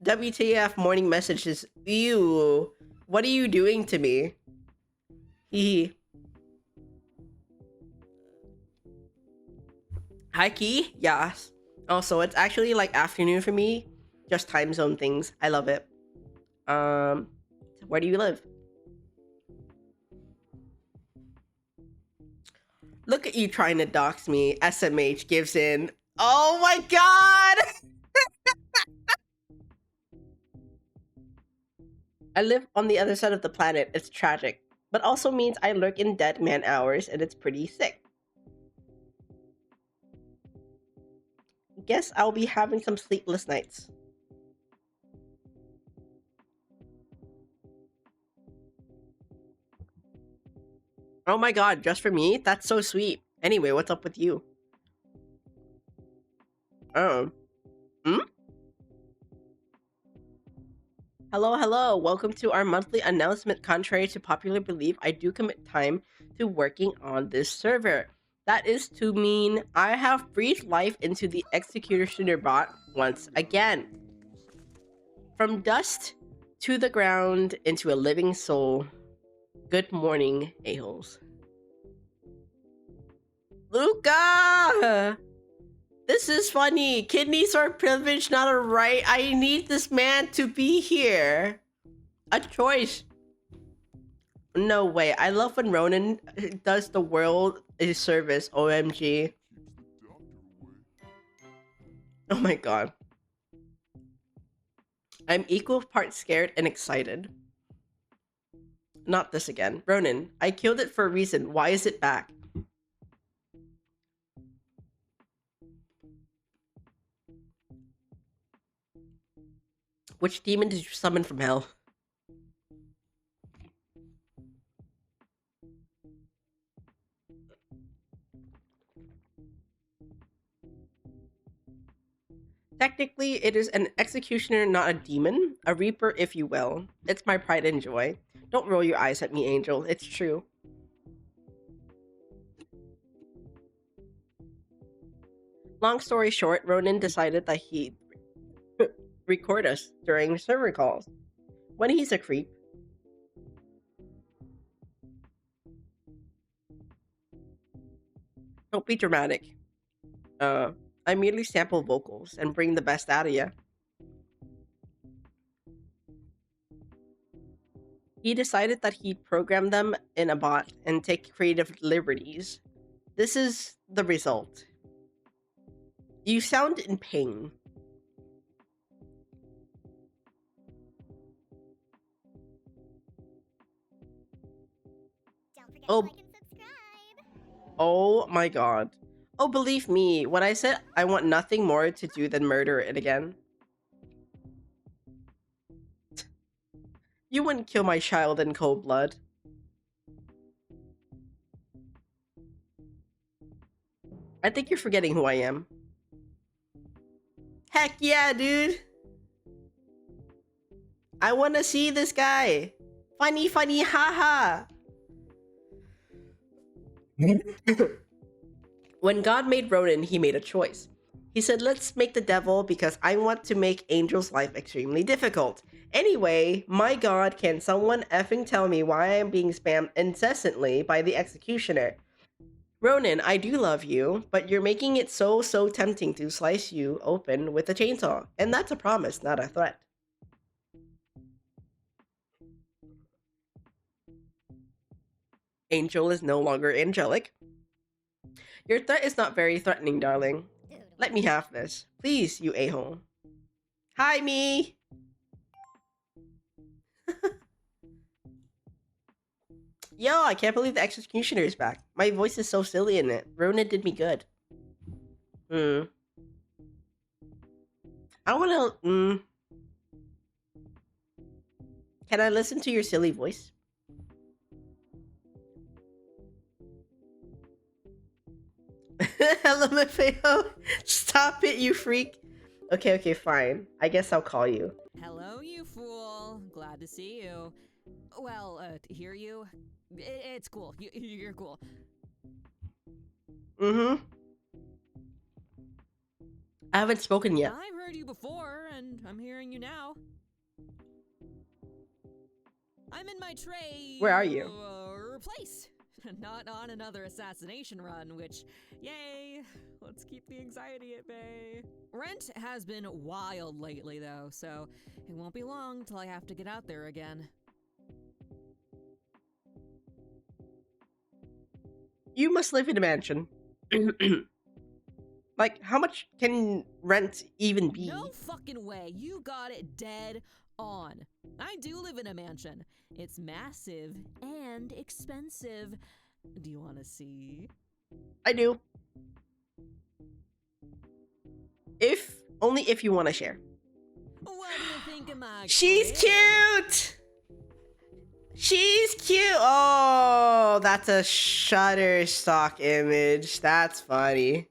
WTF morning messages. Ew. What are you doing to me? Hee. Hi, Key. Yes. Also, it's actually like afternoon for me. Just time zone things. I love it. Where do you live? Look at you trying to dox me. SMH gives in. Oh my god! I live on the other side of the planet. It's tragic. But also means I lurk in dead man hours and it's pretty sick. Guess I'll be having some sleepless nights. Oh my god, just for me? That's so sweet. Anyway, what's up with you? Oh. Hello, hello. Welcome to our monthly announcement. Contrary to popular belief, I do commit time to working on this server. That is to mean I have breathed life into the executioner bot once again. From dust to the ground into a living soul. Good morning, a-holes. Luca! This is funny. Kidneys are privilege, not a right. I need this man to be here. A choice. No way. I love when Ronan does the world a service. OMG. Oh my god. I'm equal parts scared and excited. Not this again. Ronan, I killed it for a reason. Why is it back? Which demon did you summon from hell? Technically, it is an executioner, not a demon. A reaper, if you will. It's my pride and joy. Don't roll your eyes at me, Angel. It's true. Long story short, Ronan decided that he'd record us during server calls. When he's a creep. Don't be dramatic. I merely sample vocals and bring the best out of you. He decided that he'd program them in a bot and take creative liberties. This is the result. You sound in pain. Oh. Like and subscribe. Oh my god. Oh, believe me, when I said I want nothing more to do than murder it again. You wouldn't kill my child in cold blood. I think you're forgetting who I am. Heck yeah, dude. I want to see this guy. Funny, funny, haha. When God made Ronan, he made a choice. He said, let's make the devil because I want to make Angel's life extremely difficult. Anyway, my god, can someone effing tell me why I'm being spammed incessantly by the executioner? Ronan, I do love you, but you're making it so tempting to slice you open with a chainsaw. And that's a promise, not a threat. Angel is no longer angelic. Your threat is not very threatening, darling. Let me have this. Please, you a-hole. Hi, me! Yo, I can't believe the executioner is back. My voice is so silly in it. Ronan did me good. I wanna... Can I listen to your silly voice? Hello, Maffeo. Stop it, you freak. Okay, fine. I guess I'll call you. Hello, you fool. Glad to see you. Well, to hear you. It's cool. You're cool. I haven't spoken yet. I've heard you before, and I'm hearing you now. I'm in my tray. Where are you? Place. Not on another assassination run, which, yay, let's keep the anxiety at bay. Rent has been wild lately, though, so it won't be long till I have to get out there again. You must live in a mansion. Like, how much can rent even be? No fucking way. You got it dead on. I do live in a mansion. It's massive and expensive. Do you want to see? I do. Only if you want to share. What do you think of my She's crib? cute! She's cute! Oh, that's a Shutterstock image. That's funny.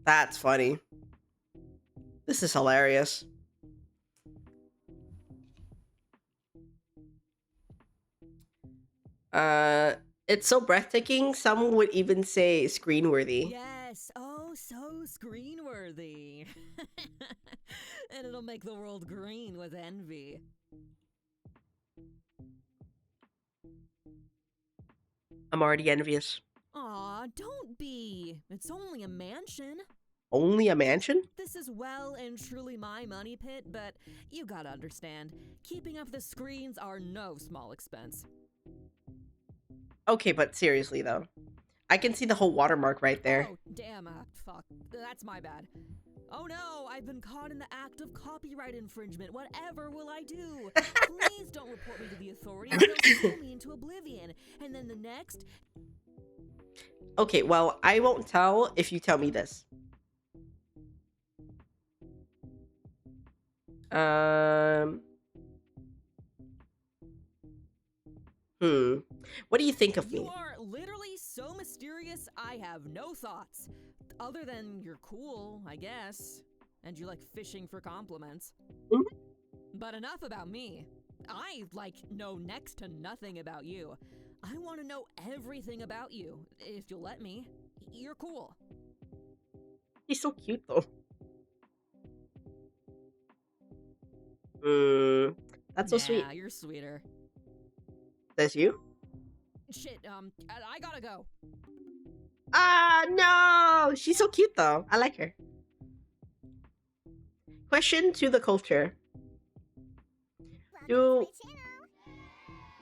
That's funny. This is hilarious. It's so breathtaking, some would even say screen-worthy. Yes, oh, so screen-worthy. And it'll make the world green with envy. I'm already envious. Aw, don't be. It's only a mansion. Only a mansion? This is well and truly my money pit, but you gotta understand, keeping up the screens are no small expense. Okay, but seriously though. I can see the whole watermark right there. Oh, damn, fuck. That's my bad. Oh no, I've been caught in the act of copyright infringement. Whatever will I do? Please don't report me to the authorities. They'll sue me into oblivion. And then the next... Okay, well, I won't tell if you tell me this. What do you think of You me? are literally so mysterious, I have no thoughts. Other than you're cool, I guess. And you like fishing for compliments. Mhm. But enough about me. I, know next to nothing about you. I want to know everything about you, if you'll let me. You're cool. He's so cute though. That's so sweet. Yeah, you're sweeter. That's you? Shit, I gotta go. Ah, no! She's so cute though. I like her. Question to the culture. Do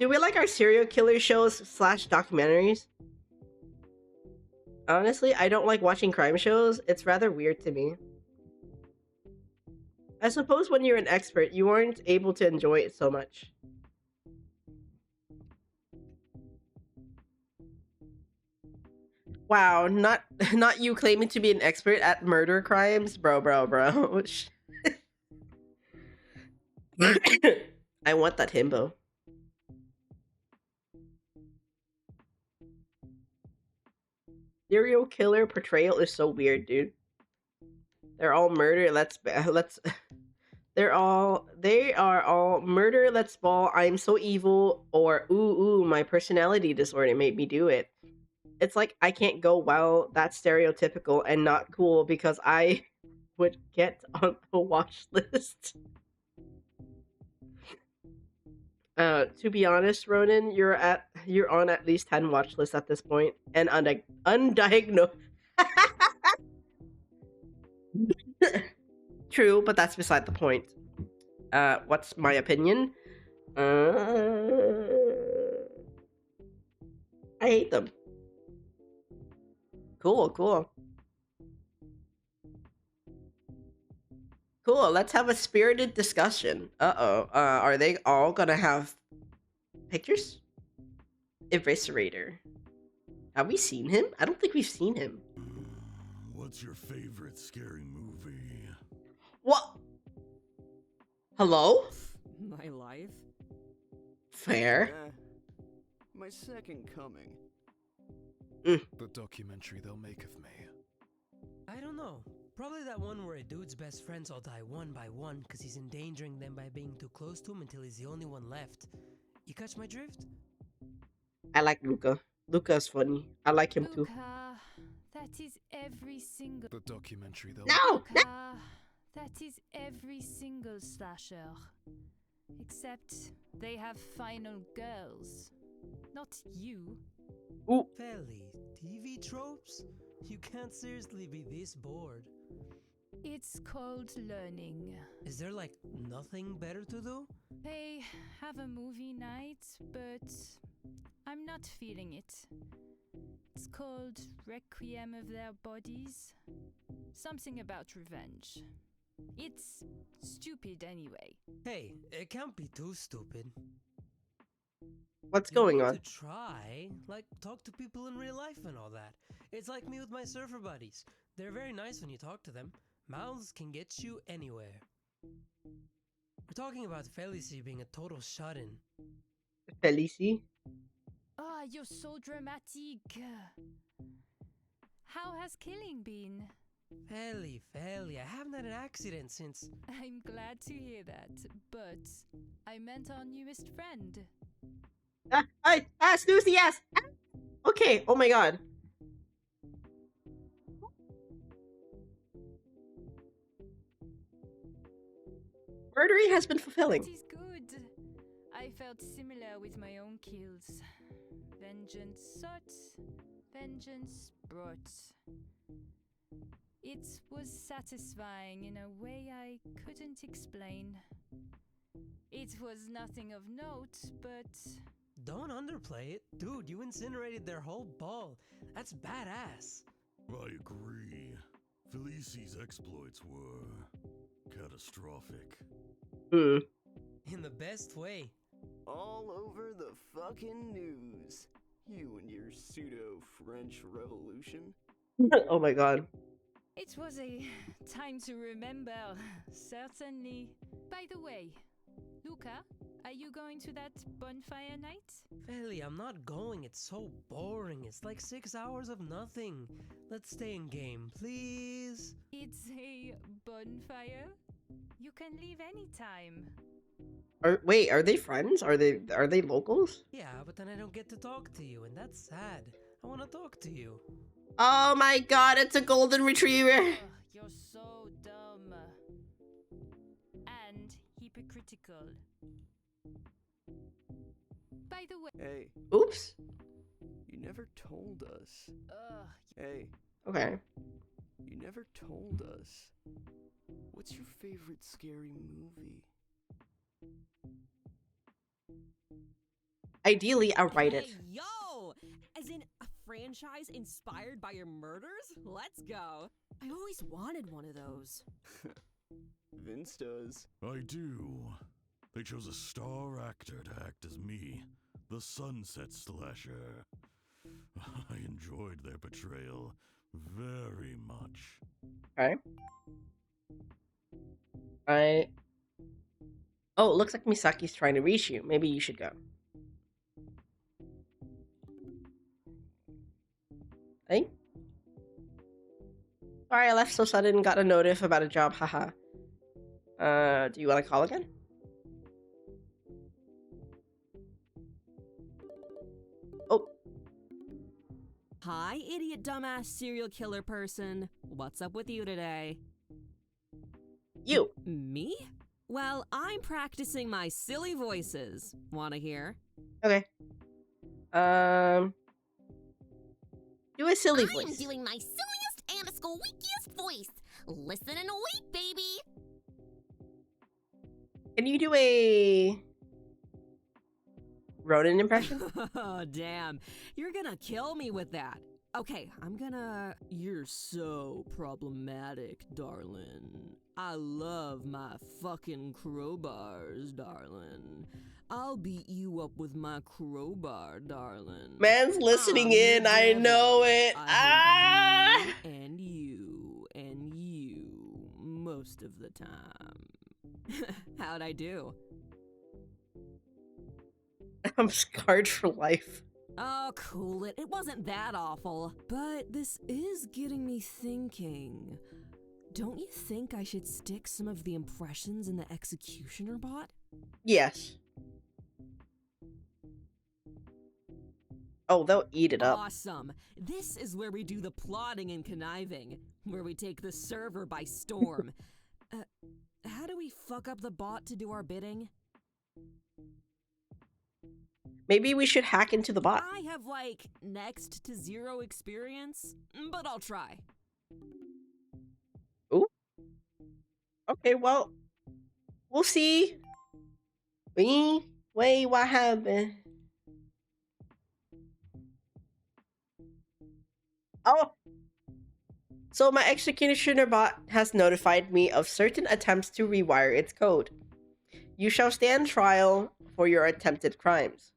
we like our serial killer shows / documentaries? Honestly, I don't like watching crime shows. It's rather weird to me. I suppose when you're an expert, you aren't able to enjoy it so much. Wow, not you claiming to be an expert at murder crimes? Bro. I want that himbo. Serial killer portrayal is so weird, dude. They're all murder. They are all murder. Let's ball. I'm so evil. Or ooh, my personality disorder made me do it. It's like I can't go, well, that's stereotypical and not cool because I would get on the watch list. To be honest, Ronan, you're on at least 10 watch lists at this point, and undiagnosed. True, but that's beside the point. What's my opinion? I hate them. Cool. Let's have a spirited discussion. Are they all gonna have pictures? Eviscerator. Have we seen him? I don't think we've seen him. What's your favorite scary movie? What? Hello? My life? Fair. My second coming. The documentary they'll make of me. I don't know. Probably that one where a dude's best friends all die one by one because he's endangering them by being too close to him until he's the only one left. You catch my drift? I like Luca. Luca's funny. I like him too. Luca, that is every single. The documentary they'll No! Luca, that is every single slasher. Except they have final girls. Not you. Ooh. Felly, TV tropes? You can't seriously be this bored. It's called learning. Is there like nothing better to do? They have a movie night, but I'm not feeling it. It's called Requiem of Their Bodies. Something about revenge. It's stupid anyway. Hey, it can't be too stupid. What's You going need on? to try, like talk to people in real life and all that. It's like me with my surfer buddies. They're very nice when you talk to them. Mouths can get you anywhere. We're talking about Felicie being a total shut-in. Felicie? Ah, you're so dramatic. How has killing been? Feli, I haven't had an accident since... I'm glad to hear that, but I meant our newest friend. Snoozy ass! Okay, oh my god. Murdering has been fulfilling. That is good. I felt similar with my own kills. Vengeance sought, vengeance brought. It was satisfying in a way I couldn't explain. It was nothing of note, but... Don't underplay it. Dude, you incinerated their whole ball. That's badass. I agree. Felicie's exploits were catastrophic. In the best way. All over the fucking news. You and your pseudo-French Revolution. Oh my god. it was a time to remember, certainly. By the way, Luca, are you going to that bonfire night? Feli, I'm not going. It's so boring. It's like 6 hours of nothing. Let's stay in game, please. It's a bonfire? You can leave anytime. Wait, are they friends? Are they locals? Yeah, but then I don't get to talk to you, and that's sad. I want to talk to you. Oh my god, it's a golden retriever. Ugh, you're so dumb. And hypocritical. By the way... Hey, Oops. you never told us. Ugh, Hey, Okay. you never told us. What's your favorite scary movie? Ideally, I'll write it. Hey, yo! As in a franchise inspired by your murders? Let's go. I always wanted one of those. Vince does. I do. They chose a star actor to act as me, the Sunset Slasher. I enjoyed their portrayal very much. Okay. Oh, it looks like Misaki's trying to reach you. Maybe you should go. Hey? Sorry, I left so sudden and got a notif about a job, haha. Do you want to call again? Oh, Hi, idiot dumbass serial killer person. What's up with you today? you. Me? Well, I'm practicing my silly voices. Wanna hear? Okay. Do a silly voice. I'm doing my silliest and squeakiest voice. Listen and wait, baby. Can you do a Ronan impression? Oh, damn. You're gonna kill me with that. Okay, You're so problematic, darling. I love my fucking crowbars, darling. I'll beat you up with my crowbar, darling. Man's listening I'm the in. I devil. know it. I hate you and you most of the time. How'd I do? I'm scarred for life. Oh, cool it. It wasn't that awful. But this is getting me thinking. Don't you think I should stick some of the impressions in the executioner bot? Yes. Oh, they'll eat it up. Awesome. This is where we do the plotting and conniving, where we take the server by storm. How do we fuck up the bot to do our bidding? Maybe we should hack into the bot. I have like next to zero experience, but I'll try. Ooh. Okay, well, we'll see. Wait, what happened? Oh, so my executioner bot has notified me of certain attempts to rewire its code. You shall stand trial for your attempted crimes.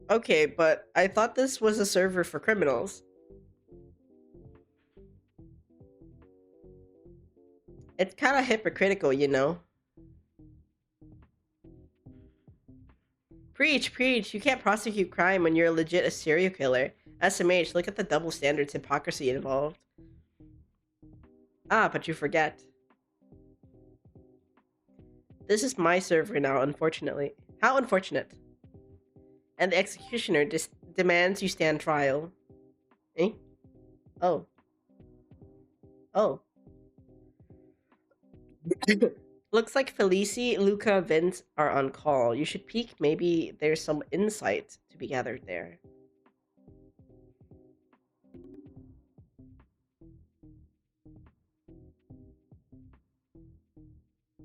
Okay, but I thought this was a server for criminals. It's kind of hypocritical, you know? Preach, preach. You can't prosecute crime when you're legit a serial killer. SMH, look at the double standards hypocrisy involved. Ah, but you forget. This is my server now, unfortunately. How unfortunate. And the executioner demands you stand trial. Eh? Oh. Oh. Looks like Felici, Luca, Vince are on call. You should peek. Maybe there's some insight to be gathered there.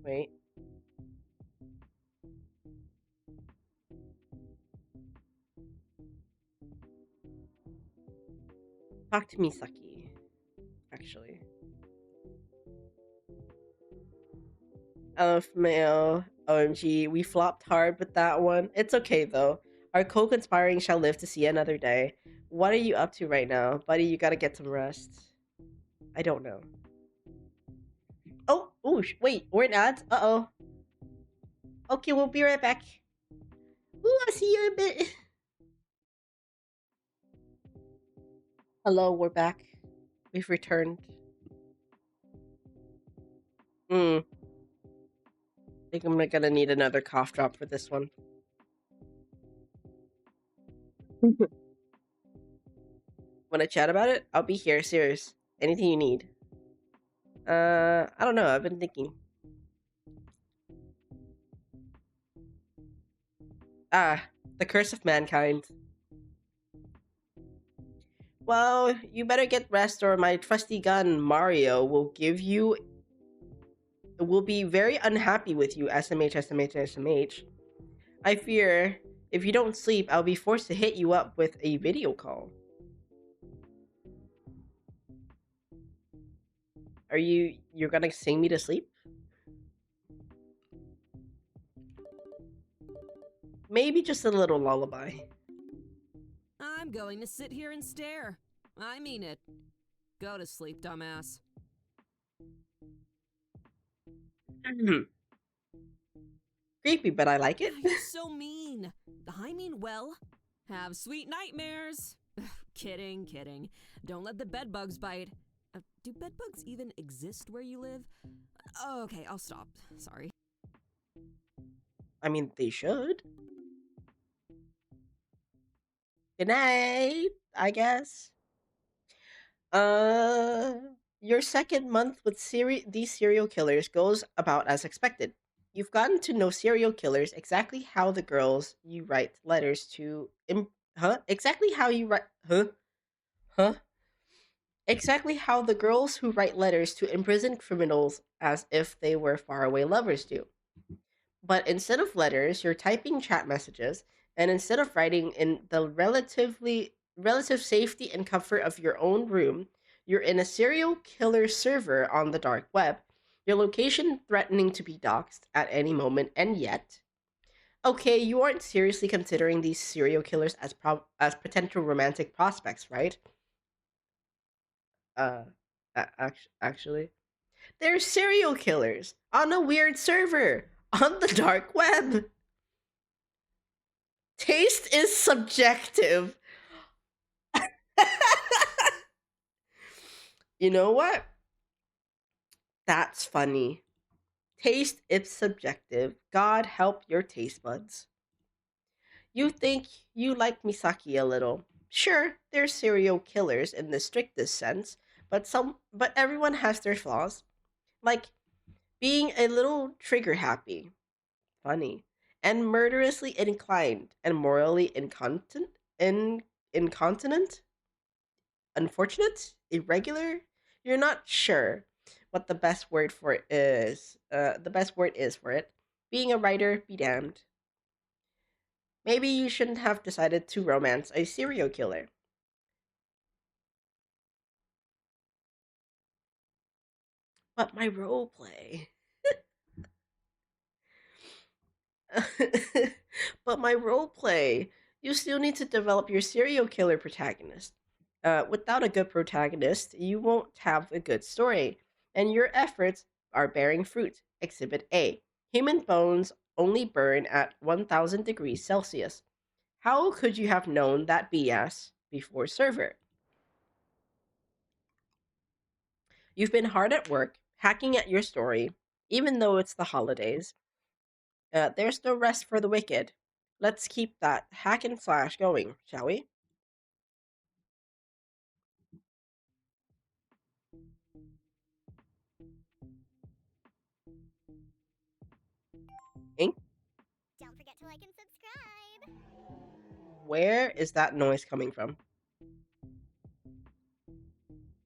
Wait. Talk to me, Saki. Actually. Mail. OMG, we flopped hard with that one. It's okay though. Our co-conspiring shall live to see another day. What are you up to right now? Buddy, you gotta get some rest. I don't know. Oh, ooh, wait, we're in ads? Uh-oh. Okay, we'll be right back. Ooh, I'll see you in a bit. Hello, we're back. We've returned. I think I'm gonna need another cough drop for this one. Wanna chat about it? I'll be here, serious. Anything you need. I don't know, I've been thinking. Ah, the curse of mankind. Well, you better get rest or my trusty gun, Mario, will be very unhappy with you, SMH, SMH, SMH. I fear, if you don't sleep, I'll be forced to hit you up with a video call. You're gonna sing me to sleep? Maybe just a little lullaby. I'm going to sit here and stare. I mean it. Go to sleep, dumbass. Creepy, but I like it. You're so mean. I mean well. Have sweet nightmares. Kidding, kidding. Don't let the bedbugs bite. Do bedbugs even exist where you live? Oh, okay, I'll stop. Sorry. I mean, they should. Good night, I guess. Your second month with these serial killers goes about as expected. You've gotten to know serial killers exactly how the girls you write letters to exactly how you write exactly how the girls who write letters to imprisoned criminals as if they were faraway lovers do. But instead of letters, you're typing chat messages, and instead of writing in the relative safety and comfort of your own room, you're in a serial killer server on the dark web, your location threatening to be doxxed at any moment, and yet, okay, you aren't seriously considering these serial killers as potential romantic prospects, right? Uh, actually, they're serial killers on a weird server on the dark web. Taste is subjective. You know what? That's funny. Taste is subjective. God help your taste buds. You think you like Misaki a little. Sure, they're serial killers in the strictest sense, but everyone has their flaws. Like being a little trigger happy, funny, and murderously inclined and morally incontinent, unfortunate, irregular. You're not sure what the best word for it is. The best word is for it. Being a writer, be damned. Maybe you shouldn't have decided to romance a serial killer. But my role play. But my role play. You still need to develop your serial killer protagonist. Without a good protagonist, you won't have a good story, and your efforts are bearing fruit. Exhibit A. Human bones only burn at 1000 degrees Celsius. How could you have known that BS before server? You've been hard at work, hacking at your story, even though it's the holidays. There's no rest for the wicked. Let's keep that hack and slash going, shall we? Ink? Don't forget to like and subscribe. Where is that noise coming from?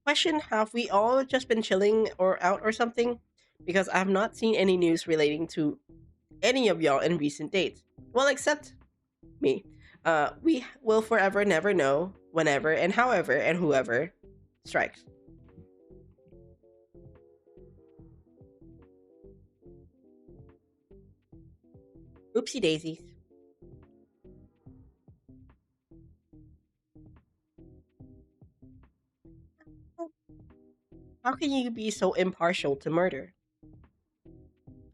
Question, have we all just been chilling or out or something? Because I have not seen any news relating to any of y'all in recent dates. Well, except me. We will forever never know whenever and however and whoever strikes. Oopsie daisies. How can you be so impartial to murder?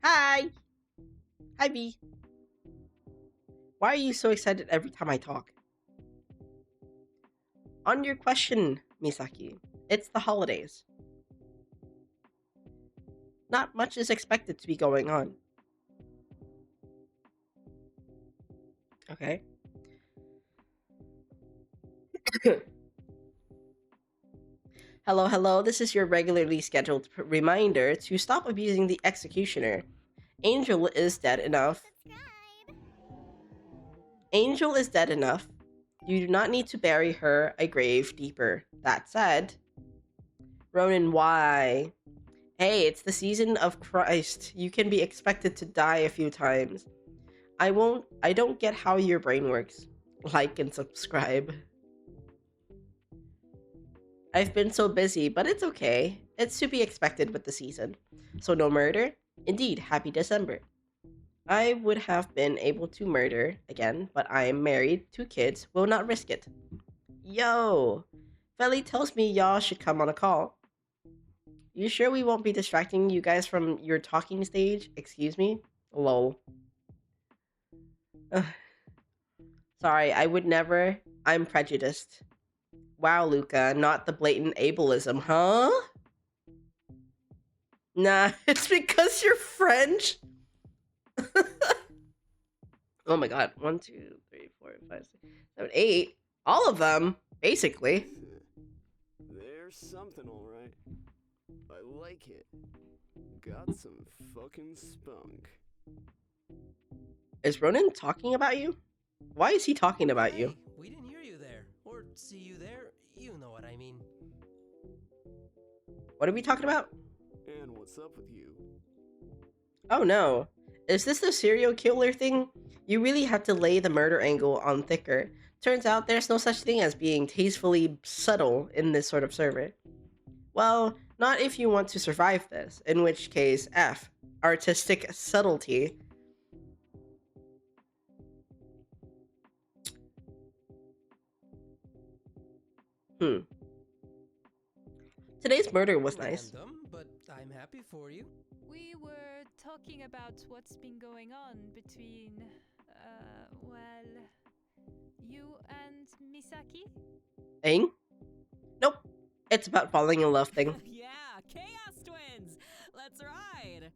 Hi! Hi, B. Why are you so excited every time I talk? On your question, Misaki, it's the holidays. Not much is expected to be going on. Okay. Hello, hello. This is your regularly scheduled reminder to stop abusing the executioner. Angel is dead enough. Angel is dead enough. You do not need to bury her a grave deeper. That said, Ronan, why? Hey, it's the season of Christ. You can be expected to die a few times. I don't get how your brain works. Like and subscribe. I've been so busy, but it's okay. It's to be expected with the season. So no murder? Indeed, happy December. I would have been able to murder again, but I am married, 2 kids, will not risk it. Yo! Feli tells me y'all should come on a call. You sure we won't be distracting you guys from your talking stage? Excuse me? Lol. Ugh. Sorry, I would never. I'm prejudiced. Wow, Luca, not the blatant ableism, huh? Nah, it's because you're French. Oh my god. 1, 2, 3, 4, 5, 6, 7, 8. All of them, basically. There's something, alright. I like it. Got some fucking spunk. Is Ronan talking about you? Why is he talking about you? We didn't hear you there, or see you there. You know what I mean. What are we talking about? And what's up with you? Oh no. Is this the serial killer thing? You really have to lay the murder angle on thicker. Turns out there's no such thing as being tastefully subtle in this sort of server. Well, not if you want to survive this, in which case, F. Artistic subtlety. Today's murder was nice. Random, but I'm happy for you. We were talking about what's been going on between, well, you and Misaki? Ing? Nope. It's about falling in love thing. Yeah, Chaos Twins! Let's ride!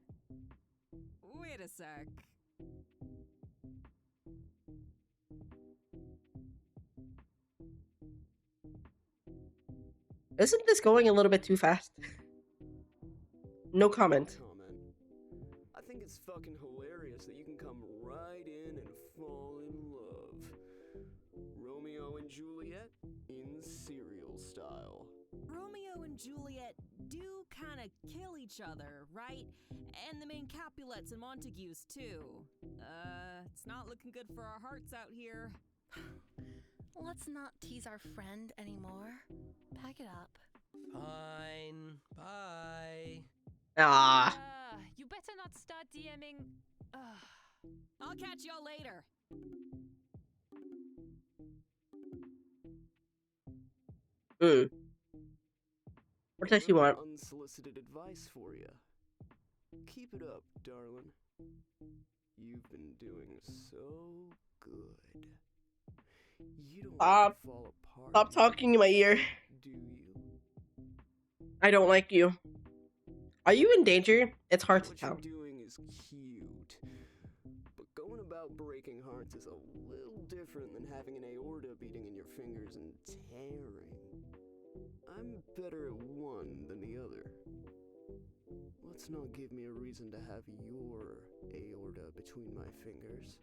Wait a sec. Isn't this going a little bit too fast? No comment. I think it's fucking hilarious that you can come right in and fall in love. Romeo Romeo and Juliet in serial style. Romeo and Juliet do kind of kill each other, right? And the main Capulets and Montagues, too. It's not looking good for our hearts out here. Let's not tease our friend anymore. Pack it up. Fine. Bye. Ah. You better not start DMing. I'll catch y'all later. What does he want? Unsolicited advice for you. Keep it up, darling. You've been doing so good. You don't want to fall apart. Stop talking in my ear. Do you? I don't like you. Are you in danger? It's hard to What tell. you're doing is cute, but going about breaking hearts is a little different than having an aorta beating in your fingers and tearing. I'm better at one than the other. Let's not give me a reason to have your aorta between my fingers.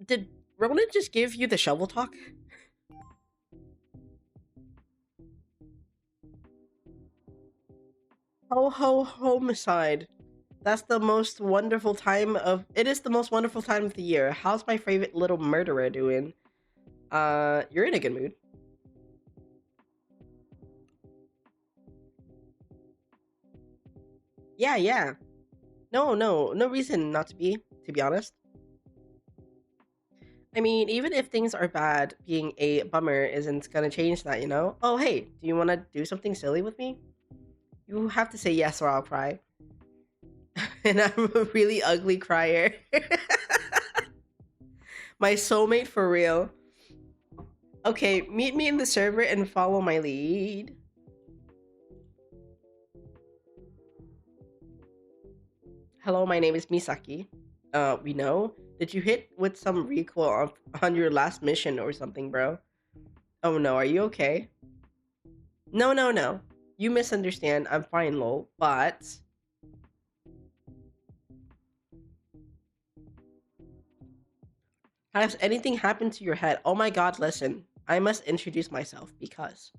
Did Ronan just give you the shovel talk? Ho ho homicide. That's the most wonderful time of it is the most wonderful time of the year. How's my favorite little murderer doing? You're in a good mood. Yeah. No reason not to be honest. I mean, even if things are bad, being a bummer isn't gonna change that, you know? Oh, hey, do you want to do something silly with me? You have to say yes or I'll cry. And I'm a really ugly crier. My soulmate for real. Okay, meet me in the server and follow my lead. Hello, my name is Misaki. We know. Did you hit with some recoil on your last mission or something, bro? Oh no, are you okay? No. You misunderstand. I'm fine, lol. But has anything happened to your head? Oh my god, listen. I must introduce myself because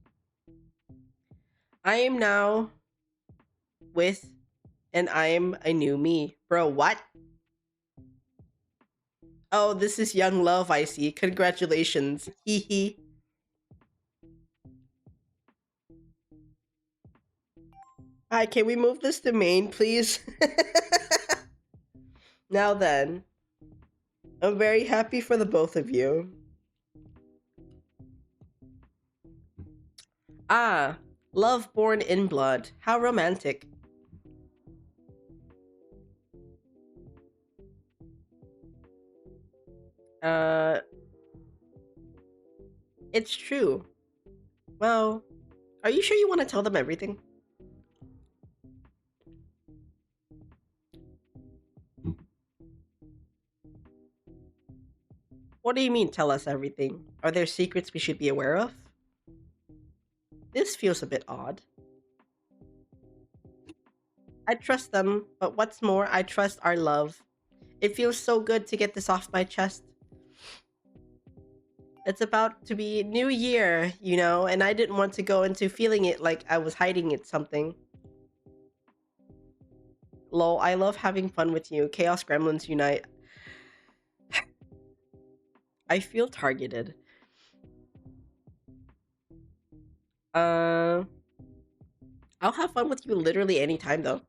I am now with and I am a new me. Bro, what? Oh, this is young love, I see. Congratulations. Hee hee. Hi, can we move this to main, please? Now then, I'm very happy for the both of you. Ah, love born in blood. How romantic. It's true. Well, are you sure you want to tell them everything? What do you mean, tell us everything? Are there secrets we should be aware of? This feels a bit odd. I trust them, but what's more, I trust our love. It feels so good to get this off my chest. It's about to be New Year, you know, and I didn't want to go into feeling it like I was hiding it something. Lol, I love having fun with you. Chaos Gremlins unite. I feel targeted. I'll have fun with you literally anytime though.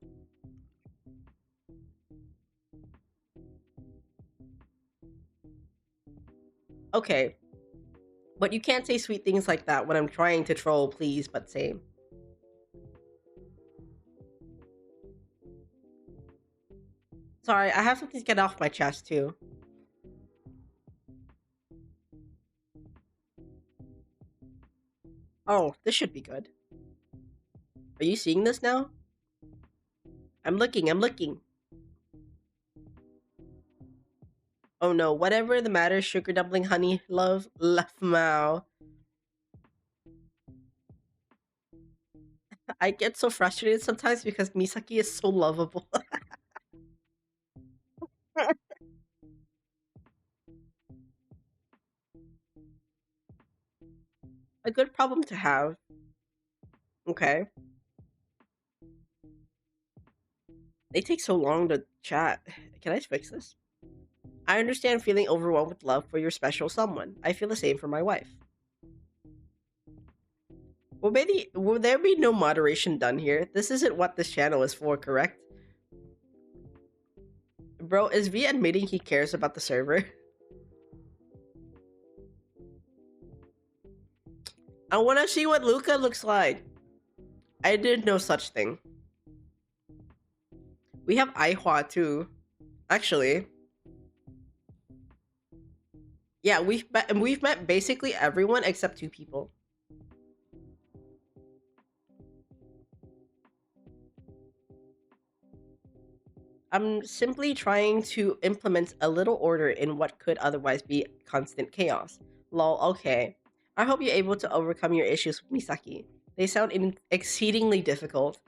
Okay. But you can't say sweet things like that when I'm trying to troll, please, but same. Sorry, I have something to get off my chest too. Oh, this should be good. Are you seeing this now? I'm looking. Oh no, whatever the matter, sugar dumpling, honey, love, mao. I get so frustrated sometimes because Misaki is so lovable. problem to have. Okay. They take so long to chat. Can I fix this? I understand feeling overwhelmed with love for your special someone. I feel the same for my wife. Will there be no moderation done here? This isn't what this channel is for, correct? Bro, is V admitting he cares about the server? I wanna see what Luca looks like. I did no such thing. We have Aihua too. Actually. Yeah, we've met basically everyone except 2 people. I'm simply trying to implement a little order in what could otherwise be constant chaos. Lol, okay. I hope you're able to overcome your issues with Misaki. They sound exceedingly difficult.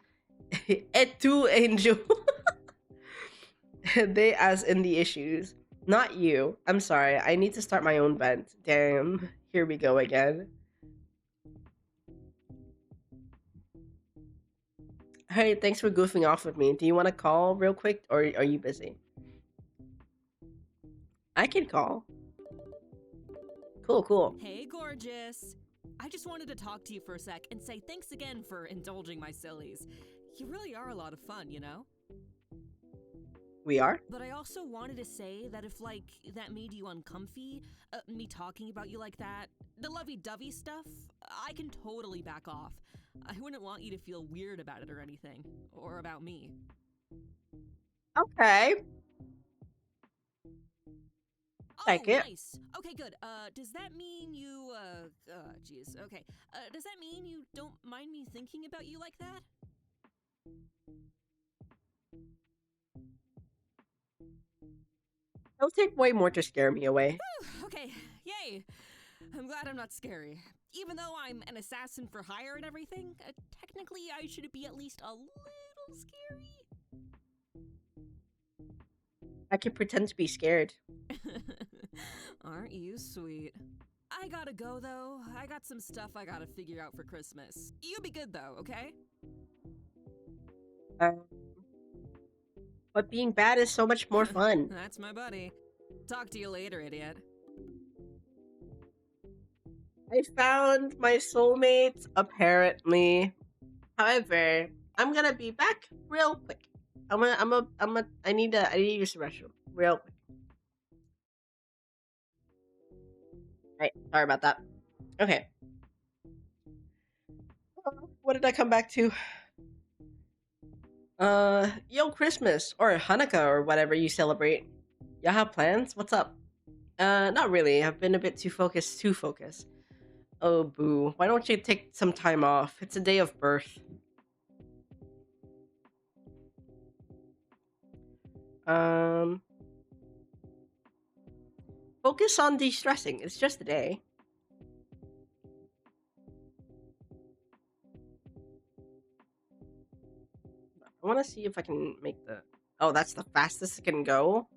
Et tu, Angel. They as in the issues. Not you. I'm sorry. I need to start my own vent. Damn. Here we go again. Hey, thanks for goofing off with me. Do you want to call real quick, or are you busy? I can call. Cool. Hey, gorgeous. I just wanted to talk to you for a sec and say thanks again for indulging my sillies. You really are a lot of fun, you know? We are? But I also wanted to say that if, like, that made you uncomfy, me talking about you like that, the lovey-dovey stuff, I can totally back off. I wouldn't want you to feel weird about it or anything. Or about me. Okay. Like it. Nice. Okay, good. Does that mean you, jeez. Okay. Does that mean you don't mind me thinking about you like that? It'll take way more to scare me away. Whew, okay, yay. I'm glad I'm not scary. Even though I'm an assassin for hire and everything, technically I should be at least a little scary. I can pretend to be scared. Aren't you sweet? I gotta go, though. I got some stuff I gotta figure out for Christmas. You be good, though, okay? But being bad is so much more fun. That's my buddy. Talk to you later, idiot. I found my soulmate, apparently. However, I'm gonna be back real quick. I need to use the restroom real quick. Alright, sorry about that. Okay. What did I come back to? Yo, Christmas or Hanukkah or whatever you celebrate. Y'all have plans? What's up? Not really. I've been a bit too focused. Oh, boo. Why don't you take some time off? It's a day of birth. Focus on de-stressing. It's just a day. I want to see if I can make the... Oh, that's the fastest it can go?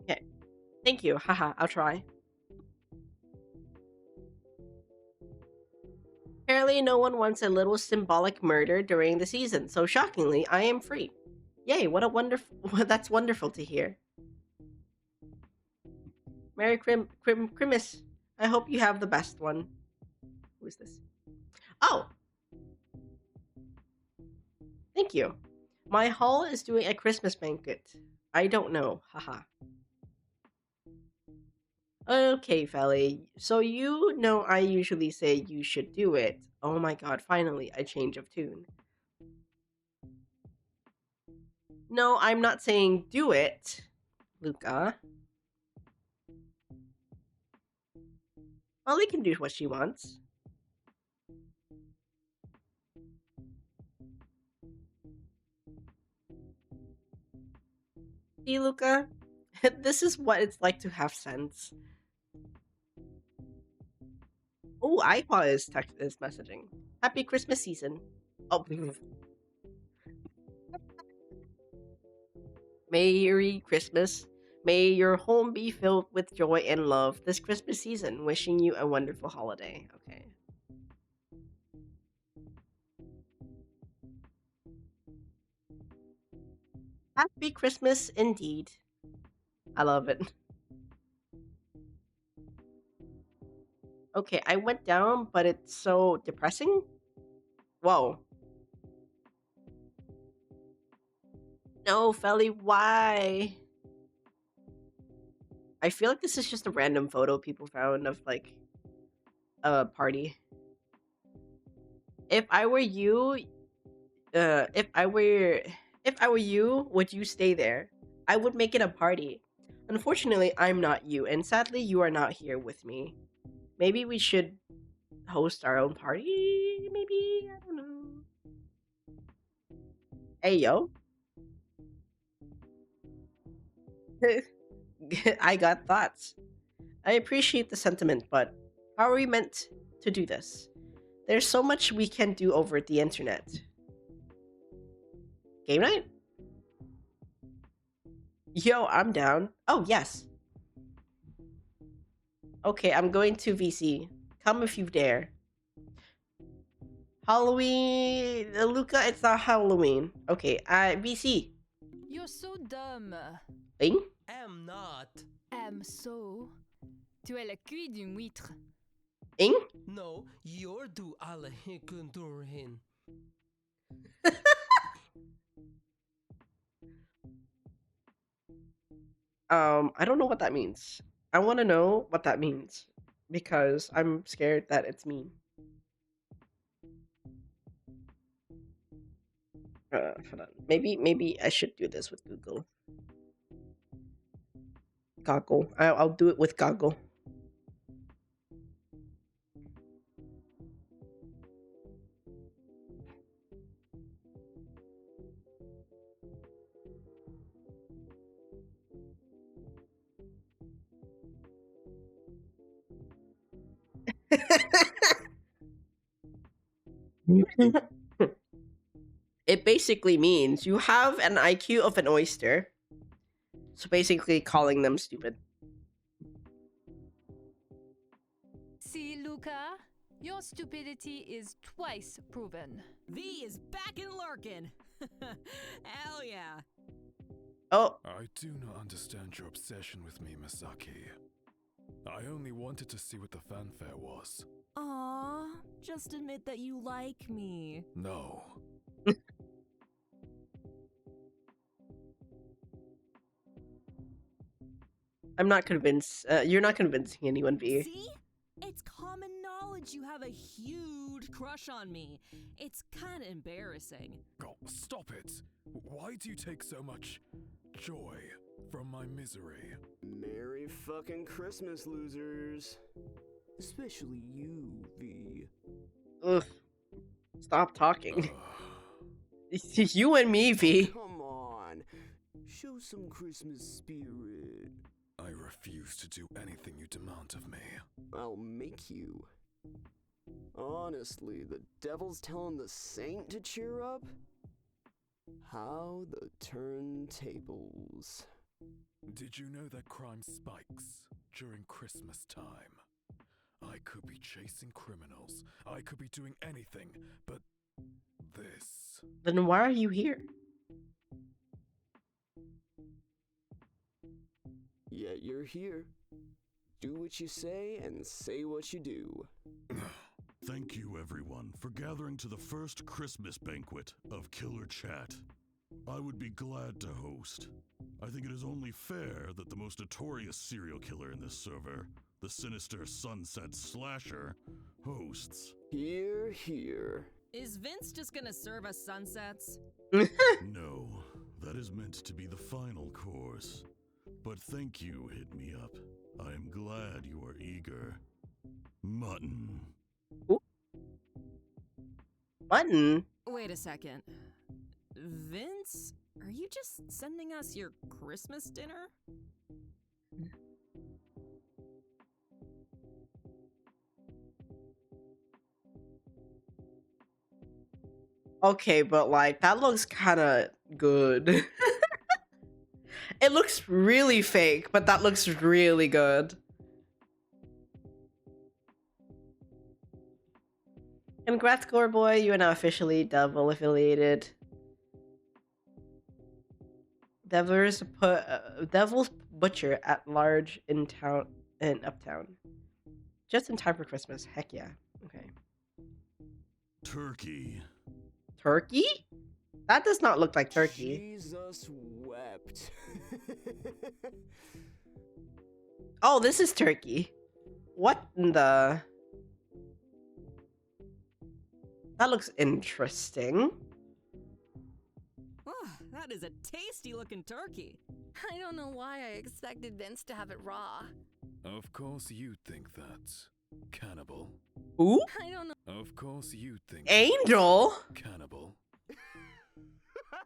Okay. Thank you. Haha, I'll try. Apparently, no one wants a little symbolic murder during the season, so shockingly, I am free. Yay, what a wonderful... That's wonderful to hear. Merry Christmas. I hope you have the best one. Who is this? Oh! Thank you. My hall is doing a Christmas banquet. I don't know. Haha. Okay, Felly. So you know I usually say you should do it. Oh my god, finally, a change of tune. No, I'm not saying do it, Luca. Molly can do what she wants. See, Luca? This is what it's like to have sense. Oh, iPod is messaging. Happy Christmas season. Oh, Merry Christmas. May your home be filled with joy and love this Christmas season. Wishing you a wonderful holiday. Okay. Happy Christmas indeed. I love it. Okay, I went down, but it's so depressing. Whoa. No, Felly, why? I feel like this is just a random photo people found of like a party. If I were you, if I were you, would you stay there? I would make it a party. Unfortunately, I'm not you, and sadly, you are not here with me. Maybe we should host our own party. Maybe, I don't know. Hey, yo. I got thoughts. I appreciate the sentiment, but how are we meant to do this? There's so much we can do over the internet. Game night? Yo, I'm down. Oh, yes. Okay, I'm going to VC. Come if you dare. Halloween... Luca, it's not Halloween. Okay, VC. You're so dumb. Thing? Am not. Am so. Tu es le cul d'une huître. Ing? No, you're du alle hin. I don't know what that means. I want to know what that means because I'm scared that it's mean. Hold on. Maybe I should do this with Google. Goggle. I'll do it with Goggle. It basically means you have an IQ of an oyster. So basically calling them stupid. See, Luca? Your stupidity is twice proven. V is back and lurking. Hell yeah. Oh. I do not understand your obsession with me, Misaki. I only wanted to see what the fanfare was. Aw, just admit that you like me. No. I'm not convinced. You're not convincing anyone, V. See? It's common knowledge you have a huge crush on me. It's kind of embarrassing. Oh, stop it. Why do you take so much joy from my misery? Merry fucking Christmas, losers. Especially you, V. Ugh. Stop talking. It's you and me, V. Come on. Show some Christmas spirit. I refuse to do anything you demand of me. I'll make you. Honestly, the devil's telling the saint to cheer up? How the turntables. Did you know that crime spikes during Christmas time? I could be chasing criminals. I could be doing anything, but this. Then why are you here? Yet you're here. Do what you say and say what you do. Thank you, everyone, for gathering to the first Christmas banquet of Killer Chat. I would be glad to host. I think it is only fair that the most notorious serial killer in this server, the sinister Sunset Slasher, hosts. Here, here. Is Vince just gonna serve us sunsets? No, that is meant to be the final course. But thank you, Hit Me Up. I am glad you are eager. Mutton. Ooh. Mutton? Wait a second. Vince, are you just sending us your Christmas dinner? Okay, but like that looks kind of good. It looks really fake, but that looks really good. Congrats, Gore Boy. You are now officially Devil affiliated. Devil's Butcher at large in town in Uptown. Just in time for Christmas. Heck yeah. Okay. Turkey. Turkey? That does not look like turkey. Jesus wept. Oh, this is turkey. What in the... That looks interesting. Oh, that is a tasty looking turkey. I don't know why I expected Vince to have it raw. Of course you'd think that. Cannibal. Who? I don't know. Of course you'd think Angel? that. Cannibal. I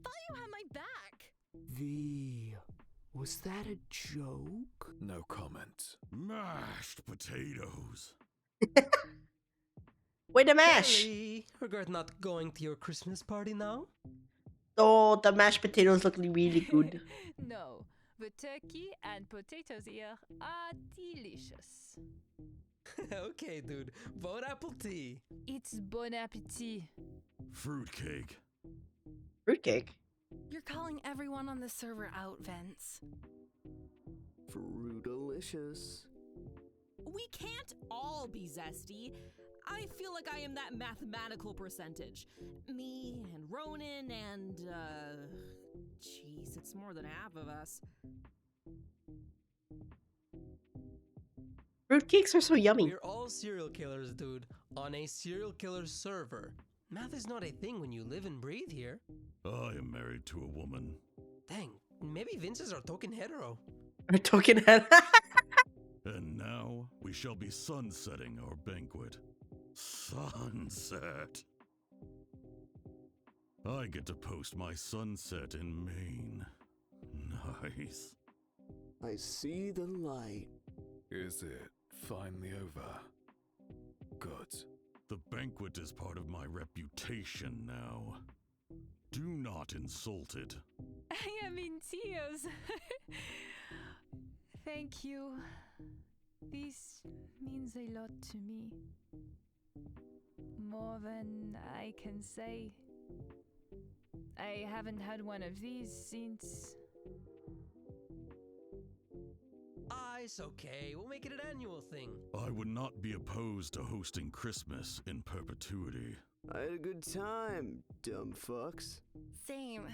thought you had my back. V, was that a joke? No comment. Mashed potatoes. Wait, the mash. Kelly, regret not going to your Christmas party now? Oh, the mashed potatoes look really good. No, the turkey and potatoes here are delicious. Okay, dude. Bon appetit. It's bon appetit. Fruitcake. Fruitcake. You're calling everyone on the server out, Vince. Fruitalicious. We can't all be zesty. I feel like I am that mathematical percentage. Me and Ronan and, jeez, it's more than half of us. Fruitcakes are so yummy. We're all serial killers, dude. On a serial killer server. Math is not a thing when you live and breathe here. I am married to a woman. Dang, maybe Vince is our token hetero. Our token head. And now we shall be sunsetting our banquet. Sunset. I get to post my sunset in Maine. Nice. I see the light. Is it finally over? Good. The banquet is part of my reputation now. Do not insult it. I am in tears. Thank you. This means a lot to me. More than I can say. I haven't had one of these since... It's okay. We'll make it an annual thing. I would not be opposed to hosting Christmas in perpetuity. I had a good time, dumb fucks. Same.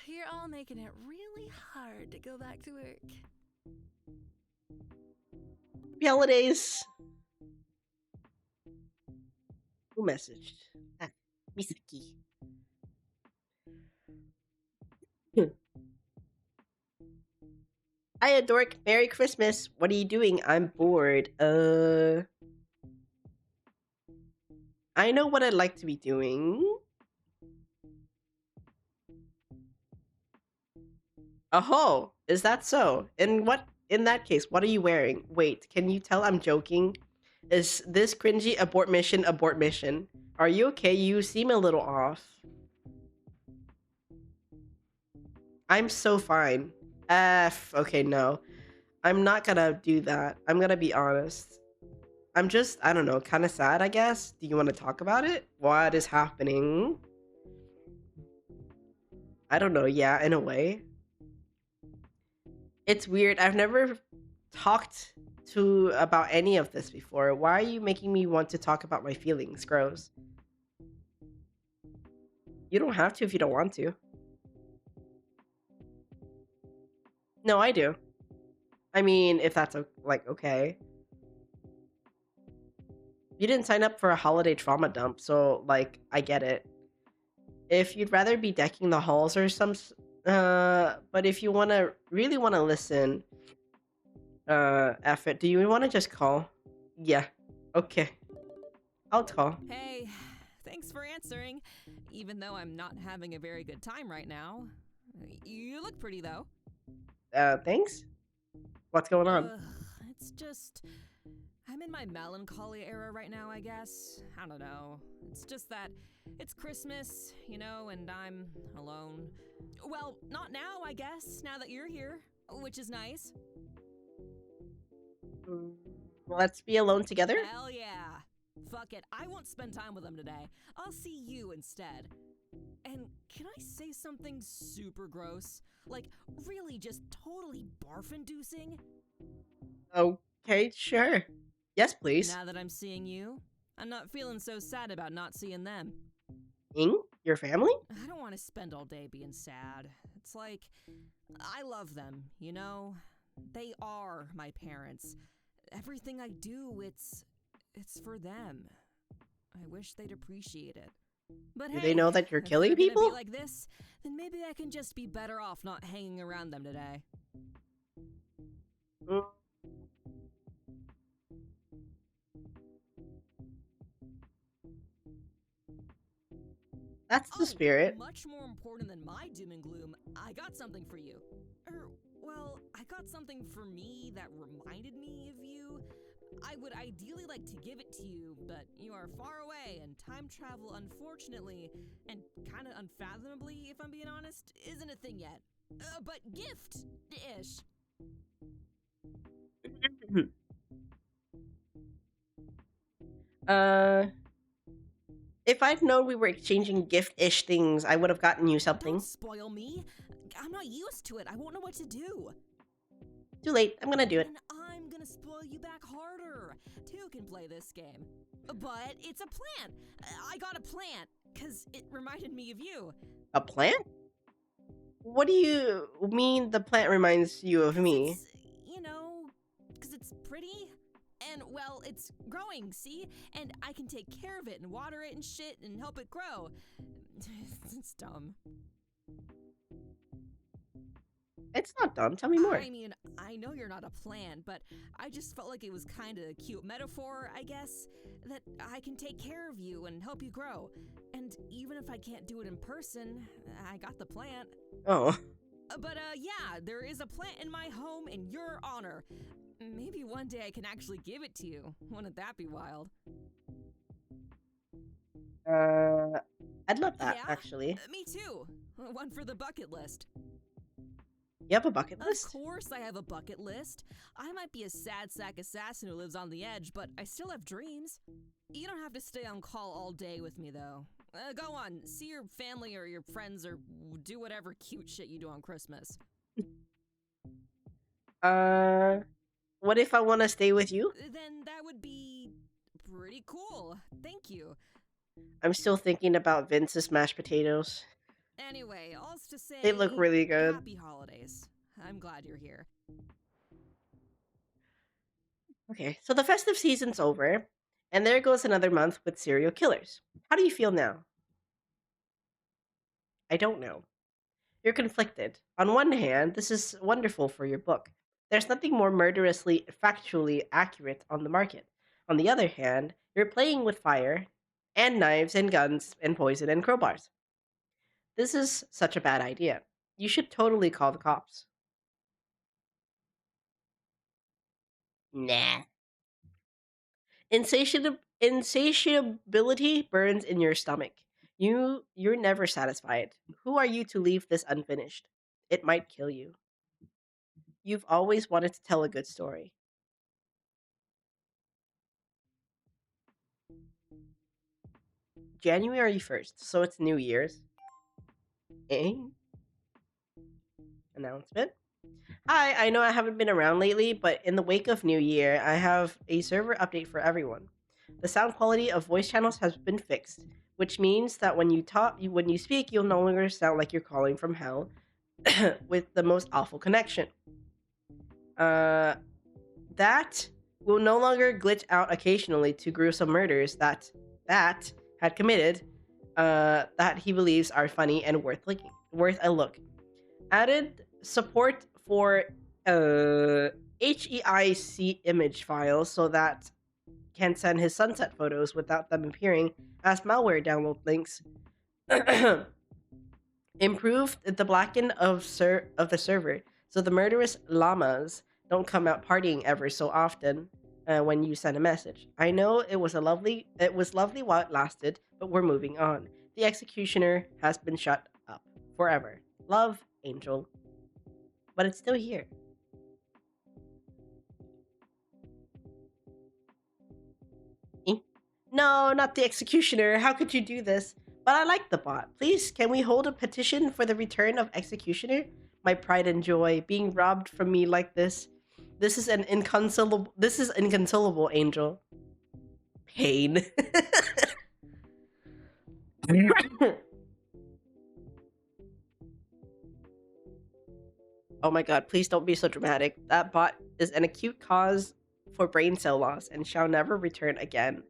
You're all making it really hard to go back to work. Happy holidays. Who messaged? Ah, Misaki. Hi, Dork. Merry Christmas. What are you doing? I'm bored. I know what I'd like to be doing. Oh, is that so? In that case, what are you wearing? Wait, can you tell I'm joking? Is this cringy? Abort mission, abort mission. Are you okay? You seem a little off. I'm so fine. Okay, no. I'm not gonna do that. I'm gonna be honest. I'm just, I don't know, kind of sad, I guess. Do you want to talk about it? What is happening? I don't know, yeah, in a way. It's weird. I've never talked about any of this before. Why are you making me want to talk about my feelings? Gross. You don't have to if you don't want to. No, I do. I mean, if that's like okay. You didn't sign up for a holiday trauma dump, so like I get it. If you'd rather be decking the halls or some but if you really want to listen, F it. Do you want to just call? Yeah. Okay. I'll call. Hey, thanks for answering. Even though I'm not having a very good time right now. You look pretty though. Thanks. What's going on? It's just, I'm in my melancholy era right now, I guess. I don't know. It's just that it's Christmas, you know, and I'm alone. Well, not now, I guess, now that you're here, which is nice. Let's be alone together? Hell yeah. Fuck it, I won't spend time with them today. I'll see you instead. And can I say something super gross? Like, really just totally barf-inducing? Okay, sure. Yes, please. Now that I'm seeing you, I'm not feeling so sad about not seeing them. Ing? Your family? I don't want to spend all day being sad. It's like, I love them, you know? They are my parents. Everything I do, it's for them. I wish they'd appreciate it. But Do hey, they know that you're if killing they're gonna people? be like this, then maybe I can just be better off not hanging around them today. Mm. That's the spirit. Much more important than my doom and gloom, I got something for you. Well, I got something for me that reminded me of you. I would ideally like to give it to you, but you are far away, and time travel, unfortunately, and kind of unfathomably, if I'm being honest, isn't a thing yet. But gift-ish. If I'd known we were exchanging gift-ish things, I would have gotten you something. Don't spoil me. I'm not used to it. I won't know what to do. Too late. I'm gonna do it. And I'm gonna spoil you back harder. Two can play this game. But it's a plant. I got a plant, because it reminded me of you. A plant? What do you mean the plant reminds you of me? It's, you know, because it's pretty. And, well, it's growing, see? And I can take care of it and water it and shit and help it grow. It's dumb. It's not dumb. Tell me more. I mean, I know you're not a plant, but I just felt like it was kind of a cute metaphor, I guess, that I can take care of you and help you grow. And even if I can't do it in person, I got the plant. Oh. But, yeah, there is a plant in my home in your honor. Maybe one day I can actually give it to you. Wouldn't that be wild? I'd love that, Yeah? actually. Me too. One for the bucket list. You have a bucket list? Of course I have a bucket list. I might be a sad sack assassin who lives on the edge, but I still have dreams. You don't have to stay on call all day with me, though. Go on, see your family or your friends or do whatever cute shit you do on Christmas. What if I want to stay with you? Then that would be pretty cool. Thank you. I'm still thinking about Vince's mashed potatoes. Anyway, all's to say, They look really good. Happy holidays. I'm glad you're here. Okay, so the festive season's over, and there goes another month with serial killers. How do you feel now? I don't know. You're conflicted. On one hand, this is wonderful for your book. There's nothing more murderously factually accurate on the market. On the other hand, you're playing with fire, and knives, and guns, and poison, and crowbars. This is such a bad idea. You should totally call the cops. Nah. Insatiability burns in your stomach. You're never satisfied. Who are you to leave this unfinished? It might kill you. You've always wanted to tell a good story. January 1st, so it's New Year's. Eh? Announcement. Hi, I know I haven't been around lately, but in the wake of New Year, I have a server update for everyone. The sound quality of voice channels has been fixed, which means that when you speak, you'll no longer sound like you're calling from hell with the most awful connection. That will no longer glitch out occasionally to gruesome murders that had committed that he believes are funny and worth a look. Added support for HEIC image files so that can send his sunset photos without them appearing as malware download links. Improved the blacken of the server so the murderous llamas don't come out partying ever so often. when you sent a message. I know it was lovely while it lasted, but we're moving on. The executioner has been shut up forever. Love, Angel. But it's still here. Eh? No, not the executioner. How could you do this? But I like the bot. Please, can we hold a petition for the return of executioner? My pride and joy being robbed from me like this. This is inconsolable, Angel. Pain. Oh my god, please don't be so dramatic. That bot is an acute cause for brain cell loss and shall never return again.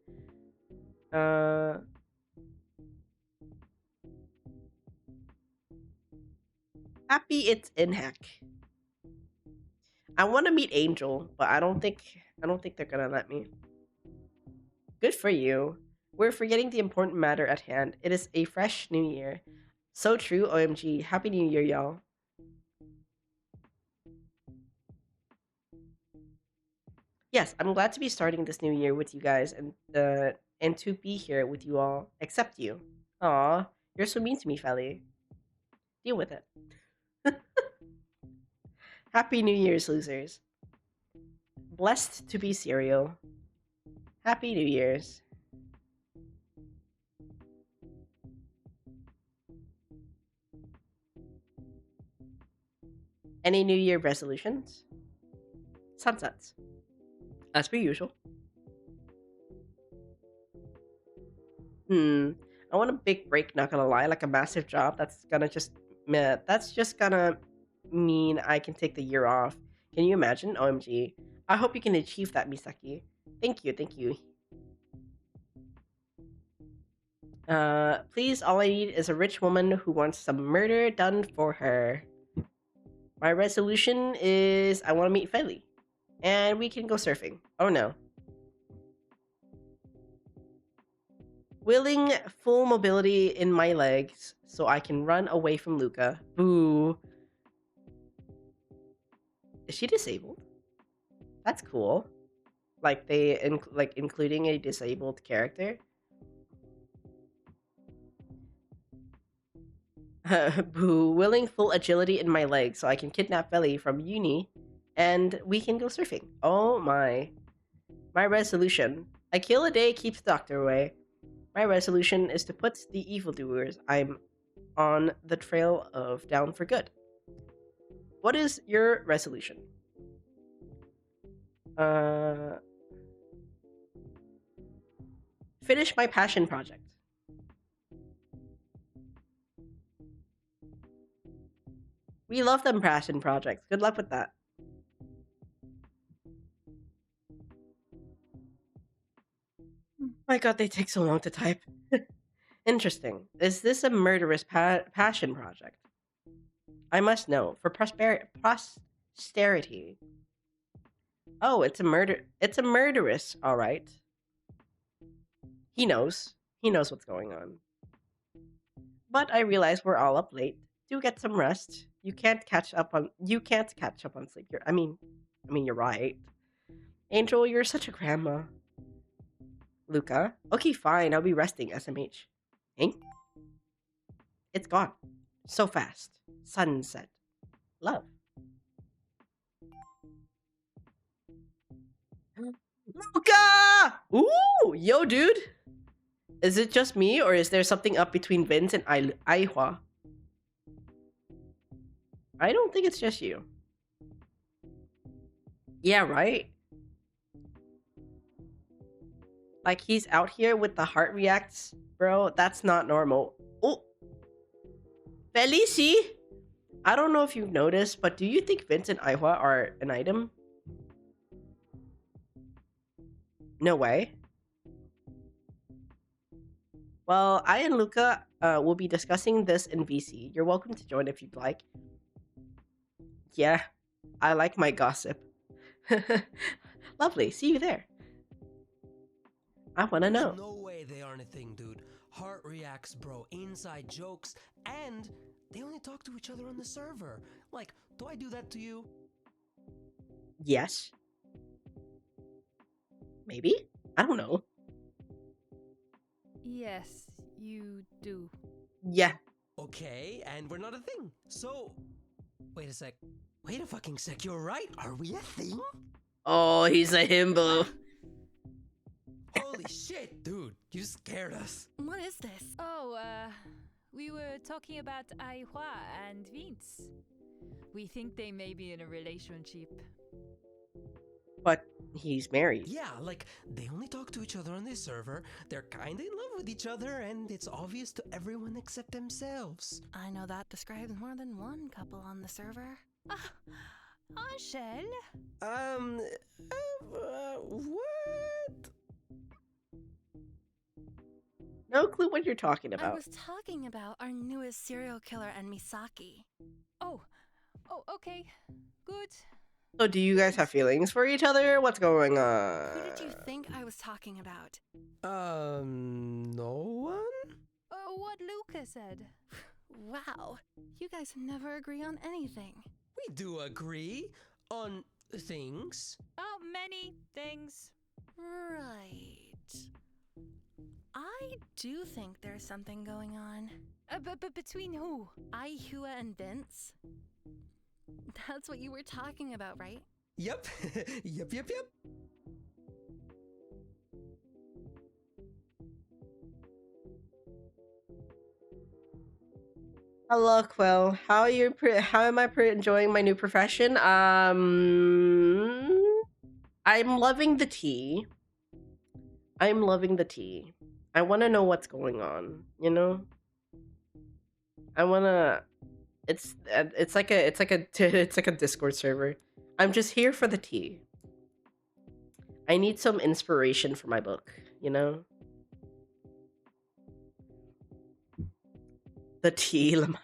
Happy it's in hack. I want to meet Angel, but I don't think they're gonna let me. Good for you. We're forgetting the important matter at hand. It is a fresh new year. So true, OMG. Happy New Year, y'all. Yes, I'm glad to be starting this new year with you guys and to be here with you all, except you. Aw, you're so mean to me, Felly. Deal with it. Happy New Year's, losers. Blessed to be cereal. Happy New Year's. Any New Year resolutions? Sunsets. As per usual. I want a big break, not gonna lie, like a massive job that's just gonna mean I can take the year off. Can you imagine? OMG. I hope you can achieve that, Misaki. Thank you. Please, all I need is a rich woman who wants some murder done for her. My resolution is I want to meet Felly. And we can go surfing. Oh no. Willing full mobility in my legs so I can run away from Luca. Boo. Is she disabled? That's cool. Like including a disabled character. Boo. Willing full agility in my legs so I can kidnap Felly from uni and we can go surfing. Oh my. My resolution. A kill a day keeps the doctor away. My resolution is to put the evildoers I'm on the trail of down for good. What is your resolution? Finish my passion project. We love them passion projects. Good luck with that. My god, they take so long to type. Interesting. Is this a murderous passion project? I must know. For posterity. Oh, it's a murderous, alright. He knows. He knows what's going on. But I realize we're all up late. Do get some rest. You can't catch up on sleep. I mean, you're right. Angel, you're such a grandma. Luca? Okay, fine. I'll be resting, SMH. Hank? It's gone. So fast. Sunset. Love. Luca! Ooh! Yo, dude! Is it just me, or is there something up between Vince and Aihua? I don't think it's just you. Yeah, right? Like, he's out here with the heart reacts. Bro, that's not normal. Oh! Felici! I don't know if you've noticed, but do you think Vince and Aihua are an item? No way. Well, I and Luca will be discussing this in VC. You're welcome to join if you'd like. Yeah, I like my gossip. Lovely, see you there. I wanna know. There's no way they aren't a thing, dude. Heart reacts, bro. Inside jokes. And they only talk to each other on the server. Like, do I do that to you? Yes. Maybe? I don't know. Yes, you do. Yeah. Okay, and we're not a thing. So, wait a sec. Wait a fucking sec, you're right. Are we a thing? Oh, he's a himbo. Holy shit, dude. You scared us. What is this? Oh, we were talking about Aihua and Vince. We think they may be in a relationship. But he's married. Yeah, like, they only talk to each other on this server. They're kinda in love with each other, and it's obvious to everyone except themselves. I know that describes more than one couple on the server. Ah, Angel? What? No clue what you're talking I about. was talking about our newest serial killer and Misaki. Oh, okay. Good. So do you guys have feelings for each other? What's going on? Who did you think I was talking about? No one? What Luca said. Wow, you guys never agree on anything. We do agree on things. Oh, many things. Right. I do think there's something going on. But between who? Aihua and Vince. That's what you were talking about, right? Yep. Yep. Hello, Quill. How are you? How am I enjoying my new profession? I'm loving the tea. I'm loving the tea. I want to know what's going on. You know. I wanna. It's like a Discord server. I'm just here for the tea. I need some inspiration for my book. You know. The tea, Lama.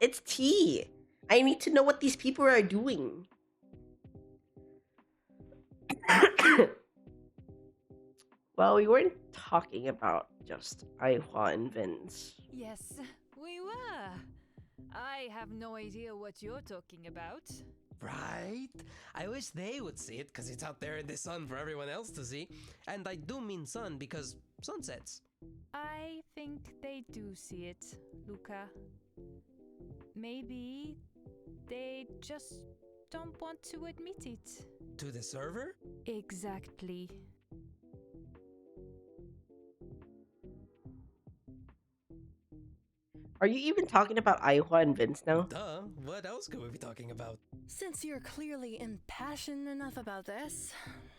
It's tea. I need to know what these people are doing. Well, we weren't talking about just Aihua and Vince. Yes, we were. I have no idea what you're talking about. Right? I wish they would see it, because it's out there in the sun for everyone else to see. And I do mean sun, because sunsets. I think they do see it, Luca. Maybe they just don't want to admit it. To the server? Exactly. Are you even talking about Aihua and Vince now? Duh, what else could we be talking about? Since you're clearly impassioned enough about this,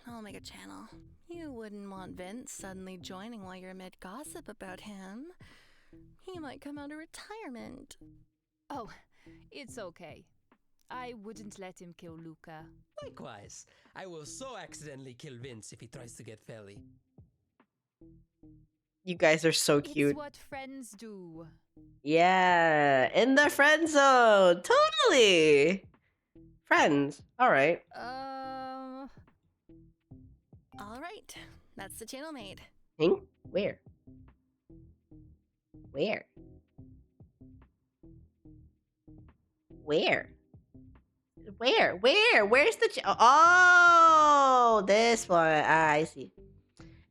I'll make a channel. You wouldn't want Vince suddenly joining while you're mid-gossip about him. He might come out of retirement. Oh, it's okay. I wouldn't let him kill Luca. Likewise, I will so accidentally kill Vince if he tries to get Felly. You guys are so cute. It's what friends do. Yeah, in the friend zone. Totally. Friends. All right. All right, that's the channel made. Hing? Where? Where? Where? Where's the oh, this one. Ah, I see.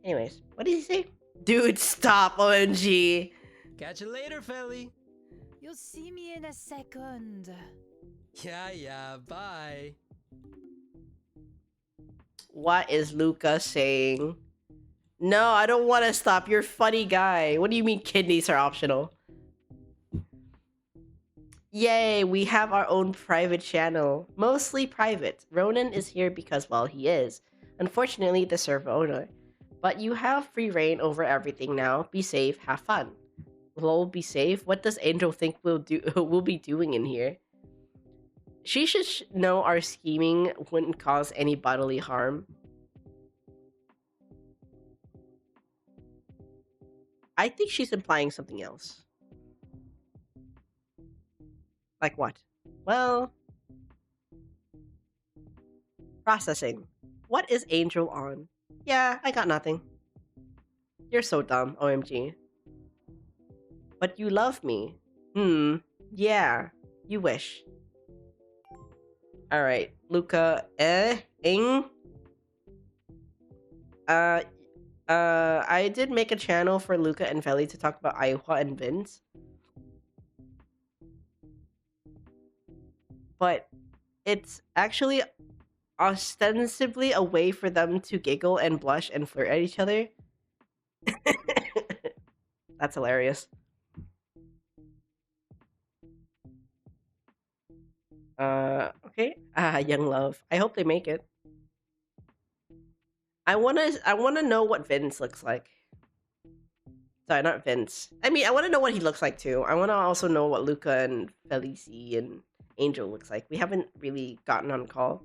Anyways, what did he say? Dude, stop, OMG. Catch you later, Felly. You'll see me in a second. Yeah, bye. What is Luca saying? No, I don't want to stop. You're a funny guy. What do you mean kidneys are optional? Yay, we have our own private channel. Mostly private. Ronan is here because, well, he is. Unfortunately, the server owner. But you have free reign over everything now. Be safe, have fun. Lol, be safe? What does Angel think we'll be doing in here? She should know our scheming wouldn't cause any bodily harm. I think she's implying something else. Like what? Well... Processing. What is Angel on? Yeah, I got nothing. You're so dumb, OMG. But you love me. Yeah. You wish. Alright, Luca, Ing? Uh, I did make a channel for Luca and Feli to talk about Iowa and Vince. But it's actually ostensibly a way for them to giggle and blush and flirt at each other. That's hilarious. Okay. Young love. I hope they make it. I wanna know what Vince looks like. Sorry, not Vince. I mean, I want to know what he looks like too. I want to also know what Luca and Felici and Angel looks like. We haven't really gotten on call.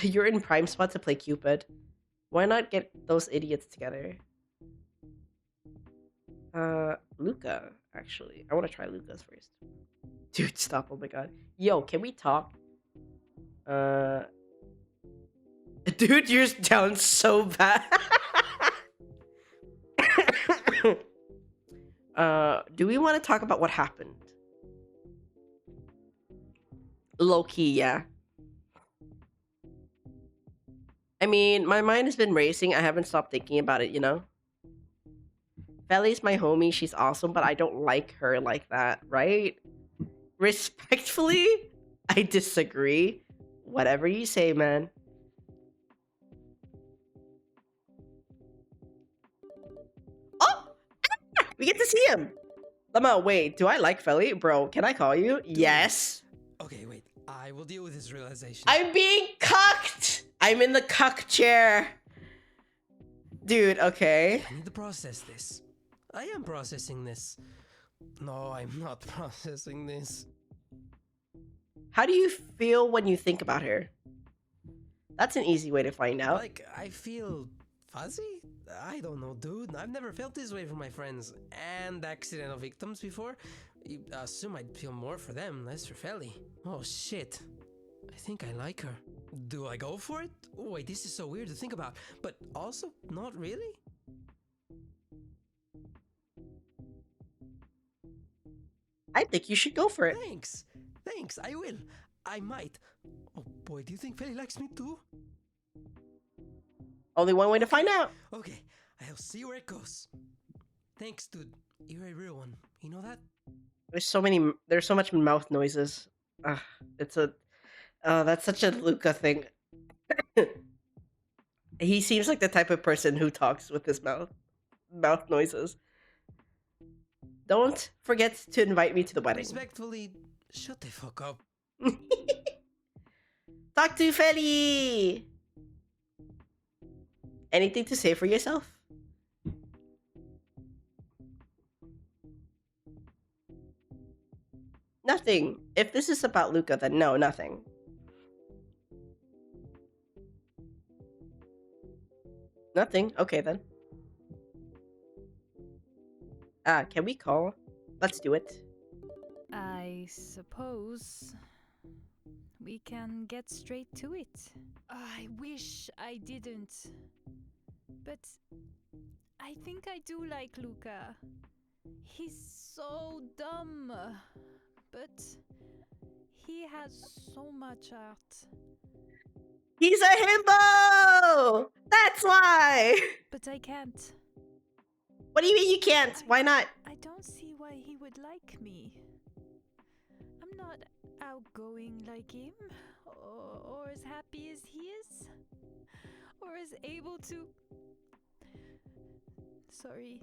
You're in prime spot to play Cupid. Why not get those idiots together? Luca, actually. I want to try Luca's first. Dude, stop. Oh my god. Yo, can we talk? Dude, you're down so bad. Do we want to talk about what happened? Low key, yeah. I mean, my mind has been racing. I haven't stopped thinking about it, you know? Feli's my homie. She's awesome, but I don't like her like that, right? Respectfully, I disagree. Whatever you say, man. Oh! We get to see him! Lama, wait, do I like Feli? Bro, can I call you? Yes. Okay, wait. I will deal with this realization. I'm being cucked! I'm in the cuck chair. Dude, okay. I need to process this. I am processing this. No, I'm not processing this. How do you feel when you think about her? That's an easy way to find out. Like, I feel fuzzy? I don't know, dude. I've never felt this way for my friends and accidental victims before. You assume I'd feel more for them, less for Feli. Oh, shit. I think I like her. Do I go for it? Oh, wait, this is so weird to think about. But also, not really? I think you should go for it. Thanks. Thanks, I will. I might. Oh boy, do you think Feli likes me too? Only one way to find out. Okay, I'll see where it goes. Thanks, dude. You're a real one. You know that? There's so much mouth noises. That's such a Luca thing. He seems like the type of person who talks with his mouth noises. Don't forget to invite me to the wedding. Respectfully, shut the fuck up. Talk to Feli! Anything to say for yourself? Nothing. If this is about Luca, then no, nothing. Nothing? Okay, then. Can we call? Let's do it. I suppose we can get straight to it. I wish I didn't. But I think I do like Luca. He's so dumb. But he has so much art. He's a himbo! That's why! But I can't. What do you mean you can't? Why not? I don't see why he would like me. I'm not outgoing like him, or as happy as he is, or as able to... Sorry.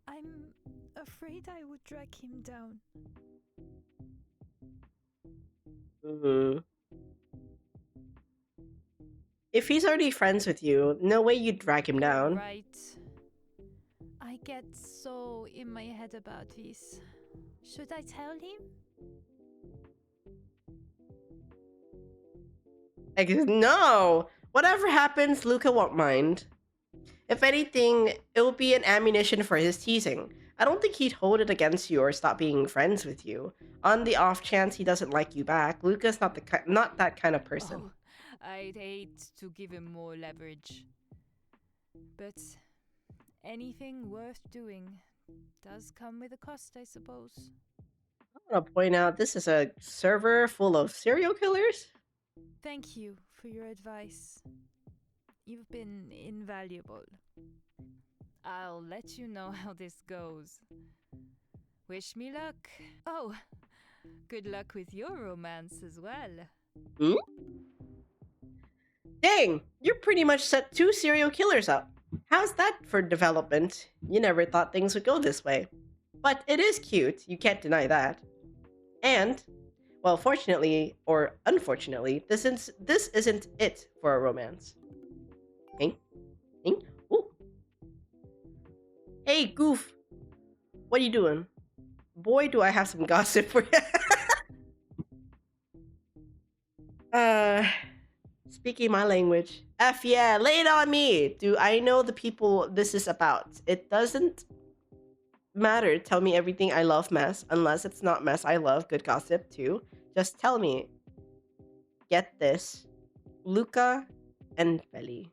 I'm afraid I would drag him down. If he's already friends with you, no way you'd drag him down. Right. I get so in my head about this. Should I tell him? No! Whatever happens, Luca won't mind. If anything, it will be an ammunition for his teasing. I don't think he'd hold it against you or stop being friends with you. On the off chance he doesn't like you back, Luca's not that kind of person. Oh, I'd hate to give him more leverage. But anything worth doing does come with a cost, I suppose. I want to point out this is a server full of serial killers. Thank you for your advice. You've been invaluable. I'll let you know how this goes. Wish me luck. Oh, good luck with your romance as well. Hmm? Dang, you're pretty much set 2 serial killers up. How's that for development? You never thought things would go this way. But it is cute, you can't deny that. And, well, fortunately, or unfortunately, this isn't it for a romance. Hey? Hey? Ooh. Hey, Goof! What are you doing? Boy, do I have some gossip for you. Speaking my language. F yeah, lay it on me! Do I know the people this is about? It doesn't matter. Tell me everything. I love mess. Unless it's not mess I love. Good gossip, too. Just tell me. Get this. Luca and Belly.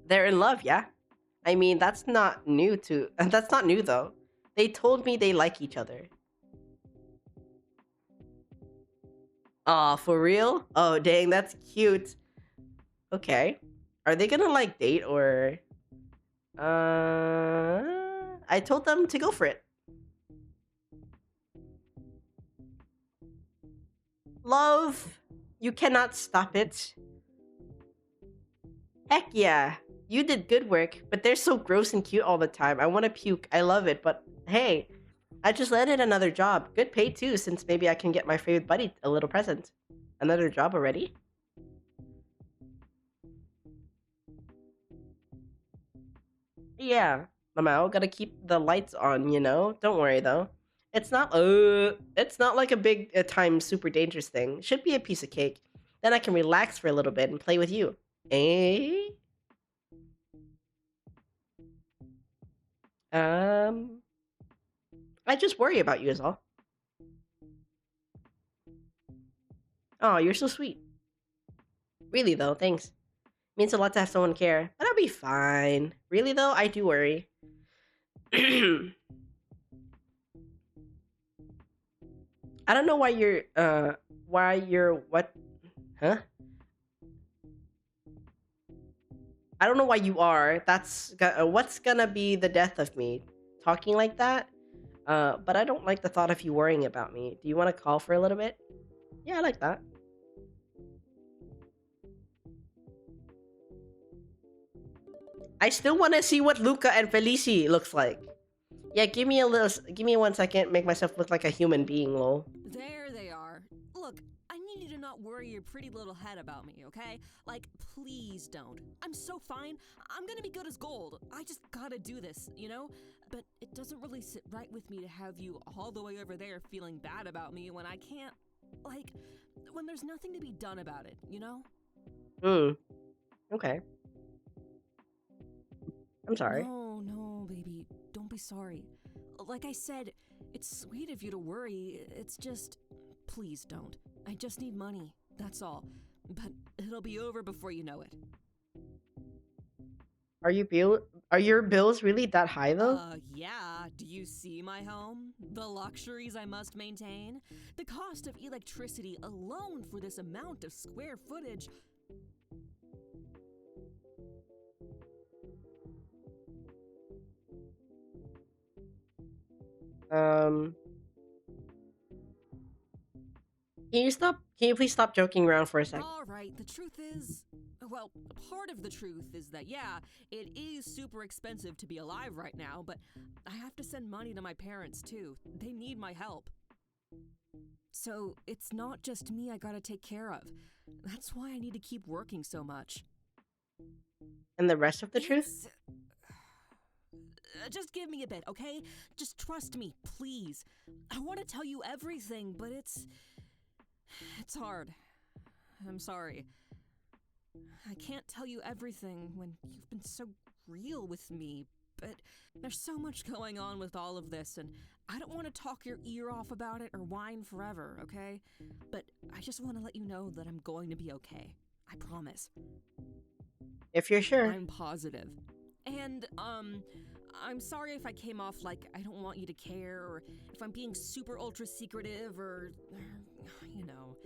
They're in love, yeah? I mean, that's not new, though. They told me they like each other. Aw, for real? Oh, dang, that's cute. Okay. Are they gonna, like, date, or... I told them to go for it. Love, you cannot stop it. Heck yeah. You did good work, but they're so gross and cute all the time. I want to puke. I love it, but hey, I just landed another job. Good pay too, since maybe I can get my favorite buddy a little present. Another job already? Yeah, Lamau, gotta keep the lights on, you know? Don't worry though. It's not like a big time super dangerous thing. Should be a piece of cake. Then I can relax for a little bit and play with you. Eh? I just worry about you is all. Oh, you're so sweet. Really though, thanks. Means a lot to have someone care. But I'll be fine. Really though, I do worry. I don't know why you're what? Huh? I don't know why you are. That's what's gonna be the death of me? Talking like that? But I don't like the thought of you worrying about me. Do you want to call for a little bit? Yeah, I like that. I still want to see what Luca and Felici looks like. Yeah, give me 1 second. Make myself look like a human being, lol. There they are. Look, I need you to not worry your pretty little head about me, okay? Like, please don't. I'm so fine. I'm gonna be good as gold. I just gotta do this, you know? But it doesn't really sit right with me to have you all the way over there feeling bad about me when I can't, like, when there's nothing to be done about it, you know? Okay. I'm sorry. No, baby. Don't be sorry. Like I said, it's sweet of you to worry. It's just, please don't. I just need money. That's all. But it'll be over before you know it. Are your bills really that high though? Yeah. Do you see my home? The luxuries I must maintain? The cost of electricity alone for this amount of square footage. Can you please stop joking around for a second? All right, the truth is, well, part of the truth is that, yeah, it is super expensive to be alive right now, but I have to send money to my parents too. They need my help. So it's not just me I gotta take care of. That's why I need to keep working so much. And the rest of the truth? Just give me a bit, okay? Just trust me, please. I want to tell you everything, but it's hard. I'm sorry. I can't tell you everything when you've been so real with me, but there's so much going on with all of this, and I don't want to talk your ear off about it or whine forever, okay? But I just want to let you know that I'm going to be okay. I promise. If you're sure. I'm positive. And, I'm sorry if I came off like I don't want you to care, or if I'm being super ultra secretive, or you know.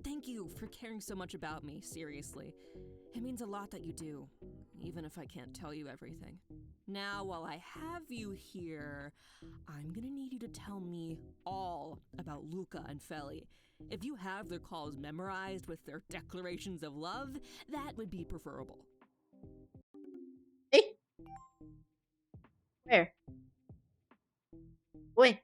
Thank you for caring so much about me, seriously. It means a lot that you do, even if I can't tell you everything. Now, while I have you here, I'm gonna need you to tell me all about Luca and Feli. If you have their calls memorized with their declarations of love, that would be preferable. Hey, where? Wait,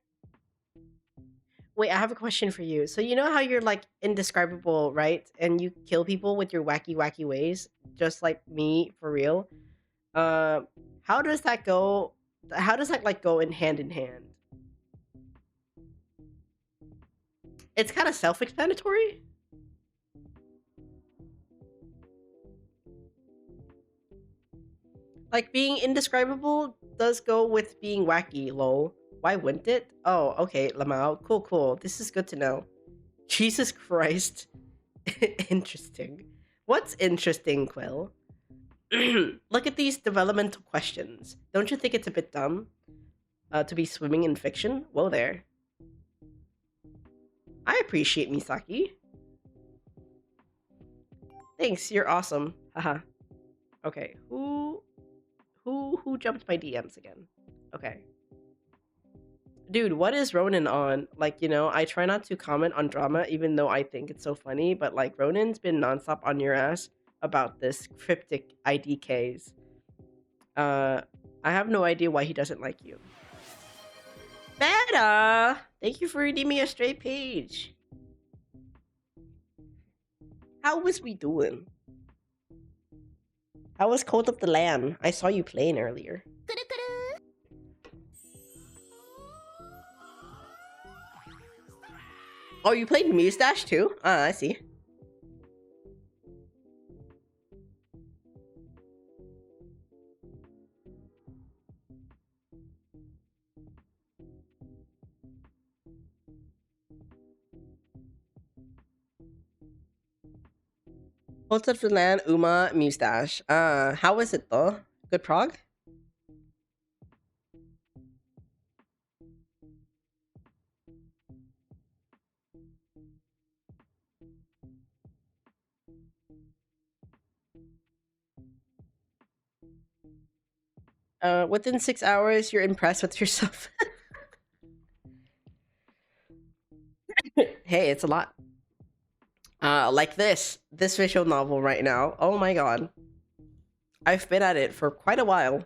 wait. I have a question for you. So you know how you're like indescribable, right? And you kill people with your wacky, wacky ways, just like me for real. Uh, how does that go? How does that like go in hand? It's kind of self-explanatory. Like being indescribable does go with being wacky, lol. Why wouldn't it? Oh, okay, Lamau. Cool, cool. This is good to know. Jesus Christ. Interesting. What's interesting, Quill? Look at these developmental questions. Don't you think it's a bit dumb to be swimming in fiction? Whoa there. I appreciate Misaki. Thanks, you're awesome. Haha. Okay, who jumped my DMs again? Okay. Dude, what is Ronan on? Like, you know, I try not to comment on drama even though I think it's so funny, but like Ronan's been nonstop on your ass about this cryptic IDKs. I have no idea why he doesn't like you. Better! Thank you for reading me a straight page. How was we doing? How was Cult of the Lamb? I saw you playing earlier. Oh, you played Mustache too? Ah, I see. Cult of the Land, Uma, Mustache. How was it though? Good prog? Within 6 hours, you're impressed with yourself. Hey, it's a lot. Like this visual novel right now. Oh my god. I've been at it for quite a while.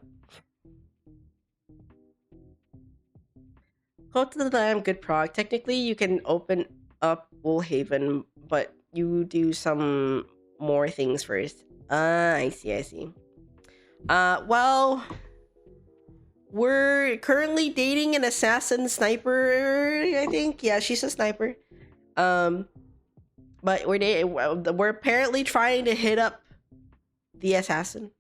Cult of the Lamb, good prog. Technically, you can open up Woolhaven, but you do some more things first. I see. Well, we're currently dating an assassin sniper, I think. Yeah, she's a sniper. But we're apparently trying to hit up the assassin.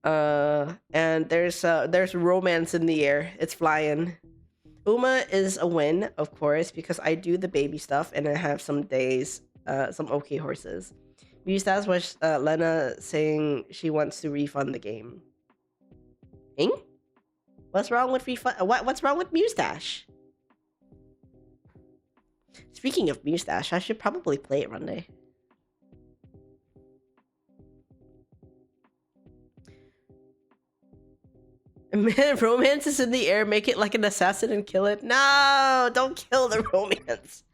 And there's romance in the air. It's flying. Uma is a win, of course, because I do the baby stuff and I have some days, some okay horses. Mustache was Lena saying she wants to refund the game. Ing? What's wrong with refund? What's wrong with Mustache? Speaking of Mustache, I should probably play it one day. Man, romance is in the air. Make it like an assassin and kill it. No, don't kill the romance.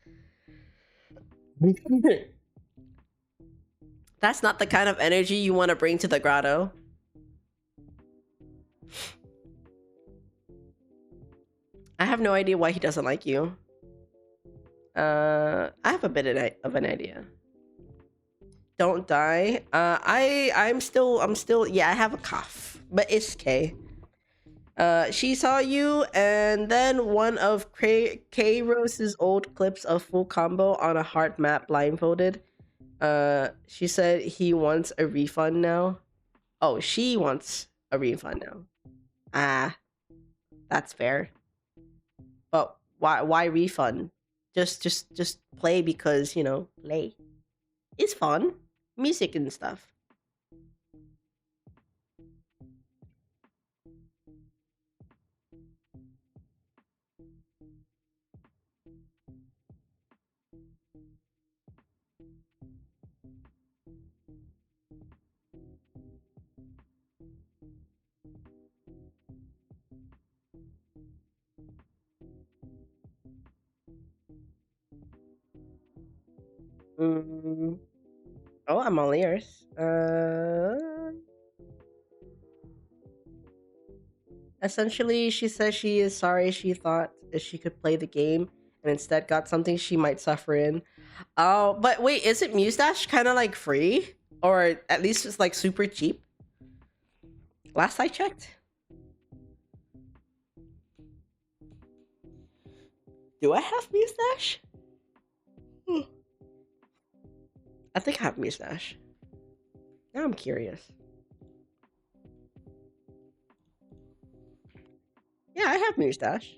That's not the kind of energy you want to bring to the grotto. I have no idea why he doesn't like you. I have a bit of an idea. Don't die. I'm still yeah, I have a cough, but it's okay. She saw you, and then one of K Rose's old clips of full combo on a heart map blindfolded. She said he wants a refund now. Oh, she wants a refund now. Ah, that's fair. But why refund? Just play because, you know, play. It's fun. Music and stuff. Mm. Oh, I'm all ears. Essentially, she says she is sorry she thought that she could play the game and instead got something she might suffer in. Oh, but wait, isn't Mustache kind of like free? Or at least it's like super cheap? Last I checked. Do I have Mustache? I think I have Mustache. Now I'm curious. Yeah, I have Mustache.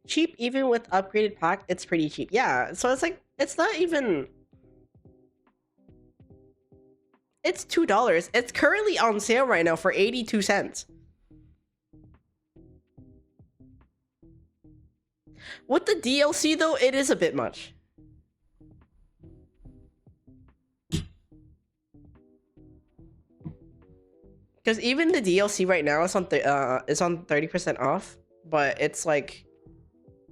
Cheap even with upgraded pack, it's pretty cheap. Yeah, so it's like, it's not even... It's $2. It's currently on sale right now for 82 cents. With the DLC though, it is a bit much. Because even the DLC right now is on 30% off, but it's like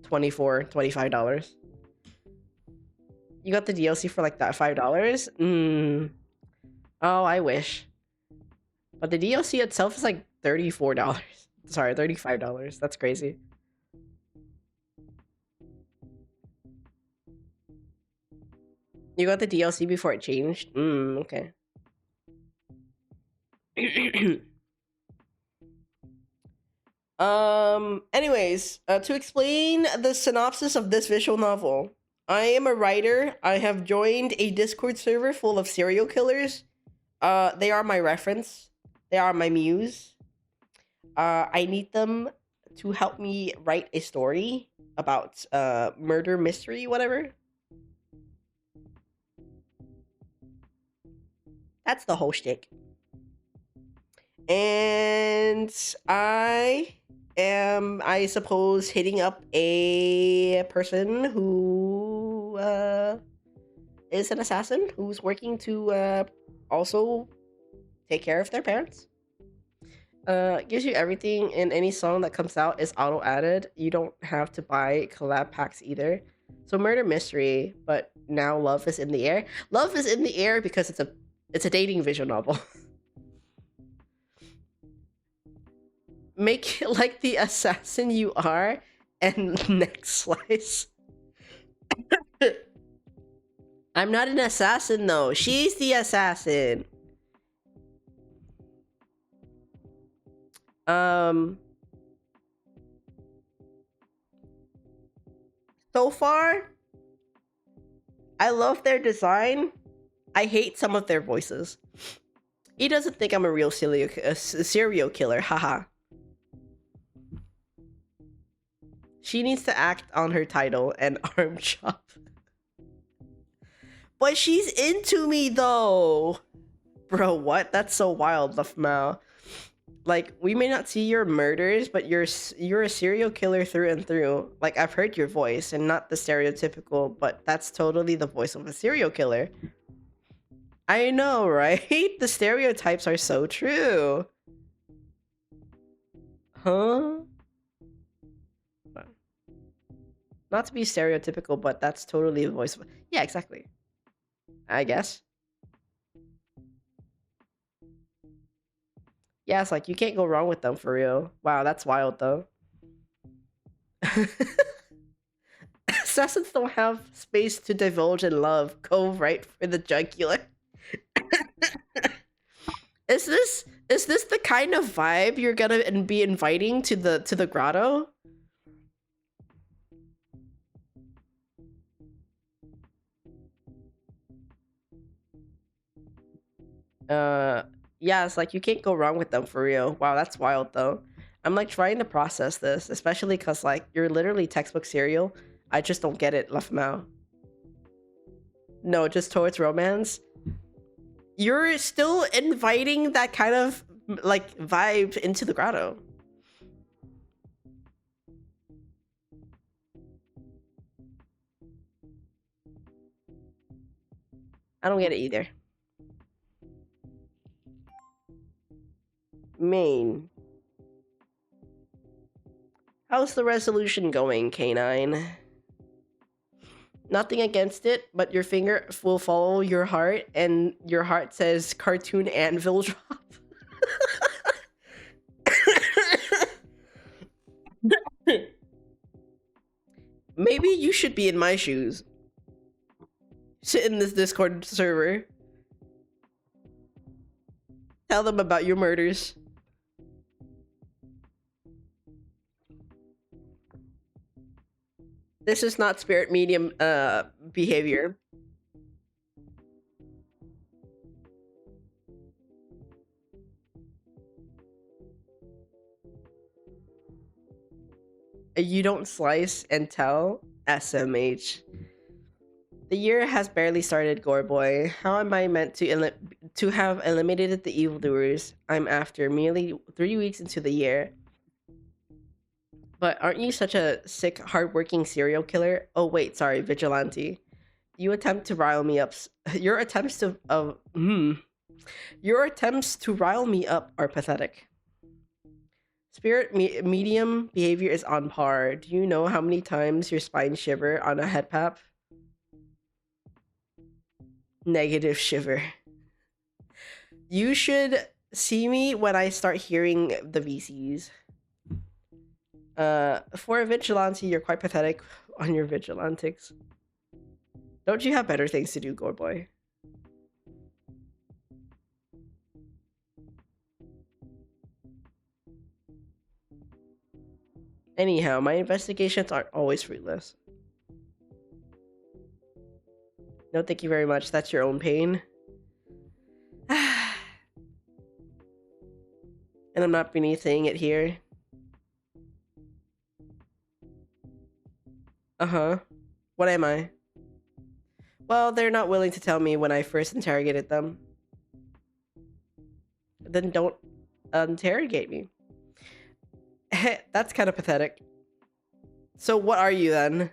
$24, $25. You got the DLC for like that $5? Oh, I wish. But the DLC itself is like $34. Sorry, $35. That's crazy. You got the DLC before it changed? Okay. Anyways, to explain the synopsis of this visual novel, I am a writer. I have joined a Discord server full of serial killers. They are my reference. They are my muse. I need them to help me write a story about murder mystery, whatever. That's the whole shtick. And I am, I suppose, hitting up a person who is an assassin who's working to also take care of their parents. Gives you everything in any song that comes out is auto added. You don't have to buy collab packs either. So murder mystery, but now love is in the air. Love is in the air because it's a dating visual novel. Make it like the assassin you are, and next slice. I'm not an assassin though. She's the assassin. So far, I love their design. I hate some of their voices. He doesn't think I'm a real serial killer, haha. She needs to act on her title and arm chop. But she's into me though. Bro, what? That's so wild, Lafmao. Like, we may not see your murders, but you're a serial killer through and through. Like, I've heard your voice, and not the stereotypical, but that's totally the voice of a serial killer. I know, right? The stereotypes are so true. Huh? Not to be stereotypical, but that's totally the voice of... Yeah, exactly. I guess. Yeah, it's like, you can't go wrong with them for real. Wow, that's wild though. Assassins don't have space to divulge in love. Go right for the jugular. Is this the kind of vibe you're gonna be inviting to the grotto? Yeah, it's like, you can't go wrong with them for real. Wow, that's wild though. I'm like trying to process this, especially because like, you're literally textbook serial. I just don't get it, Lafmao. No, just towards romance. You're still inviting that kind of like vibe into the grotto. I don't get it either. Main. How's the resolution going, K9? Nothing against it, but your finger will follow your heart, and your heart says cartoon anvil drop. Maybe you should be in my shoes. Sit in this Discord server. Tell them about your murders. This is not spirit medium behavior. You don't slice and tell? SMH. The year has barely started, Goreboy. How am I meant to have eliminated the evildoers I'm after merely 3 weeks into the year? But aren't you such a sick, hardworking serial killer? Oh wait, sorry, vigilante. You attempt to rile me up. Your attempts to rile me up are pathetic. Spirit medium behavior is on par. Do you know how many times your spine shiver on a head pap? Negative shiver. You should see me when I start hearing the VCs. For a vigilante, you're quite pathetic on your vigilantics. Don't you have better things to do, Goreboy? Anyhow, my investigations aren't always fruitless. No, thank you very much. That's your own pain. And I'm not beneath saying it here. Uh-huh. What am I? Well, they're not willing to tell me when I first interrogated them. Then don't interrogate me. That's kind of pathetic. So what are you then?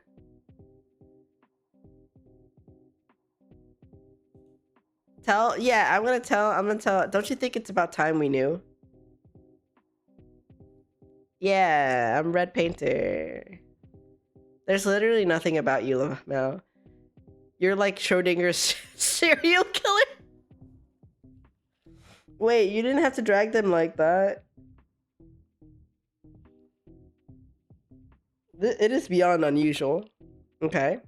I'm gonna tell. Don't you think it's about time we knew? Yeah, I'm Red Painter. There's literally nothing about you, Mel. You're like Schrodinger's serial killer. Wait, you didn't have to drag them like that. It is beyond unusual. Okay.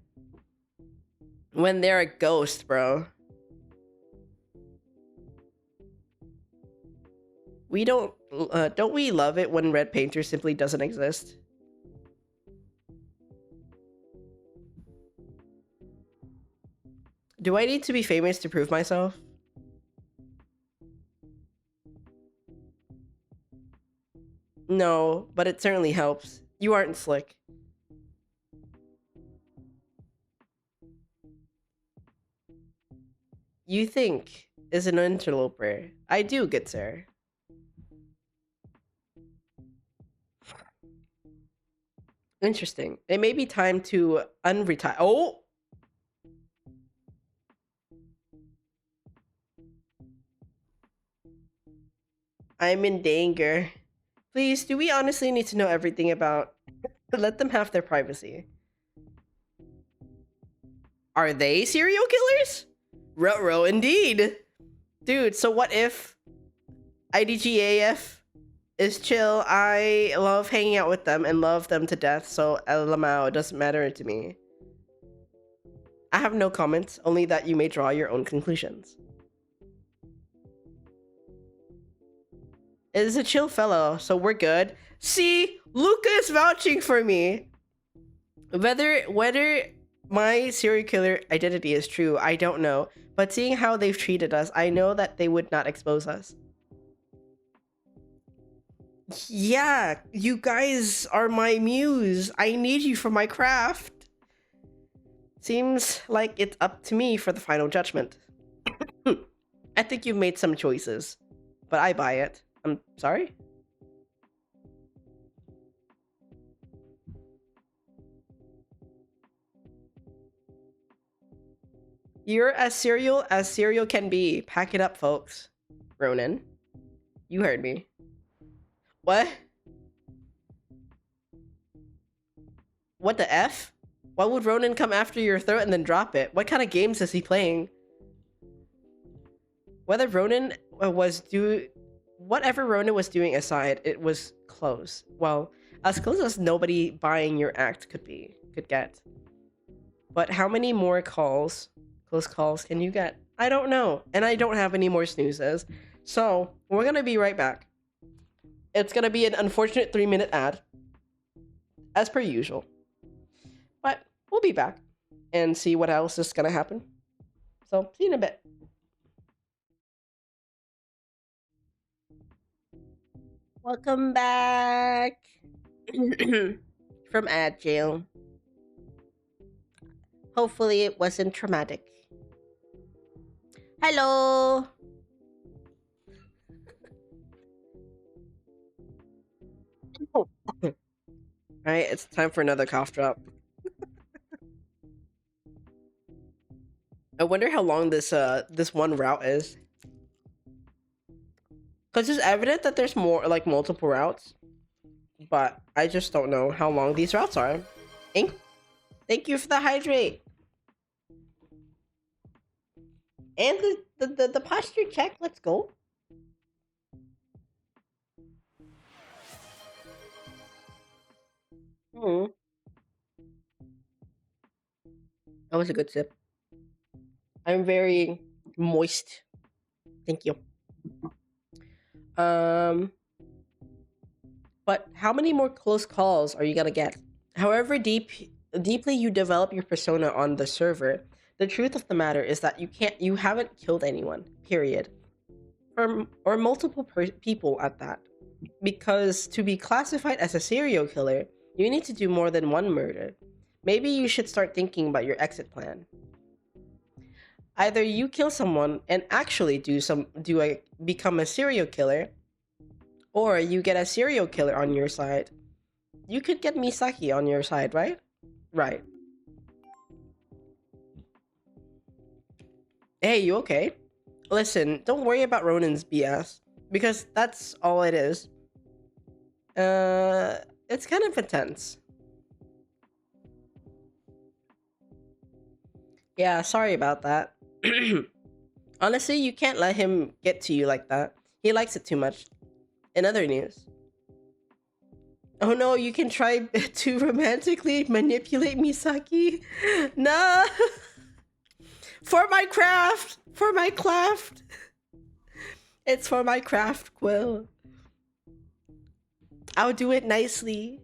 When they're a ghost, bro. We don't we love it when Red Painter simply doesn't exist? Do I need to be famous to prove myself? No, but it certainly helps. You aren't slick. You think is an interloper. I do, good sir. Interesting. It may be time to unretire. Oh! I'm in danger. Please, do we honestly need to know everything about... Let them have their privacy. Are they serial killers? Ruh-roh, indeed. Dude, so what if IDGAF is chill? I love hanging out with them and love them to death, so LMAO, it doesn't matter to me. I have no comments, only that you may draw your own conclusions. It is a chill fellow, so we're good. See, Luca is vouching for me. Whether my serial killer identity is true, I don't know. But seeing how they've treated us, I know that they would not expose us. Yeah, you guys are my muse. I need you for my craft. Seems like it's up to me for the final judgment. I think you've made some choices, but I buy it. I'm sorry? You're as serial can be. Pack it up, folks. Ronan. You heard me. What? What the F? Why would Ronan come after your throat and then drop it? What kind of games is he playing? Whatever Ronan was doing aside, it was close. Well, as close as nobody buying your act could get. But how many more close calls can you get? I don't know. And I don't have any more snoozes. So, we're gonna be right back. It's gonna be an unfortunate 3-minute ad. As per usual. But we'll be back and see what else is gonna happen. So, see you in a bit. Welcome back from ad jail. Hopefully it wasn't traumatic. Hello. All right, it's time for another cough drop. I wonder how long this one route is. Because it's evident that there's more, like, multiple routes. But I just don't know how long these routes are. Thank you for the hydrate. And the posture check. Let's go. That was a good sip. I'm very moist. Thank you. But how many more close calls are you gonna get? However deeply you develop your persona on the server, the truth of the matter is that you haven't killed anyone, period. Or multiple people at that. Because to be classified as a serial killer, you need to do more than one murder. Maybe you should start thinking about your exit plan. Either you kill someone and actually become a serial killer, or you get a serial killer on your side. You could get Misaki on your side, right? Right. Hey, you okay? Listen, don't worry about Ronan's BS, because that's all it is. It's kind of intense. Yeah, sorry about that. Honestly, you can't let him get to you like that. He likes it too much. In other news. Oh no, you can try to romantically manipulate Misaki? Nah! For my craft! For my craft! It's for my craft, Quill. I'll do it nicely.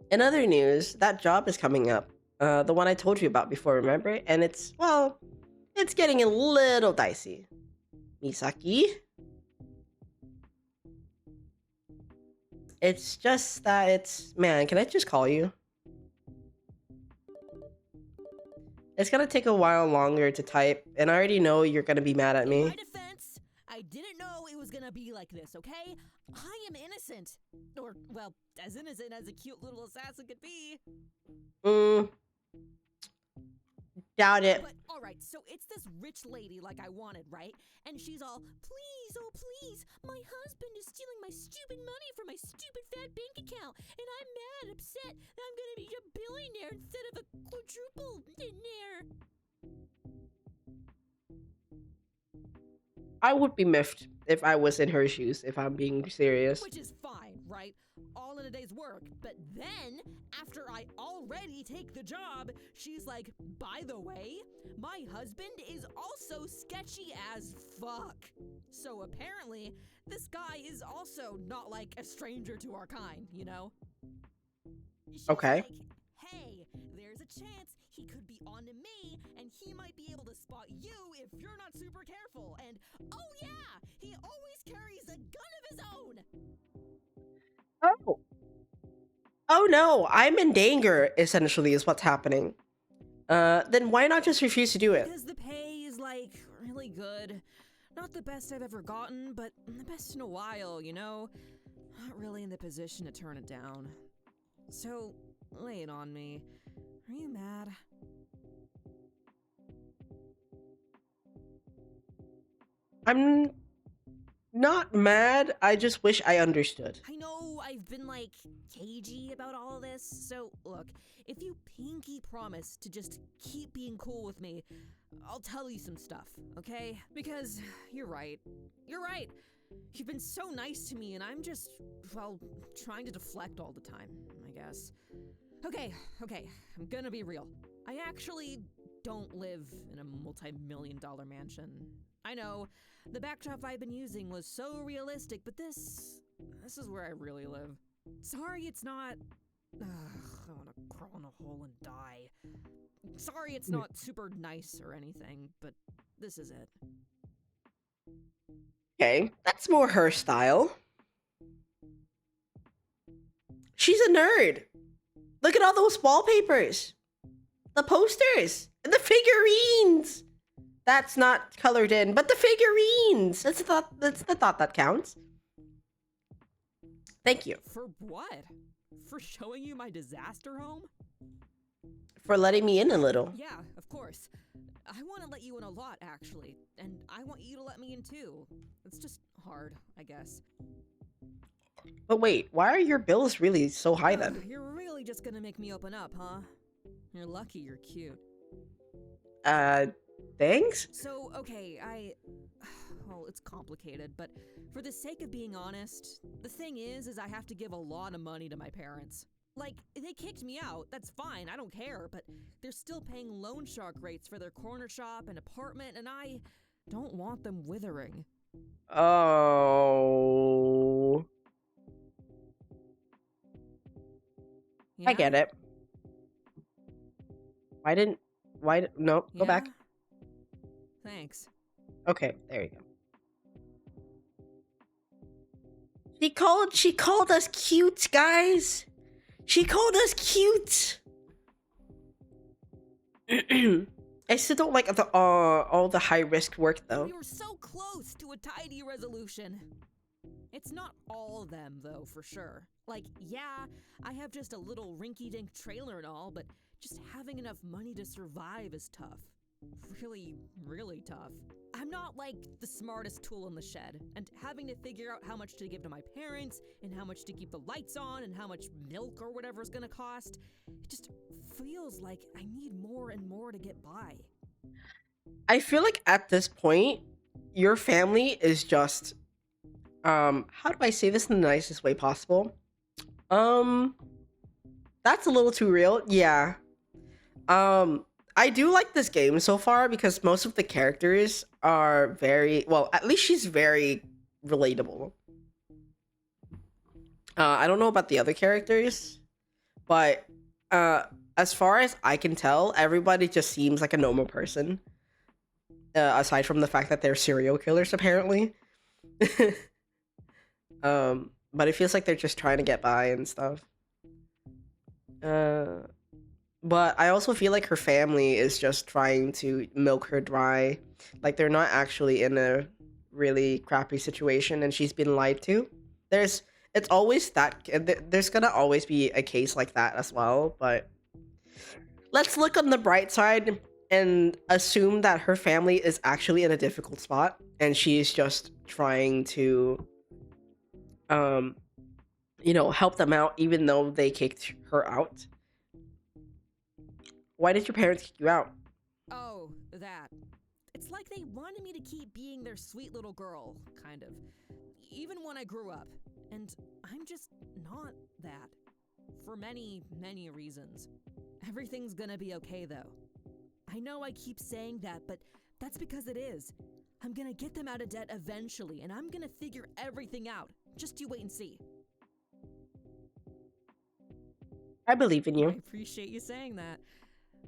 In other news, that job is coming up. The one I told you about before, remember? And it's getting a little dicey. Misaki? It's just that man, can I just call you? It's gonna take a while longer to type, and I already know you're gonna be mad at me. In my defense, I didn't know it was gonna be like this, okay? I am innocent. Or, well, as innocent as a cute little assassin could be. Doubt it. But, alright, so it's this rich lady like I wanted, right? And she's all, please, oh please, my husband is stealing my stupid money from my stupid fat bank account, and I'm mad, upset that I'm gonna be a billionaire instead of a quadruple-naire. I would be miffed if I was in her shoes, if I'm being serious. Which is fine, right? All in a day's work. But then, after I already take the job, she's like, by the way, my husband is also sketchy as fuck. So apparently, this guy is also not like a stranger to our kind, you know? She's okay. Like, hey, there's a chance he could be onto me, and he might be able to spot you if you're not super careful. And, oh yeah, he always carries a gun of his own. Oh no, I'm in danger, essentially, is what's happening. Then why not just refuse to do it? Because the pay is, like, really good. Not the best I've ever gotten, but the best in a while, you know? Not really in the position to turn it down. So, lay it on me. Are you mad? I'm Not mad. I just wish I understood. I know I've been like cagey about all of this, so look, if you pinky promise to just keep being cool with me, I'll tell you some stuff, okay? Because you're right. You're right. You've been so nice to me, and I'm just, well, trying to deflect all the time, I guess. Okay, I'm gonna be real. I actually don't live in a multi-million-dollar mansion. I know, the backdrop I've been using was so realistic, but this is where I really live. Sorry it's not... I wanna crawl in a hole and die. Sorry it's not super nice or anything, but this is it. Okay, that's more her style. She's a nerd. Look at all those wallpapers, the posters, and the figurines. That's not colored in, but the figurines. That's the thought that counts. Thank you For what? For showing you my disaster home? for letting me in a little. Yeah, of course. I want to let you in a lot, actually. And I want you to let me in, too. It's just hard, I guess. But wait, why are your bills really so high then? You're really just gonna make me open up, huh? You're lucky you're cute. Thanks? So, okay, well, it's complicated, but for the sake of being honest, the thing is I have to give a lot of money to my parents. Like, they kicked me out, that's fine, I don't care, but they're still paying loan shark rates for their corner shop and apartment, and I don't want them withering. Oh. Yeah? I get it. No, go back. Thanks. Okay, there you go. She called us cute, guys. She called us cute. I still don't like all the high risk work though. We were so close to a tidy resolution. It's not all of them, though, for sure. Like, yeah, I have just a little rinky-dink trailer and all, but just having enough money to survive is tough. Really, really tough. I'm not, like, the smartest tool in the shed, and having to figure out how much to give to my parents, and how much to keep the lights on, and how much milk or whatever's gonna cost, it just feels like I need more and more to get by. I feel like at this point, your family is just how do I say this in the nicest way possible? That's a little too real. Yeah. I do like this game so far because most of the characters are very, well, at least she's very relatable. I don't know about the other characters, but as far as I can tell, everybody just seems like a normal person. Aside from the fact that they're serial killers, apparently. But it feels like they're just trying to get by and stuff. But I also feel like her family is just trying to milk her dry. Like they're not actually in a really crappy situation and she's been lied to. There's gonna always be a case like that as well, but let's look on the bright side and assume that her family is actually in a difficult spot and she's just trying to help them out even though they kicked her out. Why did your parents kick you out? Oh, that. It's like they wanted me to keep being their sweet little girl, kind of. Even when I grew up. And I'm just not that. For many, many reasons. Everything's gonna be okay, though. I know I keep saying that, but that's because it is. I'm gonna get them out of debt eventually, and I'm gonna figure everything out. Just you wait and see. I believe in you. I appreciate you saying that.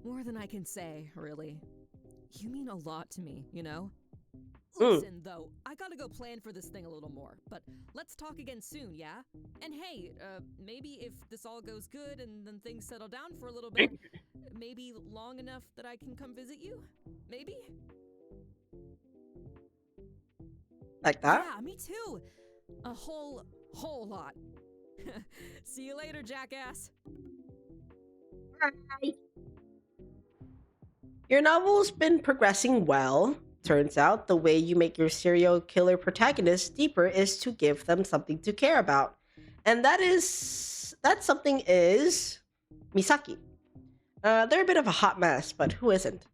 More than I can say, really. You mean a lot to me, you know? Listen, though, I gotta go plan for this thing a little more, but let's talk again soon, yeah? And hey, maybe if this all goes good and then things settle down for a little bit, maybe long enough that I can come visit you? Maybe? Like that? Yeah, me too. A whole lot. See you later, jackass. Bye. Your novel's been progressing well. Turns out the way you make your serial killer protagonist deeper is to give them something to care about. And that something is Misaki. They're a bit of a hot mess, but who isn't?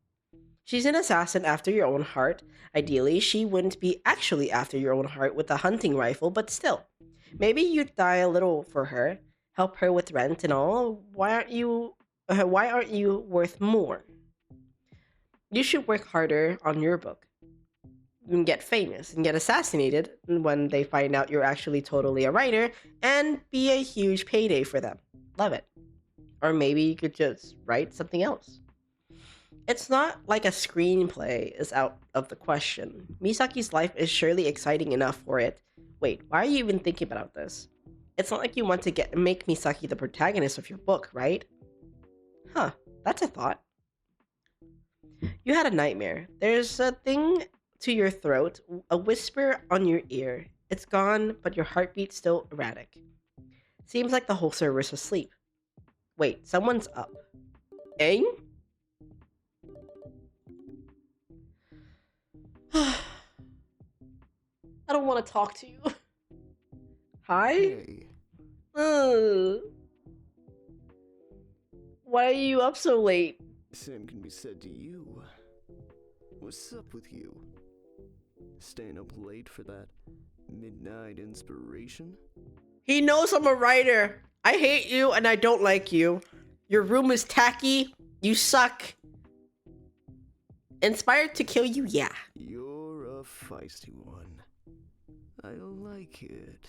She's an assassin after your own heart. Ideally, she wouldn't be actually after your own heart with a hunting rifle, but still. Maybe you'd die a little for her, help her with rent and all. Why aren't you worth more? You should work harder on your book. And get famous and get assassinated when they find out you're actually totally a writer and be a huge payday for them. Love it. Or maybe you could just write something else. It's not like a screenplay is out of the question. Misaki's life is surely exciting enough for it. Wait, why are you even thinking about this? It's not like you want to make Misaki the protagonist of your book, right? Huh, that's a thought. You had a nightmare. There's a thing to your throat, a whisper on your ear. It's gone, but your heartbeat's still erratic. Seems like the whole server's asleep. Wait, someone's up. Eh? I don't want to talk to you. Hi? Hey, Why are you up so late? same can be said to you. What's up with you? Staying up late for that midnight inspiration? He knows I'm a writer. I hate you and I don't like you. Your room is tacky. You suck. Inspired to kill you, yeah. You're a feisty one. I like it.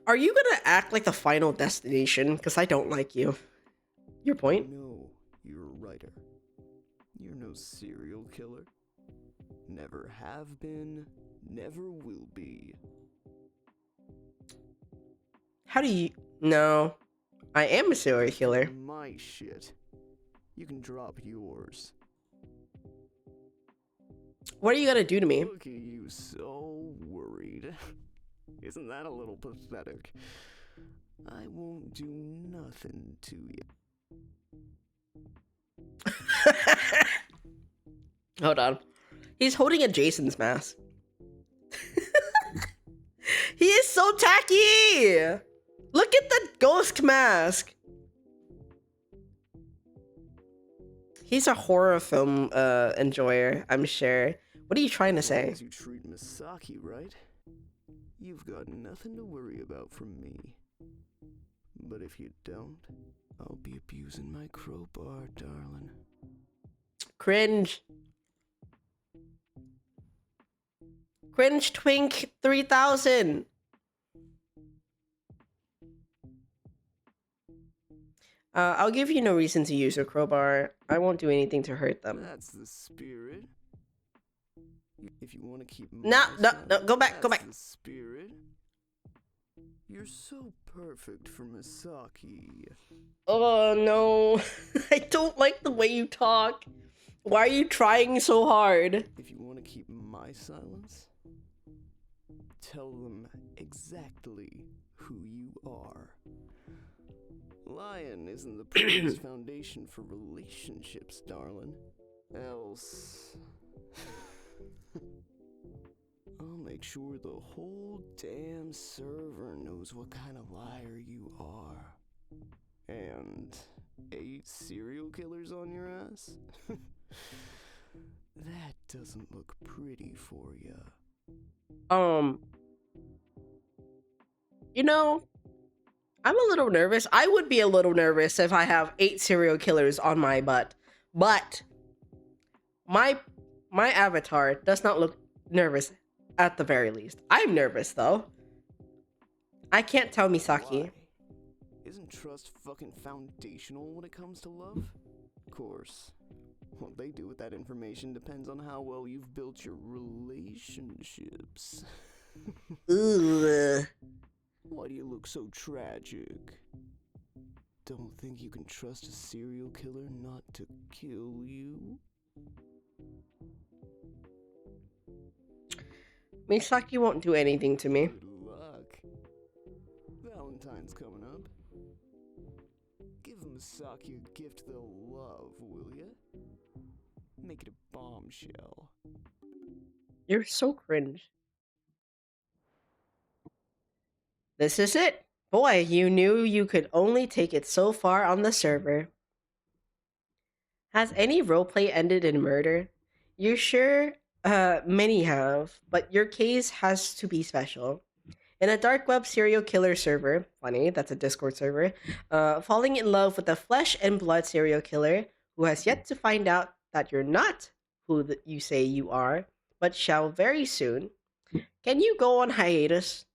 Are you gonna act like the final destination? Because I don't like you. Your point? No, you're a writer. You're no serial killer. Never have been, never will be. How do you... No. I am a serial killer. My shit. You can drop yours. What are you gonna do to me? Look at you, so worried. Isn't that a little pathetic? I won't do nothing to you. Hold on. He's holding a Jason's mask. He is so tacky! Look at the ghost mask! He's a horror film enjoyer, I'm sure. What are you trying to say? As you treat Misaki right, you've got nothing to worry about from me. But if you don't, I'll be abusing my crowbar, darling. Cringe. Cringe Twink 3000. I'll give you no reason to use a crowbar. I won't do anything to hurt them. That's the spirit. If you want to keep No, go back, go that's back. the spirit. You're so perfect for Misaki. Oh no, I don't like the way you talk. Why are you trying so hard? If you want to keep my silence, tell them exactly who you are. Lying isn't the properest foundation for relationships, darling. Else... I'll make sure the whole damn server knows what kind of liar you are. And 8 serial killers on your ass? That doesn't look pretty for ya. You know, I'm a little nervous. I would be a little nervous if I have 8 serial killers on my butt. But my avatar does not look nervous at the very least. I'm nervous though. I can't tell Misaki. Why? Isn't trust fucking foundational when it comes to love? Of course. What they do with that information depends on how well you've built your relationships. Ugh. Why do you look so tragic? Don't think you can trust a serial killer not to kill you? Misaki won't do anything to me. Good luck. Valentine's coming up. Give Misaki a gift they'll love, will ya? Make it a bombshell. You're so cringe. This is it. Boy, you knew you could only take it so far on the server. Has any roleplay ended in murder? You sure? Many have, but your case has to be special. In a dark web serial killer server, funny, that's a Discord server, falling in love with a flesh and blood serial killer who has yet to find out that you're not who you say you are, but shall very soon. Can you go on hiatus?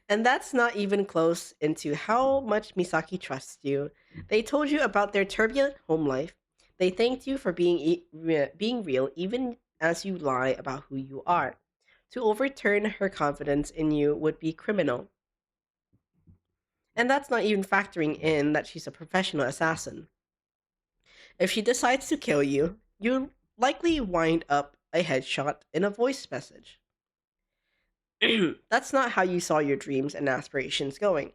And that's not even close into how much Misaki trusts you. They told you about their turbulent home life. They thanked you for being real even as you lie about who you are. To overturn her confidence in you would be criminal. And that's not even factoring in that she's a professional assassin. If she decides to kill you, you'll likely wind up a headshot in a voice message. That's not how you saw your dreams and aspirations going.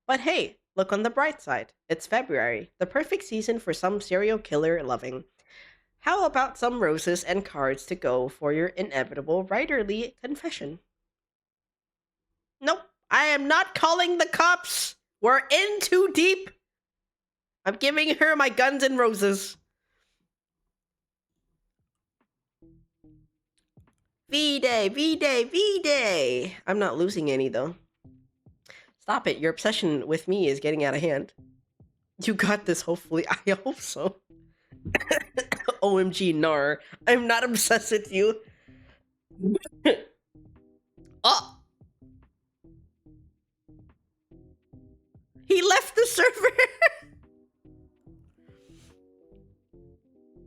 But hey, look on the bright side. It's February, the perfect season for some serial killer loving. How about some roses and cards to go for your inevitable writerly confession? Nope, I am not calling the cops. We're in too deep. I'm giving her my guns and roses. V-Day, V-Day, V-Day. I'm not losing any, though. Stop it. Your obsession with me is getting out of hand. You got this, hopefully. I hope so. OMG, nar. I'm not obsessed with you. Oh! He left the server!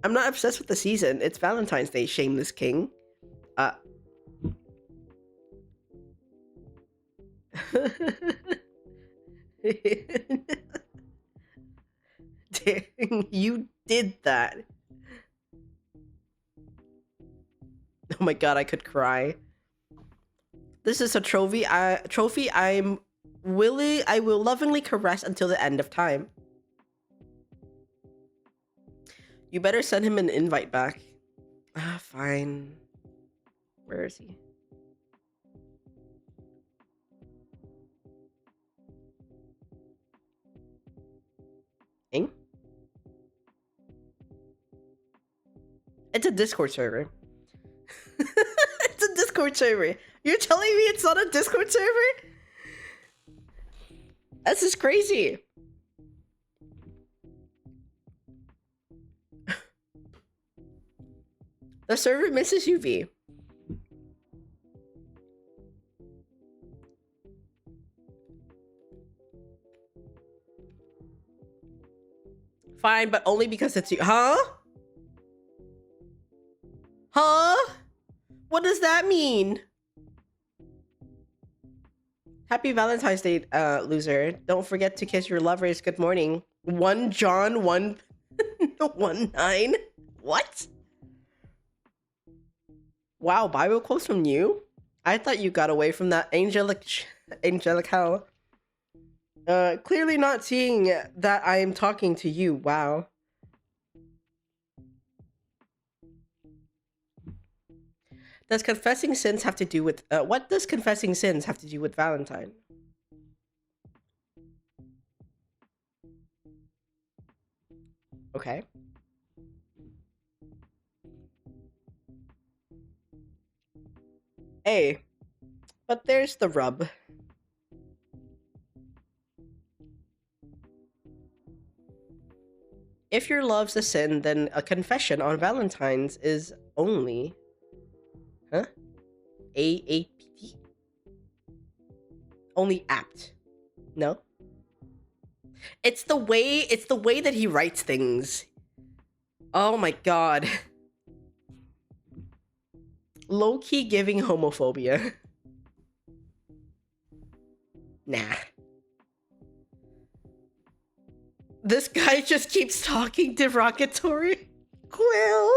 I'm not obsessed with the season. It's Valentine's Day, shameless king. Dang, you did that. Oh my god, I could cry. This is a trophy. I will lovingly caress until the end of time. You better send him an invite back. Fine. Where is he? Ing? It's a Discord server. It's a Discord server. You're telling me it's not a Discord server? This is crazy. The server misses you, V. Fine, but only because it's you. Huh? Huh? What does that mean? Happy Valentine's Day, loser. Don't forget to kiss your lovers good morning. 1 John 1 1 9. What? Wow, Bible quotes from you? I thought you got away from that angelic hell. Clearly not seeing that I am talking to you. Wow. Does confessing sins have to do with what does confessing sins have to do with Valentine? Okay. Hey, but there's the rub. If your love's a sin, then a confession on Valentine's is only... Huh? AAPT? Only apt. No? It's the way that he writes things. Oh my god. Low-key giving homophobia. Nah. This guy just keeps talking derogatory. Quill.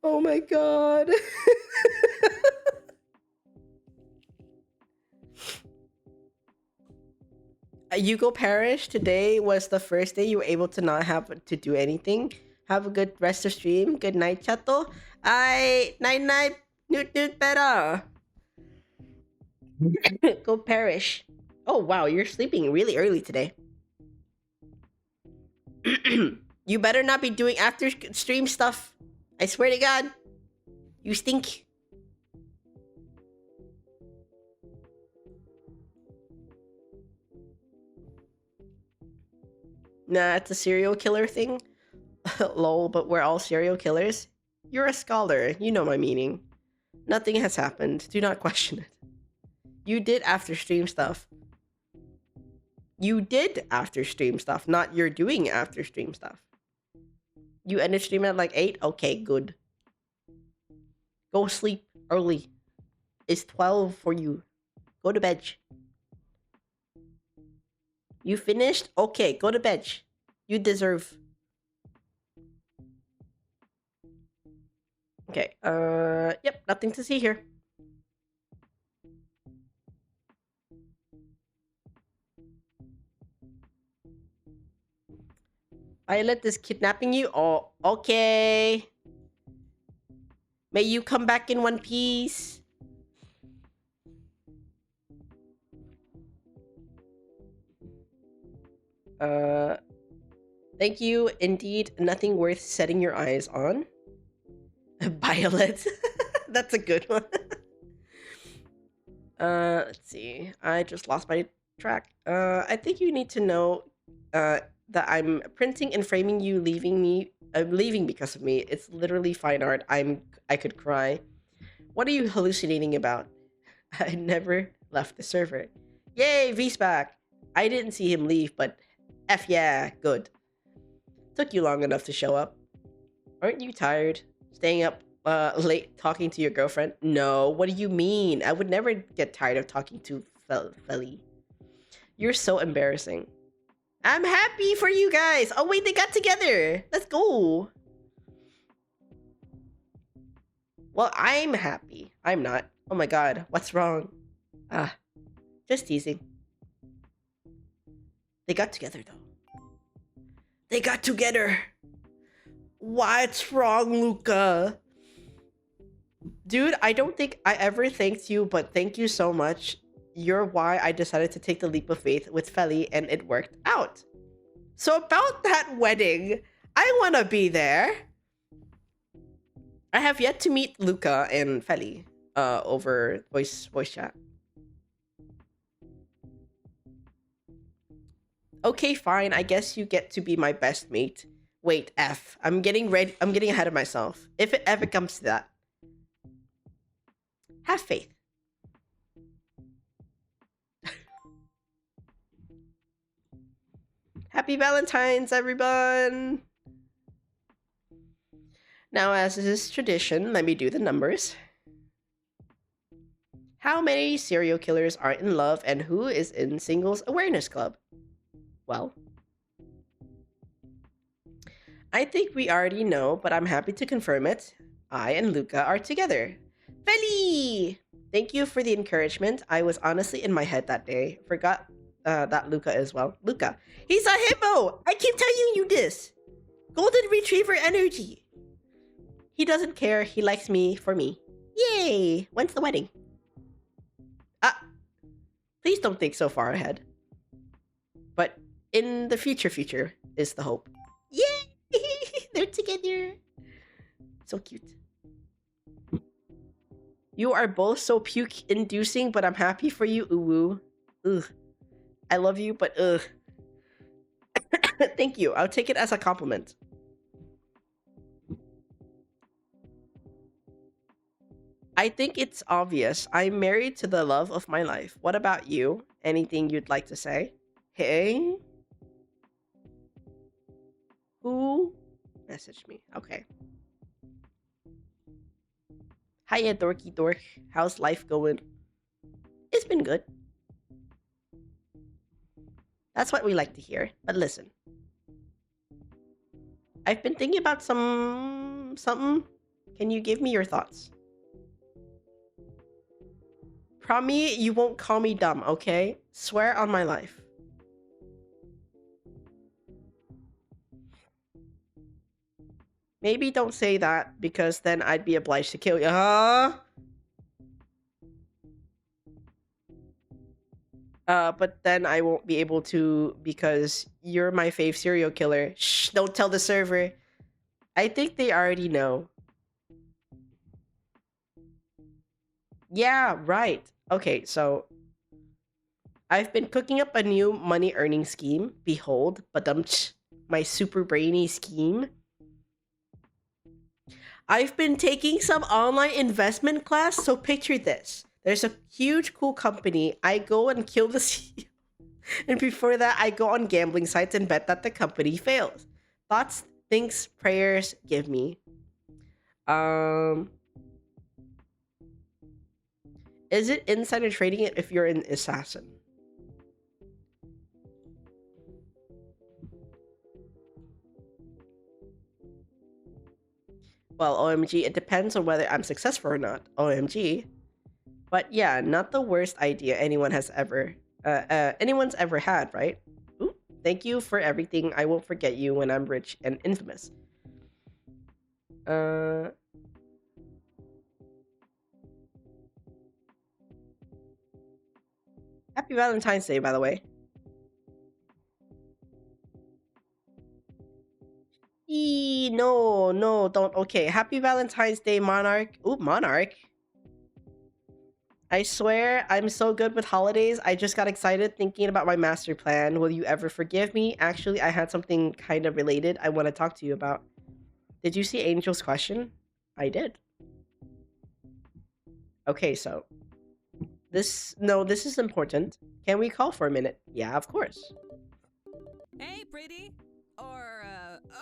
Oh my god. Hugo Parish, today was the first day you were able to not have to do anything. Have a good rest of stream. Good night, chato. Night night. Newt better. Go perish. Oh wow, you're sleeping really early today. You better not be doing after stream stuff. I swear to God. You stink. Nah, it's a serial killer thing. Lol, but we're all serial killers. You're a scholar. You know my meaning. Nothing has happened. Do not question it. You did after stream stuff. You did after stream stuff, not you're doing after stream stuff. You ended stream at like 8? Okay, good. Go sleep early. It's 12 for you. Go to bed. You finished? Okay, go to bed. You deserve. Okay, yep, nothing to see here. Violet is kidnapping you? Oh, okay. May you come back in one piece. Thank you. Indeed, nothing worth setting your eyes on. Violet. That's a good one. Let's see. I just lost my track. I think you need to know that I'm printing and framing you leaving because of me. It's literally fine art. I could cry. What are you hallucinating about? I never left the server. Yay, V's back. I didn't see him leave, but F yeah, good. Took you long enough to show up. Aren't you tired? Staying up late talking to your girlfriend? No, what do you mean? I would never get tired of talking to Feli. You're so embarrassing. I'm happy for you guys. Oh wait, they got together. Let's go. Well, I'm happy. I'm not. Oh my god, what's wrong? Just teasing. They got together though. They got together. What's wrong, Luca? Dude, I don't think I ever thanked you, but thank you so much. You're why I decided to take the leap of faith with Feli, and it worked out. So about that wedding, I want to be there. I have yet to meet Luca and Feli over voice chat. Okay, fine. I guess you get to be my best mate. Wait, F. I'm getting ready. I'm getting ahead of myself. If it ever comes to that. Have faith. Happy Valentine's, everyone! Now, as is tradition, let me do the numbers. How many serial killers are in love and who is in Singles Awareness Club? Well, I think we already know, but I'm happy to confirm it. I and Luca are together. Feli! Thank you for the encouragement. I was honestly in my head that day. Forgot that Luca as well. Luca. He's a hippo! I keep telling you this! Golden Retriever energy! He doesn't care. He likes me for me. Yay! When's the wedding? Please don't think so far ahead. But in the future is the hope. Yay! They're together. So cute. You are both so puke-inducing, but I'm happy for you, uwu. Ugh. I love you, but ugh. Thank you. I'll take it as a compliment. I think it's obvious. I'm married to the love of my life. What about you? Anything you'd like to say? Hey? Who messaged me? Okay. Hiya, dorky dork. How's life going? It's been good. That's what we like to hear. But listen. I've been thinking about something. Can you give me your thoughts? Promise you won't call me dumb, okay? Swear on my life. Maybe don't say that because then I'd be obliged to kill you. But then I won't be able to because you're my fave serial killer. Shh, don't tell the server. I think they already know. Yeah, right. Okay, so I've been cooking up a new money earning scheme. Behold, my super brainy scheme. I've been taking some online investment class, so picture this. There's a huge cool company. I go and kill the CEO. And before that, I go on gambling sites and bet that the company fails. Thoughts, thinks, prayers, give me. Is it insider trading it if you're an assassin? Well, OMG, it depends on whether I'm successful or not. OMG. But yeah, not the worst idea anyone's ever had, right? Ooh, thank you for everything. I won't forget you when I'm rich and infamous. Happy Valentine's Day, by the way. No, don't. Okay, happy Valentine's Day, Monarch. Ooh, Monarch. I swear, I'm so good with holidays. I just got excited thinking about my master plan. Will you ever forgive me? Actually, I had something kind of related I want to talk to you about. Did you see Angel's question? I did. Okay, so this is important. Can we call for a minute? Yeah, of course. Hey, pretty.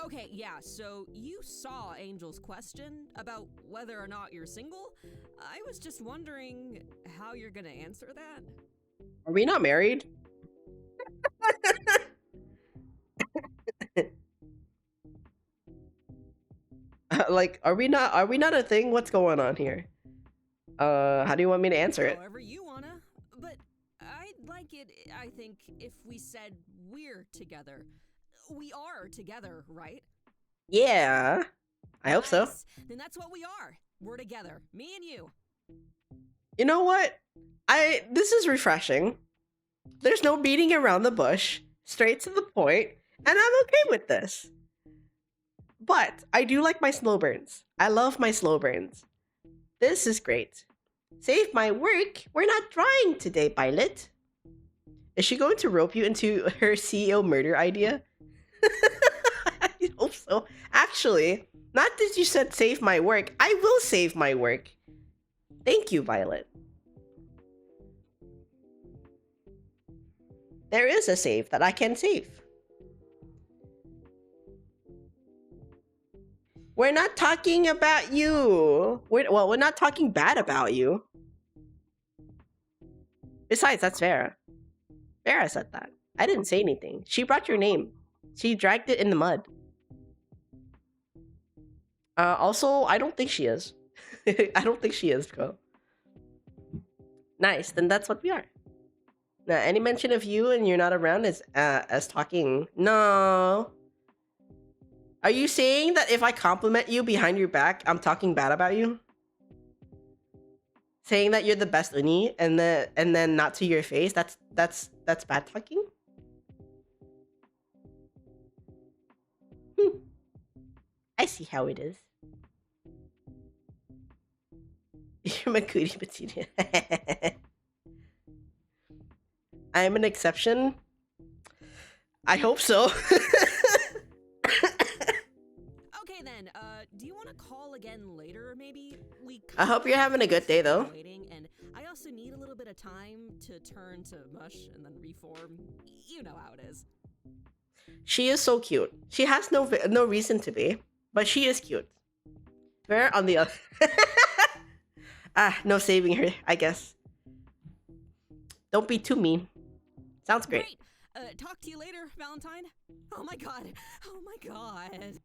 Okay, yeah, so you saw Angel's question about whether or not you're single. I was just wondering how you're gonna answer that. Are we not married? Like, are we not a thing? What's going on here? How do you want me to answer it? However you wanna, but I'd like it, I think, if we said we're together. We are together, right? Yeah, I hope so. Then that's what we are. We're together, me and you. You know what? This is refreshing. There's no beating around the bush, straight to the point, and I'm okay with this. But I do like my slow burns. I love my slow burns. This is great. Save my work. We're not drawing today, Pilot. Is she going to rope you into her CEO murder idea? I hope so. Actually, not that you said save my work. I will save my work. Thank you, Violet. There is a save that I can save. We're not talking about you. We're not talking bad about you. Besides, that's Farah. Farah said that. I didn't say anything. She brought your name. She dragged it in the mud. Also, I don't think she is. I don't think she is, bro. Nice, then that's what we are. Now, any mention of you and you're not around is as talking. No. Are you saying that if I compliment you behind your back, I'm talking bad about you? Saying that you're the best uni and then not to your face, that's bad talking? I see how it is. You're my cootie patootie. I'm an exception. I hope so. Okay then, do you want to call again later, maybe? I hope you're having a good day, though. Waiting, and I also need a little bit of time to turn to mush and then reform. You know how it is. She is so cute. She has no reason to be, but she is cute. Where on the other... no saving her, I guess. Don't be too mean. Sounds great. Talk to you later, Valentine. Oh my god. Oh my god.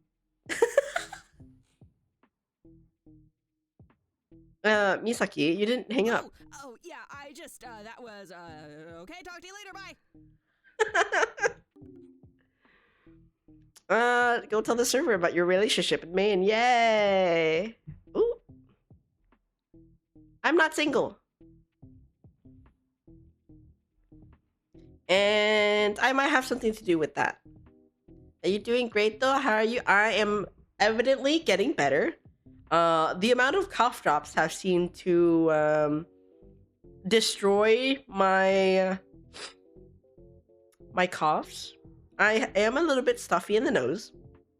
Misaki, you didn't hang up. Oh yeah, I just, that was, okay, talk to you later, bye. Go tell the server about your relationship with Maine. Yay! Ooh. I'm not single. And I might have something to do with that. Are you doing great though? How are you? I am evidently getting better. The amount of cough drops have seemed to destroy my coughs. I am a little bit stuffy in the nose,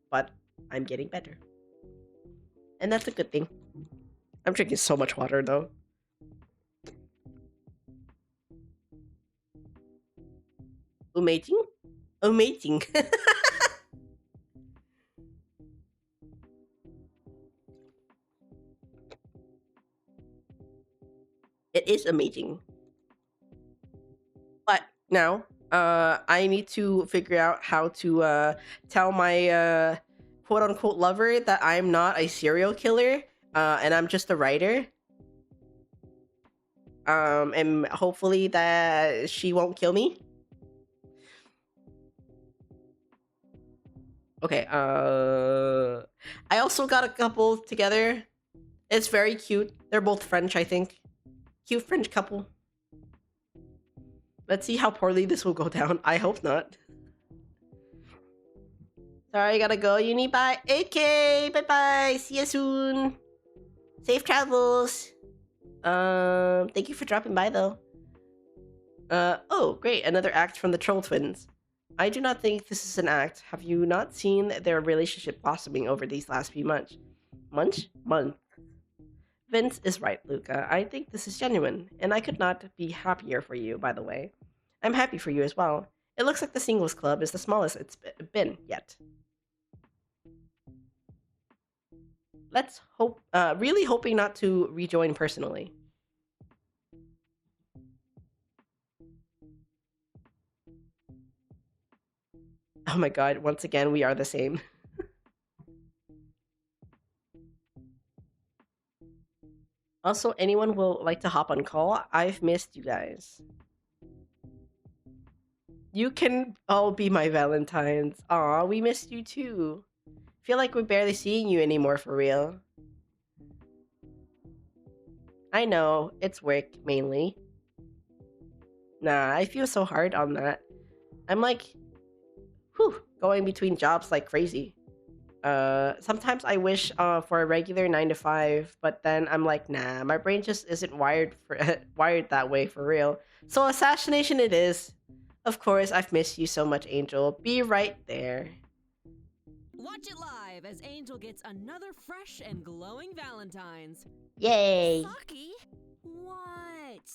but I'm getting better. And that's a good thing. I'm drinking so much water though. Amazing? Amazing. It is amazing. But now, I need to figure out how to tell my quote unquote lover that I'm not a serial killer, and I'm just a writer. And hopefully that she won't kill me. Okay, I also got a couple together. It's very cute. They're both French, I think. Cute French couple. Let's see how poorly this will go down. I hope not. Sorry, I gotta go. Uni, bye. AK, bye-bye. See you soon. Safe travels. Thank you for dropping by, though. Oh, great. Another act from the Troll Twins. I do not think this is an act. Have you not seen their relationship blossoming over these last few months? Months? Vince is right, Luca. I think this is genuine, and I could not be happier for you, by the way. I'm happy for you as well. It looks like the singles club is the smallest it's been yet. Let's hope, really hoping not to rejoin personally. Oh my god, once again, we are the same. Also, anyone will like to hop on call? I've missed you guys. You can all be my Valentines. Aw, we missed you too. Feel like we're barely seeing you anymore for real. I know, it's work, mainly. Nah, I feel so hard on that. I'm like, going between jobs like crazy. Sometimes I wish for a regular 9 to 5, but then I'm like, nah, my brain just isn't wired for wired that way for real. So assassination it is. Of course, I've missed you so much, Angel. Be right there. Watch it live as Angel gets another fresh and glowing Valentine's. Yay! Saki? What?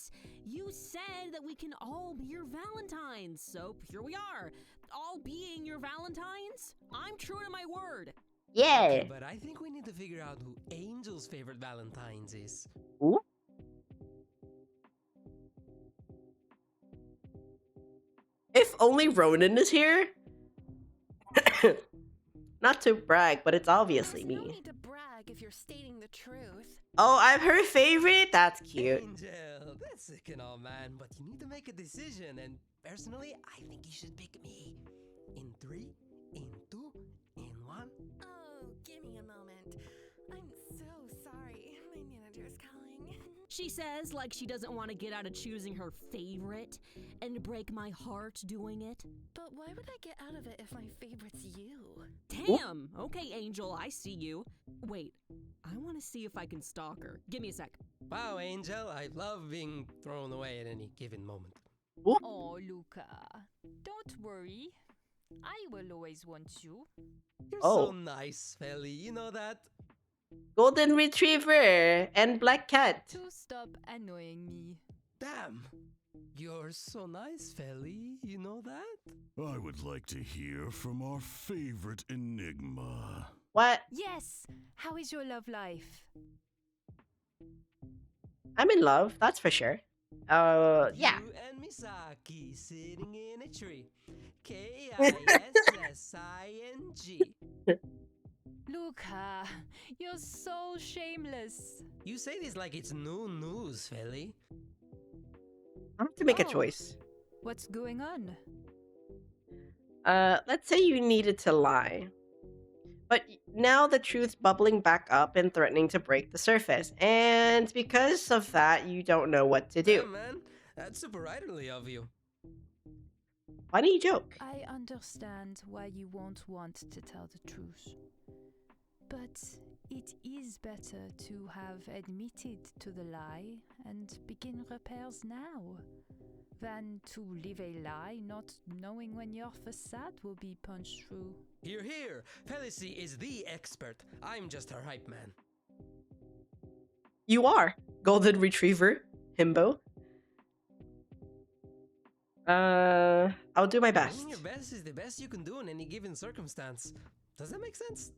You said that we can all be your Valentines, so here we are. All being your Valentines? I'm true to my word. Yeah! Okay, but I think we need to figure out who Angel's favorite Valentine's is. Ooh? If only Ronan is here? Not to brag, but it's obviously There's me. no need to brag if you're stating the truth. Oh, I'm her favorite? That's cute. Angel, that's sick and all, man, but you need to make a decision, and personally, I think you should pick me. In 3, in 2, in 1. Oh, give me a moment. I'm so sorry. My manager's calling. She says like she doesn't want to get out of choosing her favorite and break my heart doing it. But why would I get out of it if my favorite's you? Damn! Okay, Angel, I see you. Wait, I want to see if I can stalk her. Give me a sec. Wow, Angel, I love being thrown away at any given moment. Oh, Luca. Don't worry. I will always want you. You're Oh. so nice, Felly, you know that? Golden Retriever and Black Cat. To stop annoying me. Damn! You're so nice, Felly, you know that? I would like to hear from our favorite enigma. What? Yes! How is your love life? I'm in love, that's for sure. Yeah. You and Misaki sitting in a tree. Kissing. Luca, you're so shameless. You say this like it's no news, Felly. I have to make a Oh. choice. What's going on? Let's say you needed to lie. But now the truth's bubbling back up and threatening to break the surface. And because of that, you don't know what to do. Damn, man. That's super writerly of you. Funny joke. I understand why you won't want to tell the truth. But it is better to have admitted to the lie and begin repairs now than to live a lie not knowing when your facade will be punched through. Hear, hear. Felicie is the expert. I'm just her hype man. You are. Golden Retriever. Himbo. I'll do my best. Doing your best is the best you can do in any given circumstance. Does that make sense?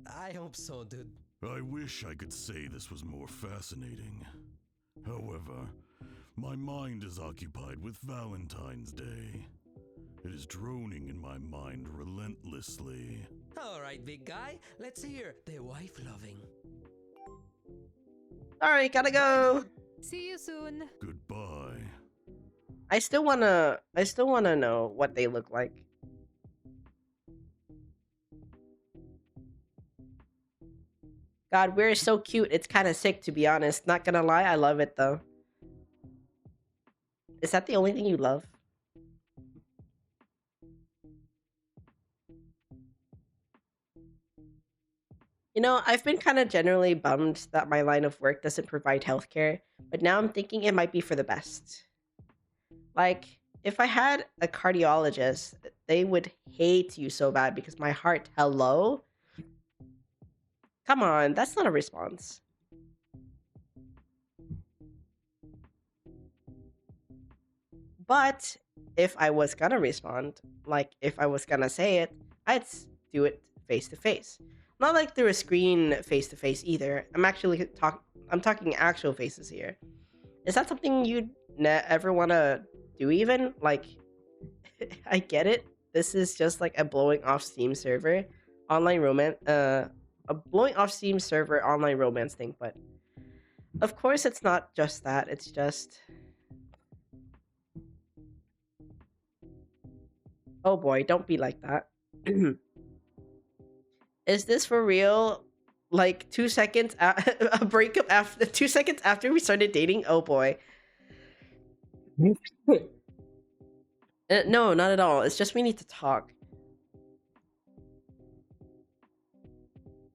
I hope so, dude. I wish I could say this was more fascinating. However, my mind is occupied with Valentine's Day. It is droning in my mind relentlessly. Alright, big guy. Let's hear the wife loving. Alright, gotta go. See you soon. Goodbye. I still wanna know what they look like. God, we're so cute. It's kind of sick, to be honest. Not gonna lie, I love it though. Is that the only thing you love? You know, I've been kind of generally bummed that my line of work doesn't provide healthcare, but now I'm thinking it might be for the best. Like, if I had a cardiologist, they would hate you so bad because my heart, hello? Come on, that's not a response. But if I was gonna respond, like if I was gonna say it, I'd do it face to face. Not like through a screen face to face either. I'm talking actual faces here. Is that something you'd ever want to do even? Like, I get it. This is just like a blowing off Steam server online romance a blowing off Steam server online romance thing, but of course it's not just that. It's just, oh boy, don't be like that. Is this for real? Like 2 seconds a breakup after 2 seconds after we started dating? Oh boy. No, not at all. It's just we need to talk.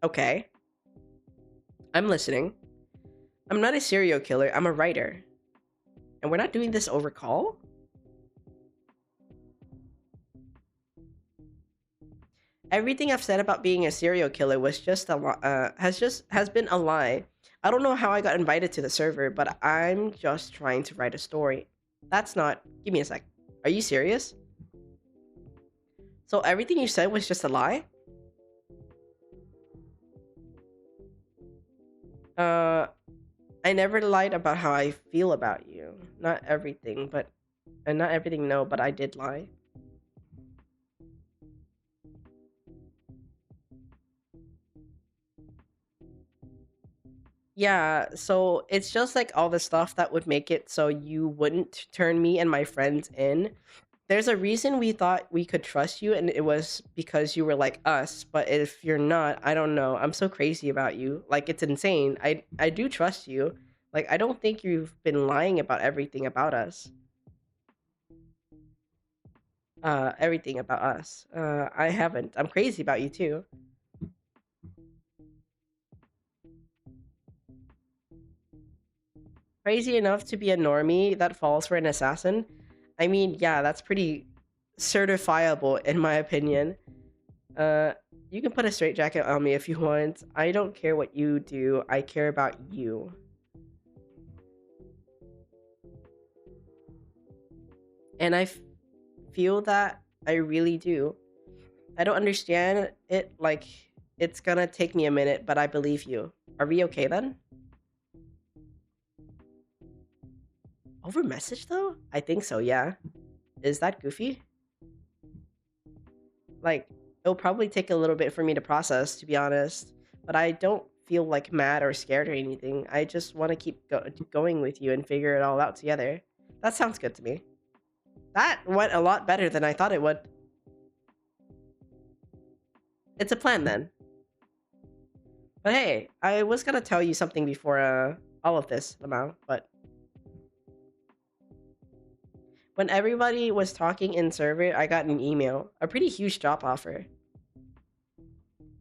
Okay. I'm listening. I'm not a serial killer. I'm a writer. And we're not doing this over call? Everything I've said about being a serial killer was just has been a lie. I don't know how I got invited to the server, but I'm just trying to write a story. That's not... Give me a sec. Are you serious? So everything you said was just a lie? I never lied about how I feel about you. Not everything, but... And not everything, no, but I did lie. Yeah, so it's just like all the stuff that would make it so you wouldn't turn me and my friends in. There's a reason we thought we could trust you, and it was because you were like us. But if you're not, I don't know. I'm so crazy about you. Like, it's insane. I do trust you. Like, I don't think you've been lying about everything about us. Everything about us. I haven't. I'm crazy about you too. Crazy enough to be a normie that falls for an assassin? I mean, yeah, that's pretty certifiable in my opinion. You can put a straitjacket on me if you want. I don't care what you do. I care about you. And I feel that I really do. I don't understand it, like, it's gonna take me a minute, but I believe you. Are we okay then? Over message though? I think so, yeah. Is that goofy? Like, it'll probably take a little bit for me to process, to be honest. But I don't feel like mad or scared or anything. I just want to keep going with you and figure it all out together. That sounds good to me. That went a lot better than I thought it would. It's a plan then. But hey, I was gonna tell you something before all of this, Lamau, but when everybody was talking in server, I got an email, a pretty huge job offer.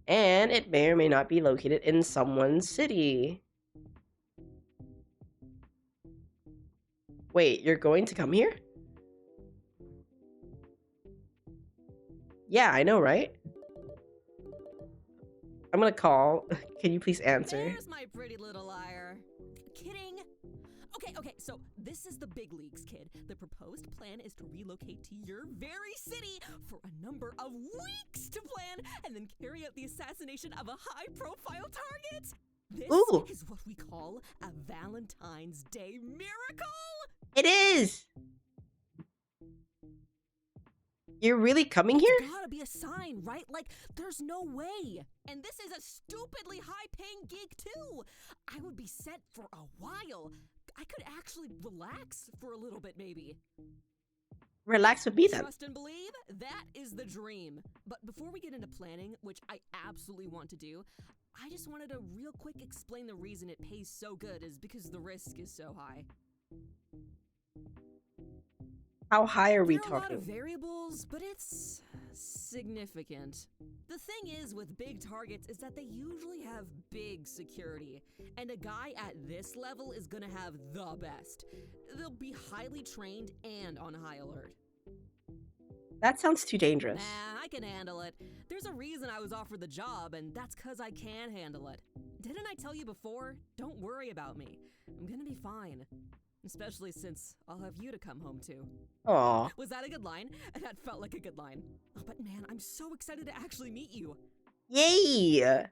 And it may or may not be located in someone's city. Wait, you're going to come here? Yeah, I know, right? I'm gonna call. Can you please answer? There's my pretty little liar. Kidding. Okay, so this is the big leagues, kid. The proposed plan is to relocate to your very city for a number of weeks to plan and then carry out the assassination of a high-profile target. This Ooh. is what we call a Valentine's Day miracle. It is! You're really coming here? There's gotta be a sign, right? Like, there's no way. And this is a stupidly high-paying gig, too. I would be set for a while. I could actually relax for a little bit, maybe. Relax with me then. Trust and believe, that is the dream. But before we get into planning, which I absolutely want to do, I just wanted to real quick explain the reason it pays so good is because the risk is so high. How high are we There are a lot of talking? variables, but it's significant. The thing is with big targets is that they usually have big security, and a guy at this level is gonna have the best. They'll be highly trained and on high alert. That sounds too dangerous. Nah, I can handle it. There's a reason I was offered the job, and that's 'cause I can handle it. Didn't I tell you before? Don't worry about me. I'm gonna be fine. Especially since I'll have you to come home to. Aw. Was that a good line? That felt like a good line. Oh, but man, I'm so excited to actually meet you. Yay!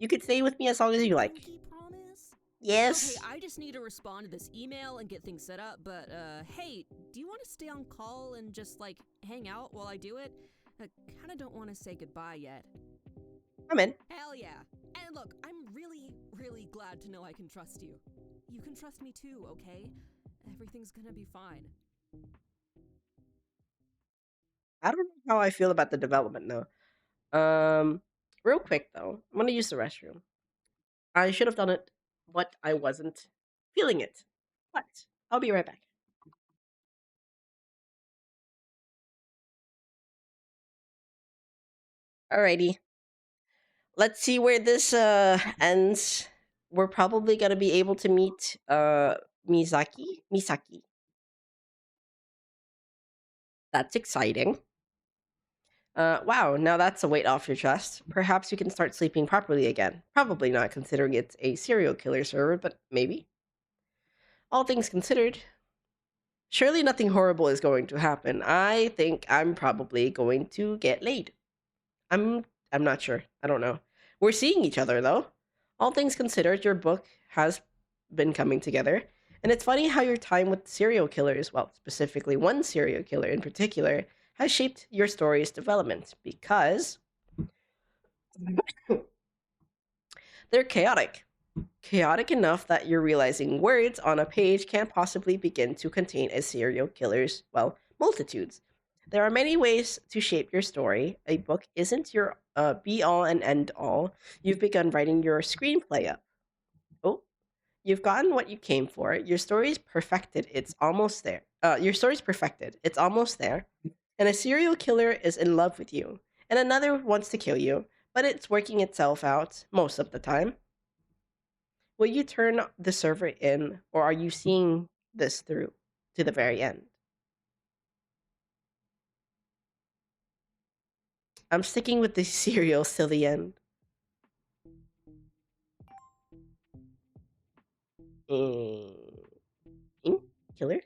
You could stay with me as long as you like. Pinky promise? Yes. Okay, I just need to respond to this email and get things set up, but, hey, do you want to stay on call and just, like, hang out while I do it? I kinda don't want to say goodbye yet. I'm in. Hell yeah. And look, I'm really, really glad to know I can trust you. You can trust me too, okay? Everything's gonna be fine. I don't know how I feel about the development though. Real quick though, I'm gonna use the restroom. I should have done it, but I wasn't feeling it. But I'll be right back. Alrighty. Let's see where this ends. We're probably gonna be able to meet Misaki. That's exciting. Wow, now that's a weight off your chest. Perhaps you can start sleeping properly again. Probably not considering it's a serial killer server, but maybe. All things considered, surely nothing horrible is going to happen. I think I'm probably going to get laid. I'm not sure. I don't know. We're seeing each other though. All things considered, your book has been coming together. And it's funny how your time with serial killers, well, specifically one serial killer in particular, has shaped your story's development because they're chaotic. Chaotic enough that you're realizing words on a page can't possibly begin to contain a serial killer's, well, multitudes. There are many ways to shape your story. A book isn't your be all and end all. You've begun writing your screenplay up. Oh, you've gotten what you came for. Your story's perfected. It's almost there. Your story's perfected. It's almost there. And a serial killer is in love with you. And another wants to kill you. But it's working itself out most of the time. Will you turn the server in, or are you seeing this through to the very end? I'm sticking with the serials till the end. Killer?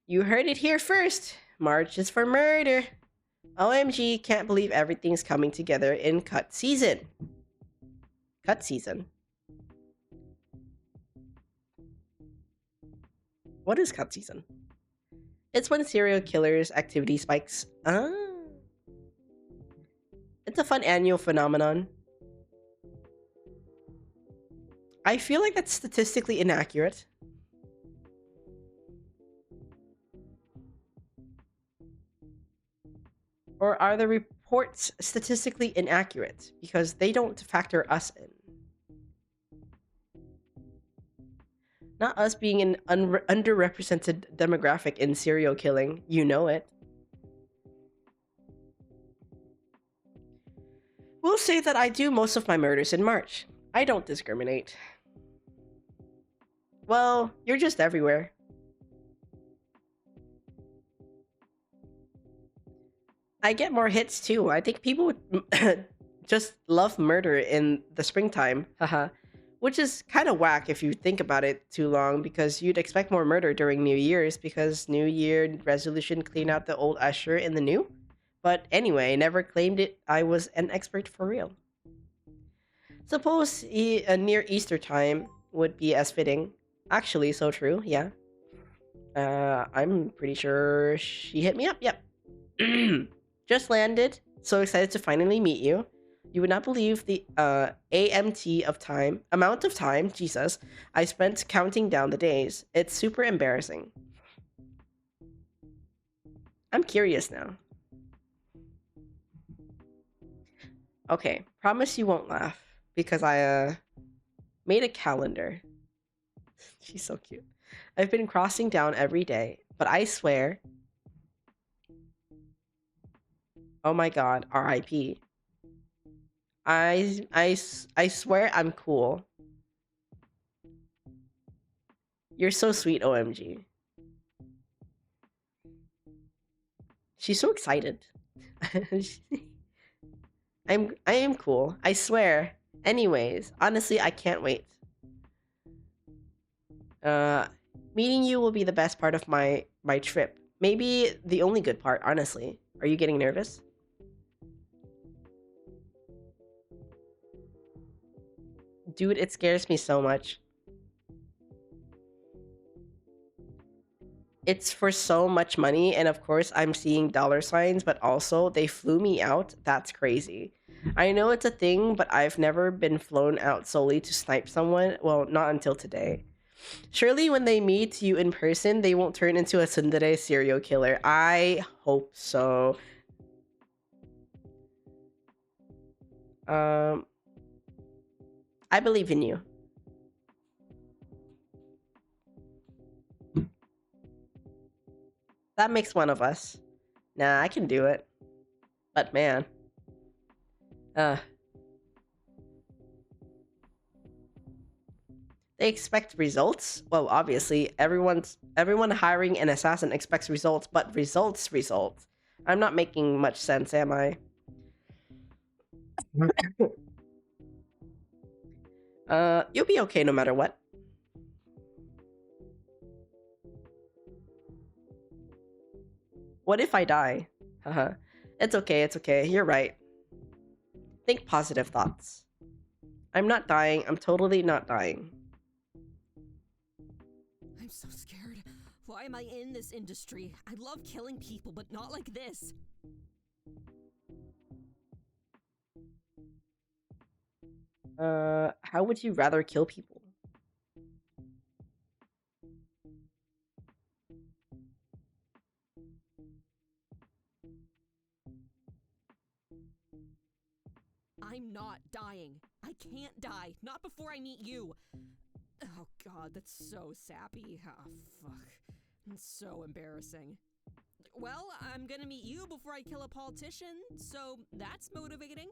You heard it here first. March is for murder. OMG, can't believe everything's coming together in cut season. Cut season. What is cut season? It's when serial killers' activity spikes. Ah. It's a fun annual phenomenon. I feel like that's statistically inaccurate. Or are the reports statistically inaccurate because they don't factor us in? Not us being an underrepresented demographic in serial killing. You know it. We'll say that I do most of my murders in March. I don't discriminate. Well, you're just everywhere. I get more hits too. I think people would just love murder in the springtime. Haha. Which is kind of whack if you think about it too long, because you'd expect more murder during New Year's because New Year resolution clean out the old usher in the new. But anyway, never claimed it. I was an expert for real. Suppose near Easter time would be as fitting. Actually, so true, yeah. I'm pretty sure she hit me up, yep. Just landed. So excited to finally meet you. You would not believe the amount of time, Jesus, I spent counting down the days. It's super embarrassing. I'm curious now. Okay, promise you won't laugh because I made a calendar. She's so cute. I've been crossing down every day, but I swear. Oh my god, RIP. I swear I'm cool. You're so sweet, OMG. She's so excited. I am cool. I swear. Anyways, honestly, I can't wait. Meeting you will be the best part of my trip. Maybe the only good part, honestly. Are you getting nervous? Dude, it scares me so much. It's for so much money, and of course I'm seeing dollar signs, but also they flew me out. That's crazy. I know it's a thing, but I've never been flown out solely to snipe someone. Well, not until today. Surely when they meet you in person, they won't turn into a tsundere serial killer. I hope so. I believe in you. That makes one of us. Nah, I can do it. But man. They expect results? Well, obviously, everyone hiring an assassin expects results, but results. I'm not making much sense, am I? You'll be okay no matter what. What if I die? Haha. It's okay. You're right. Think positive thoughts. I'm not dying. I'm totally not dying. I'm so scared. Why am I in this industry? I love killing people, but not like this. How would you rather kill people? I'm not dying. I can't die. Not before I meet you. Oh god, that's so sappy. Oh, fuck. It's so embarrassing. Well, I'm gonna meet you before I kill a politician, so that's motivating.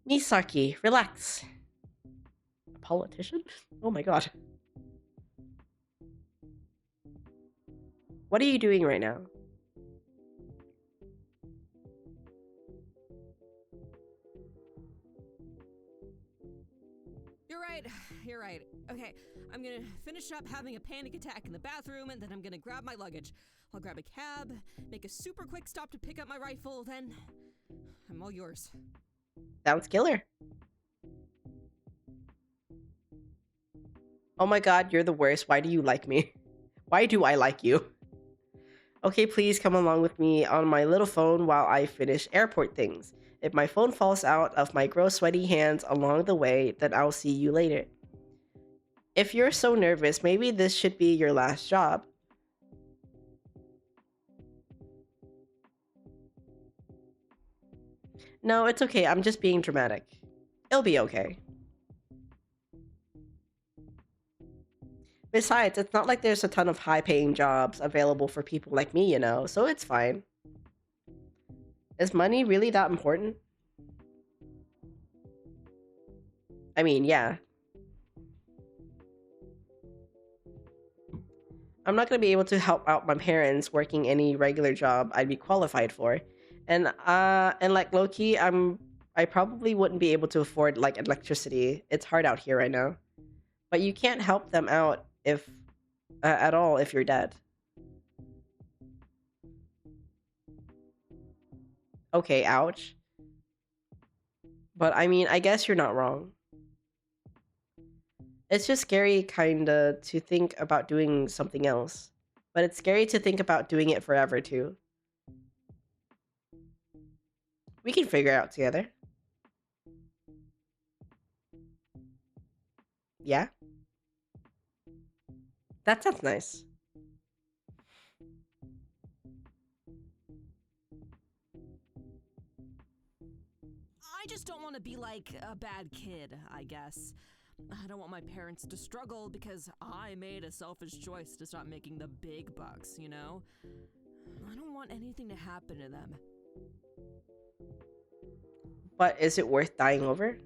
Misaki, relax. A politician? Oh my god. What are you doing right now? You're right. Okay, I'm gonna finish up having a panic attack in the bathroom, and then I'm gonna grab my luggage. I'll grab a cab, make a super quick stop to pick up my rifle, then I'm all yours. Sounds killer. Oh my god, you're the worst. Why do you like me? Why do I like you? Okay, please come along with me on my little phone while I finish airport things. If my phone falls out of my gross sweaty hands along the way, then I'll see you later. If you're so nervous, maybe this should be your last job. No, it's okay. I'm just being dramatic. It'll be okay. Besides, it's not like there's a ton of high-paying jobs available for people like me, you know, so it's fine. Is money really that important? I mean, yeah. I'm not going to be able to help out my parents working any regular job I'd be qualified for. And like low-key, I probably wouldn't be able to afford like electricity. It's hard out here right now. But you can't help them out if at all if you're dead. Okay, ouch. But I mean, I guess you're not wrong. It's just scary kinda to think about doing something else. But it's scary to think about doing it forever too. We can figure it out together. Yeah? That sounds nice. I just don't want to be like a bad kid, I guess. I don't want my parents to struggle because I made a selfish choice to stop making the big bucks, you know? I don't want anything to happen to them. But is it worth dying over?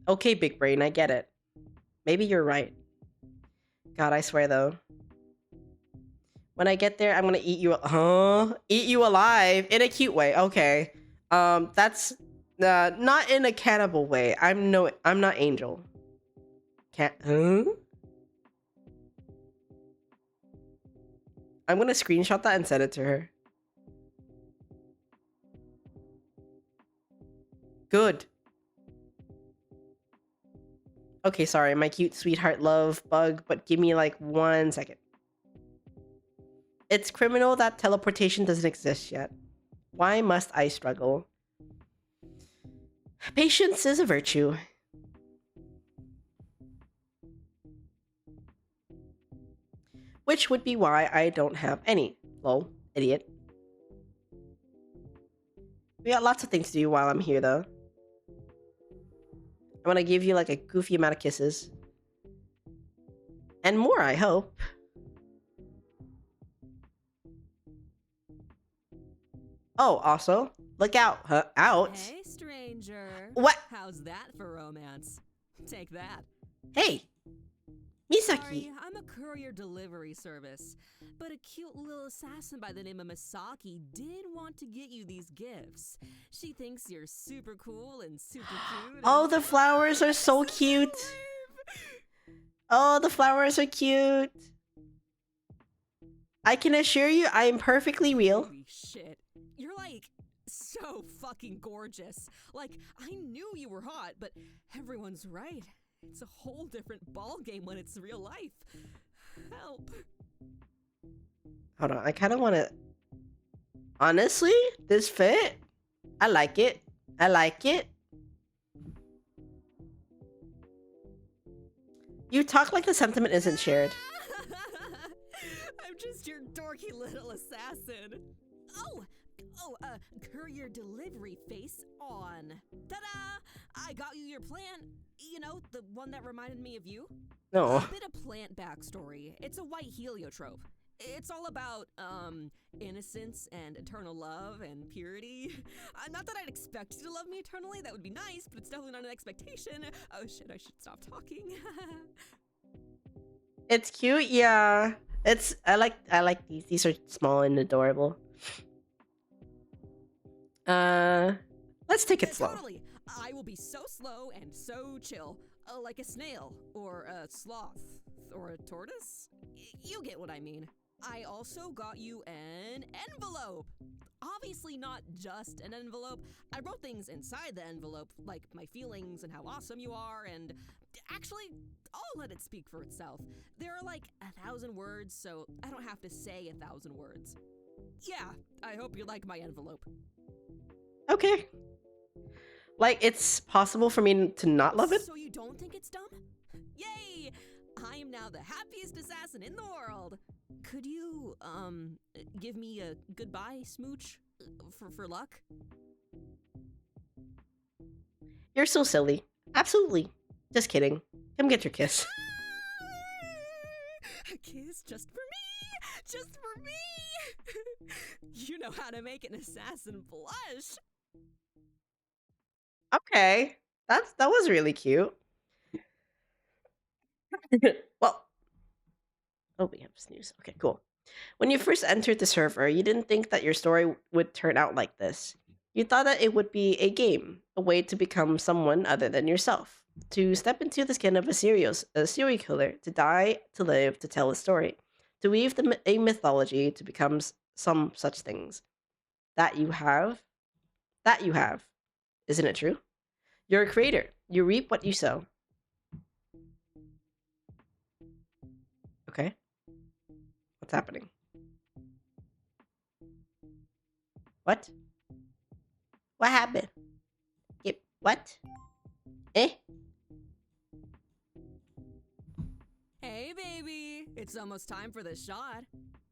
Okay, big brain, I get it. Maybe you're right. God, I swear though. When I get there, I'm gonna eat you. Eat you alive in a cute way. Okay. That's not in a cannibal way. I'm not Angel. Can't. Huh? I'm gonna screenshot that and send it to her. Good. Okay, sorry, my cute sweetheart love bug, but give me like 1 second. It's criminal that teleportation doesn't exist yet. Why must I struggle? Patience is a virtue. Which would be why I don't have any. Lol, idiot. We got lots of things to do while I'm here though. I'm gonna give you like a goofy amount of kisses. And more, I hope. Oh, also, look out, out. Hey, stranger. What? How's that for romance? Take that. Hey, Misaki. Sorry, I'm a courier delivery service, but a cute little assassin by the name of Misaki did want to get you these gifts. She thinks you're super cool and super cute. Oh, the flowers are so cute. Oh, the flowers are cute. I can assure you I am perfectly real. Holy shit. You're like so fucking gorgeous. Like, I knew you were hot, but everyone's right. It's a whole different ballgame when it's real life. Help. Hold on, I kind of want to... Honestly, this fit, I like it. I like it. You talk like the sentiment isn't shared. I'm just your dorky little assassin. Oh, courier delivery face on. Ta-da! I got you your plant. You know, the one that reminded me of you. No. A bit of plant backstory. It's a white heliotrope. It's all about, innocence and eternal love and purity. Not that I'd expect you to love me eternally, that would be nice, but it's definitely not an expectation. Oh shit, I should stop talking. It's cute, yeah. I like these. These are small and adorable. Let's take it slow. Totally. I will be so slow and so chill. Like a snail, or a sloth, or a tortoise? You get what I mean. I also got you an envelope. Obviously not just an envelope. I wrote things inside the envelope, like my feelings and how awesome you are, and actually, I'll let it speak for itself. There are like 1,000 words, so I don't have to say 1,000 words. Yeah, I hope you like my envelope. Okay. Like, it's possible for me to not love it? So you don't think it's dumb? Yay! I am now the happiest assassin in the world. Could you, give me a goodbye smooch for luck? You're so silly. Absolutely. Just kidding. Come get your kiss. A kiss just for me! Just for me! You know how to make an assassin blush. Okay. That was really cute. Well, oh, we have snooze. Okay, cool. When you first entered the server, you didn't think that your story would turn out like this. You thought that it would be a game, a way to become someone other than yourself, to step into the skin of a serial killer, to die, to live, to tell a story, to weave a mythology to become some such things. That you have, that you have. Isn't it true? You're a creator. You reap what you sow. Okay. What's happening? What? What happened? What? Eh? Hey, baby! It's almost time for the shot.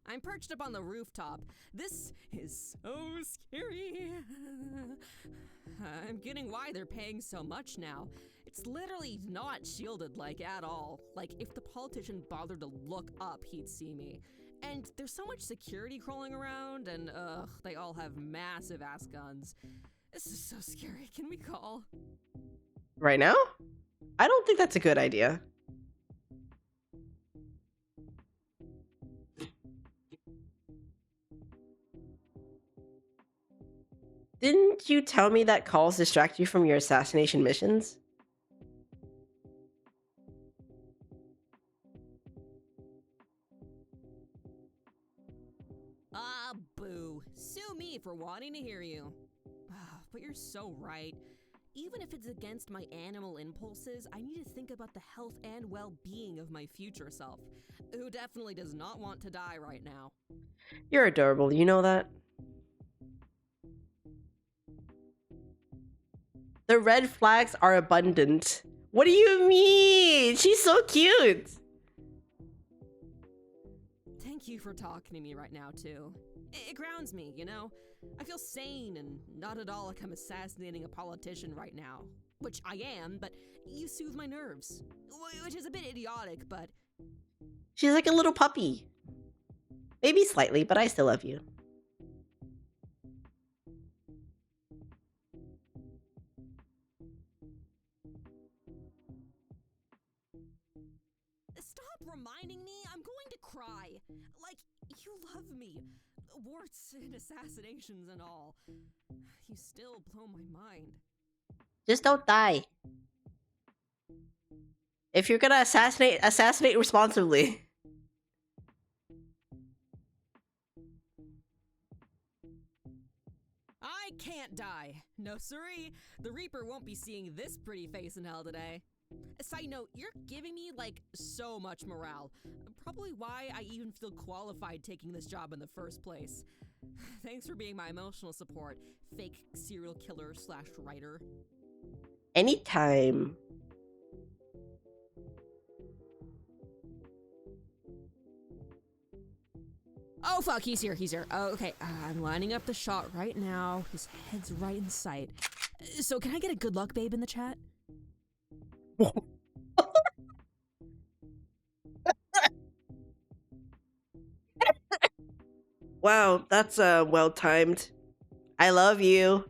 I'm perched up on the rooftop. This is so scary. I'm getting why they're paying so much now. It's literally not shielded, like, at all. Like, if the politician bothered to look up, he'd see me. And there's so much security crawling around, and, they all have massive ass guns. This is so scary. Can we call? Right now? I don't think that's a good idea. Didn't you tell me that calls distract you from your assassination missions? Ah, boo. Sue me for wanting to hear you. But you're so right. Even if it's against my animal impulses, I need to think about the health and well-being of my future self, who definitely does not want to die right now. You're adorable, you know that? The red flags are abundant. What do you mean? She's so cute. Thank you for talking to me right now, too. It grounds me, you know? I feel sane and not at all like I'm assassinating a politician right now. Which I am, but you soothe my nerves. Which is a bit idiotic, but... She's like a little puppy. Maybe slightly, but I still love you. Stop reminding me, I'm going to cry. Like, you love me. Warts and assassinations and all. You still blow my mind. Just don't die. If you're gonna assassinate responsibly. I can't die. No siree. The Reaper won't be seeing this pretty face in hell today. Side note, you're giving me, like, so much morale. Probably why I even feel qualified taking this job in the first place. Thanks for being my emotional support, fake serial killer / writer. Anytime. Oh, fuck, he's here. Oh, okay, I'm lining up the shot right now. His head's right in sight. So can I get a good luck babe in the chat? Wow, that's well timed. I love you.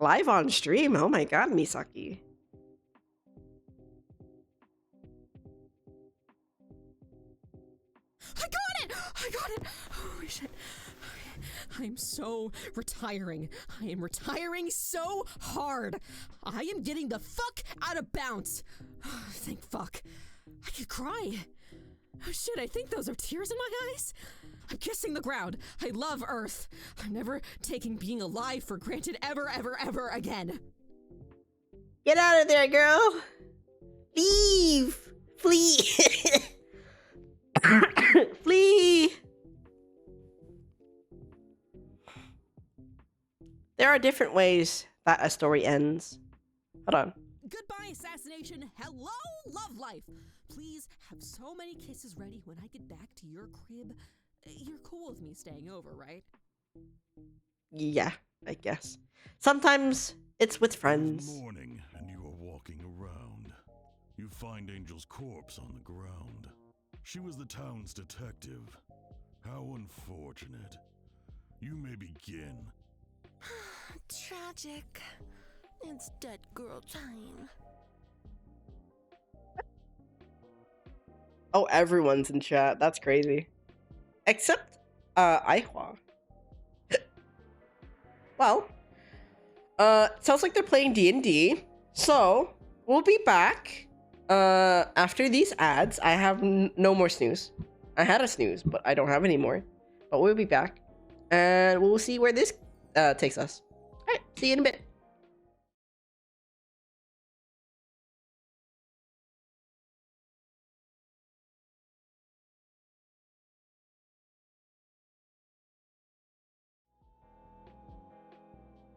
Live on stream. Oh my god, Misaki. I got it! Holy shit. I'm so retiring. I am retiring so hard. I am getting the fuck out of bounds. Thank fuck. I could cry. Oh shit, I think those are tears in my eyes. I'm kissing the ground. I love Earth. I'm never taking being alive for granted ever, ever, ever again. Get out of there, girl. Leave. Flee. Flee. There are different ways that a story ends. Hold on. Goodbye, assassination. Hello, love life. Please have so many kisses ready when I get back to your crib. You're cool with me staying over, right? Yeah, I guess. Sometimes it's with It is friends. morning, and you are walking around. You find Angel's corpse on the ground. She was the town's detective. How unfortunate. You may begin. Tragic. It's dead girl time. Oh, everyone's in chat. That's crazy. Except, Aihua. Well, sounds like they're playing D&D. So, we'll be back. After these ads, I have no more snooze. I had a snooze, but I don't have any more. But we'll be back. And we'll see where this takes us. Alright, see you in a bit.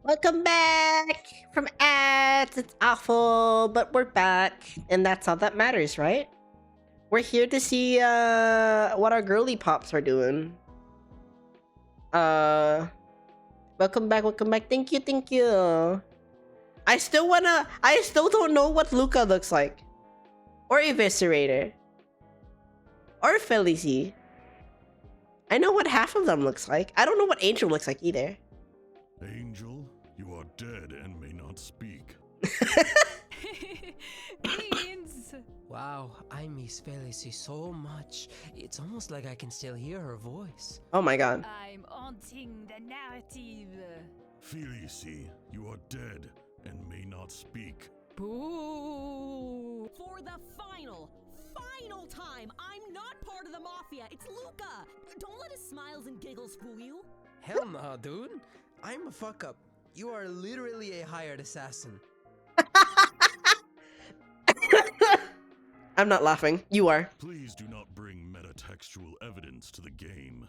Welcome back from ads. It's awful, but we're back, and that's all that matters, right? We're here to see what our girly pops are doing. Welcome back, welcome back. Thank you, thank you. I still don't know what Luca looks like, or Eviscerator, or Felicie. I know what half of them looks like. I don't know what Angel looks like either. Angel, you are dead and may not speak. Beans! Wow, I miss Felicie so much. It's almost like I can still hear her voice. Oh my god. I'm haunting the narrative. Felicie, you are dead and may not speak. Boo! For the final time, I'm not part of the mafia. It's Luca. Don't let his smiles and giggles fool you. Hell no, dude. I'm a fuck up. You are literally a hired assassin. I'm not laughing. You are. Please do not bring metatextual evidence to the game,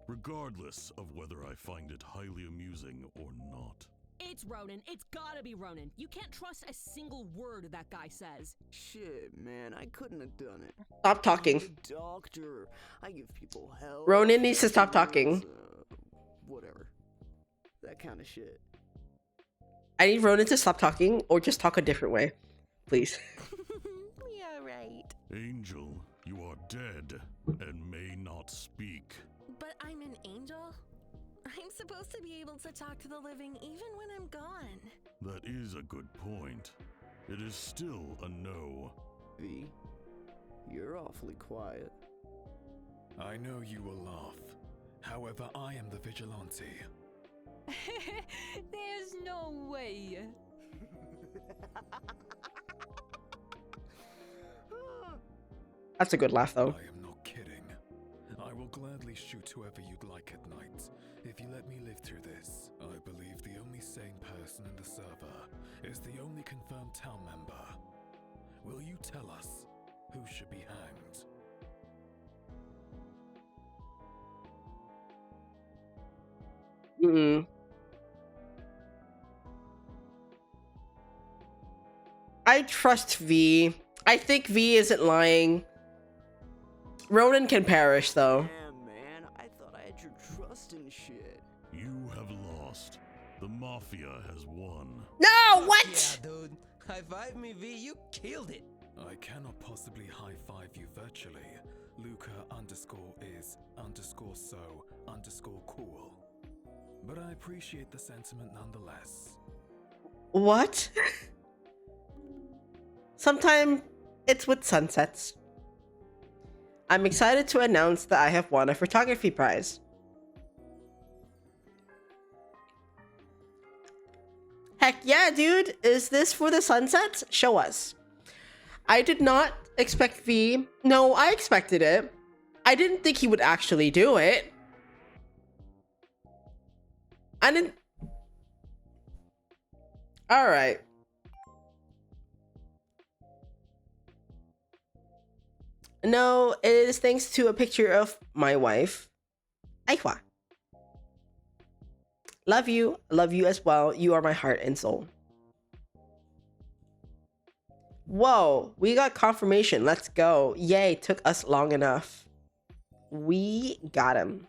regardless of whether I find it highly amusing or not. It's Ronan. It's gotta be Ronan. You can't trust a single word that guy says. Shit, man, I couldn't have done it. Stop talking. I'm a doctor. I give people help. Ronan needs to stop talking. Whatever. That kind of shit. I need Ronan to stop talking or just talk a different way. Please. Yeah, right. Angel, you are dead and may not speak. But I'm an angel. I'm supposed to be able to talk to the living even when I'm gone. That is a good point. It is still a no. V, you're awfully quiet. I know you will laugh. However, I am the vigilante. There's no way. That's a good laugh, though. I am not kidding. I will gladly shoot whoever you'd like at night. If you let me live through this, I believe the only sane person in the server is the only confirmed town member. Will you tell us who should be hanged? I trust V. I think V isn't lying. Ronan can perish, though. Damn, man, I thought I had your trust and shit. You have lost. The Mafia has won. No, what? Yeah, dude. High five me, V. You killed it. I cannot possibly high-five you virtually. Luca _is_so_cool. But I appreciate the sentiment nonetheless. What? Sometime it's with sunsets. I'm excited to announce that I have won a photography prize. Heck yeah, dude. Is this for the sunsets? Show us. I did not expect V. No, I expected it. I didn't think he would actually do it. I didn't. All right. No, it is thanks to a picture of my wife, Aihua. Love you as well. You are my heart and soul. Whoa, we got confirmation. Let's go. Yay, took us long enough. We got him.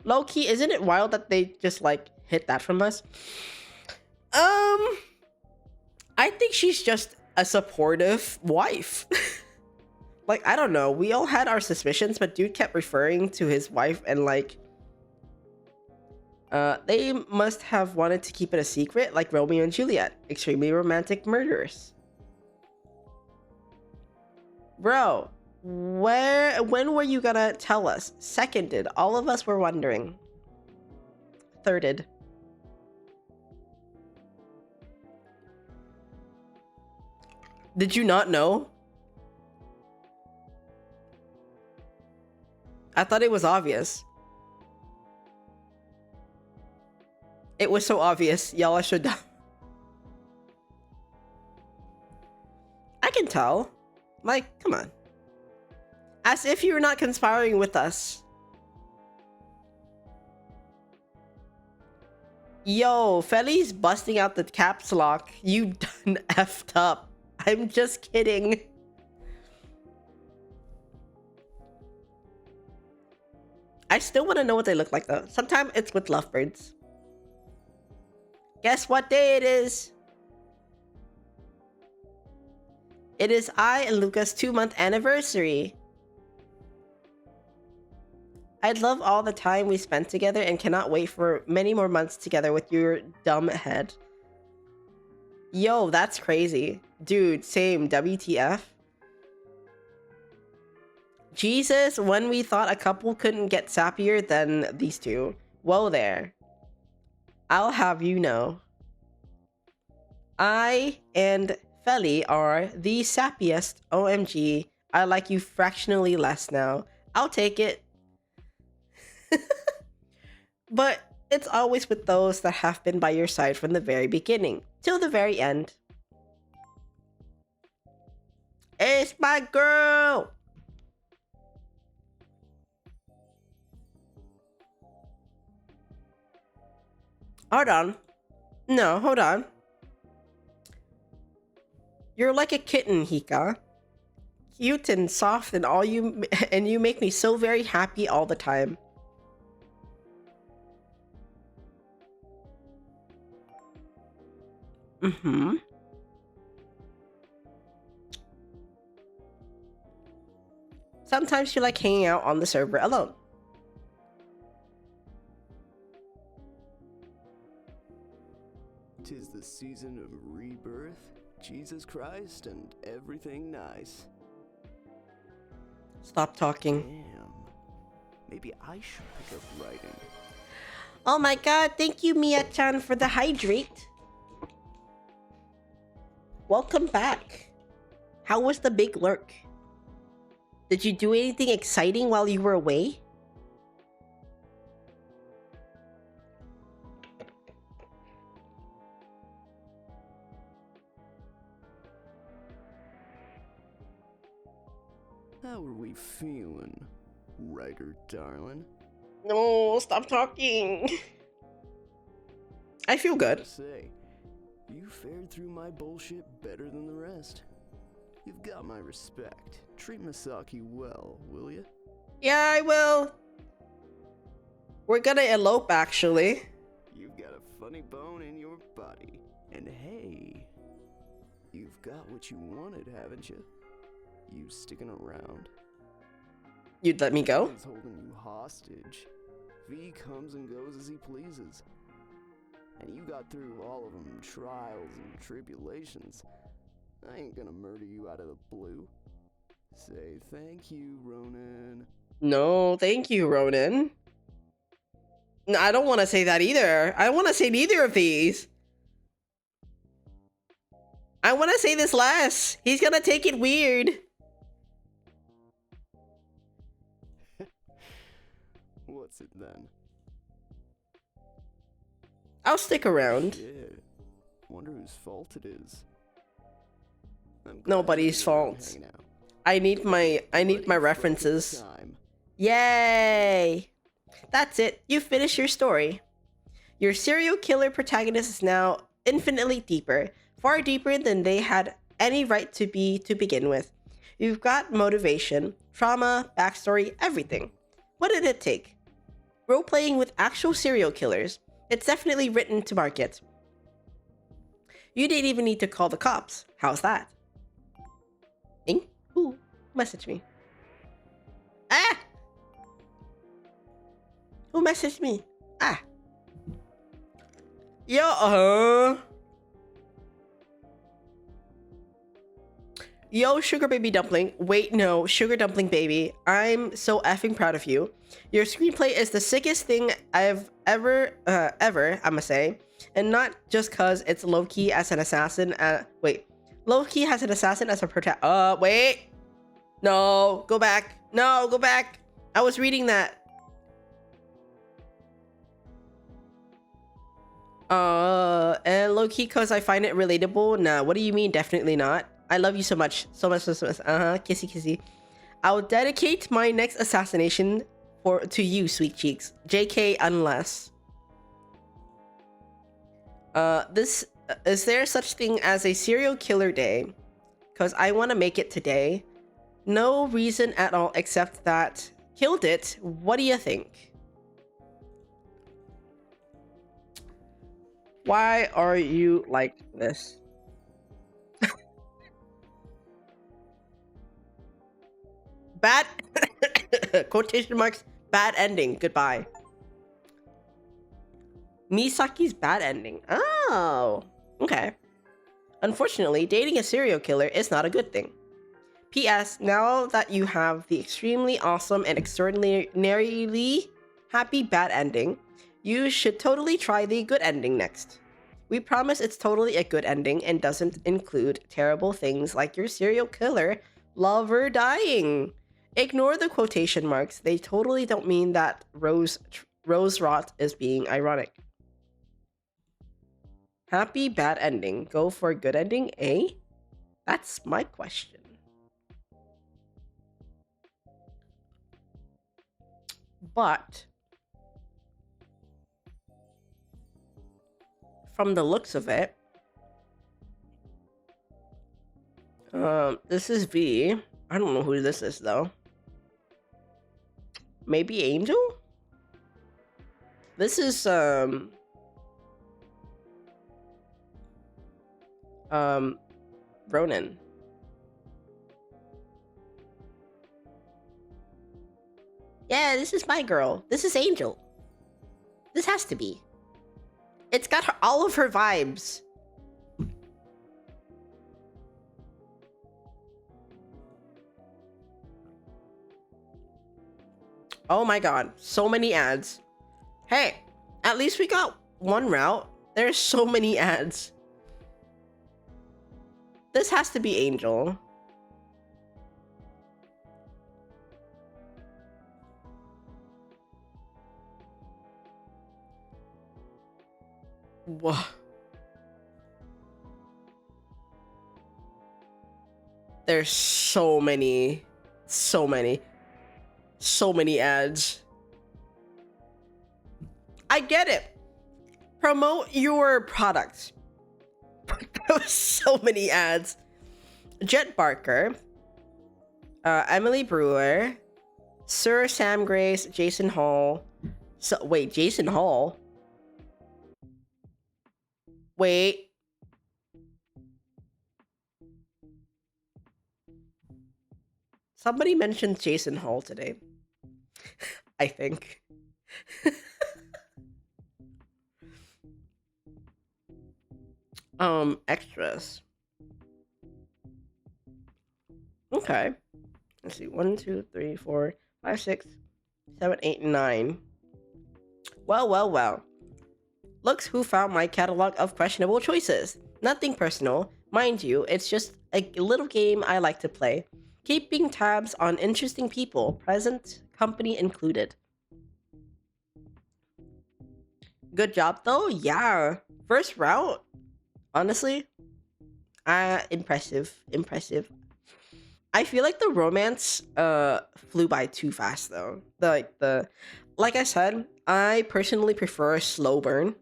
Low key, isn't it wild that they just like hit that from us? I think she's just a supportive wife. Like, I don't know. We all had our suspicions, but dude kept referring to his wife and like they must have wanted to keep it a secret, like Romeo and Juliet, extremely romantic murderers. Bro, when were you gonna tell us? Seconded. All of us were wondering. Thirded. Did you not know? I thought it was obvious. It was so obvious. Y'all, I should. I can tell. Like, come on. As if you're not conspiring with us. Yo, Feli's busting out the caps lock. You done effed up. I'm just kidding. I still want to know what they look like though. Sometimes it's with lovebirds. Guess what day it is? It is I and Luca's 2-month anniversary. I love all the time we spent together and cannot wait for many more months together with your dumb head. Yo, that's crazy. Dude, same. WTF? Jesus, when we thought a couple couldn't get sappier than these two. Whoa there. I'll have you know. I and Feli are the sappiest. OMG. I like you fractionally less now. I'll take it. But it's always with those that have been by your side from the very beginning till the very end. It's my girl. Hold on. No, hold on. You're like a kitten, Hika. Cute and soft and and you make me so very happy all the time. Mm-hmm. Sometimes you like hanging out on the server alone. "'Tis the season of rebirth, Jesus Christ, and everything nice." Stop talking. Damn. Maybe I should pick up writing. Oh my god, thank you, Mia-chan, for the hydrate. Welcome back. How was the big lurk? Did you do anything exciting while you were away? How are we feeling, writer darling? No, stop talking. I feel good. Say, you fared through my bullshit better than the rest. You've got my respect. Treat Misaki well, will ya? Yeah, I will. We're gonna elope, actually. You've got a funny bone in your body. And hey, you've got what you wanted, haven't you? You sticking around? You'd let me go? He's holding you hostage. V comes and goes as he pleases. And you got through all of them trials and tribulations. I ain't gonna murder you out of the blue. Say thank you, Ronan. No, thank you, Ronan. No, I don't want to say that either. I don't want to say neither of these. I want to say this last. He's gonna take it weird. What's it then? I'll stick around. Shit. Wonder whose fault it is. Nobody's fault. I need my references. Time. Yay! That's it. You finished your story. Your serial killer protagonist is now infinitely deeper, far deeper than they had any right to be to begin with. You've got motivation, trauma, backstory, everything. What did it take? Role playing with actual serial killers. It's definitely written to market. You didn't even need to call the cops. How's that? Ing? Who messaged me? Ah! Who messaged me? Ah! Yo, Sugar Baby Dumpling. Wait, no, Sugar Dumpling Baby. I'm so effing proud of you. Your screenplay is the sickest thing I've ever, I'ma say. And not just cause it's low-key as an assassin. Low-key has an assassin as a protagonist. Wait. No, go back. No, go back. I was reading that. And low-key cause I find it relatable. Nah, what do you mean? Definitely not. I love you so much. So much. Kissy kissy. I'll dedicate my next assassination to you, sweet cheeks. JK, unless. Is there such thing as a serial killer day? Cause I want to make it today. No reason at all except that killed it. What do you think? Why are you like this? Bad quotation marks, bad ending. Goodbye. Misaki's bad ending. Oh, okay. Unfortunately, dating a serial killer is not a good thing. P.S. Now that you have the extremely awesome and extraordinarily happy bad ending, you should totally try the good ending next. We promise it's totally a good ending and doesn't include terrible things like your serial killer lover dying. Ignore the quotation marks. They totally don't mean that Rose Rot is being ironic. Happy bad ending. Go for good ending, eh? That's my question. But from the looks of it, this is V. I don't know who this is though. Maybe Angel? This is Ronan. Yeah, this is my girl. This is Angel. This has to be. It's got all of her vibes. Oh my god, so many ads. Hey, at least we got one route. There's so many ads. This has to be Angel. Whoa. There's so many ads. I get it. Promote your products. There was so many ads. Jet Barker, Emily Brewer, Sir Sam Grace, Jason Hall. So wait, Jason Hall? Wait. Somebody mentioned Jason Hall today. I think. Extras. Okay. Let's see. 1, 2, 3, 4, 5, 6, 7, 8, 9. Well. Looks who found my catalog of questionable choices. Nothing personal. Mind you, it's just a little game I like to play. Keeping tabs on interesting people, present company included. Good job though. Yeah. First route. Honestly. Impressive. I feel like the romance flew by too fast though. Like I said, I personally prefer a slow burn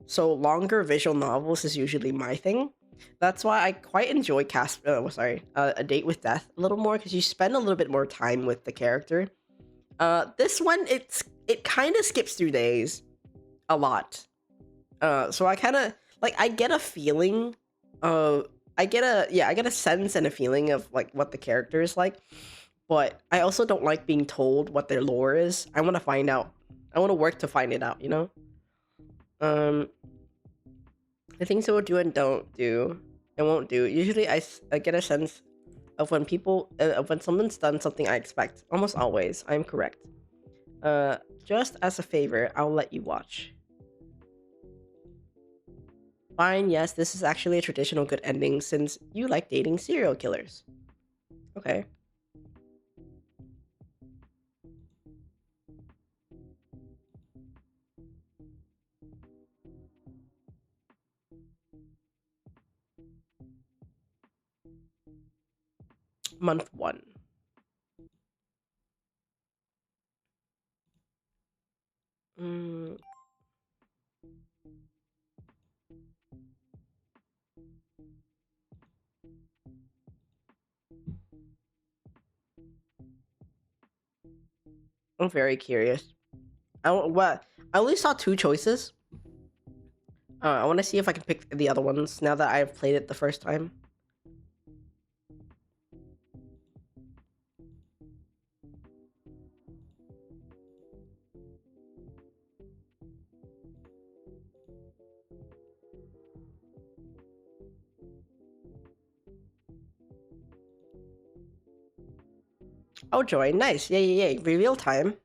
so longer visual novels is usually my thing. That's why I quite enjoy A Date with Death a little more, because you spend a little bit more time with the character. This one, it kind of skips through days a lot. So I kind of like, I get a feeling I get a sense and a feeling of like what the character is like, but I also don't like being told what their lore is. I want to find out. I want to work to find it out, you know? The things I will do and don't do and won't do. Usually I get a sense of when someone's done something I expect. Almost always, I'm correct. Just as a favor, I'll let you watch. Fine, yes, this is actually a traditional good ending since you like dating serial killers. Okay. Month 1. I'm very curious. I only saw 2 choices. I want to see if I can pick the other ones now that I've played it the first time. Oh, joy, nice. Yay. Reveal time.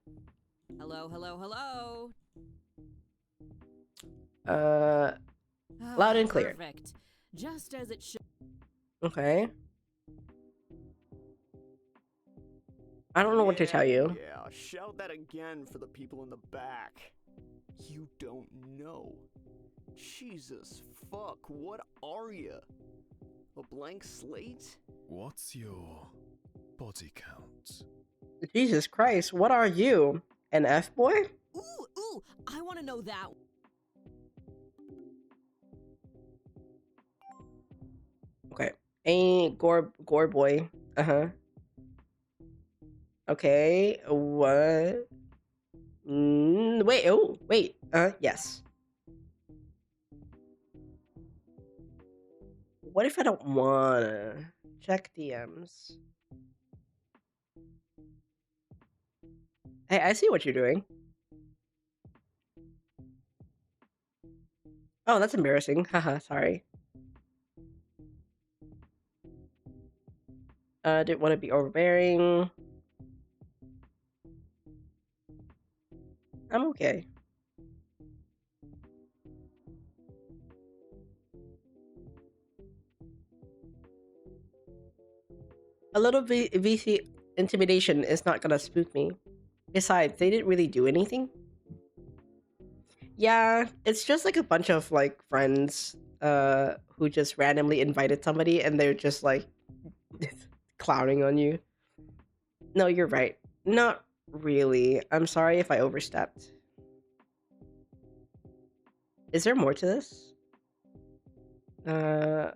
Hello, hello, hello. Loud and clear. Perfect. Just as it should. Okay. I don't know what to tell you. Yeah, shout that again for the people in the back. You don't know. Jesus fuck, what are you? A blank slate? What's your body count? Jesus Christ, what are you? An F-boy? Ooh, I want to know that. Okay. A gore boy. Uh-huh. Okay. What? Wait. Yes. What if I don't wanna? Check DMs. Hey, I see what you're doing. Oh, that's embarrassing. Haha, sorry. Didn't want to be overbearing. I'm okay. A little VC intimidation is not gonna spook me. Besides, they didn't really do anything. Yeah, it's just like a bunch of like friends who just randomly invited somebody and they're just like clowning on you. No, you're right. Not really. I'm sorry if I overstepped. Is there more to this? No,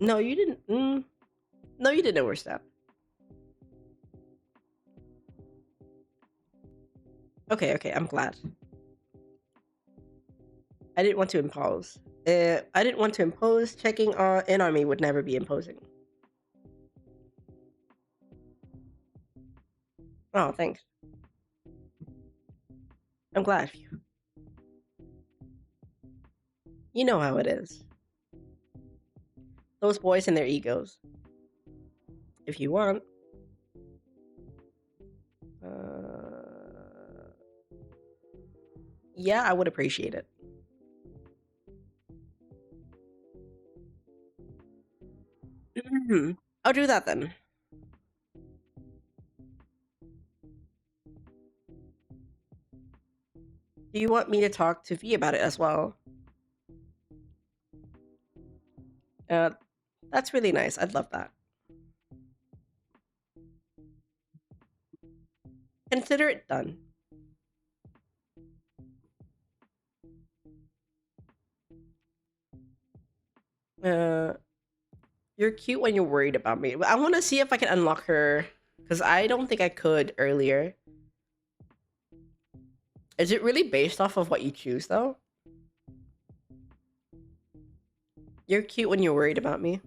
you didn't. No, you didn't overstep. Okay, I'm glad. I didn't want to impose. I didn't want to impose. Checking in on me would never be imposing. Oh, thanks. I'm glad. You know how it is. Those boys and their egos. If you want. Yeah, I would appreciate it. I'll do that then. Do you want me to talk to V about it as well? That's really nice. I'd love that. Consider it done. Uh, you're cute when you're worried about me. I want to see if I can unlock her, because I don't think I could earlier. Is it really based off of what you choose, though? You're cute when you're worried about me.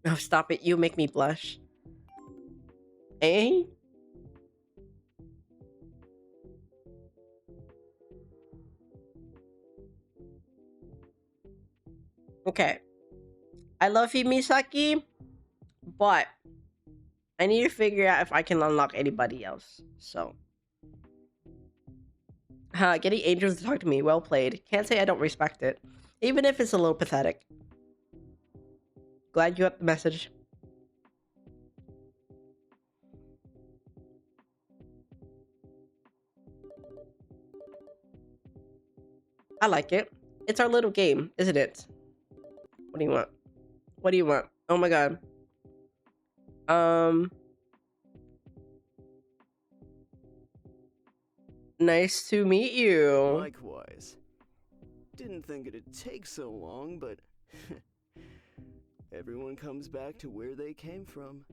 Oh, stop it. You make me blush. Eh? Okay. I love you, Misaki, but I need to figure out if I can unlock anybody else. So. Getting angels to talk to me. Well played. Can't say I don't respect it. Even if it's a little pathetic. Glad you got the message. I like it. It's our little game, isn't it? What do you want? What do you want? Oh my god. Nice to meet you. Likewise. Didn't think it'd take so long, but everyone comes back to where they came from.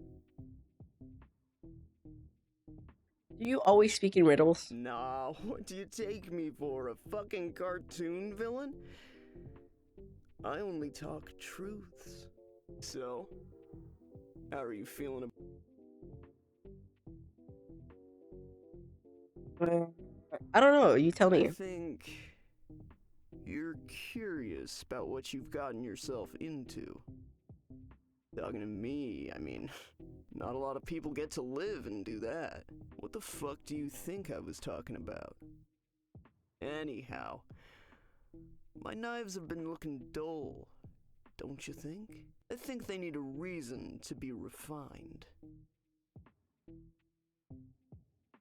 Do you always speak in riddles? Nah, what do you take me for, a fucking cartoon villain? I only talk truths. So, how are you feeling I don't know. You tell me. I think you're curious about what you've gotten yourself into. Talking to me, I mean, not a lot of people get to live and do that. What the fuck do you think I was talking about? Anyhow, my knives have been looking dull, don't you think? I think they need a reason to be refined.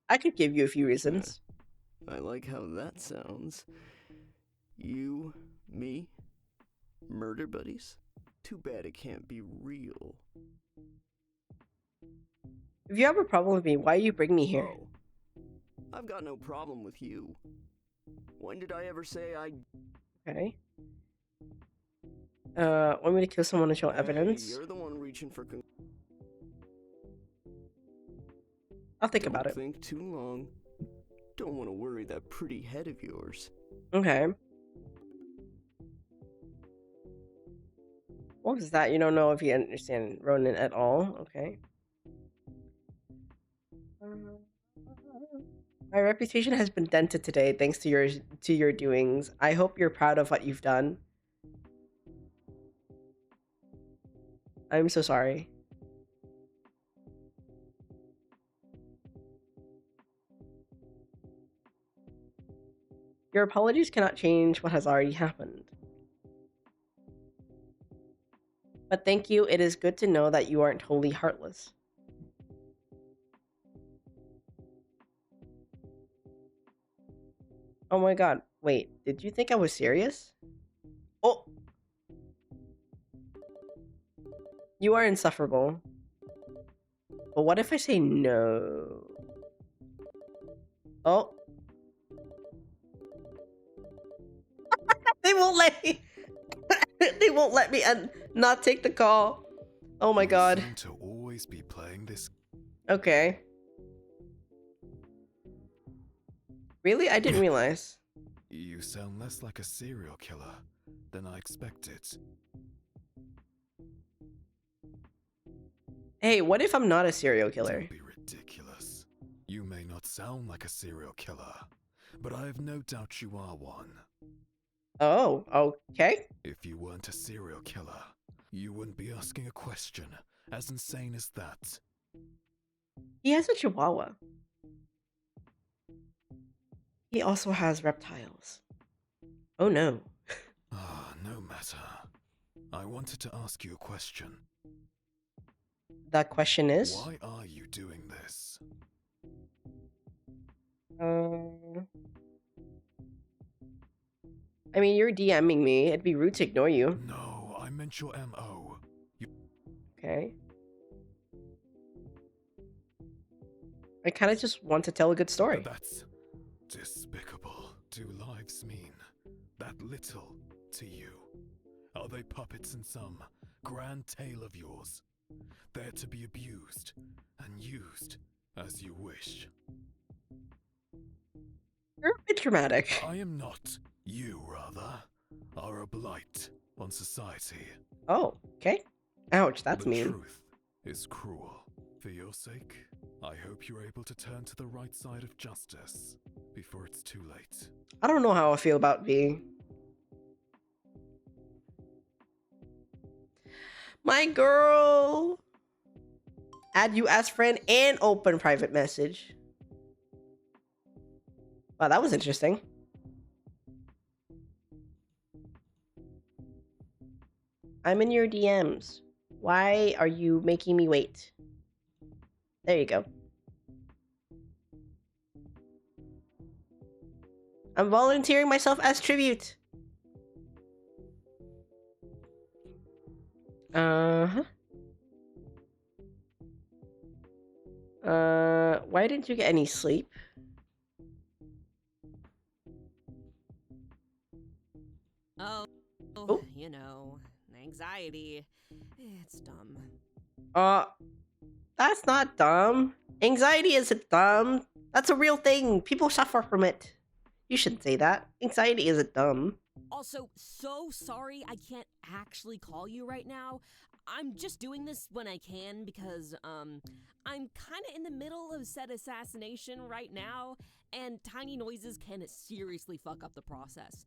I could give you a few reasons. I like how that sounds. You, me, murder buddies? Too bad it can't be real. If you have a problem with me, why you bring me here? Oh, I've got no problem with you. When did I ever say I... Okay. Want me to kill someone and show evidence? Hey, you're the one reaching for... I'll think about it. Don't think too long. Don't want to worry that pretty head of yours. Okay. What was that? You don't know if you understand Ronin at all? Okay. My reputation has been dented today thanks to your doings. I hope you're proud of what you've done. I'm so sorry. Your apologies cannot change what has already happened. But thank you, it is good to know that you aren't totally heartless. Oh my god, wait, did you think I was serious? Oh! You are insufferable. But what if I say no? Oh. They won't let me. They won't let me and not take the call. Oh my god. You seem to always be playing this. Okay. Really? I didn't realize. You sound less like a serial killer than I expected. Hey, what if I'm not a serial killer? Don't be ridiculous. You may not sound like a serial killer, but I have no doubt you are one. Oh, okay. If you weren't a serial killer, you wouldn't be asking a question as insane as that. He has a chihuahua. He also has reptiles. Oh no. No matter. I wanted to ask you a question. That question is? Why are you doing this? I mean, you're DMing me. It'd be rude to ignore you. No, I meant your MO. Okay. I kind of just want to tell a good story. Despicable. Do lives mean that little to you? Are they puppets in some grand tale of yours, there to be abused and used as you wish? You're a bit dramatic. I am not. You, rather, are a blight on society. Oh, okay. Ouch, that's the mean. truth is cruel. For your sake, I hope you're able to turn to the right side of justice before it's too late. I don't know how I feel about V. My girl. Add you as friend and open private message. Wow, that was interesting. I'm in your DMs. Why are you making me wait? There you go. I'm volunteering myself as tribute. Uh-huh. Why didn't you get any sleep? Oh, Oh. you know, anxiety. It's dumb. That's not dumb. Anxiety isn't dumb. That's a real thing. People suffer from it. You shouldn't say that. Anxiety isn't dumb. Also, so sorry I can't actually call you right now. I'm just doing this when I can because, I'm kinda in the middle of said assassination right now, and tiny noises can seriously fuck up the process.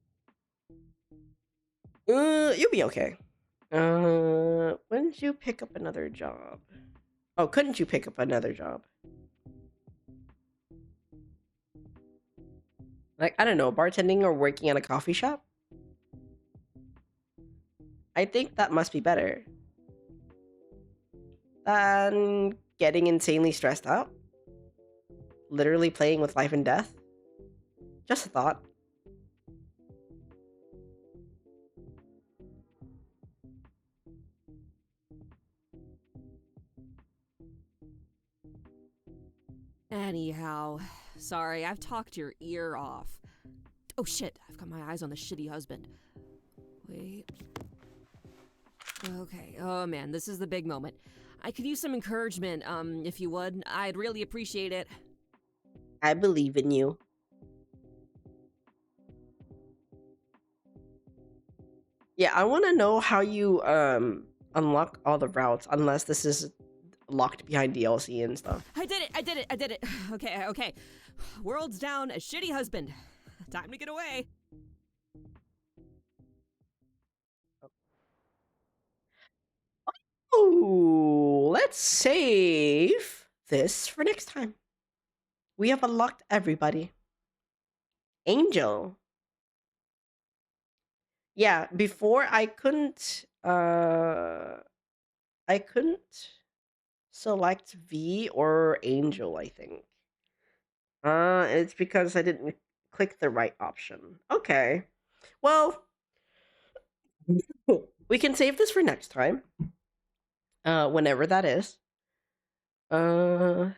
You'll be okay. When did you pick up another job? Oh, couldn't you pick up another job? Like, I don't know, bartending or working at a coffee shop? I think that must be better than getting insanely stressed out. Literally playing with life and death. Just a thought. Anyhow, sorry, I've talked your ear off. Oh shit, I've got my eyes on the shitty husband. Wait. Okay, oh man, this is the big moment. I could use some encouragement, if you would. I'd really appreciate it. I believe in you. Yeah, I want to know how you unlock all the routes, unless this is locked behind DLC and stuff. I did it. Okay. World's down, a shitty husband. Time to get away. Oh, let's save this for next time. We have unlocked everybody. Angel. Yeah, before I couldn't select V or Angel, I think. It's because I didn't click the right option. Okay. Well, we can save this for next time. Whenever that is. And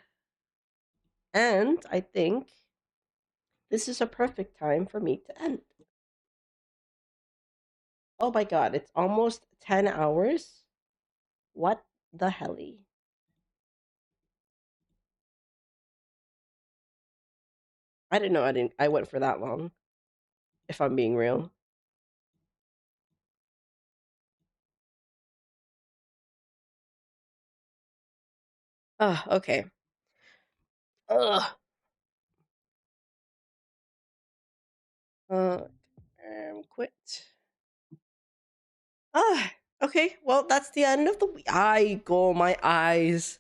I think this is a perfect time for me to end. Oh my god, it's almost 10 hours? What the helly? I didn't know I went for that long. If I'm being real. Okay. Ugh. Quit. Okay. Well, that's the end of the week. I go my eyes.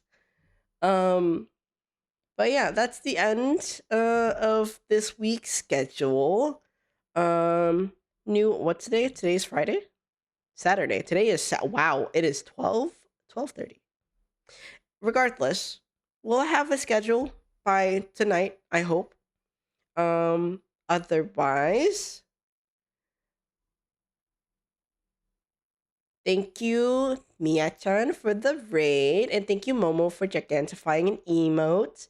But yeah, that's the end of this week's schedule. What's today? Today's Friday? Saturday. Today is wow, it is 12:30. Regardless, we'll have a schedule by tonight, I hope. Otherwise, thank you, Mia-chan, for the raid, and thank you, Momo, for gigantifying an emote.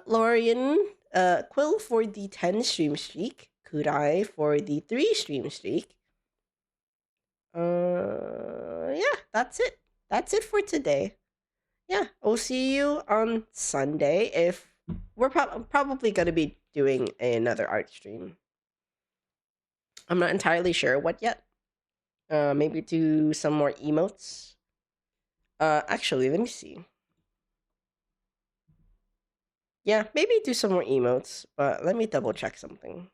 Lorian, Quill for the 10 stream streak. Kudai for the 3 stream streak. Yeah, that's it. That's it for today. Yeah, we'll see you on Sunday. If we're probably gonna be doing another art stream. I'm not entirely sure what yet. Maybe do some more emotes. Actually, let me see. Yeah, maybe do some more emotes, but let me double check something.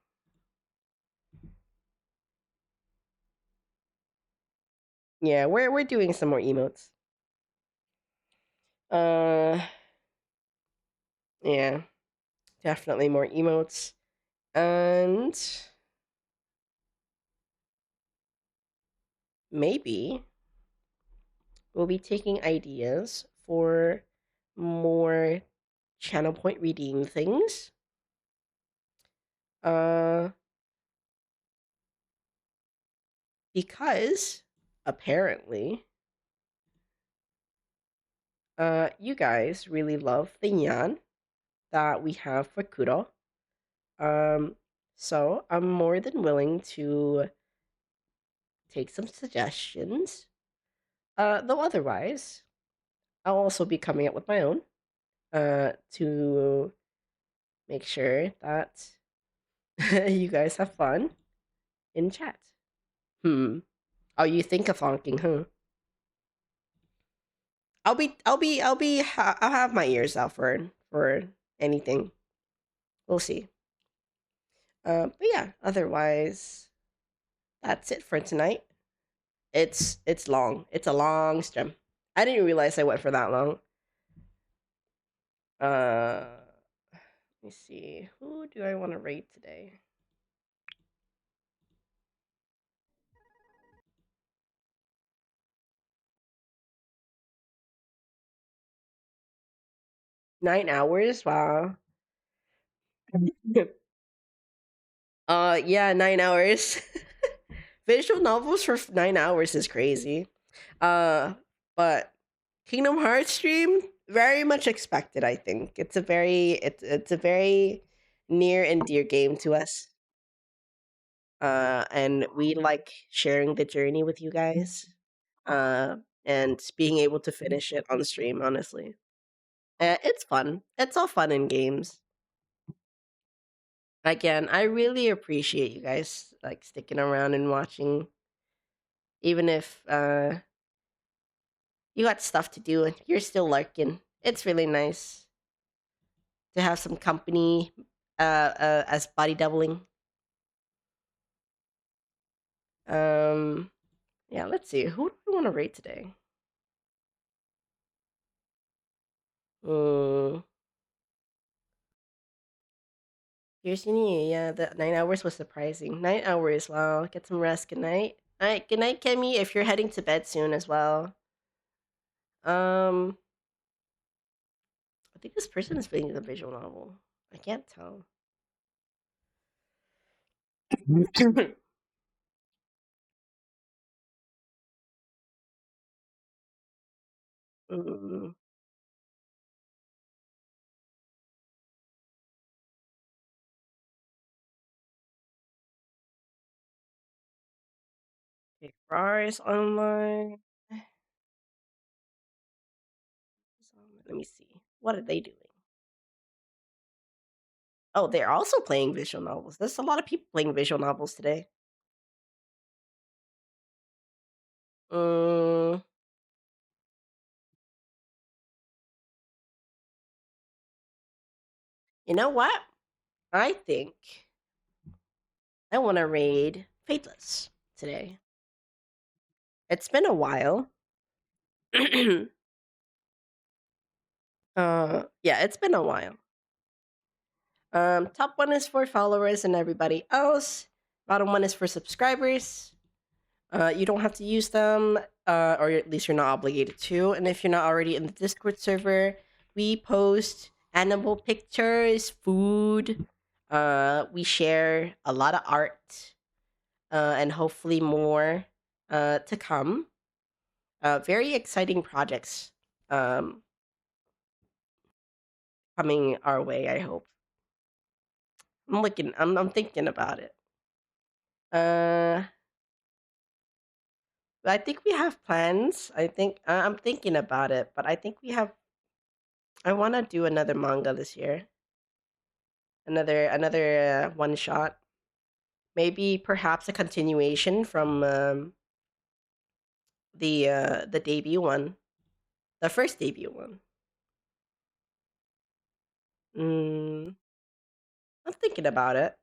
Yeah, we're doing some more emotes. Yeah, definitely more emotes. And maybe we'll be taking ideas for more channel point redeem things. Because apparently, you guys really love the yan that we have for Kuro. So I'm more than willing to take some suggestions. Though otherwise, I'll also be coming up with my own. To make sure that you guys have fun in chat. Oh, you think of honking, huh? I'll have my ears out for anything. We'll see. But yeah, otherwise, that's it for tonight. It's long. It's a long stream. I didn't realize I went for that long. Let me see. Who do I want to rate today? $9? Wow. Yeah, 9 hours. Visual novels for 9 hours is crazy. But Kingdom Hearts stream very much expected. I think it's a very near and dear game to us. And we like sharing the journey with you guys. And being able to finish it on stream. Honestly, it's fun. It's all fun in games. Again, I really appreciate you guys like sticking around and watching, even if you got stuff to do and you're still lurking. It's really nice to have some company as body doubling. Yeah, let's see. Who do we want to rate today? Here's yeah, the 9 hours was surprising. 9 hours, wow. Get some rest. Good night. Alright, good night, Kemi, if you're heading to bed soon as well. I think this person is reading the visual novel. I can't tell. Mm. Okay, Rar is online. Let me see. What are they doing? Oh, they're also playing visual novels. There's a lot of people playing visual novels today. You know what? I think I want to raid Fateless today. It's been a while. Yeah, it's been a while. Top one is for followers and everybody else. Bottom one is for subscribers. You don't have to use them, or at least you're not obligated to. And if you're not already in the Discord server, we post animal pictures, food. We share a lot of art, and hopefully more to come. Very exciting projects coming our way, I hope. I'm thinking about it. I think we have plans. I'm thinking about it, but I think we have. I want to do another manga this year. Another one shot. Maybe perhaps a continuation from the debut one, the first debut one. I'm thinking about it.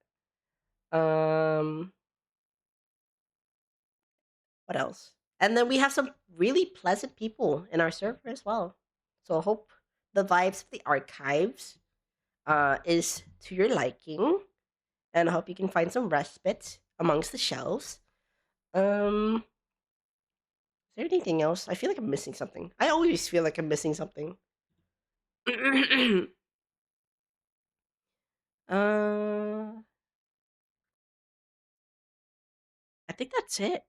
What else? And then we have some really pleasant people in our server as well. So I hope the vibes of the archives is to your liking, and I hope you can find some respite amongst the shelves. Is there anything else? I feel like I'm missing something. I always feel like I'm missing something. I think that's it.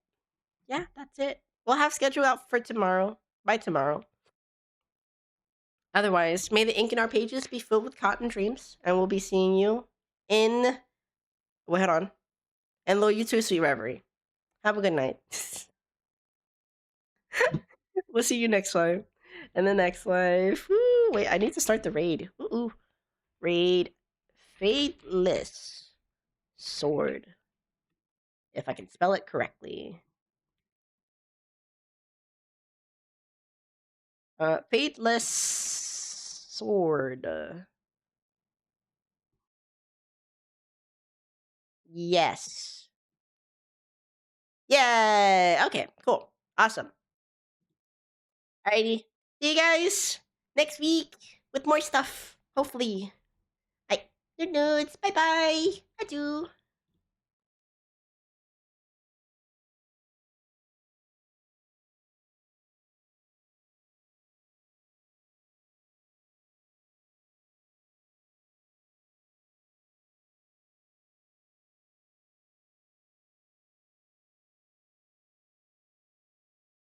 Yeah, that's it. We'll have schedule out for tomorrow. By tomorrow. Otherwise, may the ink in our pages be filled with cotton dreams, and we'll be seeing you in. Wait, hold on. And Lord, you too, sweet reverie. Have a good night. We'll see you next time. And the next life. Woo, wait, I need to start the raid. Ooh. Raid Faithless Sword. If I can spell it correctly. Faithless Sword. Yes. Yay! Okay, cool. Awesome. Alrighty. See you guys next week with more stuff. Hopefully. Alright. Good nudes. Bye bye. Adieu.